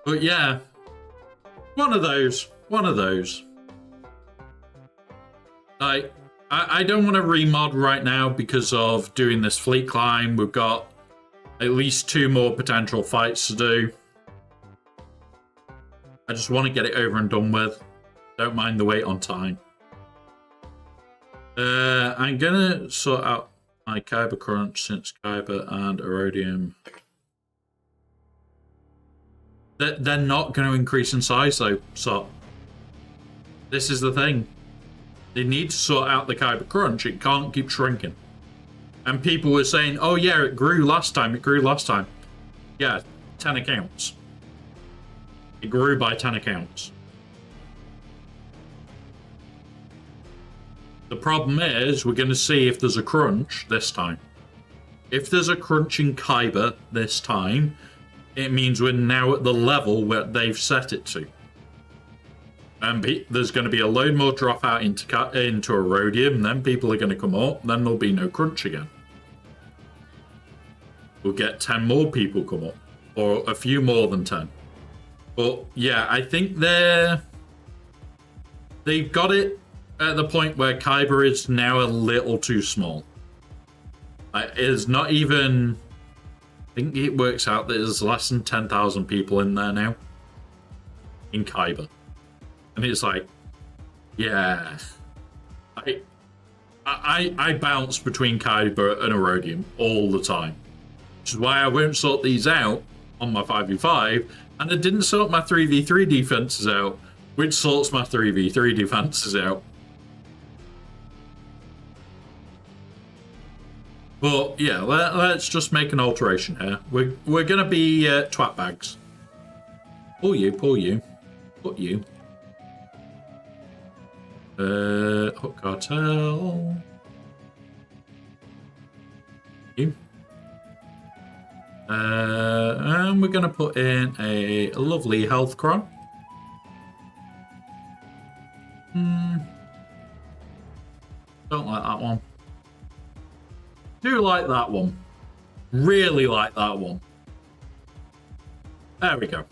S2: But yeah, one of those. I don't want to remod right now because of doing this fleet climb. We've got at least 2 more potential fights to do. I just want to get it over and done with. Don't mind the wait on time. I'm gonna sort out my Kyber crunch since Kyber and Erodium. They're not going to increase in size though, so this is the thing. They need to sort out the Kyber crunch. It can't keep shrinking. And people were saying, oh yeah, it grew last time, it grew last time. Yeah, 10 accounts. It grew by 10 accounts. The problem is, we're going to see if there's a crunch this time. If there's a crunch in Kyber this time, it means we're now at the level where they've set it to. And there's going to be a load more drop out into Erodium, and then people are going to come up, then there'll be no crunch again. We'll get 10 more people come up, or a few more than 10. But yeah, I think they've got it at the point where Kyber is now a little too small. It's not even... I think it works out that there's less than 10,000 people in there now. In Kyber. And it's like, yeah. I bounce between Kyber and Erodium all the time. Which is why I won't sort these out on my 5v5. And I didn't sort my 3v3 defenses out, which sorts my 3v3 defenses out. But yeah, let's just make an alteration here. We're gonna be twat bags. Pull you. Put you. Hook cartel. You. And we're gonna put in a lovely health cron. Don't like that one. Do like that one. Really like that one. There we go.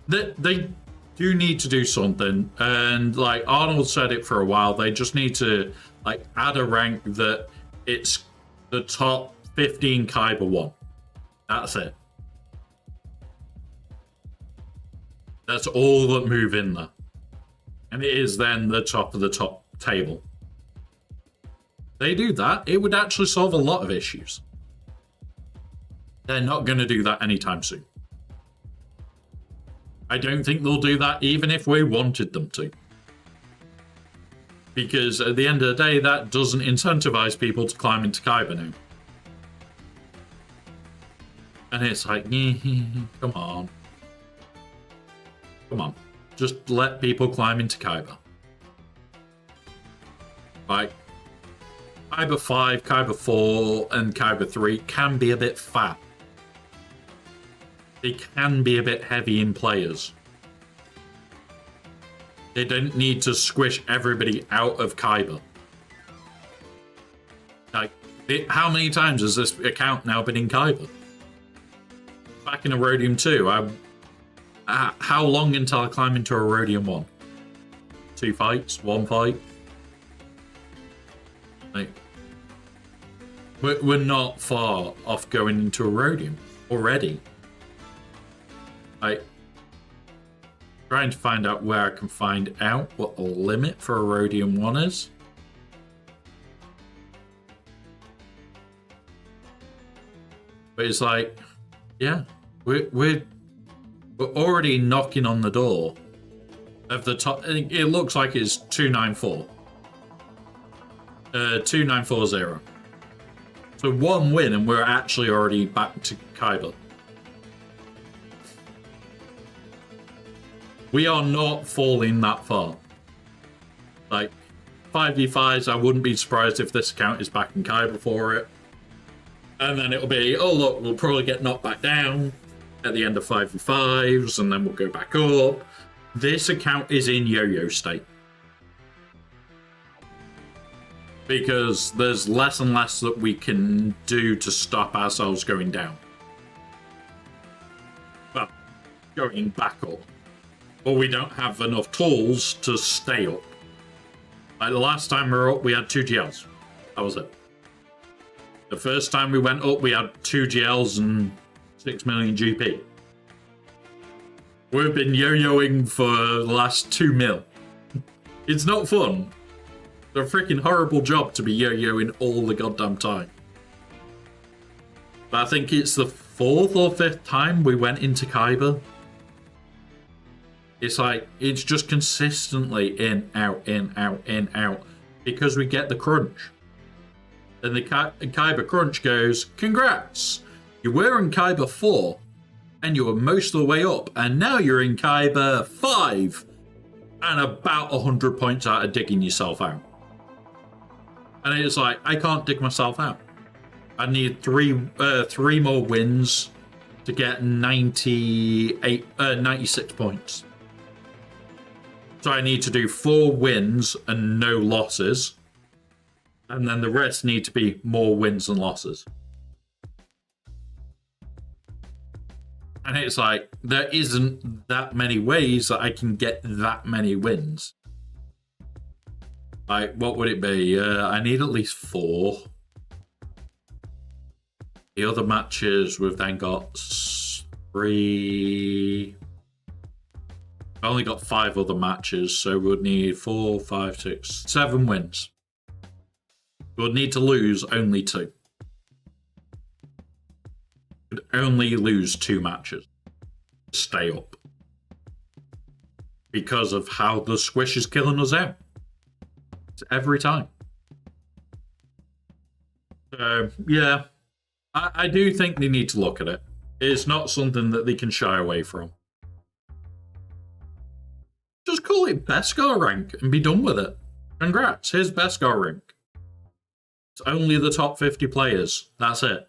S2: They do need to do something, and like Arnold said it for a while, they just need to like add a rank that it's the top 15 Kyber one. That's it. That's all that move in there. And it is then the top of the top table. They do that, it would actually solve a lot of issues. They're not going to do that anytime soon. I don't think they'll do that even if we wanted them to. Because at the end of the day, that doesn't incentivize people to climb into Kyber now. And it's like, come on. Come on. Just let people climb into Kyber. Like, Kyber 5, Kyber 4, and Kyber 3 can be a bit fat. They can be a bit heavy in players. They don't need to squish everybody out of Kyber. Like, how many times has this account now been in Kyber? Back in Erodium 2, how long until I climb into Erodium 1? 2 fights? 1 fight? Like, we're not far off going into Erodium already. Trying to find out where I can find out what the limit for Erodium 1 is. But it's like, yeah, we're already knocking on the door of the top. It looks like it's 294. 2940. So 1 win and we're actually already back to Kyber. We are not falling that far. Like, 5v5s, I wouldn't be surprised if this account is back in Kyber for it. And then it'll be, oh look, we'll probably get knocked back down at the end of 5v5s, and then we'll go back up. This account is in yo-yo state. Because there's less and less that we can do to stop ourselves going down. Well, going back up. But we don't have enough tools to stay up. Like the last time we were up, we had 2 GLs. That was it. The first time we went up, we had 2 GLs and 6 million GP. We've been yo-yoing for the last 2 mil. It's not fun. It's a freaking horrible job to be yo-yoing all the goddamn time. But I think it's the 4th or 5th time we went into Khyber. It's like, it's just consistently in, out, in, out, in, out. Because we get the crunch. And the Khyber crunch goes, congrats! You were in Khyber 4, and you were most of the way up, and now you're in Khyber 5, and about 100 points out of digging yourself out. And it's like, I can't dig myself out. I need three more wins to get 96 points. So I need to do 4 wins and no losses. And then the rest need to be more wins and losses. And it's like, there isn't that many ways that I can get that many wins. Like, what would it be? I need at least 4. The other matches, we've then got 3. I've only got 5 other matches, so we'd need 4, 5, 6, 7 wins. We'll need to lose only 2. We'd only lose 2 matches. Stay up. Because of how the squish is killing us out. It's every time. So, yeah. I do think they need to look at it. It's not something that they can shy away from. Just call it Beskar rank and be done with it. Congrats, here's Beskar rank. It's only the top 50 players. That's it.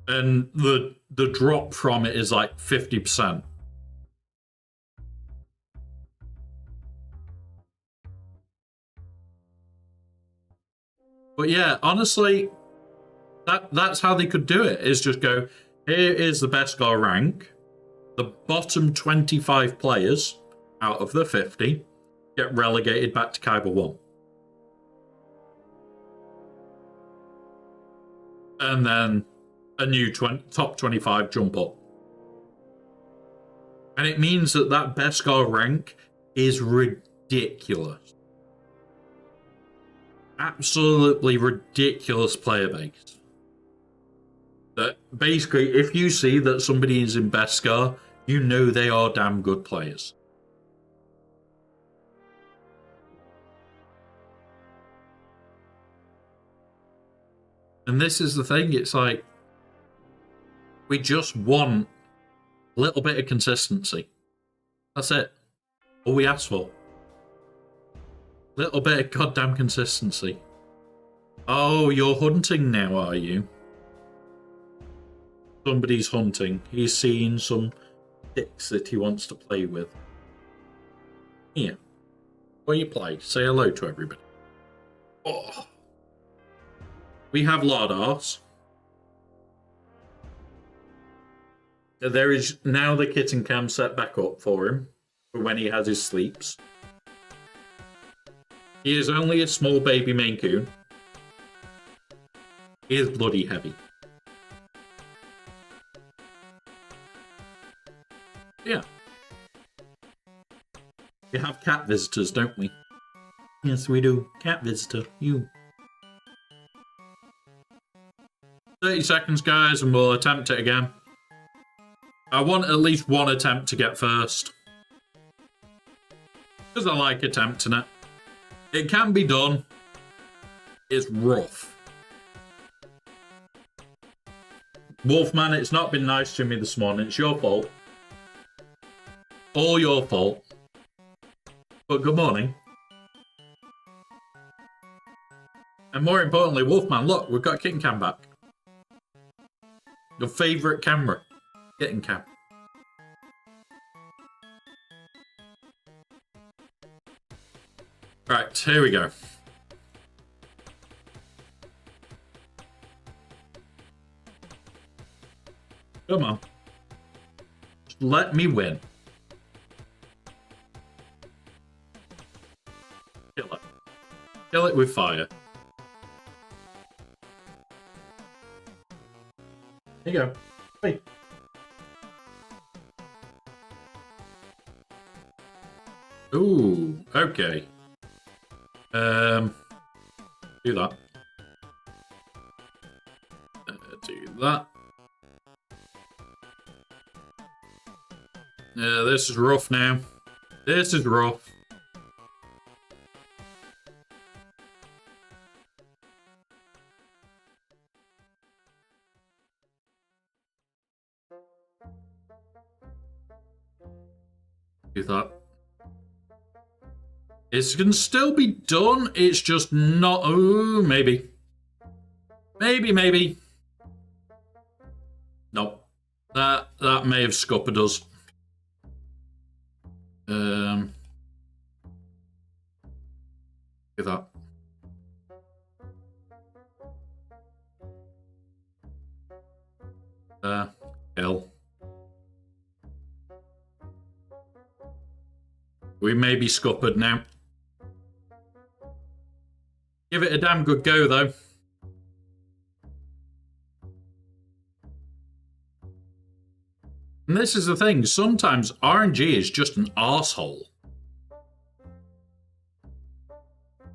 S2: And the drop from it is like 50%. But yeah, honestly, that's how they could do it, is just go, here is the Beskar rank. The bottom 25 players out of the 50 get relegated back to Khyber 1. And then a new top 25 jump up. And it means that Beskar rank is ridiculous. Absolutely ridiculous player base. That basically, if you see that somebody is in Beskar, you know they are damn good players. And this is the thing, it's like, we just want a little bit of consistency. That's it. All we ask for. A little bit of goddamn consistency. Oh, you're hunting now, are you? Somebody's hunting. He's seeing some dicks that he wants to play with. Here. Where you play? Say hello to everybody. Oh. We have Lardos. There is now the kitten cam set back up for him for when he has his sleeps. He is only a small baby Maine Coon. He is bloody heavy. Yeah. We have cat visitors, don't we? Yes, we do. Cat visitor, you. 30 seconds, guys, and we'll attempt it again. I want at least one attempt to get first. Because I like attempting it. It can be done. It's rough. Wolfman, it's not been nice to me this morning. It's your fault. All your fault. But good morning. And more importantly, Wolfman, look, we've got kitten cam back. Your favourite camera. Kitten cam. Right, here we go. Come on. Just let me win. Kill it. Kill it with fire. Here you go. Hey. Ooh, okay. Do that. Do that. This is rough now. This is rough. Do that. It can still be done. It's just not. Oh, maybe. Maybe. Nope. That may have scuppered us. Do that. Kill. We may be scuppered now. Give it a damn good go, though. And this is the thing. Sometimes RNG is just an arsehole.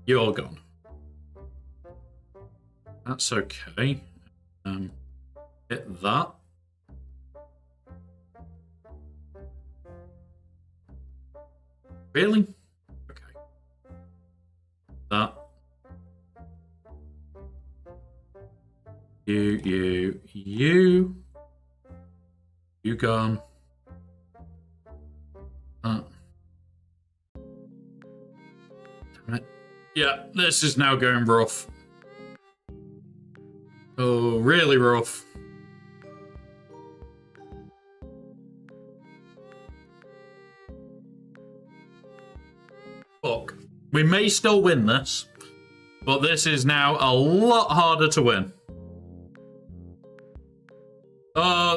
S2: You're gone. That's okay. Hit that. Really? Okay. That. You. You gone. Damn it. Yeah, this is now going rough. Oh, really rough. Fuck. We may still win this, but this is now a lot harder to win.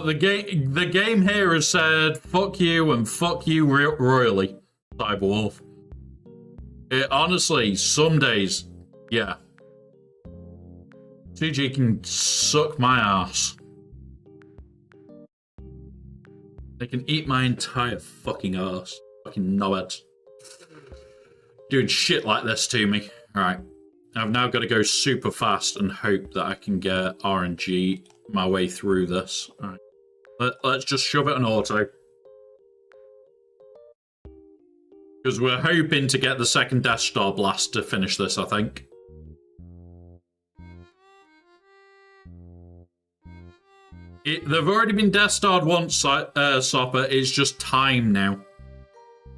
S2: The game here has said fuck you and fuck you royally, Cyberwolf. It honestly, some days, yeah. 2G can suck my ass. They can eat my entire fucking ass. Fucking knobheads. Doing shit like this to me. Alright. I've now got to go super fast and hope that I can get RNG my way through this. Alright. Let's just shove it on auto. Because we're hoping to get the second Death Star blast to finish this, I think. They've already been Death Starred once, Sopper. It's just time now.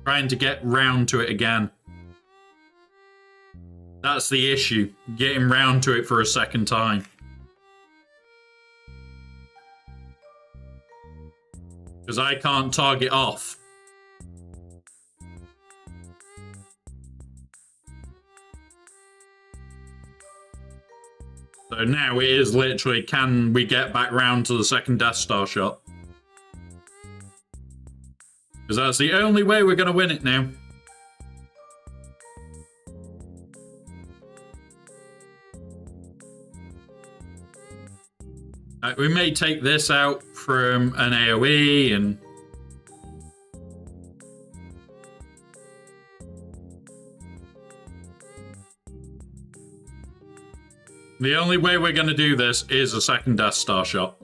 S2: Trying to get round to it again. That's the issue. Getting round to it for a second time. Because I can't target off. So now it is literally, can we get back round to the second Death Star shot? Because that's the only way we're going to win it now. We may take this out from an AoE and... The only way we're going to do this is a second Death Star shot.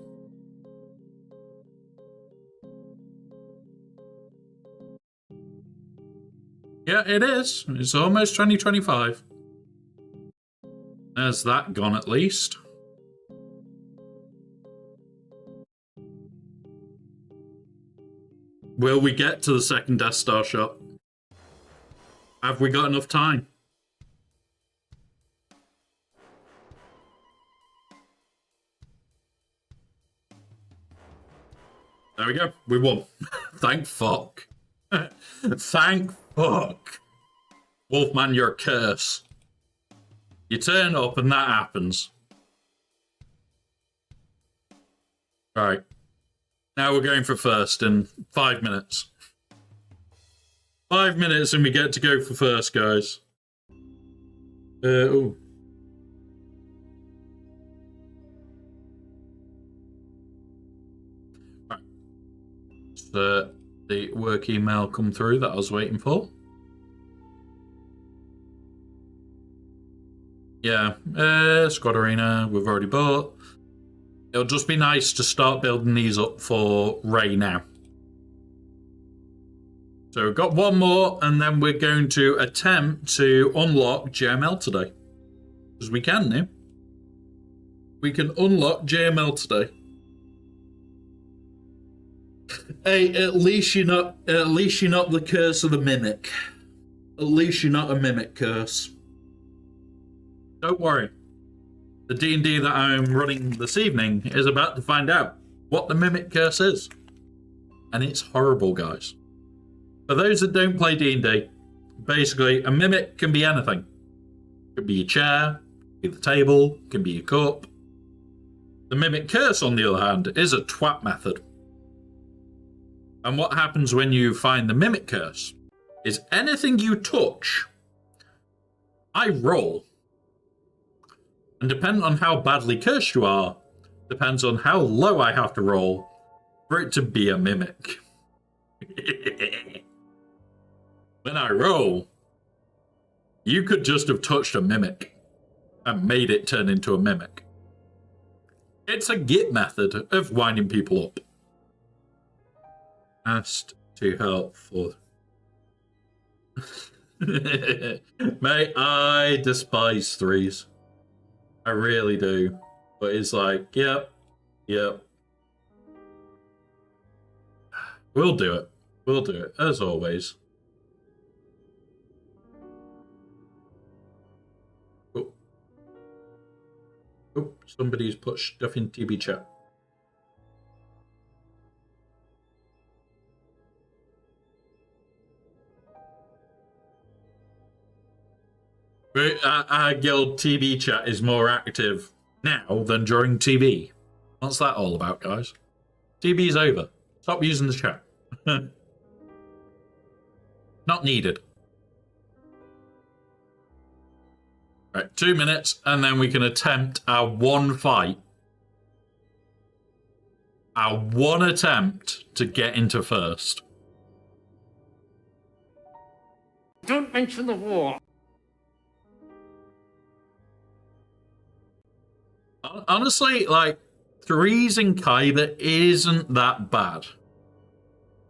S2: Yeah, it is. It's almost 2025. There's that gone at least. Will we get to the second Death Star shot? Have we got enough time? There we go. We won. Thank fuck. Thank fuck. Wolfman, you're a curse. You turn up and that happens. Right. Now we're going for first in 5 minutes. 5 minutes and we get to go for first, guys. Ooh. Right. So the work email come through that I was waiting for. Yeah, Squad Arena, we've already bought. It'll just be nice to start building these up for Ray now. So we've got one more, and then we're going to attempt to unlock JML today. Because we can now. We can unlock JML today. Hey, at least you're not the curse of the mimic. At least you're not a mimic curse. Don't worry. The D&D that I'm running this evening is about to find out what the mimic curse is. And it's horrible, guys. For those that don't play D&D, basically a mimic can be anything. It could be a chair, can be the table, can be a cup. The mimic curse, on the other hand, is a twat method. And what happens when you find the mimic curse is anything you touch, I roll. And depending on how badly cursed you are, depends on how low I have to roll for it to be a mimic. When I roll, you could just have touched a mimic and made it turn into a mimic. It's a git method of winding people up. Asked to help for... Mate, I despise threes. I really do. But it's like, yep. We'll do it, as always. Oh, somebody's put stuff in TB chat. Our guild TV chat is more active now than during TV. What's that all about, guys? TV's over. Stop using the chat. Not needed. Right, 2 minutes, and then we can attempt our one fight. Our one attempt to get into first.
S1: Don't mention the war.
S2: Honestly, like, threes in Kyber isn't that bad.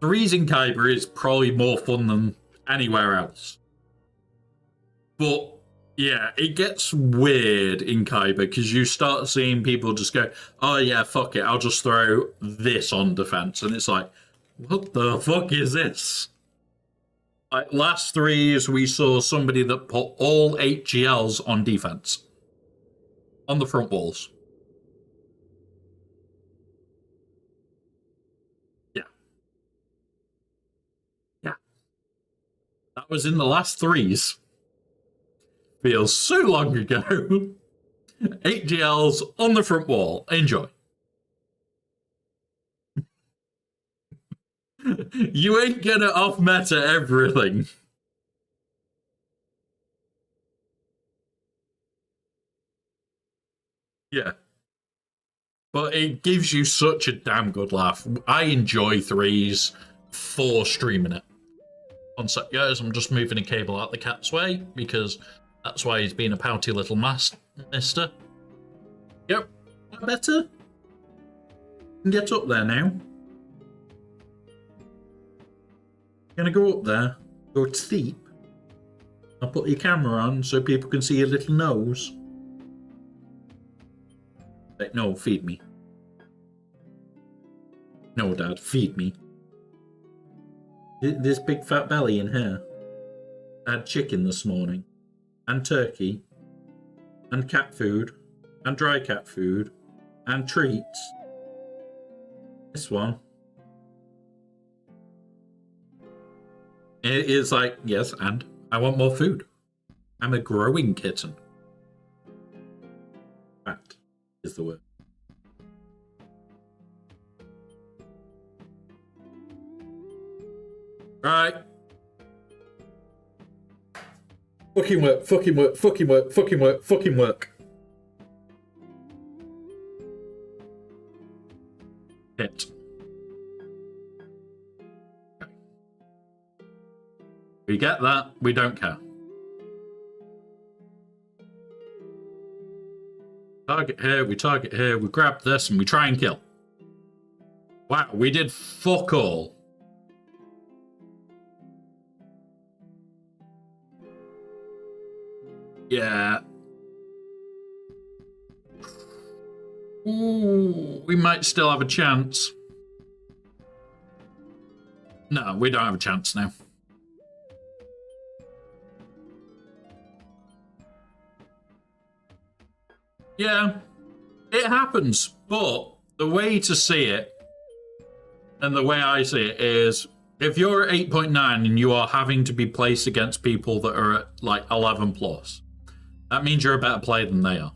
S2: Threes in Kyber is probably more fun than anywhere else. But, yeah, it gets weird in Kyber because you start seeing people just go, oh yeah, fuck it, I'll just throw this on defense. And it's like, what the fuck is this? Like, last threes, we saw somebody that put all 8 GLs on defense. On the front walls. Yeah. That was in the last threes. Feels so long ago. 8 GLs on the front wall. Enjoy. You ain't gonna off-meta everything. Yeah. But it gives you such a damn good laugh. I enjoy threes for streaming it. One sec, guys, I'm just moving a cable out the cat's way because that's why he's been a pouty little mister. Yep, better. Get up there now. Gonna go up there, go to sleep. I'll put your camera on so people can see your little nose. No, feed me. No, Dad, feed me. This big fat belly in here. I had chicken this morning, and turkey, and cat food, and dry cat food, and treats. This one. It is like, yes, and I want more food. I'm a growing kitten. Fat is the word. Right. Fucking work, fucking work, fucking work, fucking work, fucking work. Hit. Okay. We get that, we don't care. Target here, we target here, we grab this, and we try and kill. Wow, we did fuck all. Yeah. Ooh, we might still have a chance. No, we don't have a chance now. Yeah, it happens, but the way to see it, and the way I see it, is if you're at 8.9 and you are having to be placed against people that are at like 11 plus, that means you're a better player than they are.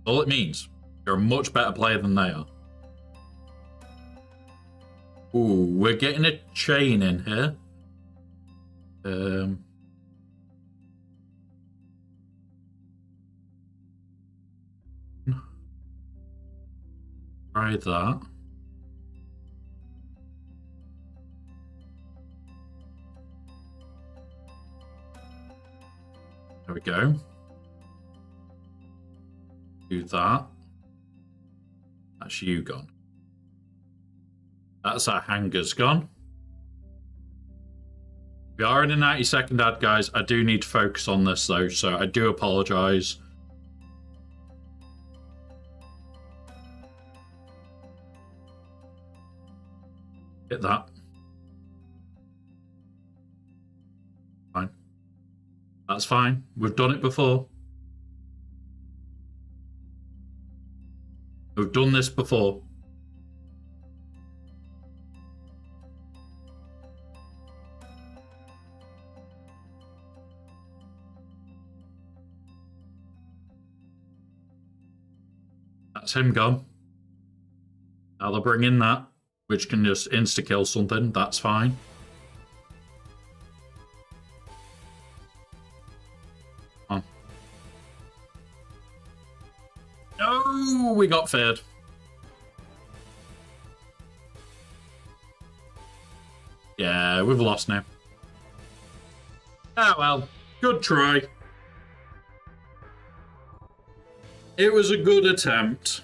S2: All it means. You're a much better player than they are. Ooh, we're getting a chain in here. Try that. There we go. Do that. That's you gone. That's our hangers gone. We are in a 90-second ad, guys. I do need to focus on this, though, so I do apologise. Hit that. Fine. That's fine. We've done it before. We've done this before. That's him gone. Now they'll bring in that, which can just insta-kill something. That's fine. On. No, we got fed. Yeah, we've lost now. Ah, well, good try. It was a good attempt.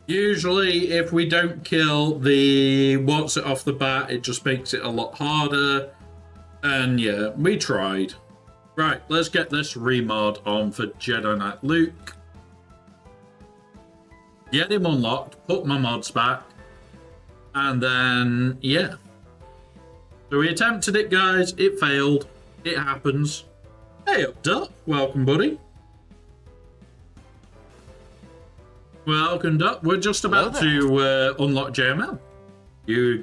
S2: Usually, if we don't kill the what's it off the bat, it just makes it a lot harder. And yeah, we tried. Right, let's get this remod on for Jedi Knight Luke. Get him unlocked, put my mods back, and then, yeah. So we attempted it, guys. It failed. It happens. Hey, up, Duck. Welcome, buddy. Welcome, Duck. We're just about to unlock JML. You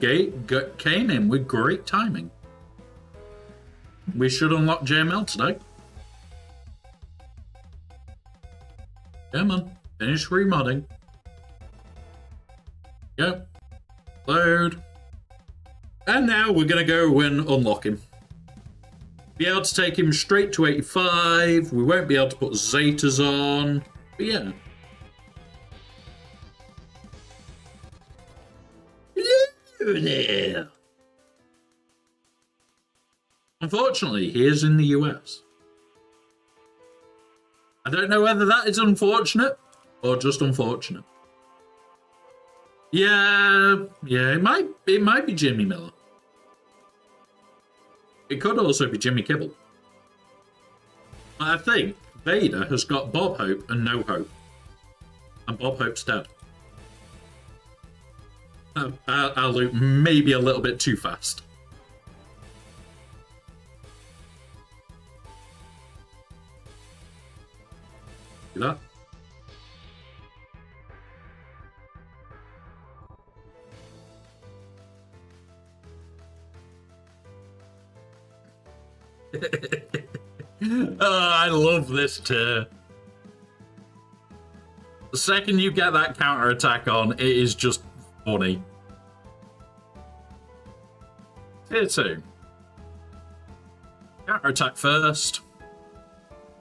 S2: came in with great timing. We should unlock JML today. Come on. Finish remodding. Yep. Load. And now we're going to go and unlock him. Be able to take him straight to 85. We won't be able to put Zetas on. But yeah. Hello there. Unfortunately, he is in the US. I don't know whether that is unfortunate or just unfortunate. Yeah, it might be Jimmy Miller. It could also be Jimmy Kibble. I think Vader has got Bob Hope and No Hope. And Bob Hope's dead. I'll loop maybe a little bit too fast. See that? Oh, I love this tier. The second you get that counter attack on, it is just funny. Tier 2. Counter attack first,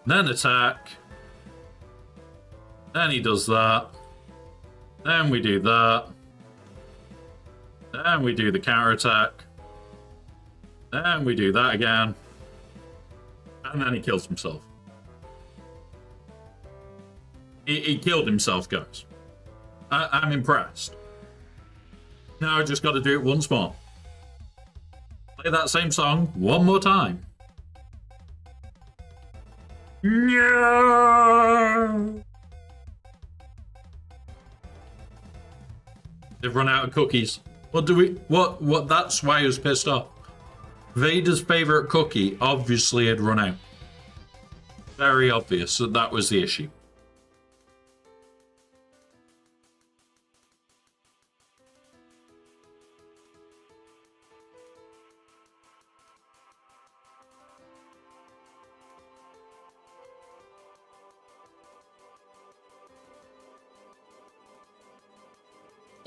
S2: then attack, then he does that, then we do that, then we do the counter attack, then we do that again. And then he kills himself. He killed himself, guys. I'm impressed. Now I just got to do it once more. Play that same song one more time. No! They've run out of cookies. What that's why he was pissed off. Vader's favorite cookie obviously had run out. Very obvious that was the issue.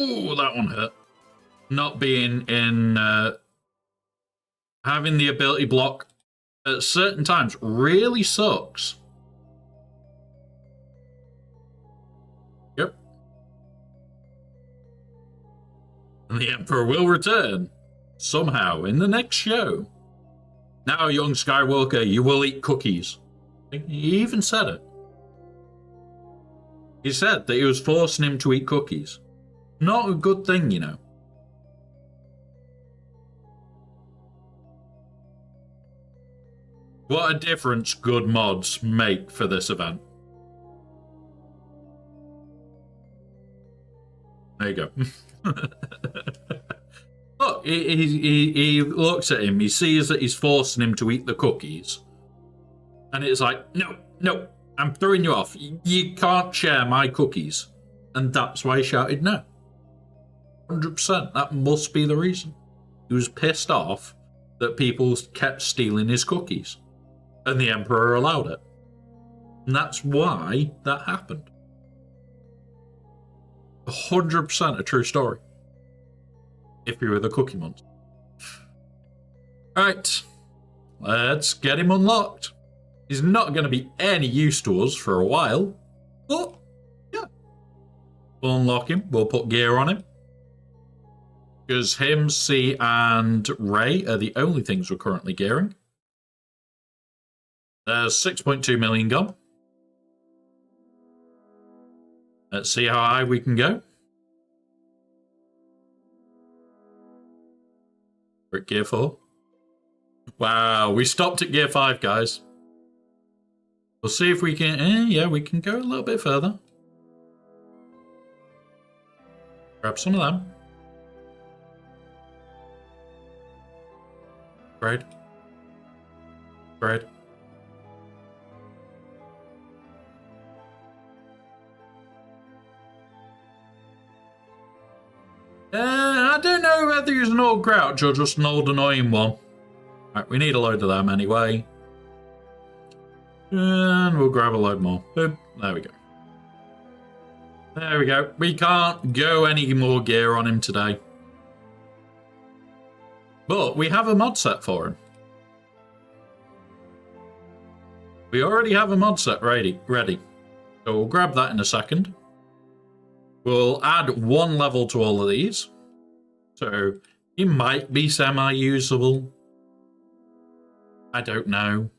S2: Ooh, that one hurt. Not being in... having the ability block at certain times really sucks. Yep. And the Emperor will return, somehow, in the next show. Now, young Skywalker, you will eat cookies. He even said it. He said that he was forcing him to eat cookies. Not a good thing, you know. What a difference good mods make for this event. There you go. Look, he looks at him, he sees that he's forcing him to eat the cookies. And it's like, no, I'm throwing you off. You can't share my cookies. And that's why he shouted no. 100%, that must be the reason. He was pissed off that people kept stealing his cookies. And the Emperor allowed it. And that's why that happened. 100% a true story. If you were the cookie monster. Alright. Let's get him unlocked. He's not going to be any use to us for a while. But, yeah. We'll unlock him. We'll put gear on him. Because him, C, and Ray are the only things we're currently gearing. There's 6.2 million gone. Let's see how high we can go. We're at gear 4. Wow, we stopped at gear 5, guys. We'll see if we can... yeah, we can go a little bit further. Grab some of them. Bread. I don't know whether he's an old grouch or just an old annoying one. Right, we need a load of them anyway. And we'll grab a load more. Boom. There we go. There we go. We can't go any more gear on him today. But we have a mod set for him. We already have a mod set ready. So we'll grab that in a second. We'll add one level to all of these. So he might be semi-usable. I don't know.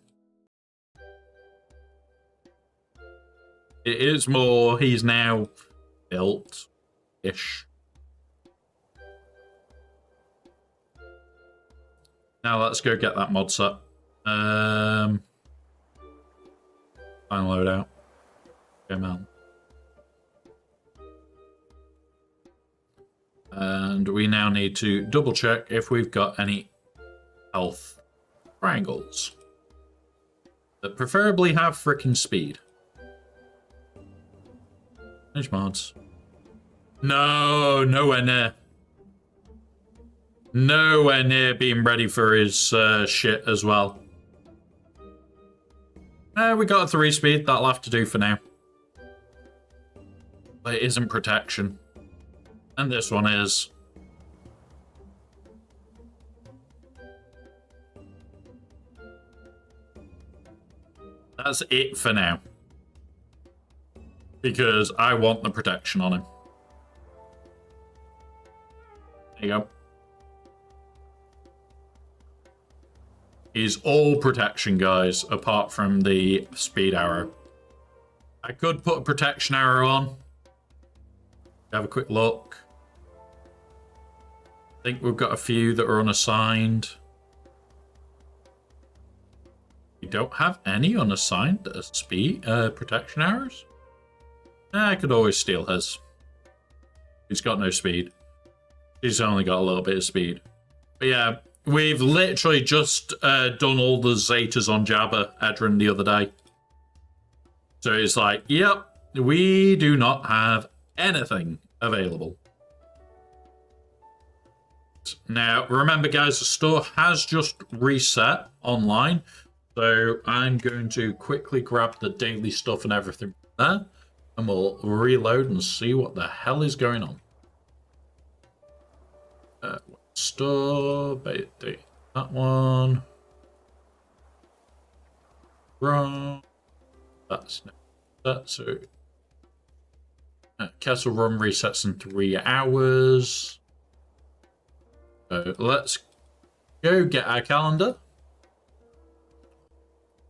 S2: It is more, he's now built-ish. Now let's go get that mod set. Final loadout. Okay, man. And we now need to double check if we've got any health triangles that preferably have frickin' speed. Manage mods. No, nowhere near. Nowhere near being ready for his shit as well. We got a 3 speed, that'll have to do for now. But it isn't protection. And this one is. That's it for now. Because I want the protection on him. There you go. is all protection, guys, apart from the speed arrow. I could put a protection arrow on. Have a quick look. I think we've got a few that are unassigned. We don't have any unassigned speed protection arrows. I could always steal his. He's got no speed. He's only got a little bit of speed. But yeah, we've literally just done all the Zetas on Jabba Edrin the other day. So it's like, yep, we do not have anything available. Now, remember guys, the store has just reset online. So I'm going to quickly grab the daily stuff and everything there. And we'll reload and see what the hell is going on. Store, that one. Wrong. That's so. Castle Run resets in 3 hours. So let's go get our calendar.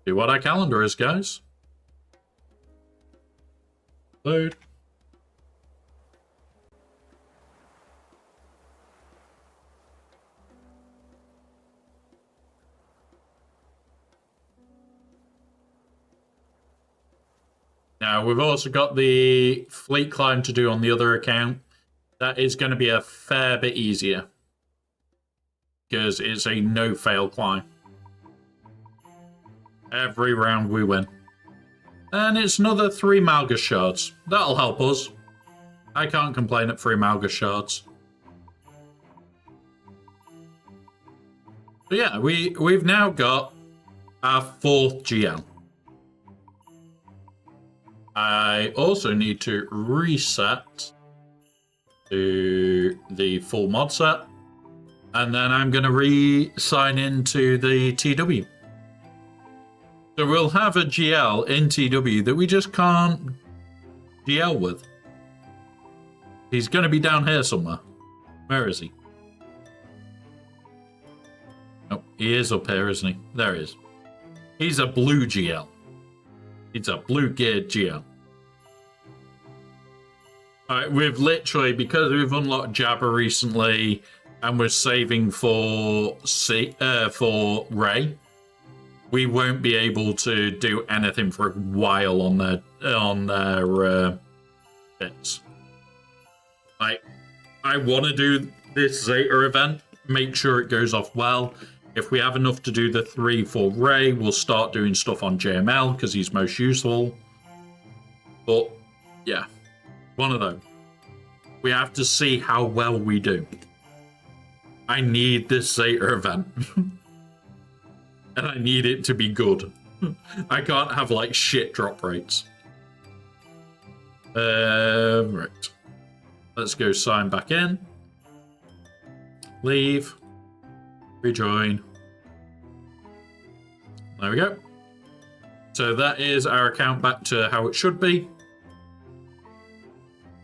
S2: See what our calendar is, guys. Load. Now, we've also got the fleet climb to do on the other account. That is going to be a fair bit easier, because it's a no-fail climb. Every round we win. And it's another 3 Malgus shards. That'll help us. I can't complain at 3 Malgus shards. But yeah, we've now got our 4th GL. I also need to reset to the full mod set. And then I'm going to re-sign into the TW. So we'll have a GL in TW that we just can't GL with. He's going to be down here somewhere. Where is he? Oh, he is up here, isn't he? There he is. He's a blue GL. He's a blue geared GL. Alright, we've literally, because we've unlocked Jabba recently and we're saving for Rey, we won't be able to do anything for a while on their bits. Like, I want to do this Zeta event, make sure it goes off well. If we have enough to do the 3 for Rey, we'll start doing stuff on JML because he's most useful. But yeah, one of them. We have to see how well we do. I need this Zeta event. And I need it to be good. I can't have like shit drop rates. Right. Let's go sign back in. Leave. Rejoin. There we go. So that is our account back to how it should be.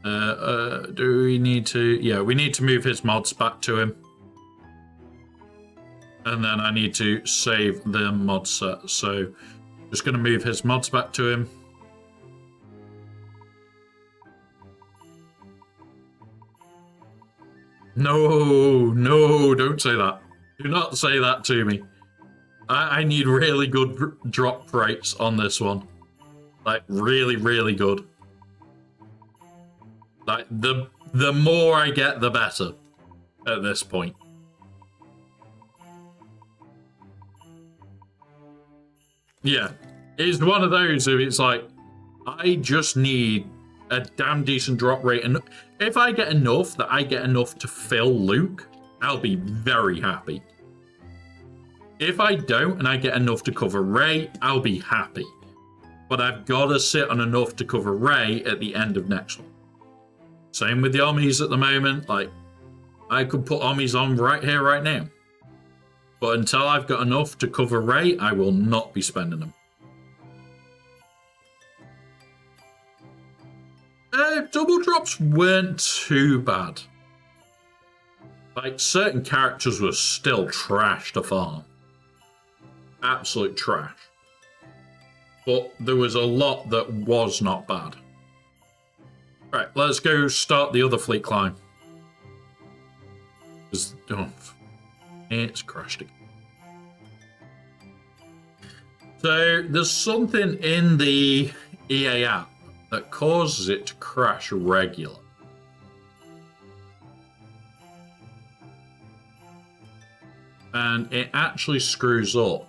S2: Do we need to... Yeah, we need to move his mods back to him. And then I need to save the mod set. So just going to move his mods back to him. No, don't say that. Do not say that to me. I need really good drop rates on this one. Like, really, really good. Like, the more I get, the better at this point. Yeah, it's one of those who it's like, I just need a damn decent drop rate. And if I get enough that I get enough to fill Luke, I'll be very happy. If I don't and I get enough to cover Rey, I'll be happy. But I've got to sit on enough to cover Rey at the end of next one. Same with the Omnis at the moment. Like, I could put Omnis on right here, right now. But until I've got enough to cover Rey, I will not be spending them. Double drops weren't too bad. Like, certain characters were still trash to farm. absolute trash. But there was a lot that was not bad. Right, let's go start the other fleet climb. Oh, it's crashed again. So there's something in the EA app that causes it to crash regularly. And it actually screws up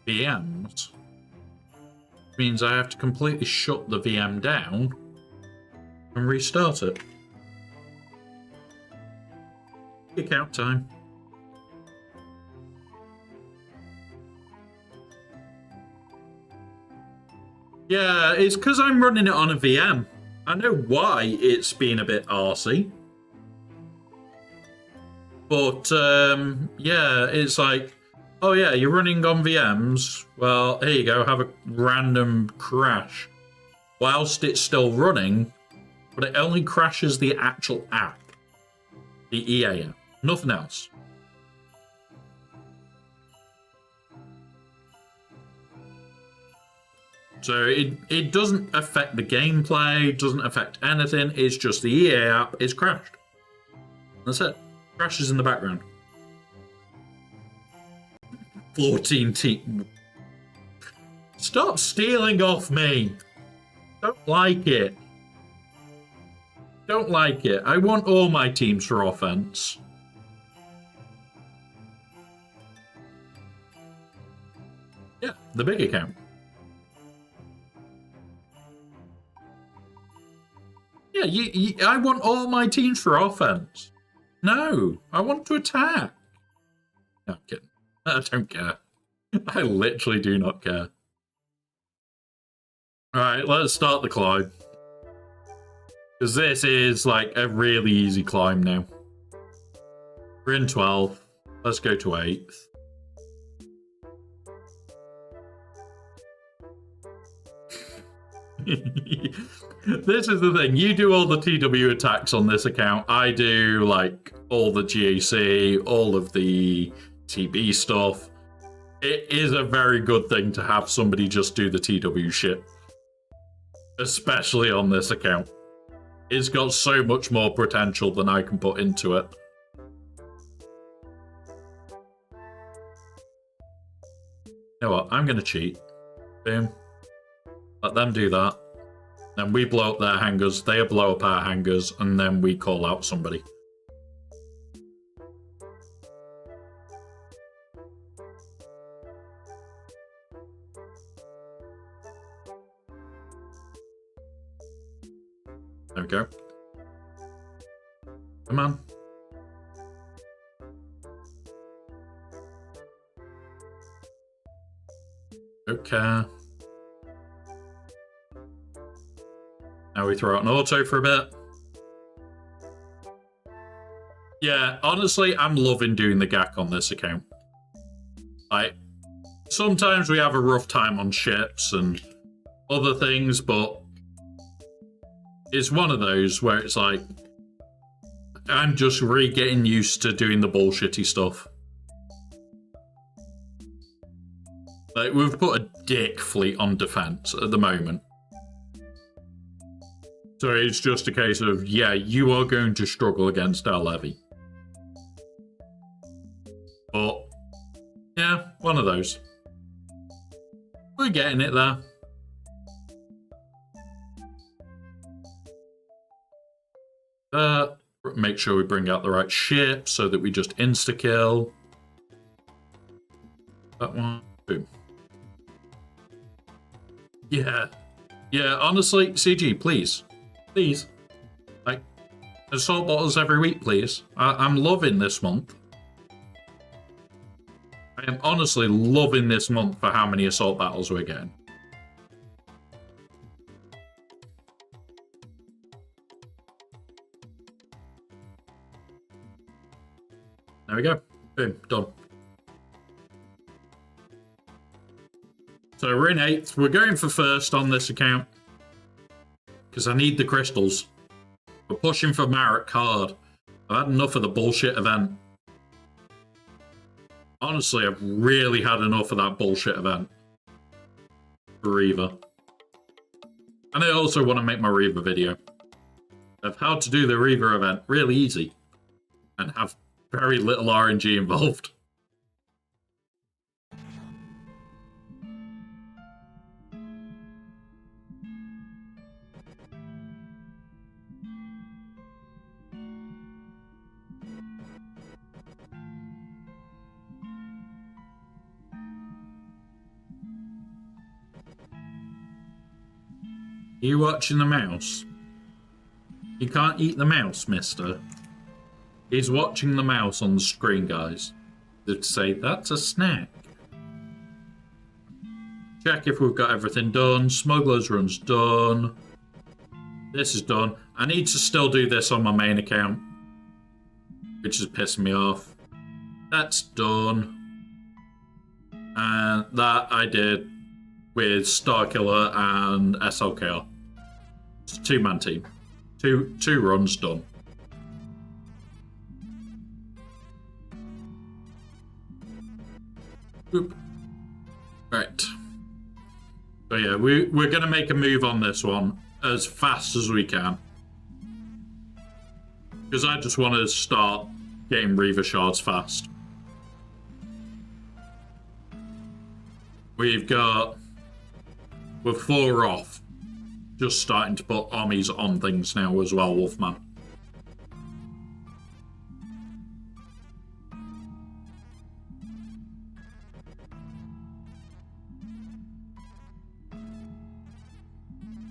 S2: VMs. Means I have to completely shut the VM down and restart it. Account time. Yeah, it's because I'm running it on a VM. I know why it's been a bit arsey. But, yeah, it's like, oh yeah, you're running on VMs. Well, here you go, have a random crash. Whilst it's still running, but it only crashes the actual app. The EA app. Nothing else. So it doesn't affect the gameplay, doesn't affect anything. It's just the EA app is crashed. That's it. Crashes in the background. 14 team. Stop stealing off me. Don't like it. Don't like it. I want all my teams for offense. Yeah, the big account. Yeah, I want all my teams for offense. No, I want to attack. No, I'm kidding. I don't care. I literally do not care. Alright, let's start the climb. Because this is like a really easy climb now. We're in 12th. Let's go to 8th. This is the thing. You do all the TW attacks on this account. I do like all the GAC, all of the TB stuff. It is a very good thing to have somebody just do the TW shit. Especially on this account. It's got so much more potential than I can put into it. You know what? I'm going to cheat. Boom. Let them do that. Then we blow up their hangars, they blow up our hangars, and then we call out somebody. There we go. Come on. Okay. Now we throw out an auto for a bit. Yeah, honestly, I'm loving doing the GAC on this account. Like, sometimes we have a rough time on ships and other things, but it's one of those where it's like, I'm just really getting used to doing the bullshitty stuff. Like, we've put a dick fleet on defense at the moment. So it's just a case of, yeah, you are going to struggle against our levy. But, yeah, one of those. We're getting it there. Make sure we bring out the right ship so that we just insta-kill. That one. Boom. Yeah. Yeah, honestly, CG, please. Please. Like, assault bottles every week, please. I'm loving this month. I am honestly loving this month for how many assault battles we're getting. There we go. Boom. Done. So we're in 8th. We're going for first on this account. Because I need the crystals. We're pushing for Marek hard. I've had enough of the bullshit event. Honestly, I've really had enough of that bullshit event. Reaver. And I also want to make my Reaver video of how to do the Reaver event really easy and have very little RNG involved. You watching the mouse? You can't eat the mouse, mister. He's watching the mouse on the screen, guys. To say, that's a snack. Check if we've got everything done. Smuggler's run's done. This is done. I need to still do this on my main account, which is pissing me off. That's done. And that I did with Starkiller and SLKR. It's a two-man team. Two runs done. Oop. Right. So yeah, we're going to make a move on this one as fast as we can. Because I just want to start getting Reaver shards fast. We're 4 off. Just starting to put armies on things now as well, Wolfman.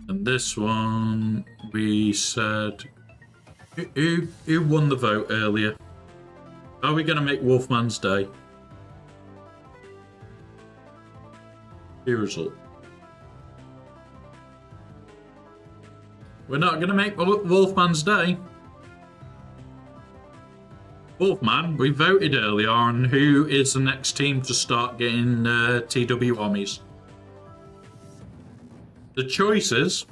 S2: And this one, we said... Who won the vote earlier? Are we going to make Wolfman's Day? Result. We're not going to make Wolfman's Day. Wolfman, we voted earlier on who is the next team to start getting TW armies. The choices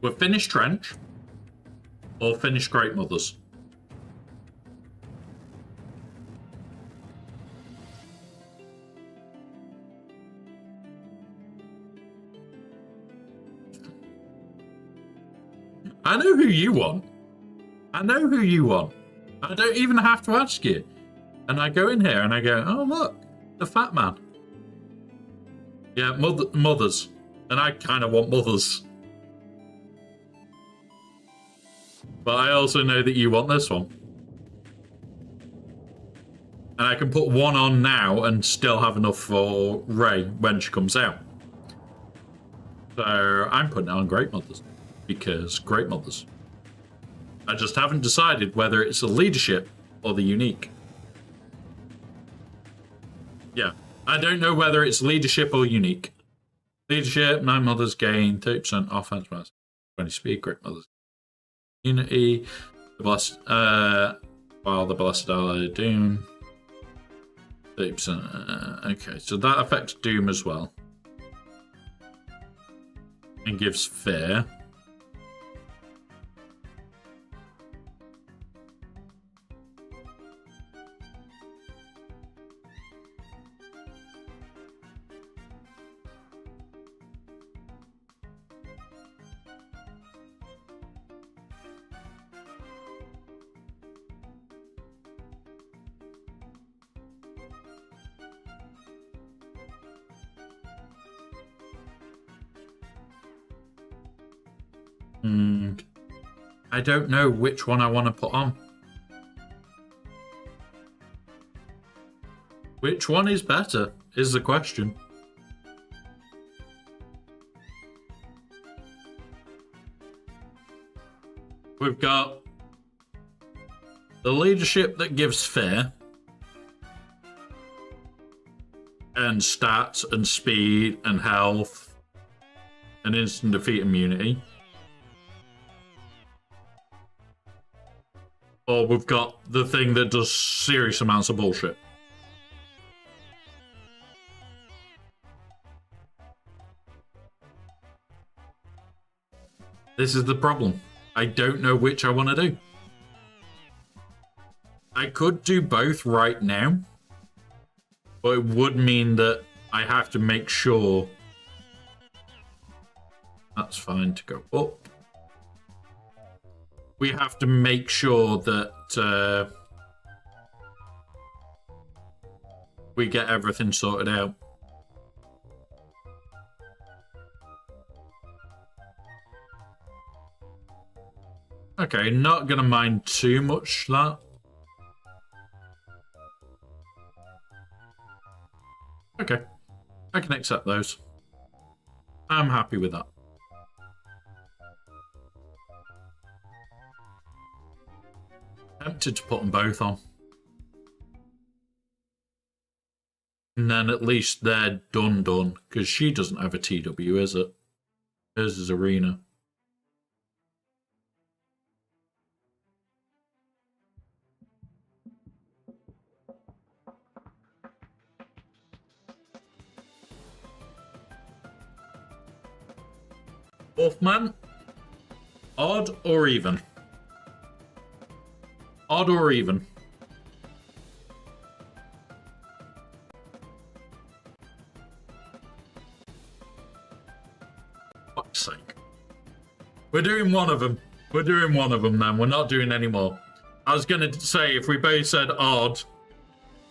S2: were Finnish Trench or Finnish Great Mothers. I know who you want. I know who you want. I don't even have to ask you. And I go in here and I go, oh, look, the fat man. Yeah, mothers. And I kind of want mothers. But I also know that you want this one. And I can put one on now and still have enough for Ray when she comes out. So I'm putting it on Great Mothers. Because Great Mothers. I just haven't decided whether it's the leadership or the unique. Yeah, I don't know whether it's leadership or unique. Leadership, 9 Mothers gain 30% offense, 20 speed, Great Mothers. Unity, the Blessed, while the Blessed Ally Doom. 30%, okay, so that affects Doom as well. And gives Fear. I don't know which one I want to put on. Which one is better, is the question. We've got the leadership that gives fear, and stats, and speed, and health, and instant defeat immunity. Or we've got the thing that does serious amounts of bullshit. This is the problem. I don't know which I want to do. I could do both right now, but it would mean that I have to make sure. That's fine to go up. We have to make sure that we get everything sorted out. Okay, not gonna mind too much that. Okay, I can accept those. I'm happy with that. Tempted to put them both on. And then at least they're done, because she doesn't have a TW, is it? Hers is Arena. Wolfman? Odd or even? Odd or even? Fuck's sake. We're doing one of them. We're doing one of them then. We're not doing any more. I was going to say, if we both said odd,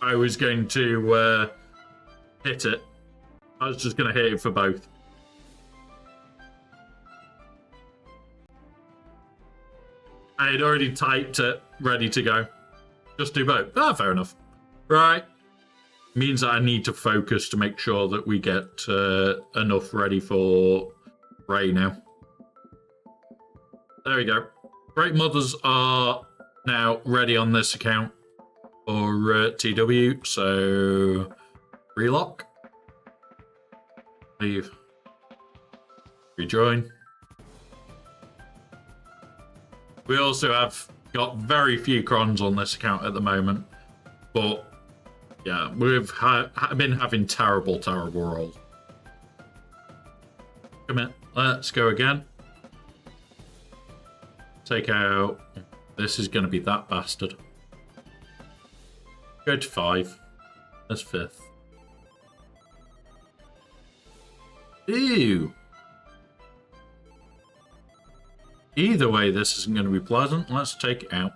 S2: I was going to hit it. I was just going to hit it for both. I had already typed it, ready to go. Just do both. Ah, fair enough. Right. Means that I need to focus to make sure that we get enough ready for Ray now. There we go. Great Mothers are now ready on this account for TW, so relock. Leave. Rejoin. We also have got very few crons on this account at the moment, but yeah, we've been having terrible rolls. Come in, let's go again. Take out. This is going to be that bastard. Go to 5. That's 5th. Ew. Either way, this isn't going to be pleasant. Let's take it out.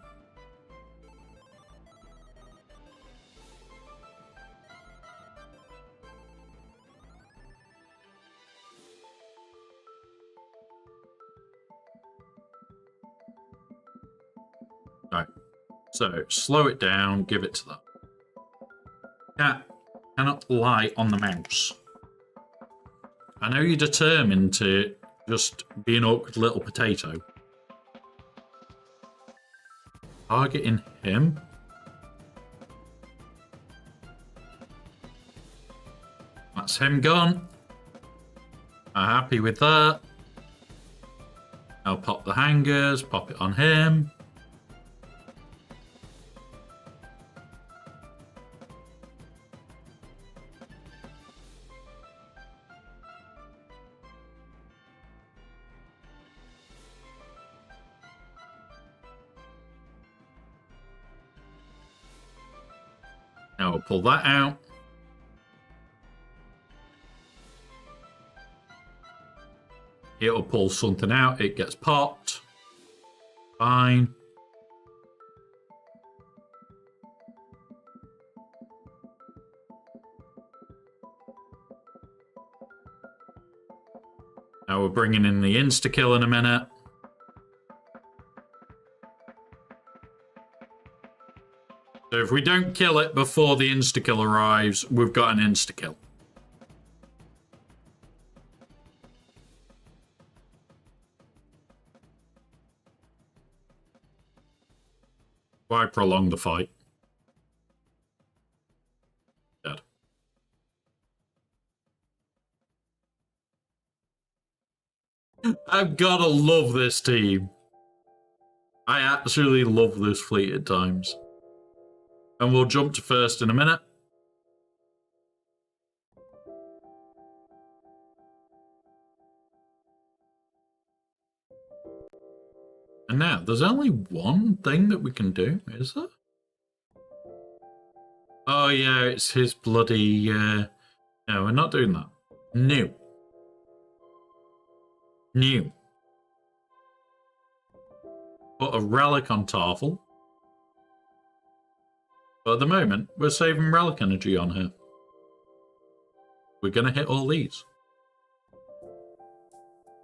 S2: Right. So, slow it down, give it to that. Cat cannot lie on the mouse. I know you're determined to just be an awkward little potato. Targeting him. That's him gone. I'm happy with that. I'll pop the hangers, pop it on him. Now we'll pull that out. It'll pull something out. It gets popped. Fine. Now we're bringing in the insta-kill in a minute. So if we don't kill it before the insta-kill arrives, we've got an insta-kill. Why prolong the fight? Dead. I've gotta love this team. I absolutely love this fleet at times. And we'll jump to first in a minute. And now, there's only one thing that we can do, is there? Oh yeah, it's his bloody. No, we're not doing that. New. Put a relic on Tarful. But at the moment, we're saving relic energy on her. We're going to hit all these.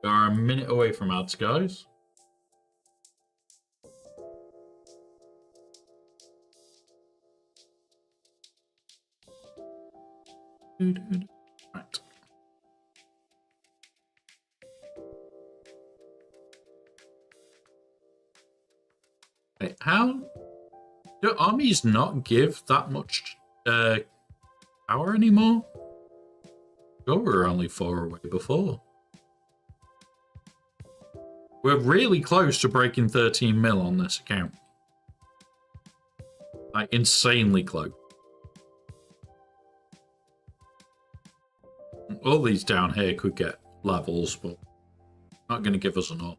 S2: We are a minute away from ads, guys. Right. Wait, how do armies not give that much power anymore? Oh, we were only 4 away before. We're really close to breaking 13 mil on this account. Like, insanely close. All these down here could get levels, but not going to give us enough.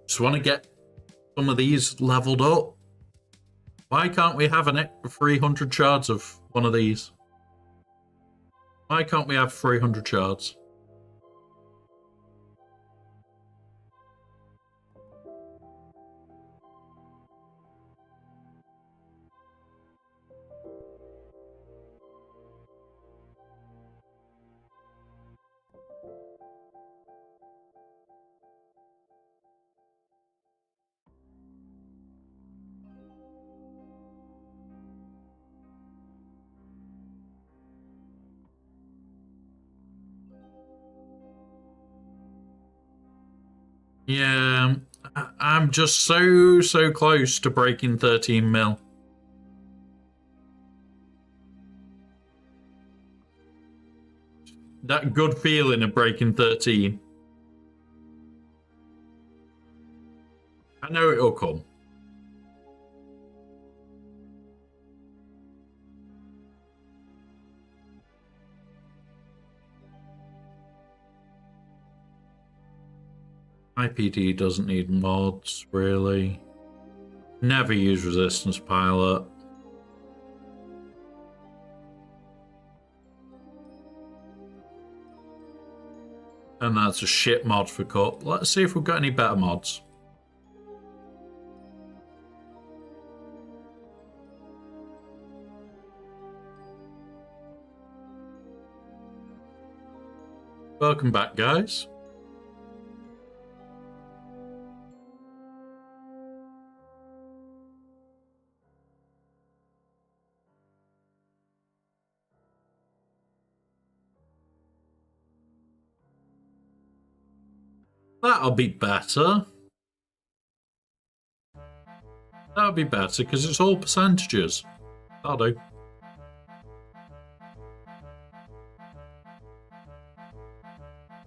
S2: Just want to get some of these leveled up. Why can't we have an extra 300 shards of one of these? Why can't we have 300 shards? Yeah, I'm just so close to breaking 13 mil. That good feeling of breaking 13. I know it'll come. IPD doesn't need mods, really. Never use resistance pilot. And that's a shit mod for cut. Let's see if we've got any better mods. Welcome back, guys. That'll be better. That'll be better because it's all percentages. That'll do.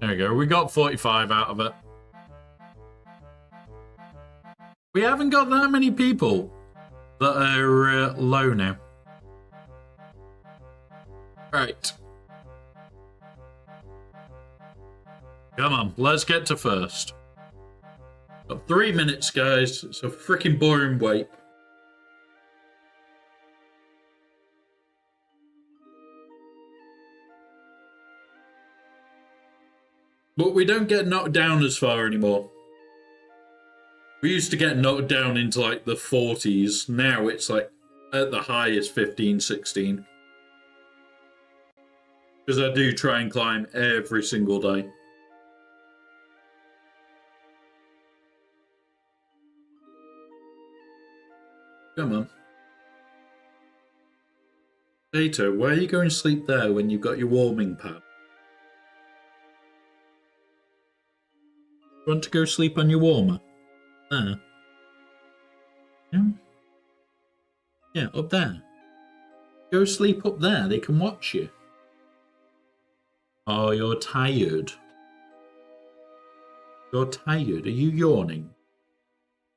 S2: There we go. We got 45 out of it. We haven't got that many people that are low now. Right. Come on, let's get to first. Got 3 minutes, guys. It's a freaking boring wait. But we don't get knocked down as far anymore. We used to get knocked down into like the 40s. Now it's like at the highest 15, 16. Because I do try and climb every single day. Come on. Data, where are you going to sleep there when you've got your warming pad? You want to go sleep on your warmer? There. Yeah. Yeah, up there. Go sleep up there, they can watch you. Oh, you're tired. You're tired. Are you yawning?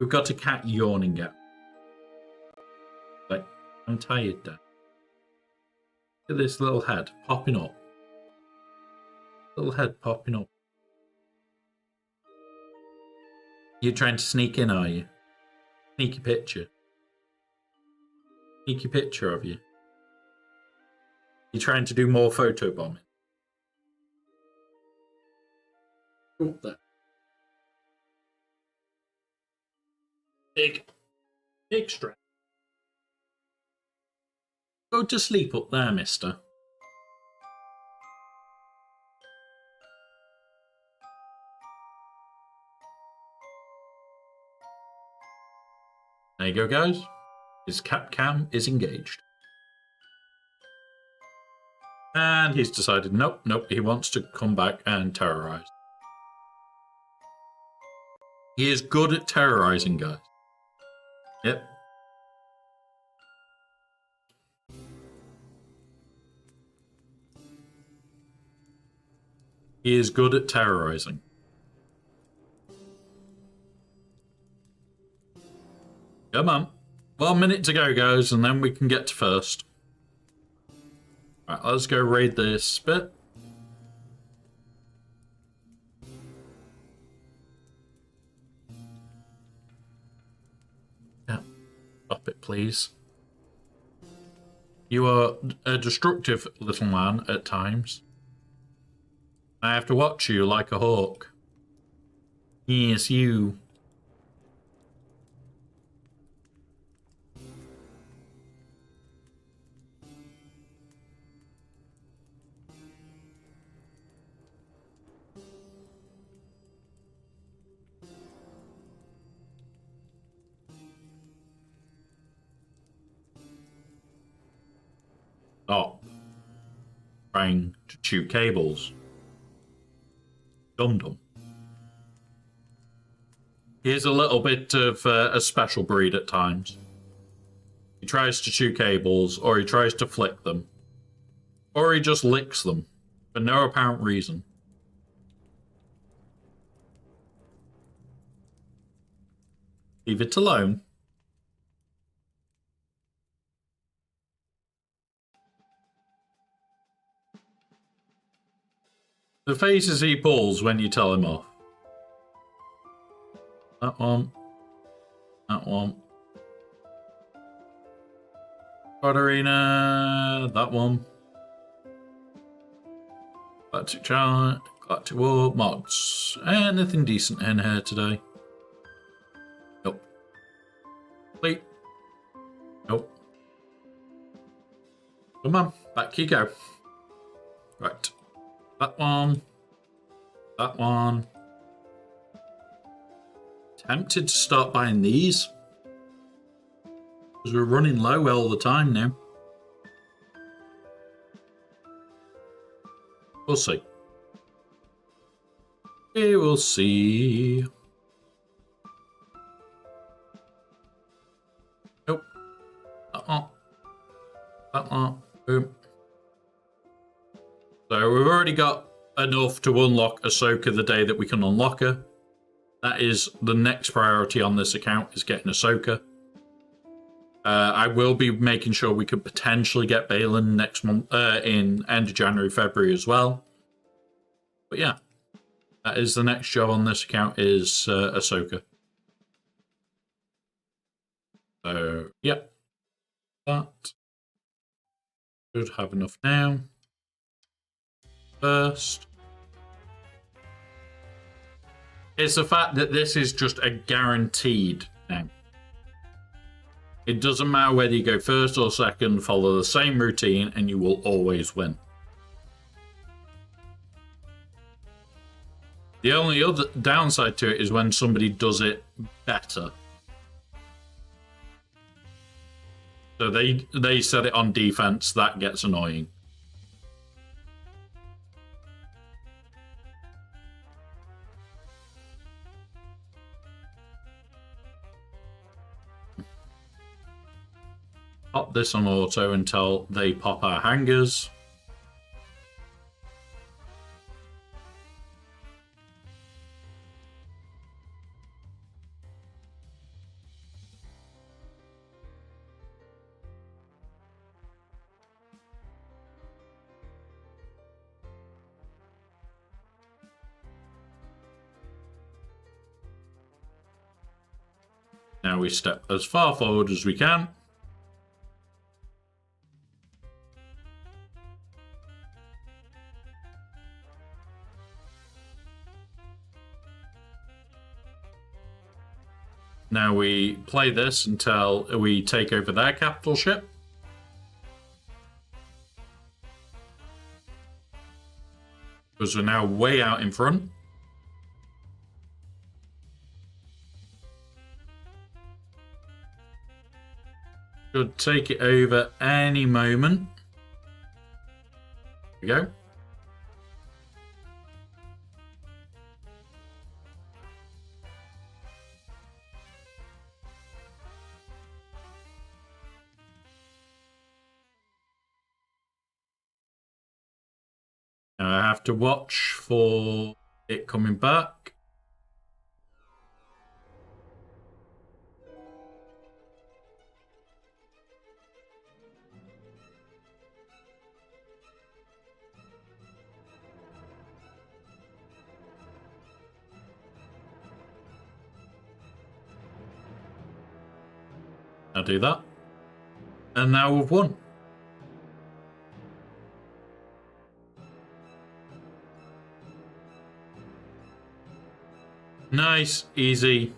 S2: We've got a cat yawning at. Like, I'm tired, Dad. Look at this little head popping up. Little head popping up. You're trying to sneak in, are you? Sneaky picture. Sneaky picture of you. You're trying to do more photobombing. Oh, there. Big stress. Go to sleep up there, mister. There you go, guys. His cap cam is engaged. And he's decided, nope, he wants to come back and terrorize. He is good at terrorizing, guys. Yep. He is good at terrorizing. Come on. 1 minute to go, guys, and then we can get to first. Right, let's go raid this bit. Yeah. Stop it, please. You are a destructive little man at times. I have to watch you like a hawk. Yes, you. Stop trying to chew cables. Dum-dum. He's a little bit of a special breed at times. He tries to chew cables, or he tries to flick them, or he just licks them for no apparent reason. Leave it alone. The faces he pulls when you tell him off. That one. That one. Arena. That one. Galactic Challenge. Galactic War. Mods. Anything decent in here today? Nope. Wait. Nope. Come on. Back you go. Right. That one. That one. Tempted to start buying these. Because we're running low all the time now. We'll see. We will see. Nope. That one. That one. Boom. So we've already got enough to unlock Ahsoka the day that we can unlock her. That is the next priority on this account, is getting Ahsoka. I will be making sure we could potentially get Balin next month, in end of January, February as well. But yeah, that is the next job on this account, is Ahsoka. So, yep. That should have enough now. First. It's the fact that this is just a guaranteed now. It doesn't matter whether you go first or second, follow the same routine and you will always win. The only other downside to it is when somebody does it better. So they set it on defense, that gets annoying. Pop this on auto until they pop our hangers. Now we step as far forward as we can. Now we play this until we take over their capital ship. Because we're now way out in front. Should take it over any moment. There we go. Now I have to watch for it coming back. I'll do that. And now we've won. Nice, easy.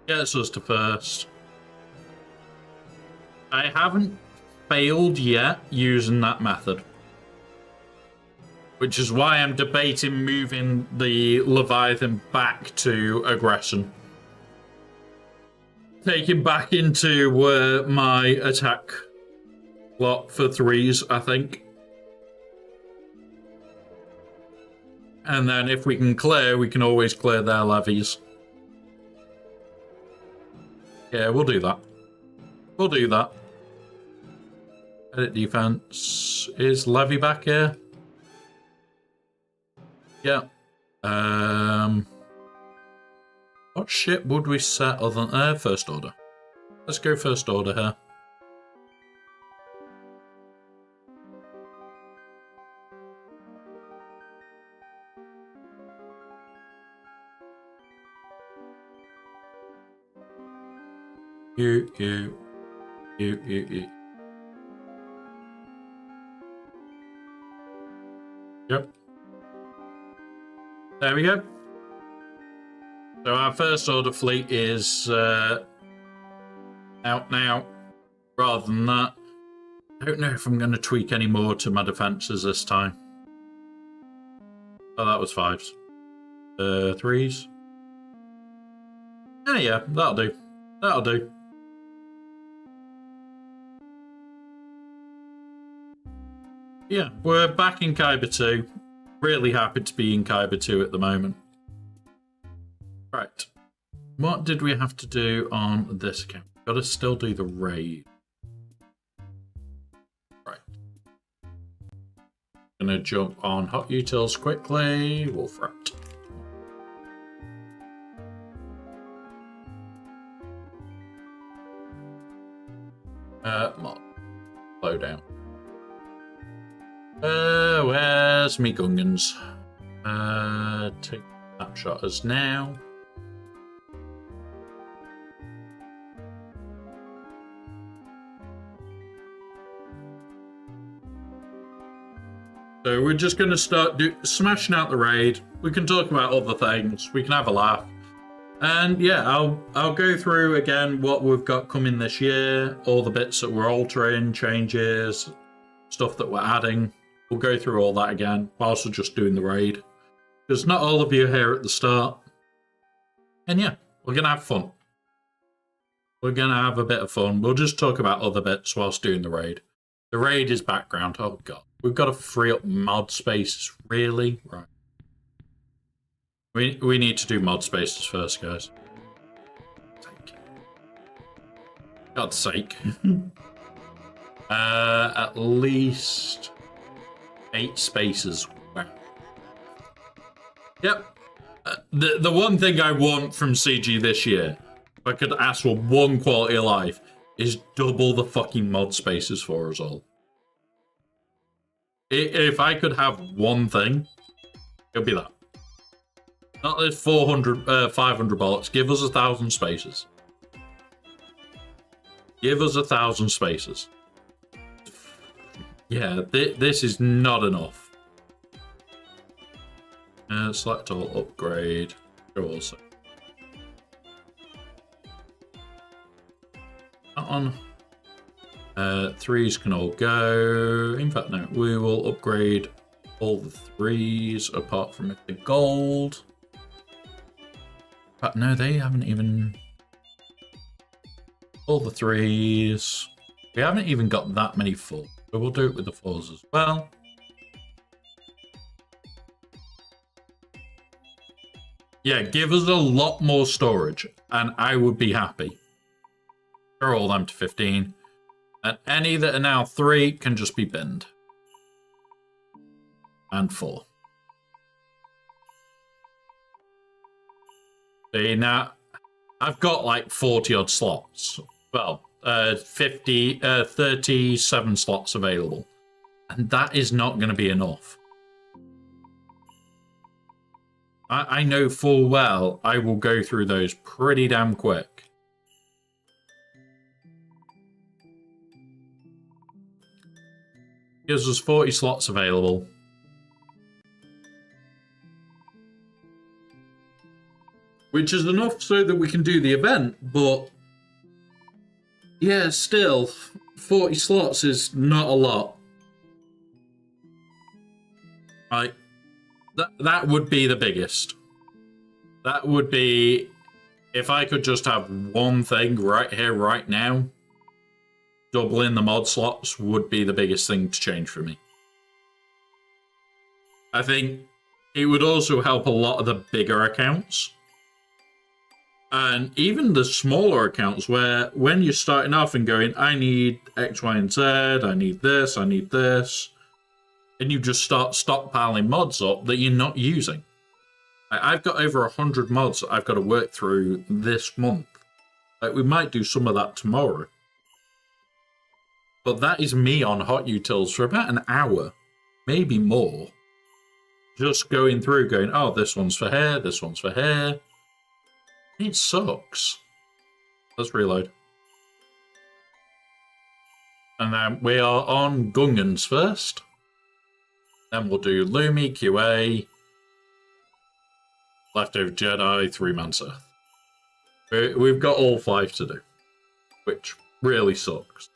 S2: Gets us to first. I haven't failed yet using that method. Which is why I'm debating moving the Leviathan back to aggression. Taking back into my attack lot for 3s, I think. And then if we can clear, we can always clear their levies. Yeah, we'll do that. We'll do that. Edit defense. Is levy back here? Yeah. What ship would we set other than first order? Let's go first order here. You. Yep. There we go. So our first order fleet is out now. Rather than that, I don't know if I'm going to tweak any more to my defences this time. Oh, that was 5s. 3s. Yeah, that'll do. That'll do. Yeah, we're back in Kyber 2. Really happy to be in Kyber 2 at the moment. Right. What did we have to do on this account? Got to still do the raid. Right. Gonna jump on hot utils quickly. Wolfrat. Mod. Slow down. Where's me Gungans? Take snapshot as now. So we're just going to start smashing out the raid. We can talk about other things. We can have a laugh. And yeah, I'll go through again what we've got coming this year, all the bits that we're altering, changes, stuff that we're adding. We'll go through all that again whilst we're just doing the raid. Because not all of you are here at the start. And yeah, we're going to have fun. We're going to have a bit of fun. We'll just talk about other bits whilst doing the raid. The raid is background. Oh god. We've got to free up mod spaces. Really? Right. We need to do mod spaces first, guys. God's sake. At least 8 spaces. Wow. Yep. The one thing I want from CG this year, if I could ask for one quality of life, is double the fucking mod spaces for us all. If I could have one thing, it'll be that. Not this 500 bullets. Give us 1,000 spaces. Give us 1,000 spaces. Yeah, this is not enough. Select all, upgrade. Go also. That one. 3s can all go. In fact, no, we will upgrade all the 3s apart from the gold. But no, they haven't even... All the 3s. We haven't even got that many 4s, so we'll do it with the 4s as well. Yeah, give us a lot more storage, and I would be happy. Throw all them to 15. And any that are now 3 can just be binned. And 4. See, now, I've got like 40 odd slots. Well, 37 slots available. And that is not going to be enough. I know full well I will go through those pretty damn quick. Gives us 40 slots available. Which is enough so that we can do the event, but... Yeah, still, 40 slots is not a lot. That would be the biggest. That would be... If I could just have one thing right here, right now, doubling the mod slots would be the biggest thing to change for me. I think it would also help a lot of the bigger accounts. And even the smaller accounts where when you're starting off and going, I need X, Y, and Z, I need this, and you just start stockpiling mods up that you're not using. I've got over 100 mods that I've got to work through this month. We might do some of that tomorrow. But that is me on Hot Utils for about an hour, maybe more. Just going through, going, oh, this one's for here, this one's for here. It sucks. Let's reload. And then we are on Gungans first. Then we'll do Lumi, QA, Leftover Jedi, 3-man Sith. We've got all 5 to do, which really sucks.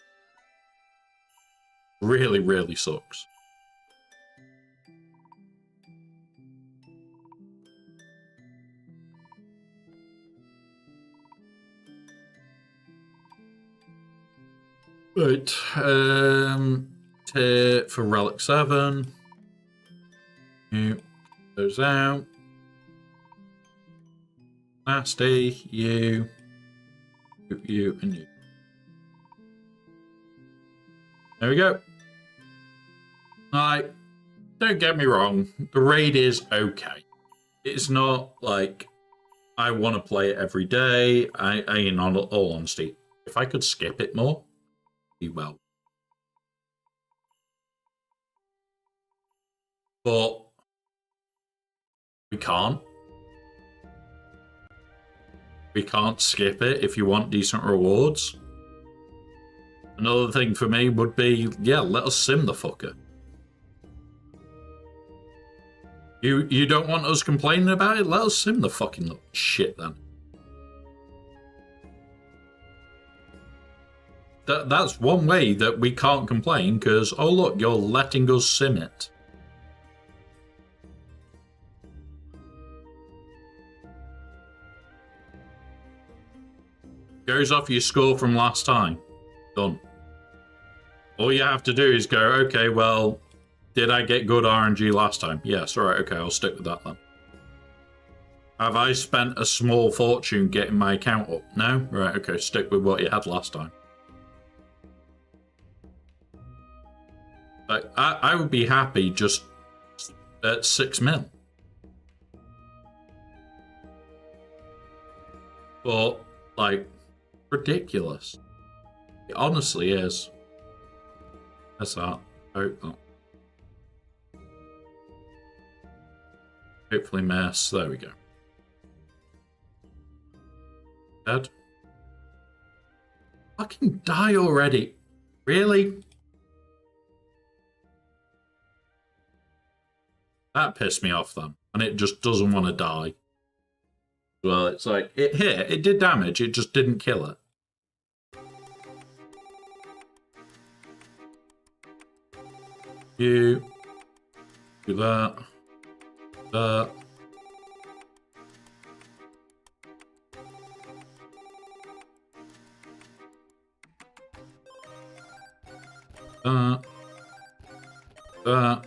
S2: Really, really sucks. Right, tier for Relic 7. Those out. Nasty, you, and you. There we go. Like, don't get me wrong, the raid is okay. It's not like I want to play it every day. In all honesty, if I could skip it more, well. But we can't. We can't skip it if you want decent rewards. Another thing for me would be, yeah, let us sim the fucker. You don't want us complaining about it? Let us sim the fucking little shit then. That's one way that we can't complain, because, oh look, you're letting us sim it. Goes off your score from last time. Done. All you have to do is go, okay, well, did I get good RNG last time? Yes, alright, okay, I'll stick with that then. Have I spent a small fortune getting my account up? No? Right, okay, stick with what you had last time. Like, I would be happy just at 6 mil. But, like, ridiculous. It honestly is. That's that. Oh. Hopefully mess. There we go. Dead. Fucking die already. Really? That pissed me off then. And it just doesn't want to die. Well, it's like, it hit, it did damage, it just didn't kill it. You do that. That. That. That.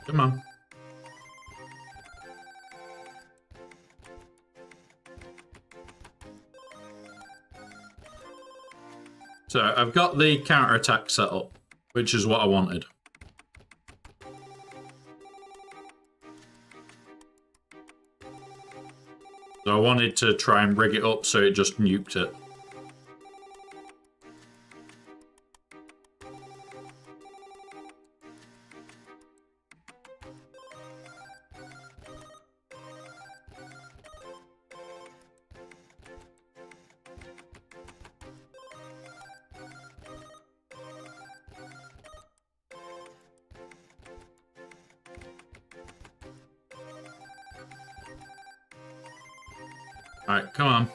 S2: Come on. So I've got the counterattack set up, which is what I wanted. So I wanted to try and rig it up so it just nuked it. Alright, come on.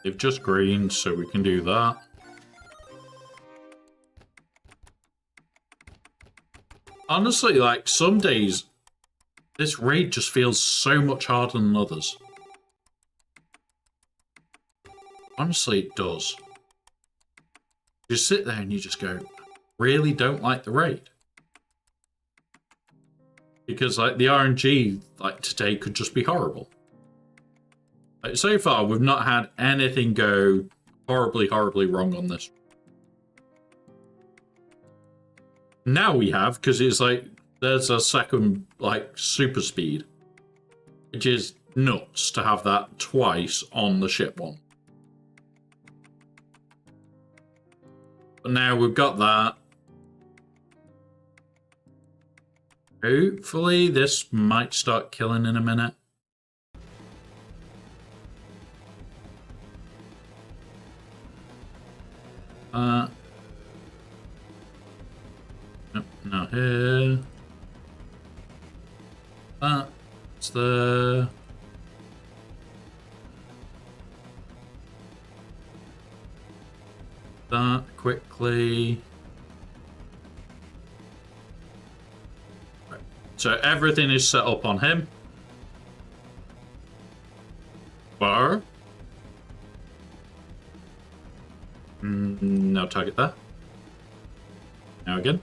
S2: They've just greened, so we can do that. Honestly, like, some days, this raid just feels so much harder than others. Honestly, it does. You sit there and you just go, really don't like the raid. Because, like, the RNG, like, today could just be horrible. Like, so far, we've not had anything go horribly, horribly wrong on this. Now we have, because it's like, there's a second, like, super speed. Which is nuts to have that twice on the ship one. But now we've got that. Hopefully this might start killing in a minute. Nope, not here. It's there. That quickly. So everything is set up on him. Bar. No target there. Now again.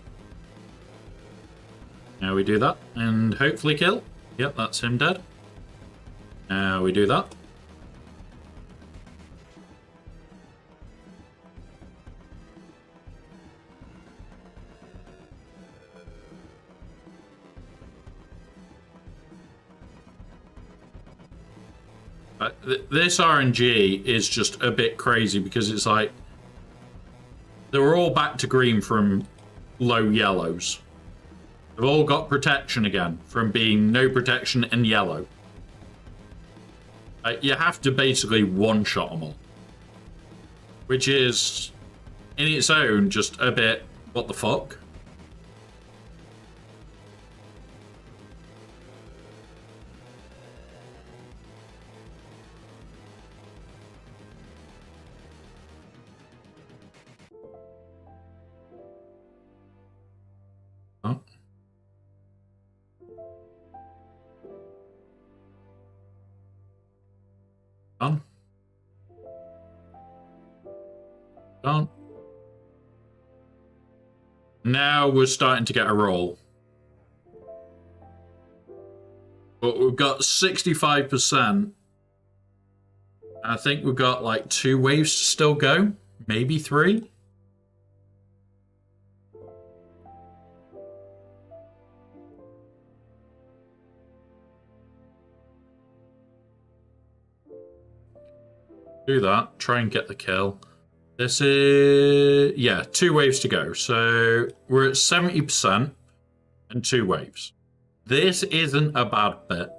S2: Now we do that and hopefully kill. Yep, that's him dead. Now we do that. This RNG is just a bit crazy because it's like they were all back to green from low yellows. They've all got protection again from being no protection and yellow. You have to basically one-shot them all. Which is, in its own, just a bit, what the fuck? Oh. Done. Done. Now we're starting to get a roll. But we've got 65%. I think we've got like 2 waves to still go. Maybe 3. Do that. Try and get the kill. This is... yeah, 2 waves to go. So we're at 70% and 2 waves. This isn't a bad bit.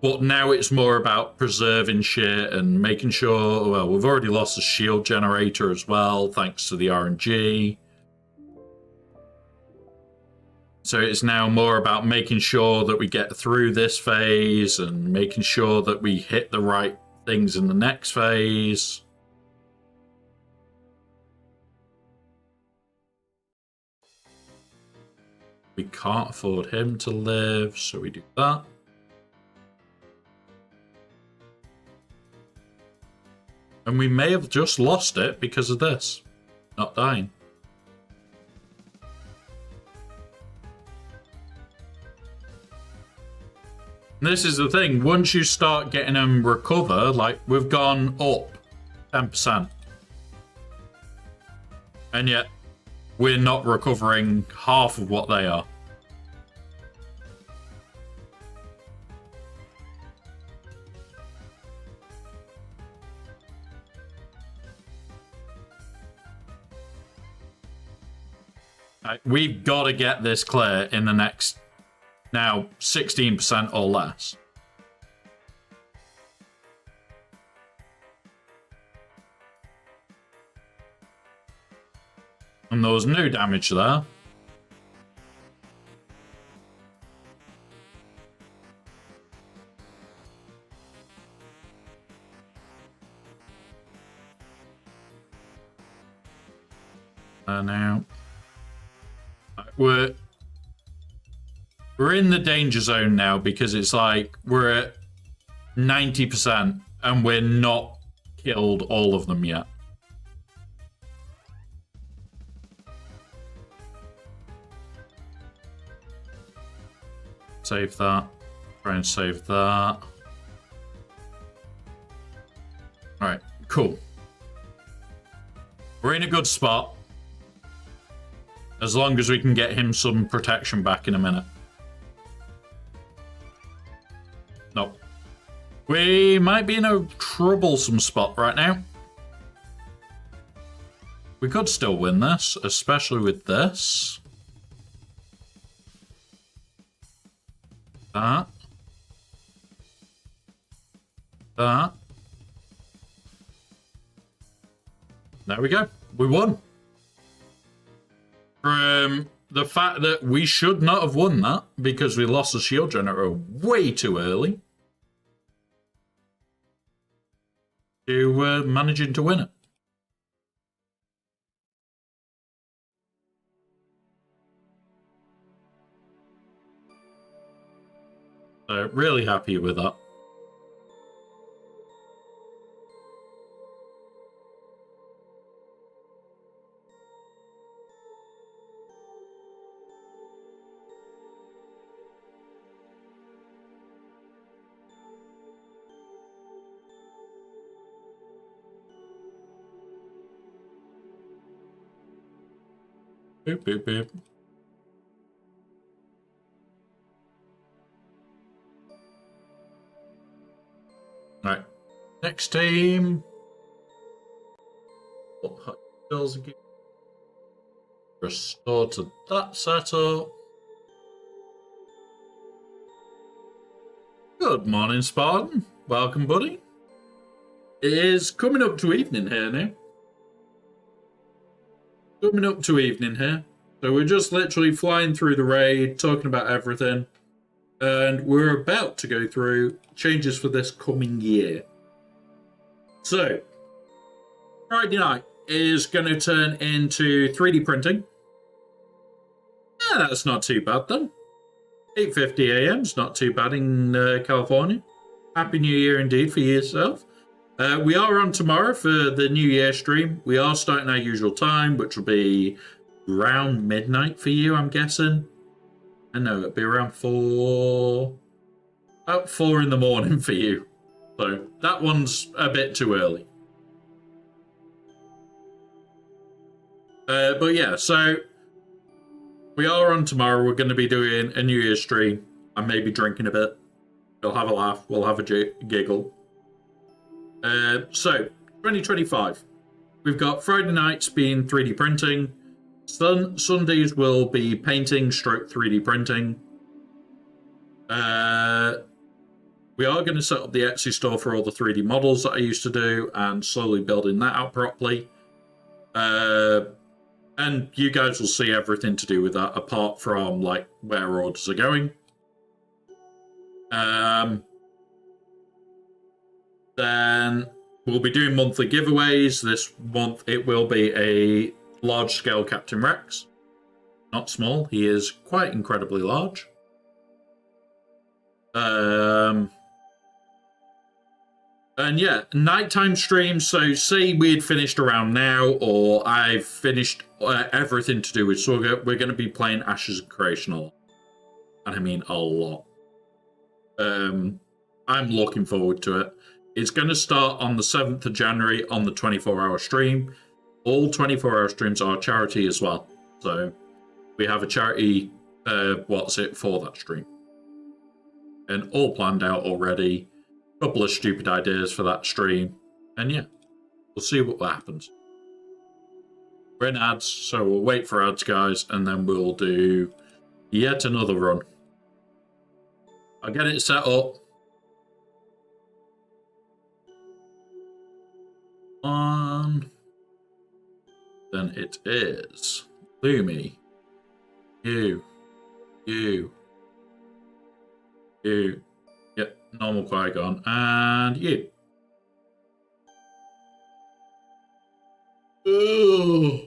S2: But now it's more about preserving shit and making sure... well, we've already lost the shield generator as well, thanks to the RNG. So it's now more about making sure that we get through this phase and making sure that we hit the right things in the next phase. We can't afford him to live, so we do that. And we may have just lost it because of this. Not dying. This is the thing. Once you start getting them recover, like, we've gone up 10%. And yet, we're not recovering half of what they are. We've got to get this clear in the next, now, 16% or less. And there was no damage there. Now we're in the danger zone now because it's like we're at 90% and we're not killed all of them yet. Save that. Try and save that. Alright, cool. We're in a good spot. As long as we can get him some protection back in a minute. Nope. We might be in a troublesome spot right now. We could still win this, especially with this. That. That. There we go. We won. From the fact that we should not have won that because we lost the shield generator way too early to managing to win it. So really happy with that. Boop, boop, boop. Right. Next team. Restore to that setup. Good morning, Spartan. Welcome, buddy. It is coming up to evening here now. Coming up to evening here. So we're just literally flying through the raid, talking about everything. And we're about to go through changes for this coming year. So, Friday night is going to turn into 3D printing. Yeah, that's not too bad then. 8:50 a.m. is not too bad in California. Happy New Year indeed for yourself. We are on tomorrow for the New Year stream. We are starting our usual time, which will be around midnight for you, I'm guessing. I know, it'll be around 4... about 4 in the morning for you. So that one's a bit too early. But yeah, so we are on tomorrow. We're going to be doing a New Year's stream. I may be drinking a bit. We'll have a laugh. We'll have a giggle. So, 2025. We've got Friday nights being 3D printing. Sundays will be painting stroke 3D printing. We are going to set up the Etsy store for all the 3D models that I used to do and slowly building that out properly. And you guys will see everything to do with that apart from like where orders are going. Then we'll be doing monthly giveaways. This month it will be a large scale Captain Rex. Not small, he is quite incredibly large. And yeah, nighttime streams. So say we'd finished around now, or I've finished everything to do with Sorga, we're going to be playing Ashes of Creation a lot. And I mean a lot. I'm looking forward to it. It's going to start on the 7th of January on the 24-hour stream. All 24-hour streams are charity as well. So we have a charity, for that stream. And all planned out already. Couple of stupid ideas for that stream. And yeah, we'll see what happens. We're in ads, so we'll wait for ads, guys, and then we'll do yet another run. I'll get it set up. Then it is Lumi, you. Yep, normal Qui-Gon, and you. Ugh.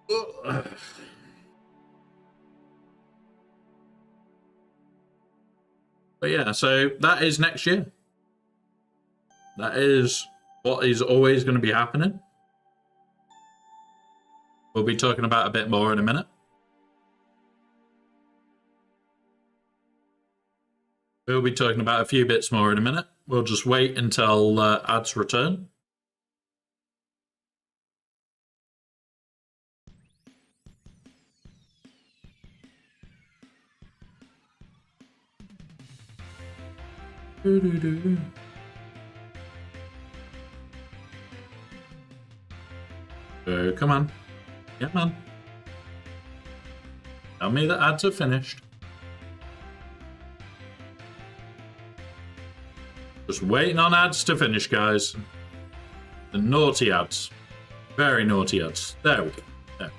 S2: Ugh. But yeah, so that is next year. That is what is always going to be happening. We'll be talking about a bit more in a minute. We'll be talking about a few bits more in a minute. We'll just wait until ads return. Come on. Yeah, man. Tell me the ads are finished. Just waiting on ads to finish, guys. The naughty ads. Very naughty ads. There we go. There.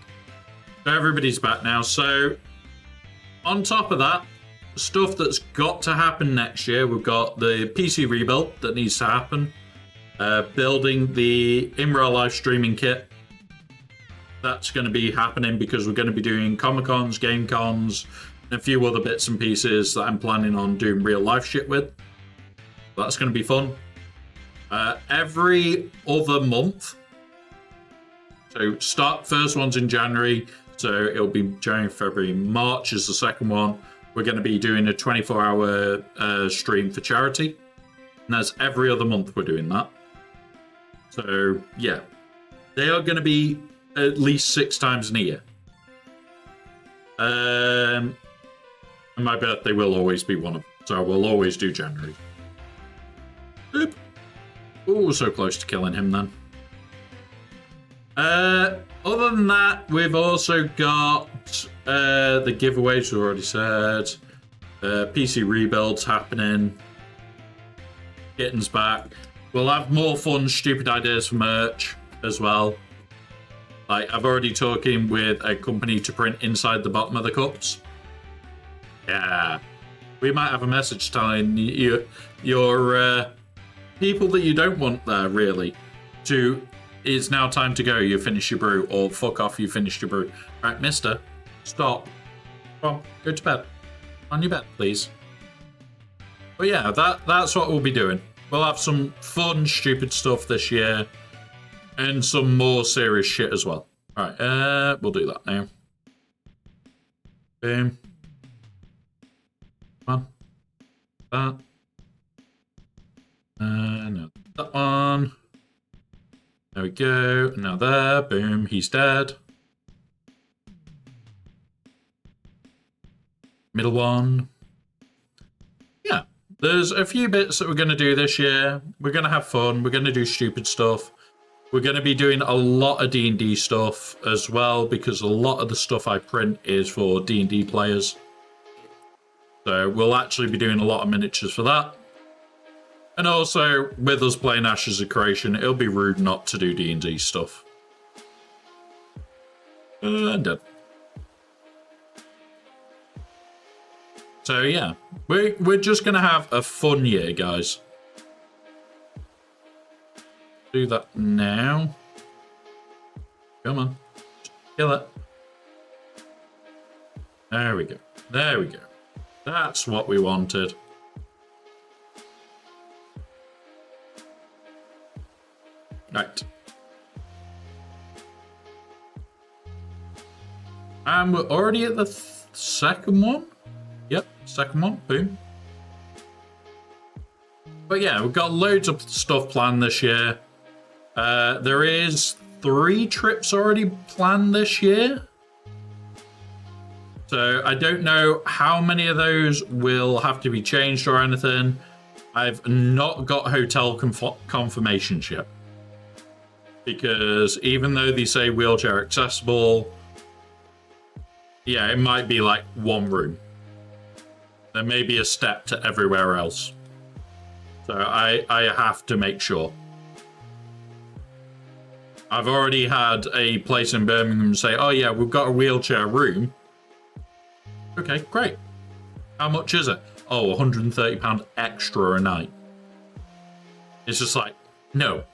S2: So everybody's back now. So, on top of that, stuff that's got to happen next year, we've got the PC rebuild that needs to happen. Building the in real life streaming kit. That's going to be happening because we're going to be doing Comic Cons, Game Cons, and a few other bits and pieces that I'm planning on doing real life shit with. That's going to be fun. Every other month. So first one's in January. So it'll be January, February, March is the second one. We're going to be doing a 24-hour stream for charity. And that's every other month we're doing that. So yeah, they are going to be at least 6 times in a year. And my birthday will always be one of them. So we'll always do January. Boop. Oh, so close to killing him then. Other than that, we've also got the giveaways we already said. PC rebuilds happening. Kitten's back. We'll have more fun, stupid ideas for merch as well. Like, I've already talking with a company to print inside the bottom of the cups. Yeah. We might have a message telling you, your people that you don't want there, really, to, it's now time to go, you finish your brew, or fuck off, you finished your brew. Right, mister, stop. Come on, go to bed. On your bed, please. But yeah, that's what we'll be doing. We'll have some fun, stupid stuff this year, and some more serious shit as well. Alright, we'll do that now. Boom. Come on. That. No, that one. There we go. Now there. Boom. He's dead. Middle one. Yeah. There's a few bits that we're going to do this year. We're going to have fun. We're going to do stupid stuff. We're going to be doing a lot of D&D stuff as well, because a lot of the stuff I print is for D&D players. So we'll actually be doing a lot of miniatures for that. And also, with us playing Ashes of Creation, it'll be rude not to do D&D stuff. And dead. So yeah, we're just going to have a fun year, guys. Do that now. Come on. Kill it. There we go. There we go. That's what we wanted. Right. And we're already at the second one. Yep, second one. Boom. But yeah, we've got loads of stuff planned this year. There is 3 trips already planned this year. So I don't know how many of those will have to be changed or anything. I've not got hotel confirmations yet. Because even though they say wheelchair accessible, yeah, it might be like 1 room. There may be a step to everywhere else. So I have to make sure. I've already had a place in Birmingham say, oh yeah, we've got a wheelchair room. Okay, great. How much is it? Oh, £130 extra a night. It's just like, no.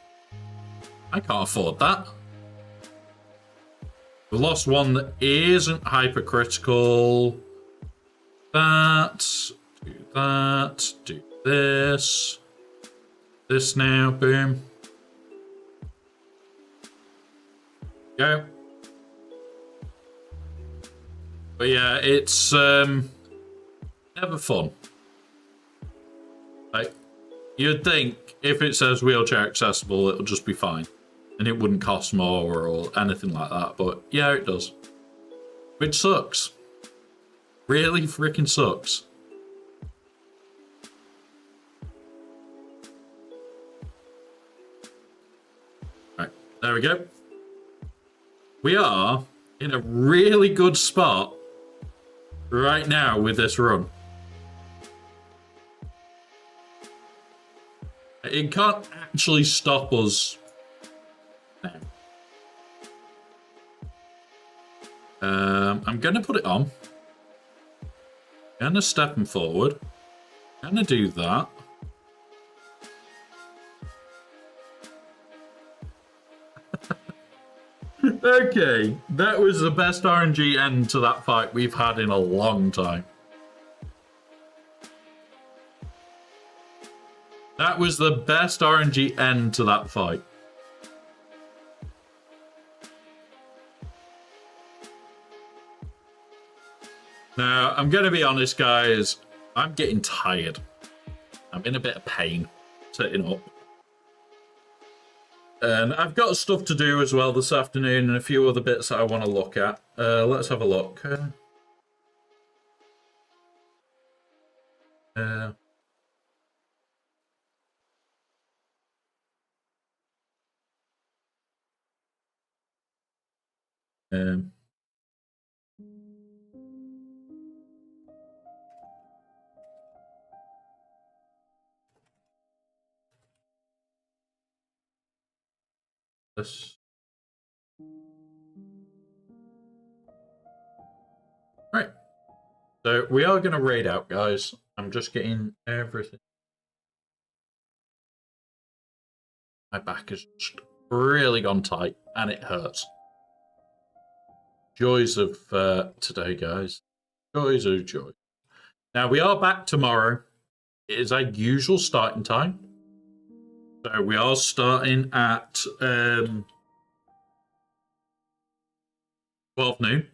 S2: I can't afford that. We lost one that isn't hypercritical. That. Do that. Do this. This now. Boom. Go. But yeah, it's never fun. Like, you'd think if it says wheelchair accessible, it'll just be fine. And it wouldn't cost more or anything like that. But yeah, it does. Which sucks. Really freaking sucks. Right, there we go. We are in a really good spot right now with this run. It can't actually stop us now. I'm going to put it on. Going to step him forward. Going to do that. Okay, that was the best RNG end to that fight we've had in a long time. That was the best RNG end to that fight. Now, I'm going to be honest, guys. I'm getting tired. I'm in a bit of pain setting up. And I've got stuff to do as well this afternoon and a few other bits that I want to look at. Let's have a look. This. Right. So we are going to raid out, guys. I'm just getting everything. My back has just really gone tight and it hurts. Joys of today, guys. Joys of joy. Now, we are back tomorrow. It is our usual starting time. So we are starting at 12 noon.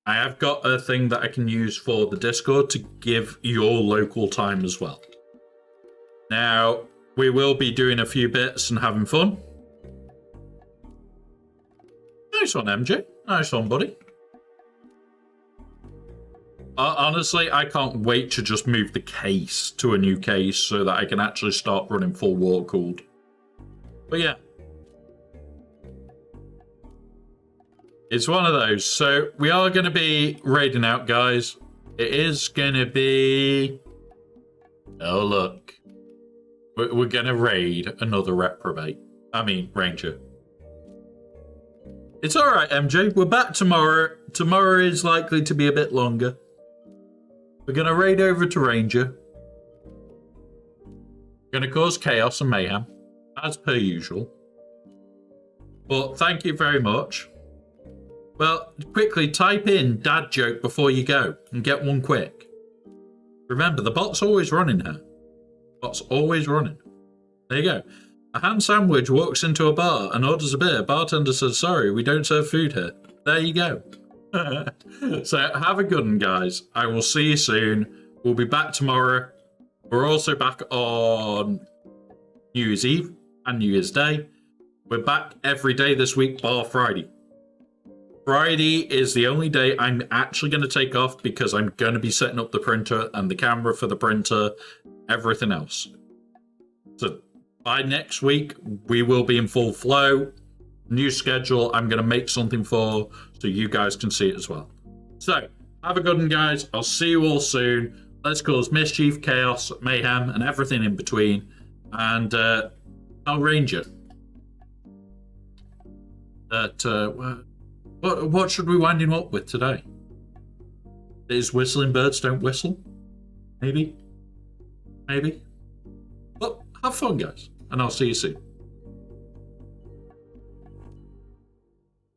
S2: I have got a thing that I can use for the Discord to give your local time as well. Now, we will be doing a few bits and having fun. Nice one, MJ. Nice one, buddy. Honestly, I can't wait to just move the case to a new case so that I can actually start running full water cooled. But yeah. It's one of those. So we are going to be raiding out, guys. It is going to be... Oh, look. We're going to raid another reprobate. I mean, ranger. It's all right, MJ. We're back tomorrow. Tomorrow is likely to be a bit longer. We're going to raid over to ranger. Going to cause chaos and mayhem, as per usual. But thank you very much. Well, quickly type in dad joke before you go and get one quick. Remember, the bot's always running here. Bot's always running. There you go. A ham sandwich walks into a bar and orders a beer. Bartender says, sorry, we don't serve food here. There you go. So have a good one, guys. I will see you soon. We'll be back tomorrow. We're also back on New Year's Eve and New Year's Day. We're back every day this week, bar Friday. Friday is the only day I'm actually going to take off because I'm going to be setting up the printer and the camera for the printer, everything else. So by next week, we will be in full flow. New schedule, I'm going to make something for so you guys can see it as well. So have a good one, guys. I'll see you all soon. Let's cause mischief, chaos, mayhem, and everything in between. And I'll range it. What should we wind him up with today? Is whistling birds don't whistle? Maybe? Maybe? But have fun, guys. And I'll see you soon.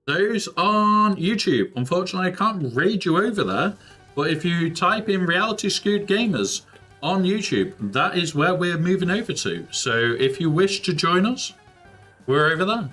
S2: Those on YouTube. Unfortunately, I can't raid you over there. But if you type in Reality Skewed Gamers on YouTube, that is where we're moving over to. So if you wish to join us, we're over there.